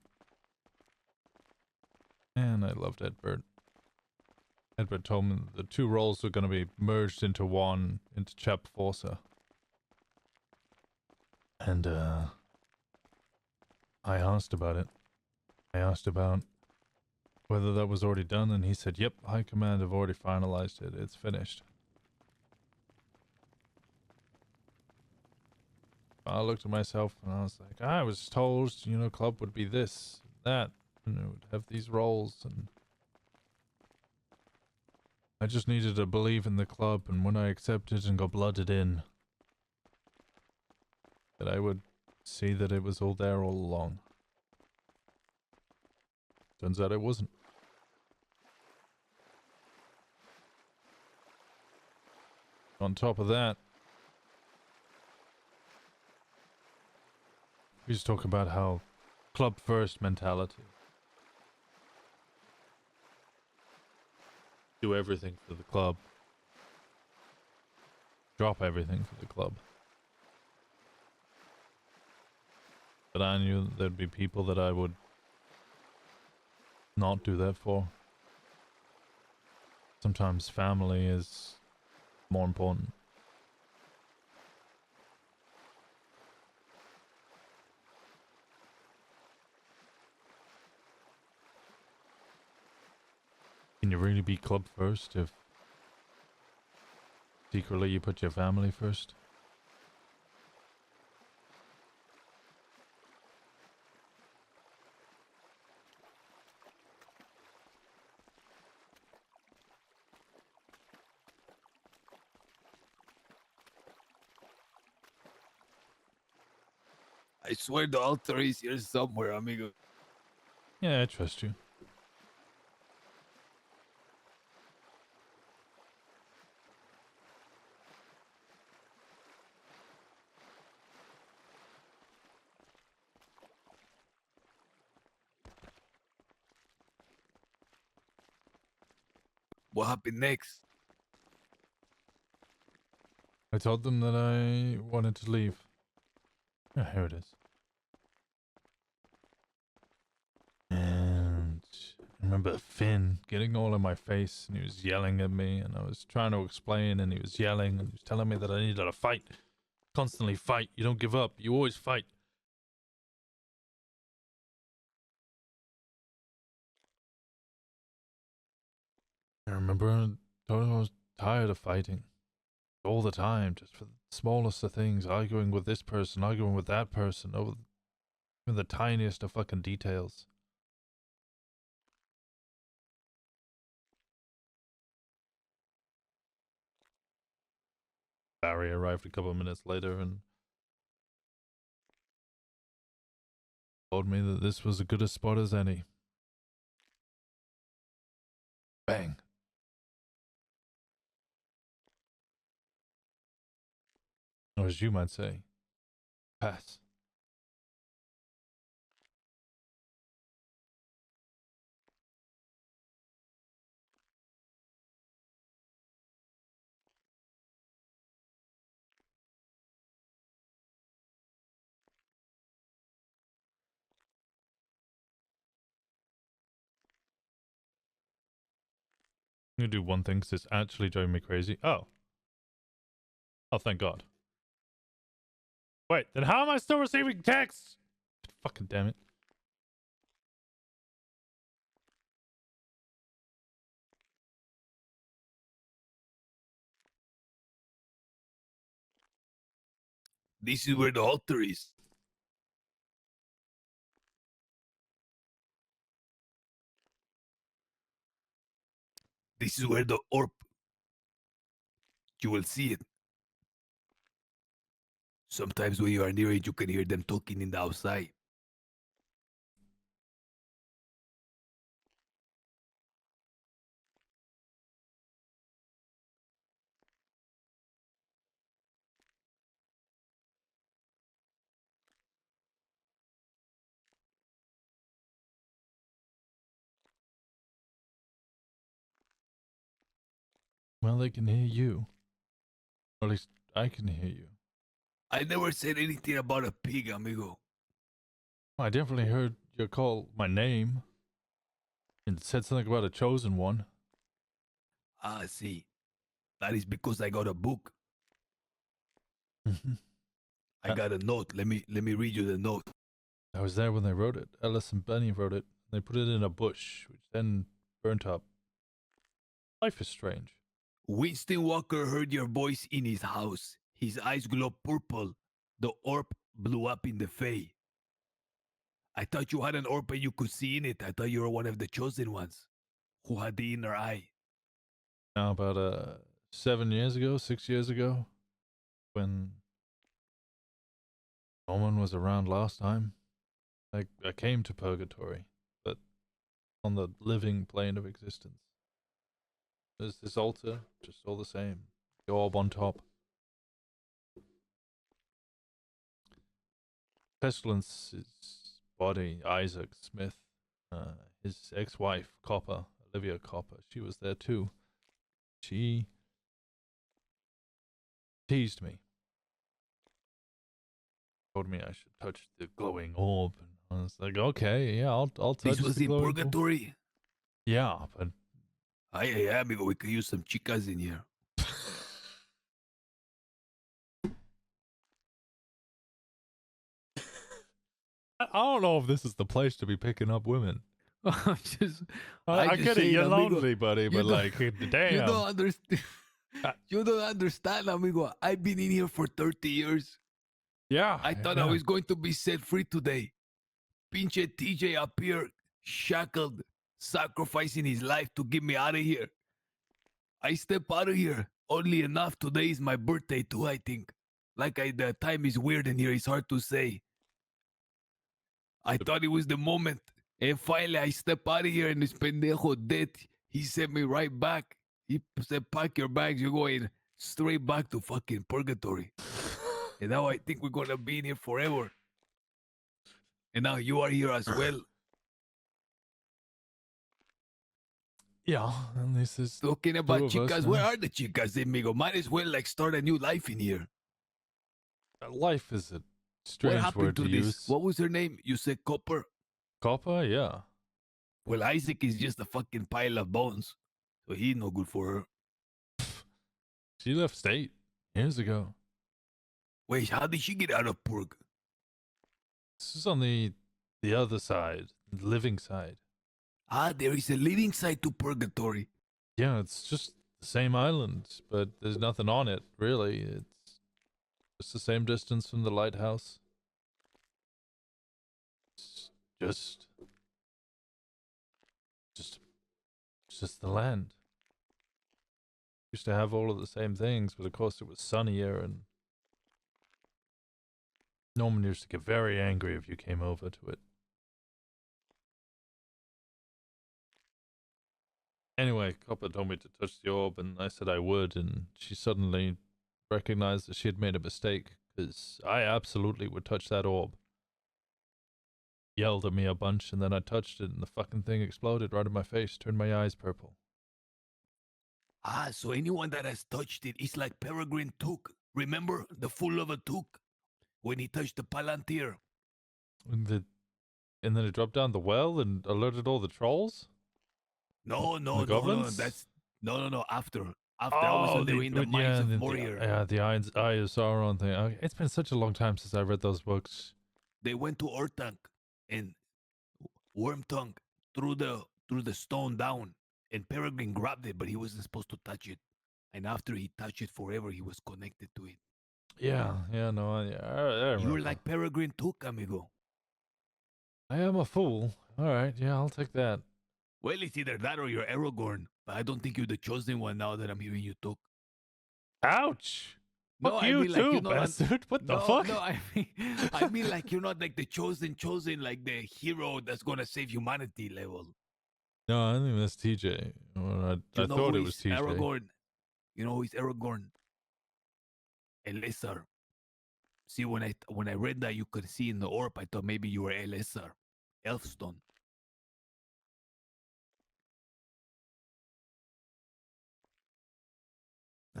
Man, I loved Edbert. Edbert told me the two roles were going to be merged into one, into Chap Forcer. And, I asked about it. I asked about whether that was already done, and he said, yep, High Command have already finalized it. It's finished. I looked at myself and I was like, I was told, you know, club would be this, that, and it would have these roles, and I just needed to believe in the club, and when I accepted and got blooded in, that I would see that it was all there all along. Turns out it wasn't. On top of that, we just talk about how club first mentality. Do everything for the club. Drop everything for the club. But I knew there'd be people that I would not do that for. Sometimes family is more important. Can you really be club first if secretly you put your family first? I swear the altar is here somewhere, amigo. Yeah, I trust you. What happened next? I told them that I wanted to leave. Oh, here it is. And I remember Finn getting all in my face, and he was yelling at me, and I was trying to explain, and he was yelling, and he was telling me that I needed to fight. Constantly fight. You don't give up. You always fight. I remember I told him I was tired of fighting. All the time, just for the smallest of things, arguing with this person, arguing with that person, over the tiniest of fucking details. Barry arrived a couple of minutes later and told me that this was as good a spot as any. Bang. Or as you might say, pass. I'm gonna do one thing because it's actually driving me crazy. Oh. Oh, thank God. Wait, then how am I still receiving texts? Fucking damn it. This is where the altar is. This is where the orb. You will see it. Sometimes when you are near it, you can hear them talking in the outside. Well, they can hear you. Or at least I can hear you. I never said anything about a pig, amigo. I definitely heard you call my name. And said something about a chosen one. Ah, see. That is because I got a book. I got a note. Let me read you the note. I was there when they wrote it. Ellis and Benny wrote it. They put it in a bush, which then burnt up. Life is strange. Winston Walker heard your voice in his house. His eyes glowed purple. The orb blew up in the fay. I thought you had an orb and you could see in it. I thought you were one of the chosen ones who had the inner eye. Now, about 7 years ago, 6 years ago, when no one was around last time, I came to Purgatory, but on the living plane of existence. There's this altar, just all the same. The orb on top. Pestilence's body, Isaac Smith, his ex-wife, Copper, Olivia Copper, she was there too. She teased me. Told me I should touch the glowing orb. And I was like, okay, yeah, I'll touch This was the in glowing orb. Purgatory? Yeah, but... Ay, amigo, we could use some chicas in here. I don't know if this is the place to be picking up women. I'm just, I just get it, saying, you're amigo, lonely, buddy, but like, damn. You don't understand. You don't understand, amigo. I've been in here for 30 years. Yeah. I thought I was going to be set free today. Pinche TJ up here, shackled, sacrificing his life to get me out of here. I step out of here. Oddly enough, today is my birthday too, I think. The time is weird in here, it's hard to say. I thought it was the moment. And finally, I step out of here and this pendejo dead. He sent me right back. He said, pack your bags. You're going straight back to fucking purgatory. And now I think we're going to be in here forever. And now you are here as well. Yeah, and this is Talking about two of us chicas. now. Where are the chicas, amigo? Might as well like start a new life in here. Life is a What strange happened word to to this? use. What was her name? You said Copper? Copper, yeah. Well, Isaac is just a fucking pile of bones. So he's no good for her. She left state years ago. Wait, how did she get out of Purg? This is on the other side, the living side. Ah, there is a living side to Purgatory. Yeah, it's just the same island, but there's nothing on it, really. It's just the same distance from the lighthouse. It's just the land. Used to have all of the same things, but of course it was sunnier, and Norman used to get very angry if you came over to it. Anyway, Copper told me to touch the orb, and I said I would, and she suddenly recognized that she had made a mistake, because I absolutely would touch that orb. Yelled at me a bunch, and then I touched it, and the fucking thing exploded right in my face, turned my eyes purple. Ah, so anyone that has touched it is like Peregrine Took. Remember the fool of a Took? When he touched the Palantir. And then it dropped down the well and alerted all the trolls? No, The goblins? that's no. After I was under in the mines of Moria. Yeah, the Eye of Sauron thing. Okay, it's been such a long time since I read those books. They went to Ortank and Wormtongue threw the stone down, and Peregrine grabbed it, but he wasn't supposed to touch it. And after he touched it forever, he was connected to it. Yeah, no, I remember. You're like Peregrine Took, amigo. I am a fool. All right, yeah, I'll take that. Well, it's either that or you're Aragorn, but I don't think you're the chosen one now that I'm hearing you talk. Ouch! No, Fuck I you mean, like, too, you're not bastard. What the no, fuck? No, I mean like you're not like the chosen, like the hero that's gonna save humanity level. No, I think that's TJ. Well, I You know thought who it was is TJ. Aragorn. You know who is Aragorn? Elessar. See, when I read that you could see in the orb, I thought maybe you were Elessar, Elfstone.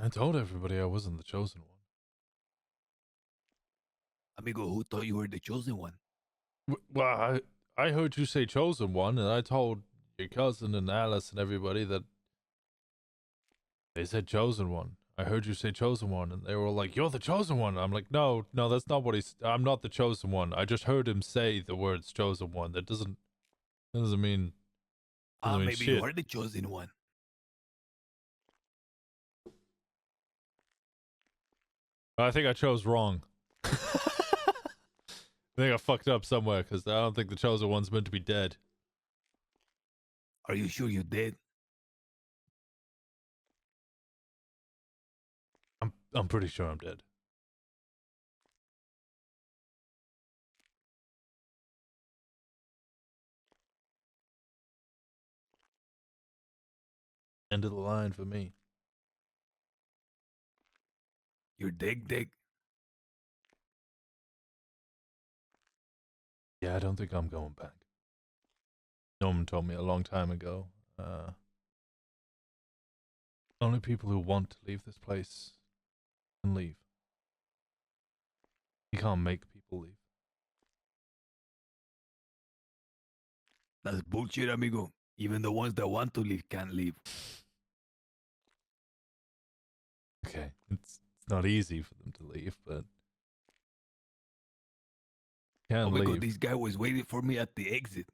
I told everybody I wasn't the chosen one. Amigo, who thought you were the chosen one? Well, I heard you say chosen one, and I told your cousin and Alice and everybody that they said chosen one. I heard you say chosen one, and they were all like, "You're the chosen one." I'm like, no, that's not what I'm not the chosen one. I just heard him say the words chosen one. That doesn't mean. Maybe shit. you are the chosen one. I think I chose wrong. I think I fucked up somewhere because I don't think the chosen one's meant to be dead. Are you sure you're dead? I'm pretty sure I'm dead. End of the line for me. You're dead. Yeah, I don't think I'm going back. Norman told me a long time ago. Only people who want to leave this place can leave. You can't make people leave. That's bullshit, amigo. Even the ones that want to leave can't leave. Okay, it's not easy for them to leave, but can't Oh my leave. god, this guy was waiting for me at the exit.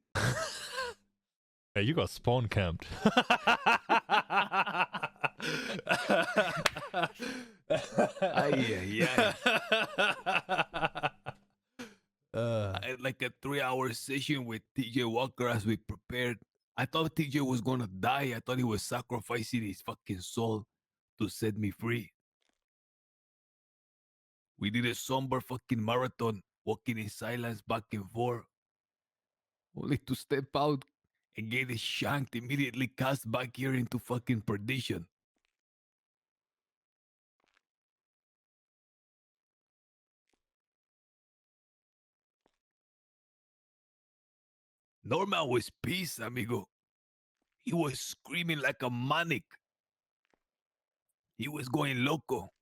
Hey, you got spawn camped. I had like a 3-hour session with TJ Walker as we prepared. I thought TJ was gonna die. I thought he was sacrificing his fucking soul to set me free. We did a somber fucking marathon, walking in silence back and forth. only to step out and get shanked, immediately cast back here into fucking perdition. Norman was pissed, amigo. He was screaming like a maniac. He was going loco.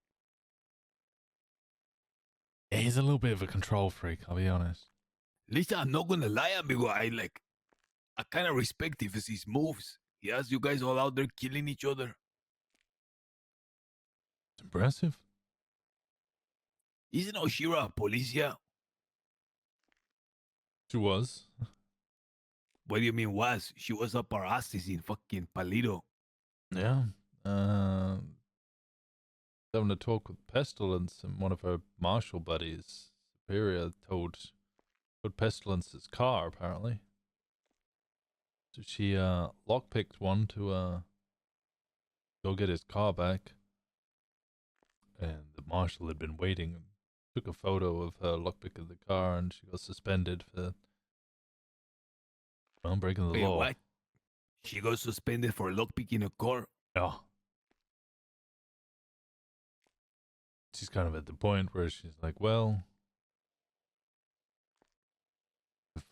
Yeah, he's a little bit of a control freak, I'll be honest. Lisa, I'm not gonna lie, amigo. I kind of respect his moves. He has you guys all out there killing each other. It's impressive. Isn't Oshira a policia? She was. What do you mean was? She was up our asses in fucking Palito. Yeah. Having a talk with Pestilence, and one of her marshal buddies, Superior, told Pestilence's car, apparently. So she lockpicked one to go get his car back. And the marshal had been waiting and took a photo of her lockpicking the car, and she got suspended for breaking the Wait, law. what? She got suspended for lockpicking a car? Yeah. She's kind of at the point where she's like, well, if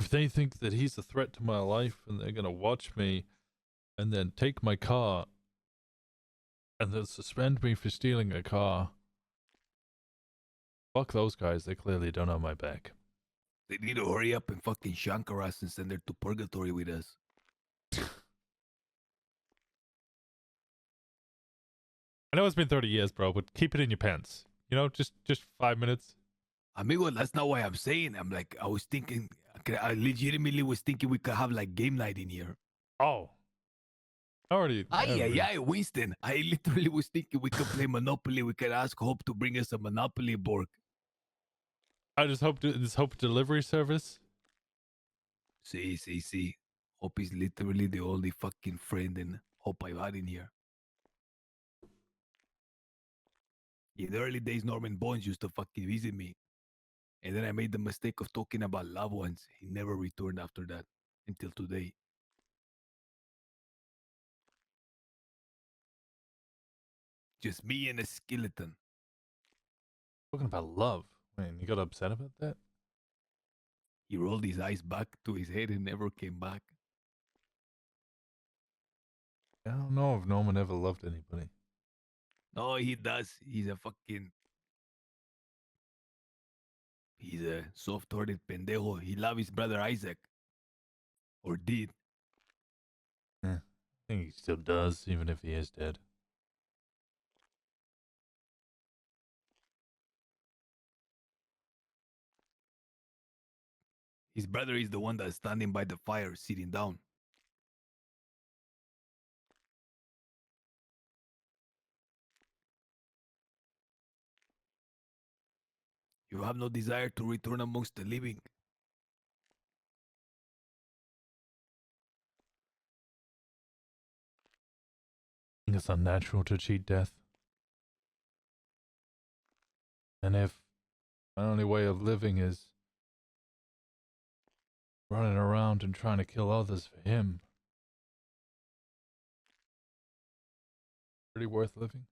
they think that he's a threat to my life and they're gonna watch me and then take my car and then suspend me for stealing a car, fuck those guys. They clearly don't have my back. They need to hurry up and fucking shank her ass and send her to purgatory with us. I know it's been 30 years, bro, but keep it in your pants. You know, just 5 minutes. Amigo, that's not what I'm saying. I was thinking, I legitimately was thinking we could have like game night in here. Oh. Already. Ay, Winston. I literally was thinking we could play Monopoly. We could ask Hope to bring us a Monopoly board. I just hope this Hope delivery service. See. Hope is literally the only fucking friend and hope I've had in here. In the early days, Norman Bones used to fucking visit me. And then I made the mistake of talking about loved ones. He never returned after that, until today. Just me and a skeleton. Talking about love. Man, you got upset about that? He rolled his eyes back to his head and never came back. I don't know if Norman ever loved anybody. No, he does. He's a soft-hearted pendejo. He loved his brother Isaac. Or did. I think he still does, even if he is dead. His brother is the one that's standing by the fire, sitting down. You have no desire to return amongst the living. I think it's unnatural to cheat death. And if my only way of living is running around and trying to kill others for him, pretty worth living.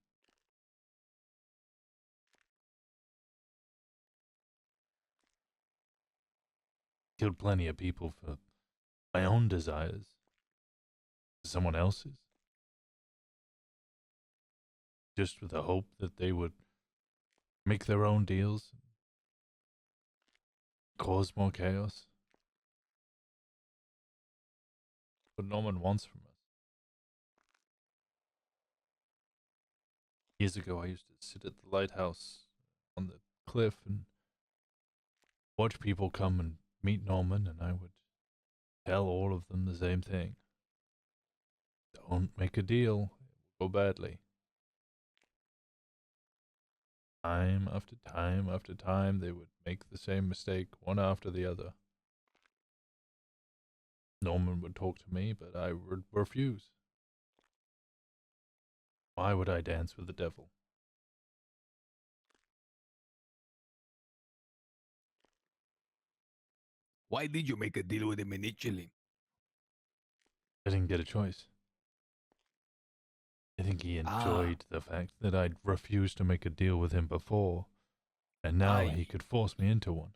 Killed plenty of people for my own desires. Someone else's. Just with the hope that they would make their own deals. Cause more chaos. What Norman wants from us. Years ago, I used to sit at the lighthouse on the cliff and watch people come and meet Norman, and I would tell all of them the same thing. Don't make a deal. It will go badly. Time after time after time, they would make the same mistake, one after the other. Norman would talk to me, but I would refuse. Why would I dance with the devil? Why did you make a deal with him initially? I didn't get a choice. I think he enjoyed the fact that I'd refused to make a deal with him before, and now he could force me into one.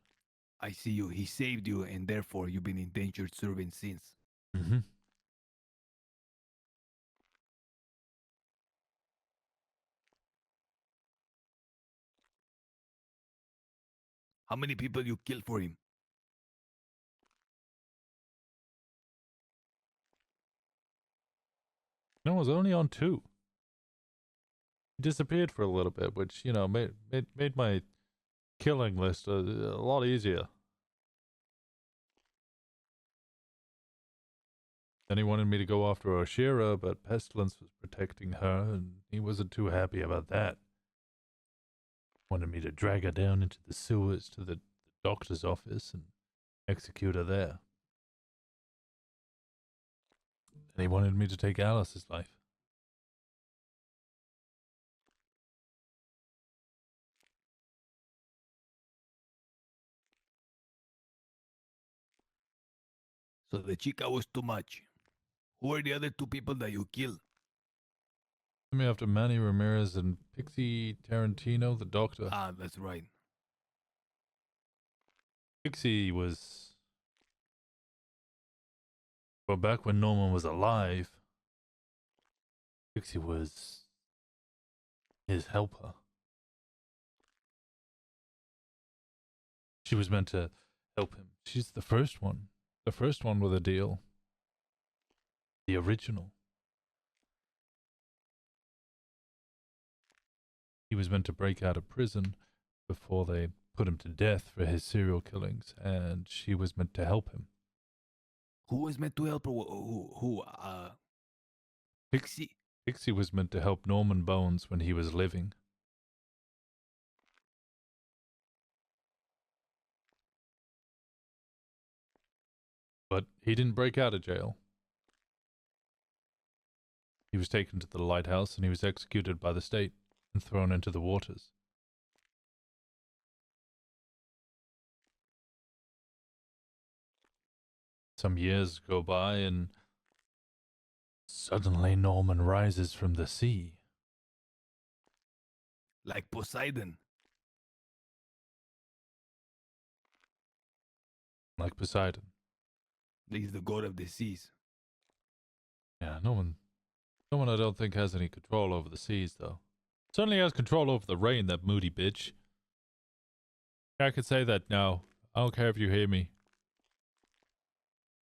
I see you. He saved you, and therefore you've been indentured servant since. Mm-hmm. How many people you killed for him? No, I was only on 2. He disappeared for a little bit, which, you know, made my killing list a lot easier. Then he wanted me to go after Oshira, but Pestilence was protecting her, and he wasn't too happy about that. Wanted me to drag her down into the sewers to the doctor's office and execute her there. And he wanted me to take Alice's life. So the chica was too much. Who were the other 2 people that you killed? Me after Manny Ramirez and Pixie Tarantino, the doctor. Ah, that's right. Pixie was... Well, back when Norman was alive, Pixie was his helper. She was meant to help him. She's the first one. The first one with a deal. The original. He was meant to break out of prison before they put him to death for his serial killings, and she was meant to help him. Who was meant to help her? Pixie? Pixie was meant to help Norman Bones when he was living. But he didn't break out of jail. He was taken to the lighthouse and he was executed by the state and thrown into the waters. Some years go by and suddenly Norman rises from the sea. Like Poseidon. Like Poseidon. He's the god of the seas. Yeah, no one I don't think has any control over the seas, though. Certainly has control over the rain, that moody bitch. I could say that now. I don't care if you hear me.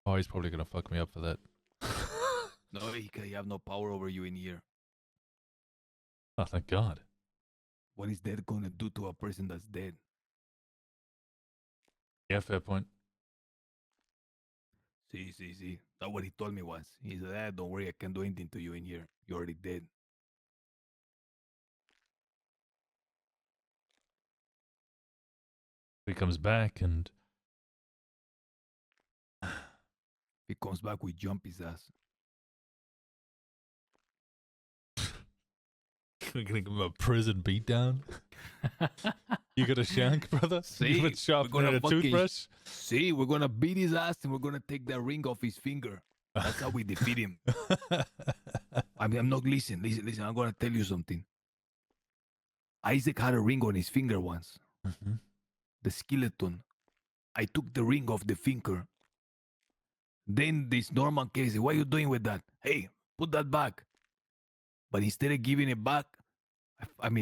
Oh, he's probably gonna fuck me up for that. No, he have no power over you in here. Oh, thank God. What is that gonna do to a person that's dead? Yeah, fair point. See. That's what he told me once. He said, don't worry, I can't do anything to you in here. You're already dead. He comes back and... He comes back, we jump his ass. We're gonna give him a prison beatdown. You got a shank, brother? You got sharpening a toothbrush? See, we're gonna beat his ass and we're gonna take that ring off his finger. That's how we defeat him. I'm not listen. I'm gonna tell you something. Isaac had a ring on his finger once. Mm-hmm. The skeleton. I took the ring off the finger. Then this Norman came and said, what are you doing with that? Hey, put that back. But instead of giving it back,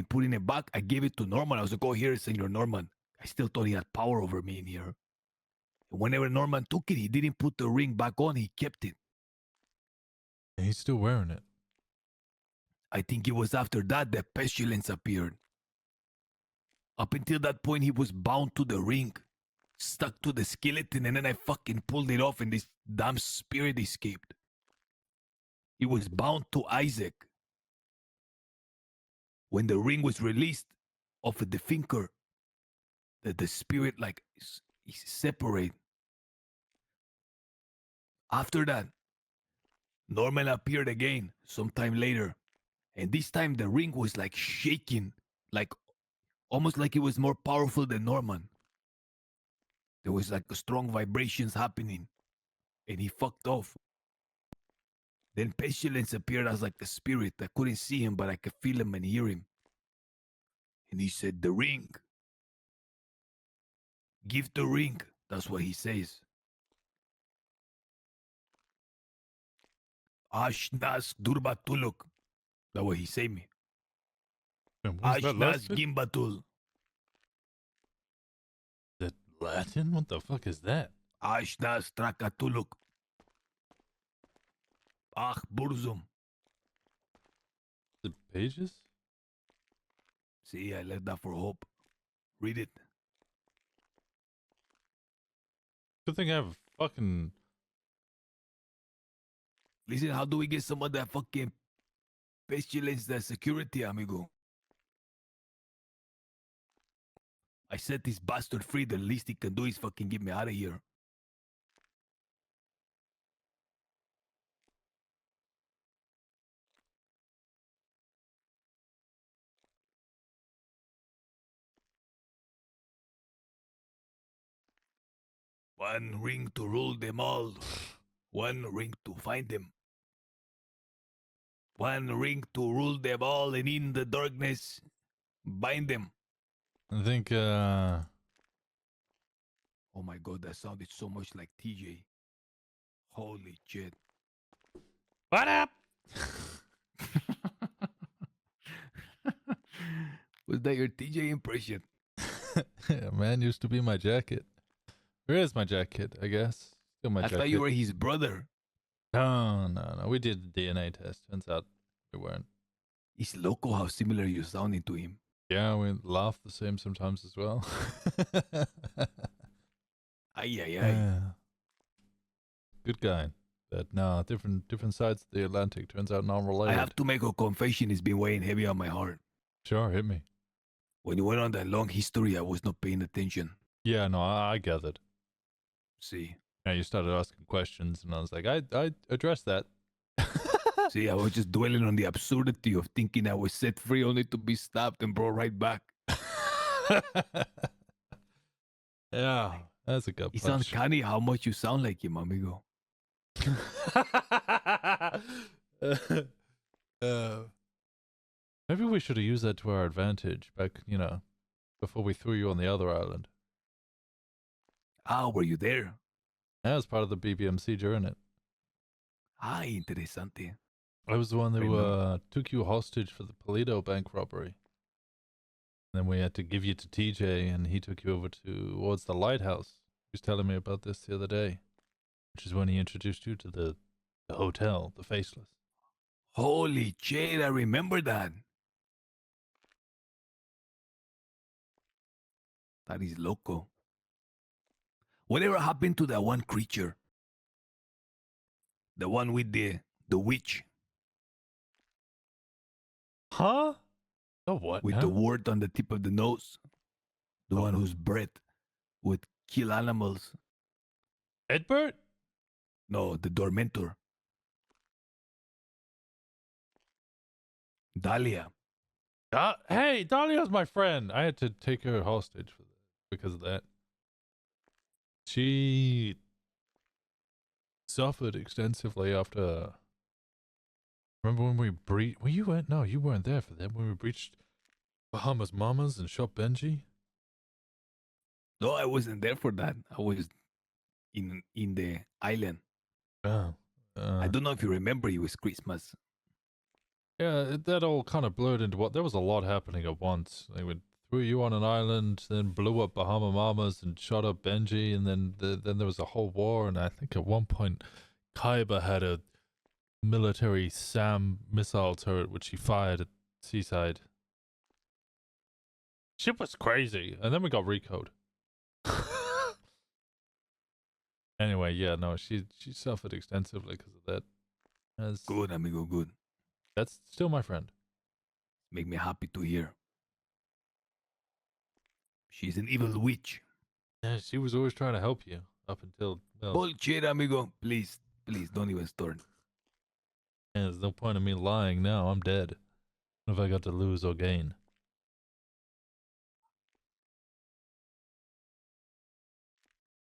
putting it back, I gave it to Norman. I was like, oh, here, Senor Norman. I still thought he had power over me in here. And whenever Norman took it, he didn't put the ring back on. He kept it. And he's still wearing it. I think it was after that pestilence appeared. Up until that point, he was bound to the ring, stuck to the skeleton, and then I fucking pulled it off and this damn spirit escaped. He was bound to Isaac. When the ring was released off of the finger, the spirit is separate. After that, Norman appeared again sometime later. And this time the ring was like shaking, almost like it was more powerful than Norman. There was like a strong vibrations happening, and he fucked off. Then Pestilence appeared as like a spirit. I couldn't see him, but I could feel him and hear him. And he said, "The ring. Give the ring." That's what he says. Ashnas Durbatuluk. That's what he say me. And what was that last Ashnas bit? Gimbatul. That Latin? What the fuck is that? Ashnas Trakatuluk. Ach Burzum. The pages? See, I left that for Hope. Read it. Good thing I have fucking... Listen, how do we get some of that fucking Pestilence, that security, amigo? I set this bastard free. The least he can do is fucking get me out of here. One ring to rule them all. One ring to find them. One ring to rule them all, and in the darkness, bind them. I think, Oh my god, that sounded so much like TJ. Holy shit. What up? Was that your TJ impression? Yeah, man used to be my jacket. Where is my jacket, I guess? Still my I jacket. thought you were his brother. No. We did the DNA test. Turns out we weren't. It's loco how similar you sounding to him. Yeah, we laugh the same sometimes as well. Ay. Good guy. But no, different sides of the Atlantic. Turns out not related. I have to make a confession. It's been weighing heavy on my heart. Sure, hit me. When you went on that long history, I was not paying attention. Yeah, no, I gathered. See. Yeah, you started asking questions, and I was like, I addressed that. See, I was just dwelling on the absurdity of thinking I was set free only to be stabbed and brought right back. Yeah, that's a good It's punch. uncanny how much you sound like him, amigo. Maybe we should have used that to our advantage back, before we threw you on the other island. Ah, were you there? Yeah, as part of the BBMC during it. Ah, interesante. I was the one I who know. took you hostage for the Polito bank robbery. Then we had to give you to TJ, and he took you over towards the lighthouse. He was telling me about this the other day, which is when he introduced you to the hotel, the Faceless. Holy shit, I remember that. That is loco. Whatever happened to that one creature? The one with the witch. Huh? The what? With now? the word on the tip of the nose. The one whose breath would kill animals. Edbert? No, the Dormentor. Dahlia. Hey, Dahlia's my friend. I had to take her hostage because of that. She suffered extensively after. Remember when we breached? Well, you weren't. No, you weren't there for that. When we breached Bahamas Mamas and shot Benji. No, I wasn't there for that. I was in the island. Oh. I don't know if you remember. It was Christmas. Yeah, that all kind of blurred into what. There was a lot happening at once. They would threw you on an island, then blew up Bahama Mamas and shot up Benji, and then there was a whole war. And I think at one point, Kaiba had a military SAM missile turret which he fired at Seaside. Shit was crazy, and then we got recode. Anyway, yeah, no, she suffered extensively because of that. Good, amigo, good. That's still my friend. Make me happy to hear. She's an evil witch. Yeah, she was always trying to help you up until, well, Bullshit, amigo. Please, don't even start. yeah, there's no point in me lying now. I'm dead. What have I got to lose or gain?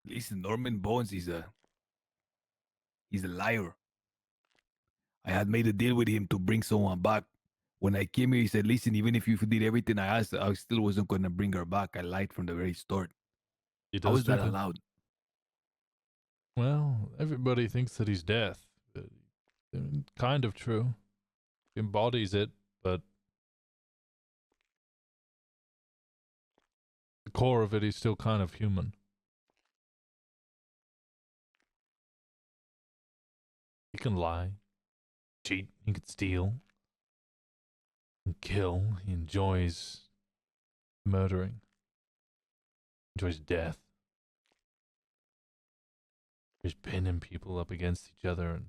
Listen, Norman Bones is he's a liar. I had made a deal with him to bring someone back. When I came here, he said, listen, even if you did everything I asked, I still wasn't going to bring her back. I lied from the very start. He How does is do that that. allowed? Well, everybody thinks that he's death. Kind of true. He embodies it, but the core of it, he's still kind of human. He can lie, cheat, he can steal, and kill. He enjoys murdering, enjoys death. He's pinning people up against each other and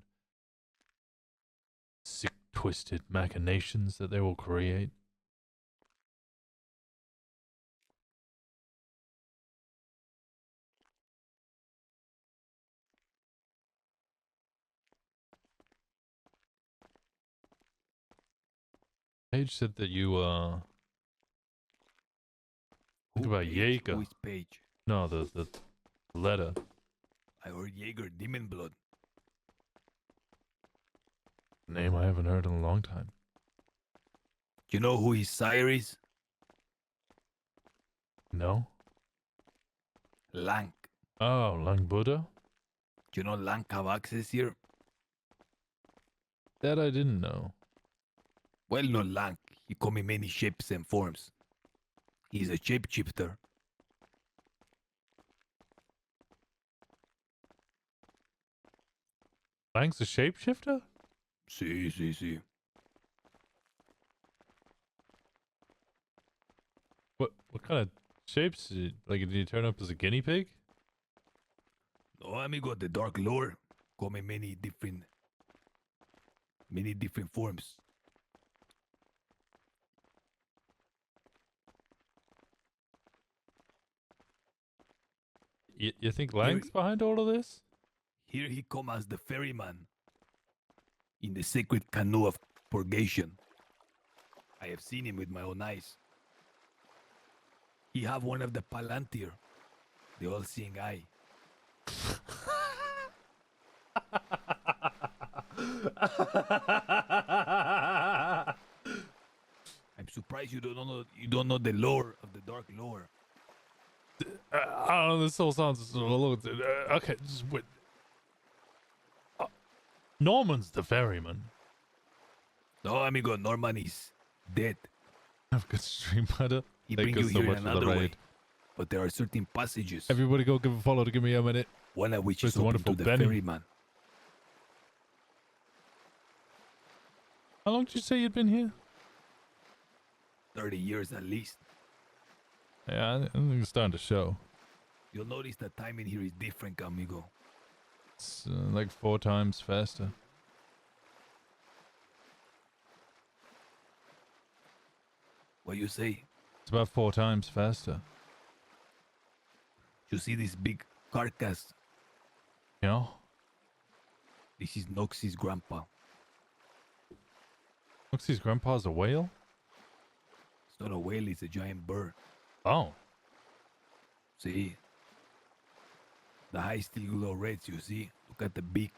sick, twisted machinations that they will create. Paige said that you, think about Jaeger. Who is Paige? No, the letter. I heard Jaeger, Demon Blood. Name I haven't heard in a long time. You know who his sire is? No? Lank. Oh, Lang Buddha? You know Lank have access here? That I didn't know. Well, not Lank. He come in many shapes and forms. He's a shapeshifter. Lang's a shapeshifter? See. What kind of shapes? Like, did he turn up as a guinea pig? No, amigo, the dark lore come in many different forms. You think Lang's behind all of this? Here he come as the ferryman in the sacred canoe of purgation. I have seen him with my own eyes. He have one of the Palantir, the all-seeing eye. I'm surprised you don't know the lore of the dark lore. I don't know, this all sounds a little... okay, just wait. Norman's the ferryman. No, amigo, Norman is dead. Have a good stream, brother. He Thank bring you you so here much for the another way. raid. But there are certain passages. Everybody go give a follow to give me a minute. One of which Mr. is open Wonderful to the Benny. ferryman. How long did you say you'd been here? 30 years at least. Yeah, I think it's starting to show. You'll notice the timing here is different, amigo. It's like 4 times faster. What you say? It's about 4 times faster. You see this big carcass? You know? This is Noxie's grandpa. Noxie's grandpa's a whale? It's not a whale, it's a giant bird. Oh. See? The high steel glow reds, you see? Look at the beak.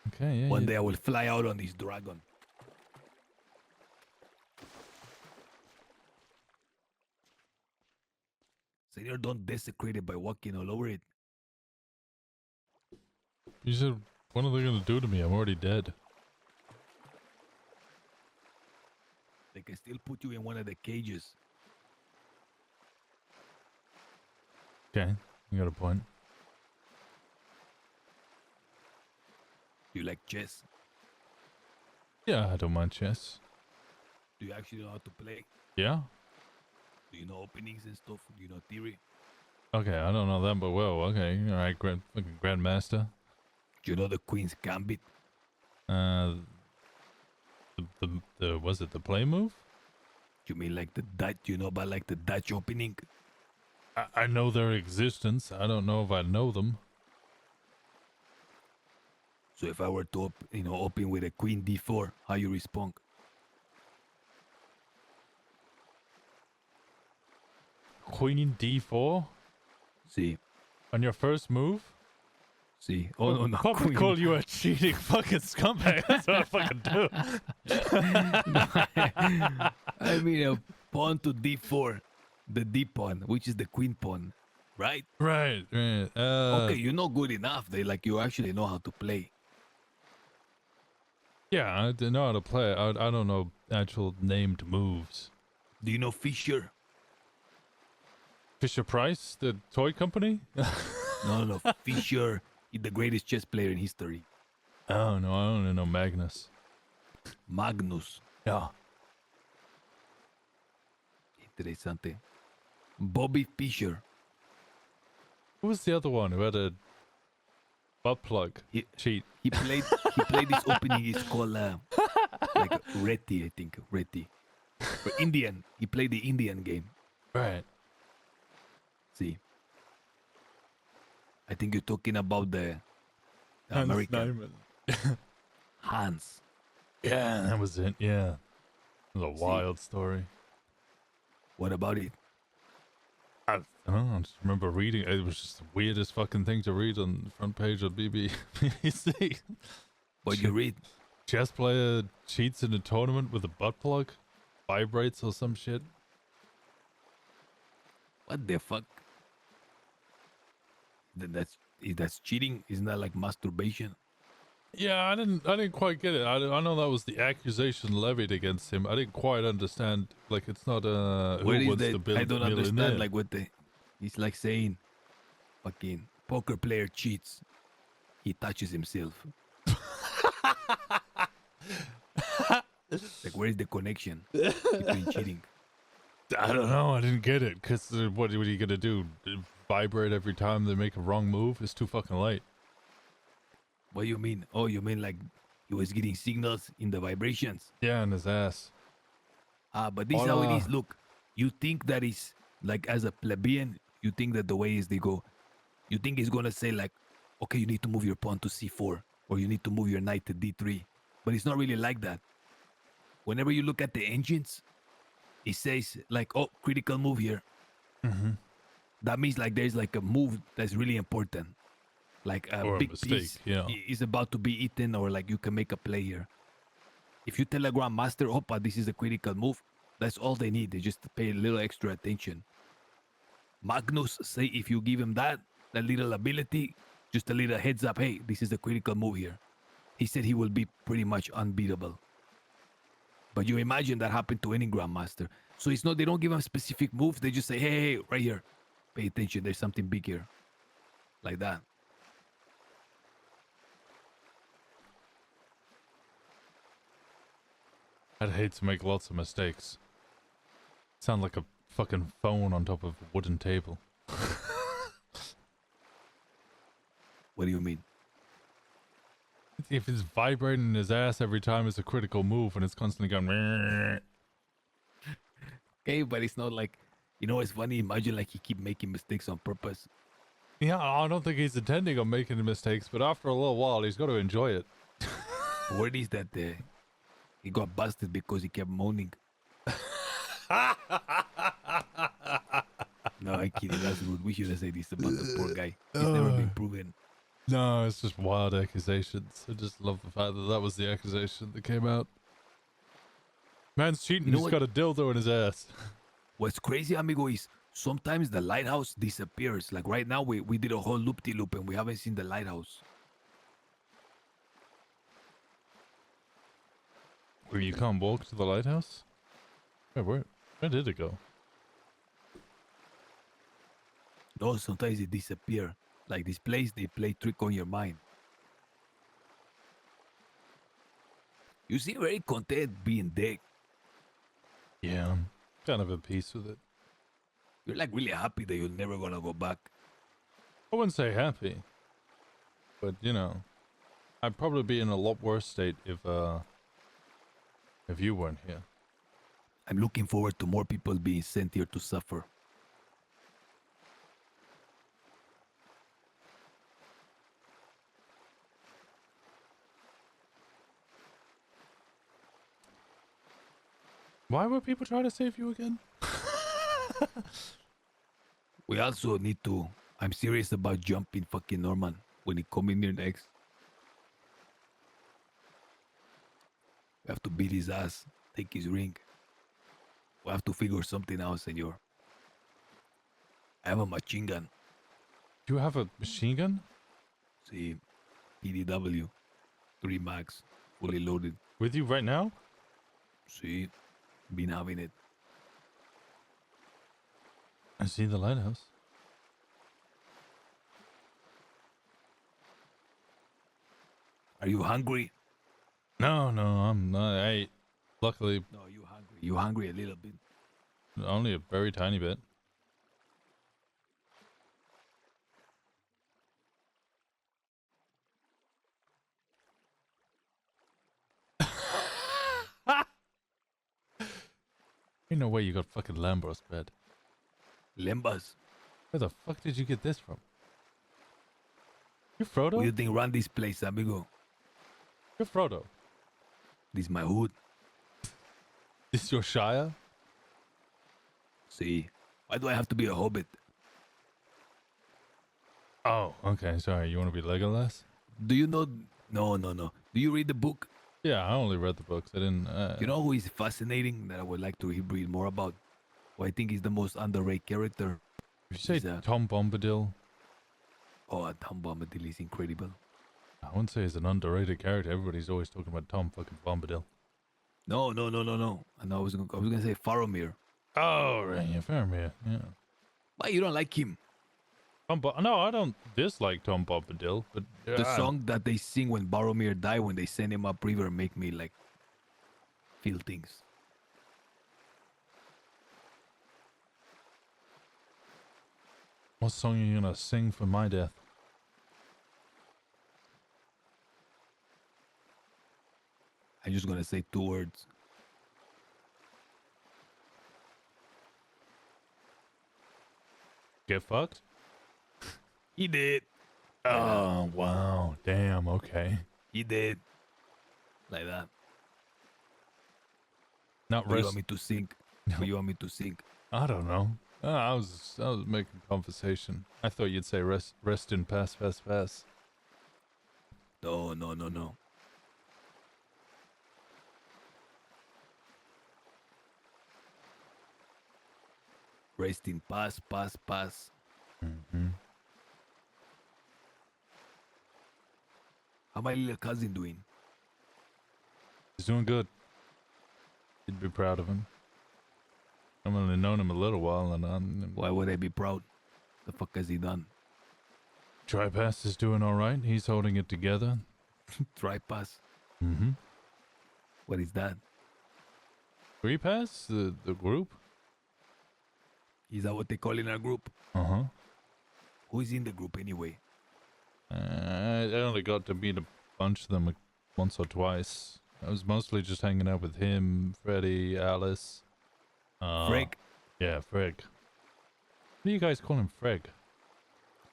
Okay, yeah. One day I will fly out on this dragon. Senor, don't desecrate it by walking all over it. You said, what are they gonna do to me? I'm already dead. They can still put you in one of the cages. Okay, you got a point. You like chess? Yeah, I don't mind chess. Do you actually know how to play? Yeah? Do you know openings and stuff? Do you know theory? Okay, I don't know that, but well, okay. Alright, fucking Grandmaster. Do you know the Queen's Gambit? Was it the play move? You mean like the Dutch? You know about like the Dutch opening? I know their existence. I don't know if I know them. So if I were to, open with a Queen D4, how you respond? Queen D4? See. On your first move? See. Oh, no, no. Probably Queen. call you a cheating fucking scumbag. That's what I fucking do. I mean, a pawn to d4. The d pawn, which is the queen pawn. Right? Right. Okay, you're not good enough. They like you actually know how to play. Yeah, I didn't know how to play. I don't know actual named moves. Do you know Fisher? Fisher Price, the toy company? No. Fisher is the greatest chess player in history. Oh, no, I only know Magnus. Magnus. Yeah. Interesante. Bobby Fischer. Who was the other one who had a butt plug cheat? He played this opening. It's called like Reti, I think. Reti. Or Indian. He played the Indian game. Right. See. I think you're talking about the Hans American. Neumann. Hans. Yeah, that was it. Yeah. It was a wild story. What about it? I don't know. I just remember reading. It was just the weirdest fucking thing to read on the front page of BBC. What you read? Chess player cheats in a tournament with a butt plug, vibrates or some shit. What the fuck? That's cheating. Isn't that like masturbation? Yeah, I didn't quite get it. I know that was the accusation levied against him. I didn't quite understand. Like, it's not who What is wants that? to build I don't a millionaire. understand. Like what the? It's like saying, fucking poker player cheats. He touches himself. Like, where is the connection between cheating? I don't know. I didn't get it. Cause what are you gonna do? Vibrate every time they make a wrong move? It's too fucking late. What do you mean? Oh, you mean like he was getting signals in the vibrations? Yeah, in his ass. But this is how it is. Look, you think that is like, as a plebeian, you think that the way is they go, you think he's gonna say like, okay, you need to move your pawn to c4, or you need to move your knight to d3. But it's not really like that. Whenever you look at the engines, it says like, oh, critical move here. Mm-hmm. That means like there's like a move that's really important. Like Or a a big mistake, piece yeah. is about to be eaten, or like you can make a play here. If you tell a grandmaster, "Opa, this is a critical move," that's all they need. They just pay a little extra attention. Magnus say if you give him that little ability, just a little heads up, hey, this is a critical move here. He said he will be pretty much unbeatable. But you imagine that happened to any grandmaster. So it's not, they don't give him specific moves. They just say, hey, right here, pay attention. There's something big here, like that. I'd hate to make lots of mistakes. Sound like a fucking phone on top of a wooden table. What do you mean? If it's vibrating his ass every time it's a critical move and it's constantly going meh. Okay, but it's not like, you know, it's funny. Imagine like he keep making mistakes on purpose. Yeah, I don't think he's intending on making the mistakes, but after a little while he's got to enjoy it. Word is that he got busted because he kept moaning. No, I'm kidding. That's rude. We shouldn't say this about the poor guy. He's never been proven. No, it's just wild accusations. I just love the fact that that was the accusation that came out. Man's cheating. You know He's what? got a dildo in his ass. What's crazy, amigo, is sometimes the lighthouse disappears. Like right now, we did a whole loop-de-loop and we haven't seen the lighthouse. Where you can't walk to the lighthouse? Where did it go? No, sometimes it disappear. Like this place, they play trick on your mind. You seem very content being dead. Yeah, I'm kind of at peace with it. You're like really happy that you're never gonna go back. I wouldn't say happy, but you know, I'd probably be in a lot worse state if you weren't here. I'm looking forward to more people being sent here to suffer. Why would people try to save you again? We also need to I'm serious about jumping fucking Norman when he come in here next. We have to beat his ass, take his ring. We have to figure something out, senor. I have a machine gun. You have a machine gun? See, PDW, 3 max, fully loaded. With you right now? See, been having it. I see the lighthouse. Are you hungry? No, I'm not. I ate. Luckily, No, you hungry. You hungry a little bit. only a very tiny bit. Ain't no way you got fucking Lambros bread. Lembas. Where the fuck did you get this from? You Frodo? What do you think run this place, amigo? You're Frodo. This my hood. This your Shire? See, why do I have to be a hobbit? Oh, okay. Sorry. You want to be Legolas? Do you know? No. Do you read the book? Yeah, I only read the books. I didn't. You know who is fascinating that I would like to read more about? Who I think is the most underrated character. If you say Tom Bombadil, oh, Tom Bombadil is incredible. I wouldn't say he's an underrated character. Everybody's always talking about Tom fucking Bombadil. No. And I was gonna say Faramir. Oh, right. Yeah, Faramir. Yeah. Why you don't like him? No, I don't dislike Tom Bombadil, but The song that they sing when Boromir died, when they send him upriver, make me like feel things. What song are you gonna sing for my death? I'm just gonna say 2 words. Get fucked? He did. Oh, wow. Damn, okay. He did. Like that. Not What do you rest. want me to sing? What do you want me to sing? I don't know. I was making conversation. I thought you'd say rest in pass. No. Rest in pass. Mm-hmm. How my little cousin doing? He's doing good. You'd be proud of him. I've only known him a little while, and Why would I be proud? The fuck has he done? Tripass is doing all right. He's holding it together. Tripass? Mm-hmm. What is that? Tripass, the group. Is that what they call in our group? Uh-huh. Who is in the group anyway? I only got to meet a bunch of them once or twice. I was mostly just hanging out with him, Freddy, Alice. Freg? Yeah, Freg. What do you guys call him, Freg?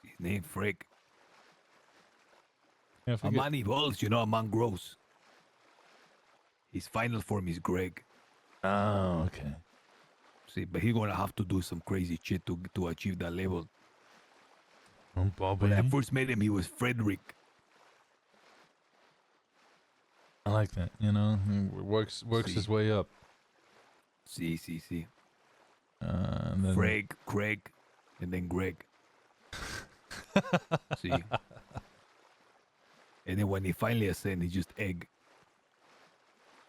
His name Freg. Yeah, A man evolves, a man grows. His final form is Greg. Oh, okay. See, but he's gonna have to do some crazy shit to achieve that level. Oh, Bobby. When I first met him, he was Frederick. I like that, He works his way up. See. And then... Freg, Craig, and then Greg. See? And then when he finally ascended, he just egg.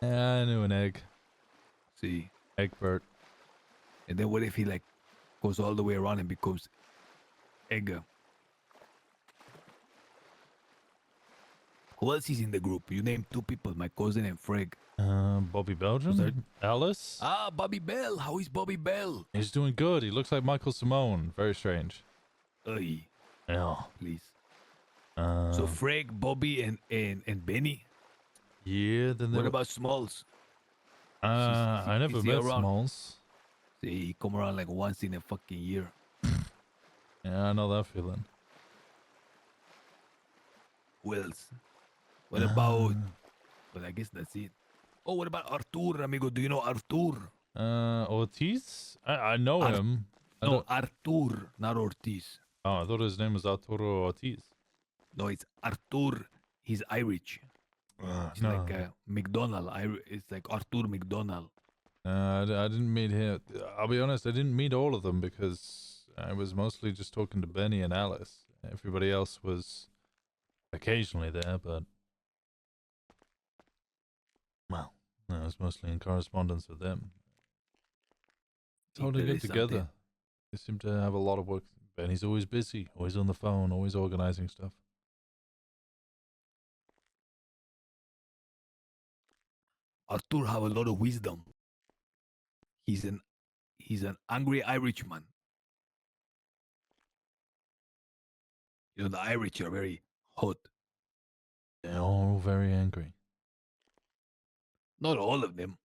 Yeah, I knew an egg. See? Egbert. And then what if he goes all the way around and becomes Egger? Who else is in the group? You named 2 people, my cousin and Freg. Bobby Belgian? Alice? Ah, Bobby Bell. How is Bobby Bell? He's doing good. He looks like Michael Simone. Very strange. Ay. Yeah. Please. So Freg, Bobby, and Benny? Yeah, then What about Smalls? I never is he met around? Smalls. See, he come around like once in a fucking year. Yeah, I know that feeling. Who else? What about... But I guess that's it. Oh, what about Artur, amigo? Do you know Artur? Ortiz? I know him. No, Artur, not Ortiz. Oh, I thought his name was Arturo Ortiz. No, it's Artur. He's Irish. It's no. like McDonald. It's like Artur McDonald. I didn't meet him. I'll be honest, I didn't meet all of them because I was mostly just talking to Benny and Alice. Everybody else was occasionally there, but well, I was mostly in correspondence with them. It's hard to get together. They seem to have a lot of work. Benny's always busy, always on the phone, always organizing stuff. Artur have a lot of wisdom. He's an angry Irishman. You know, the Irish are very hot. They're all very angry. Not all of them.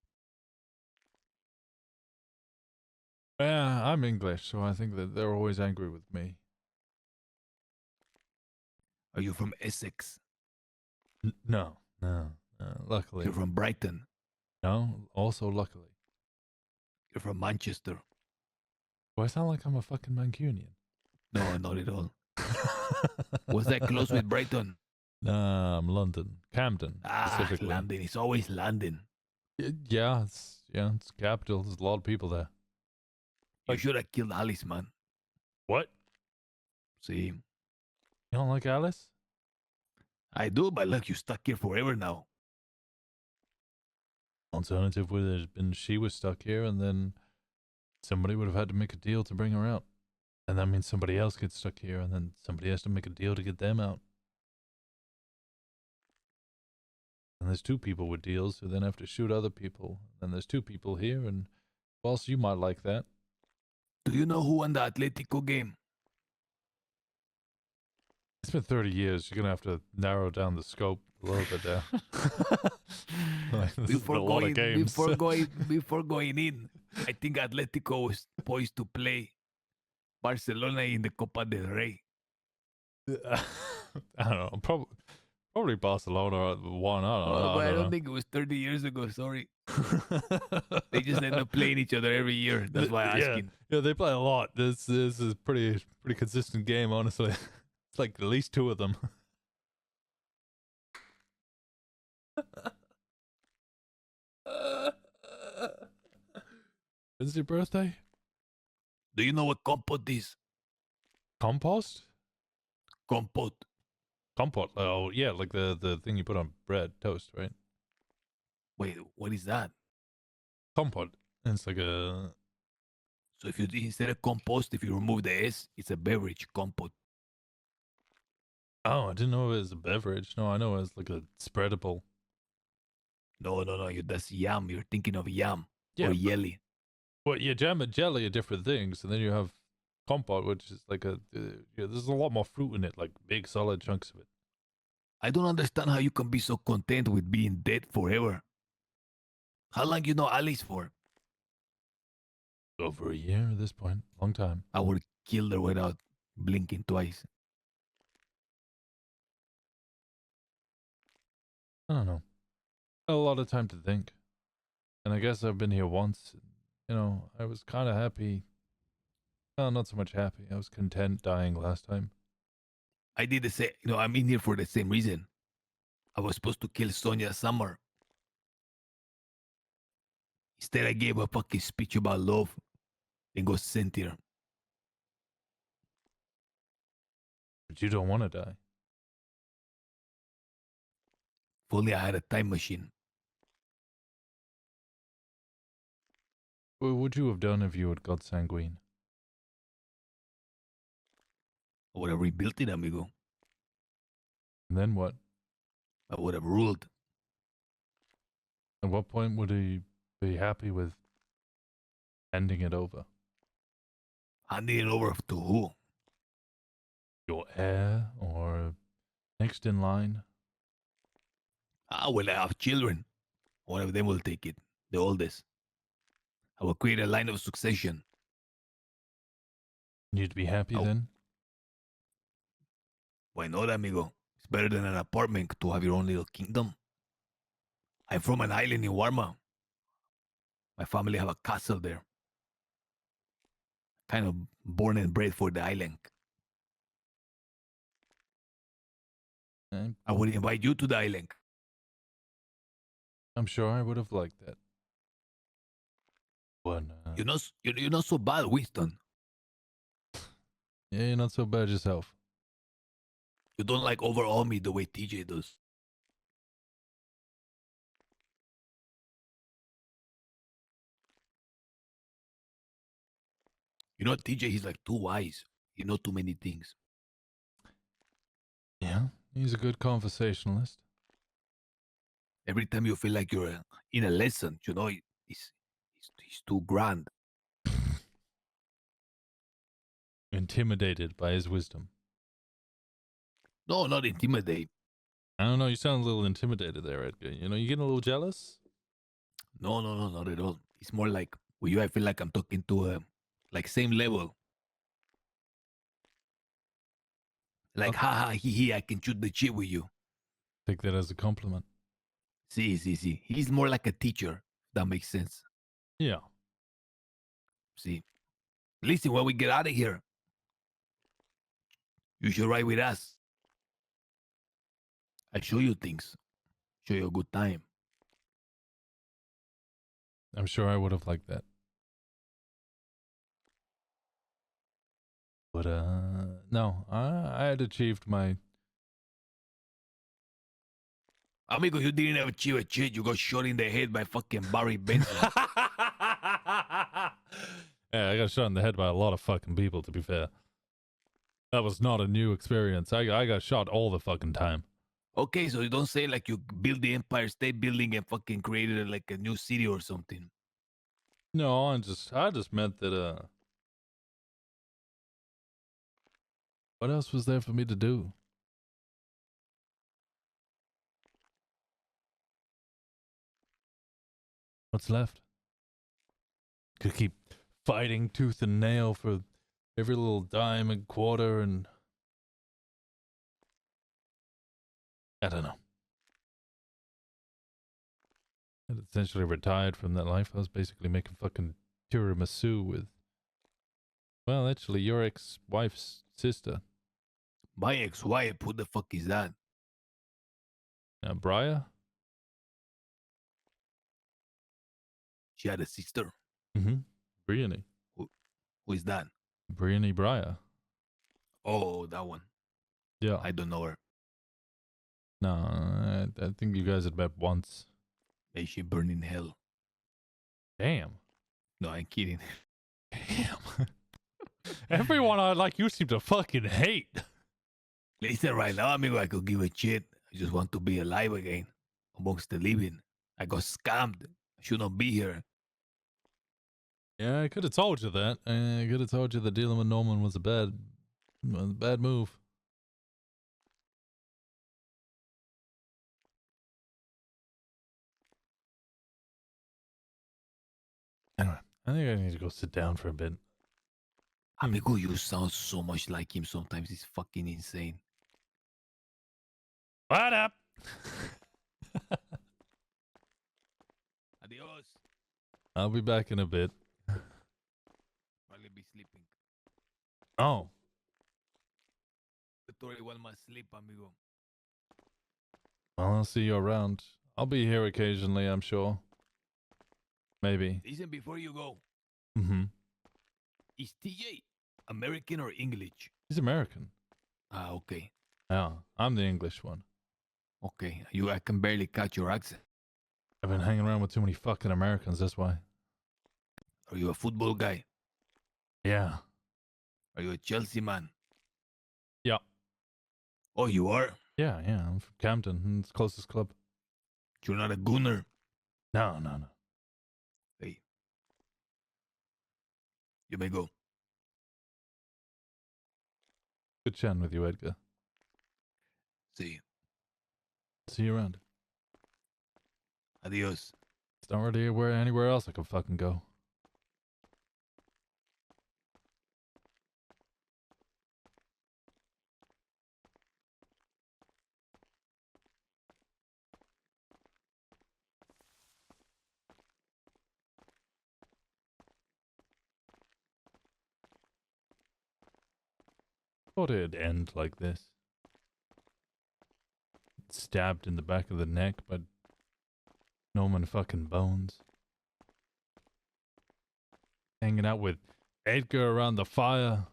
Yeah, I'm English, so I think that they're always angry with me. Are you from Essex? No. Luckily. You're from Brighton. No, also luckily. You're from Manchester. Do I sound like I'm a fucking Mancunian? No, not at all. Was that close with Brighton? Nah, I'm London. Camden, specifically. London. It's always London. Yeah, it's capital. There's a lot of people there. You should have killed Alice, man. What? See? You don't like Alice? I do, but look, you're stuck here forever now. Alternative would have been she was stuck here, and then somebody would have had to make a deal to bring her out. And that means somebody else gets stuck here, and then somebody has to make a deal to get them out. And there's two people with deals who then have to shoot other people. And there's two people here, and whilst you might like that. Do you know who won the Atletico game? It's been 30 years. You're going to have to narrow down the scope a little bit there. Like, Before going in, I think Atletico was poised to play Barcelona in the Copa del Rey. I don't know. Probably Barcelona won. I don't think it was 30 years ago. Sorry. They just end up playing each other every year. That's why I'm asking. Yeah, they play a lot. This is pretty consistent game, honestly. It's like at least two of them. When's your birthday? Do you know what compote is? Compost? Compote. Compote. Oh, yeah, like the thing you put on bread, toast, right? Wait, what is that? Compote. It's like a... So if you instead of compost, if you remove the S, it's a beverage, compote. Oh, I didn't know it was a beverage. No, I know it was like a spreadable. No, that's yam. You're thinking of yam Yeah, or jelly. Well, yeah, jam and jelly are different things, and then you have compote, which is like there's a lot more fruit in it, like big solid chunks of it. I don't understand how you can be so content with being dead forever. How long you know Alice for? Over a year at this point. Long time. I would kill her without blinking twice. I don't know. A lot of time to think. And I guess I've been here once. You know, I was kind of happy. Well, not so much happy. I was content dying last time. I did the same. You know, I'm in here for the same reason. I was supposed to kill Sonia Summer. Instead, I gave a fucking speech about love and got sent here. But you don't want to die. If only I had a time machine. What would you have done if you had got sanguine? I would have rebuilt it, amigo. And then what? I would have ruled. At what point would he be happy with handing it over? Handing it over to who? Your heir or next in line? When I have children, one of them will take it, the oldest. I will create a line of succession. You'd be happy then? Why not, amigo? It's better than an apartment to have your own little kingdom. I'm from an island in Warma. My family have a castle there. Kind of born and bred for the island. I would invite you to the island. I'm sure I would have liked that. But, You're not so bad, Winston. yeah, you're not so bad yourself. You don't like overhaul me the way TJ does. You know, TJ, he's like too wise. You know too many things. Yeah, he's a good conversationalist. Every time you feel like you're in a lesson, you know, he's too grand. Intimidated by his wisdom. No, not intimidate. I don't know, you sound a little intimidated there, Edgar. You know, you getting a little jealous? No, not at all. It's more like with you, I feel like I'm talking to like same level. Like, haha, he, I can shoot the shit with you. Take that as a compliment. See. He's more like a teacher. That makes sense. Yeah. See. Listen, when we get out of here, you should ride with us. I show you things. Show you a good time. I'm sure I would have liked that. But, no, I had achieved my... Amigo, you didn't achieve a shit. You got shot in the head by fucking Barry Benson. Yeah, I got shot in the head by a lot of fucking people, to be fair. That was not a new experience. I got shot all the fucking time. Okay, so you don't say like you built the Empire State Building and fucking created like a new city or something. No, I just meant that, what else was there for me to do? What's left? Could keep fighting tooth and nail for every little dime and quarter and... I don't know. I had essentially retired from that life. I was basically making fucking tiramisu with... Well, actually, your ex-wife's sister. My ex-wife, who the fuck is that? Briar? She had a sister. Mm-hmm. Briony. Who is that? Briony Briar. Oh, that one. Yeah. I don't know her. No, I think you guys had met once. May she burn in hell. Damn. No, I'm kidding. Damn. Everyone I like you seem to fucking hate. Listen, right now, amigo, I could give a shit. I just want to be alive again, amongst the living. I got scammed. I should not be here. Yeah, I could have told you that. I could have told you that dealing with Norman was a bad move. Anyway, I think I need to go sit down for a bit. Amigo, you sound so much like him sometimes. It's fucking insane. What up? Adios. I'll be back in a bit. Probably be sleeping. Oh. The Tory one must sleep, amigo. Well, I'll see you around. I'll be here occasionally, I'm sure. Maybe. Listen, before you go, Mm-hmm. is TJ American or English? He's American. Ah, okay. Yeah, I'm the English one. Okay, I can barely catch your accent. I've been hanging around with too many fucking Americans, that's why. Are you a football guy? Yeah. Are you a Chelsea man? Yeah. Oh, you are? Yeah, I'm from Camden. It's the closest club. You're not a gooner? No. Hey. You may go. Good chatting with you, Edgar. See you. See you around. Adios. It's not really anywhere else I can fucking go. Thought it'd end like this. stabbed in the back of the neck by Norman fucking Bones. Hanging out with Edgar around the fire.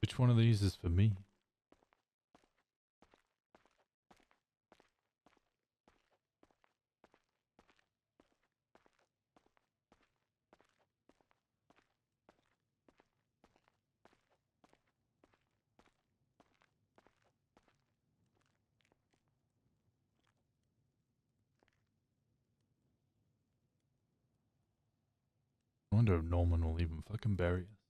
Which one of these is for me? I wonder if Norman will even fucking bury us.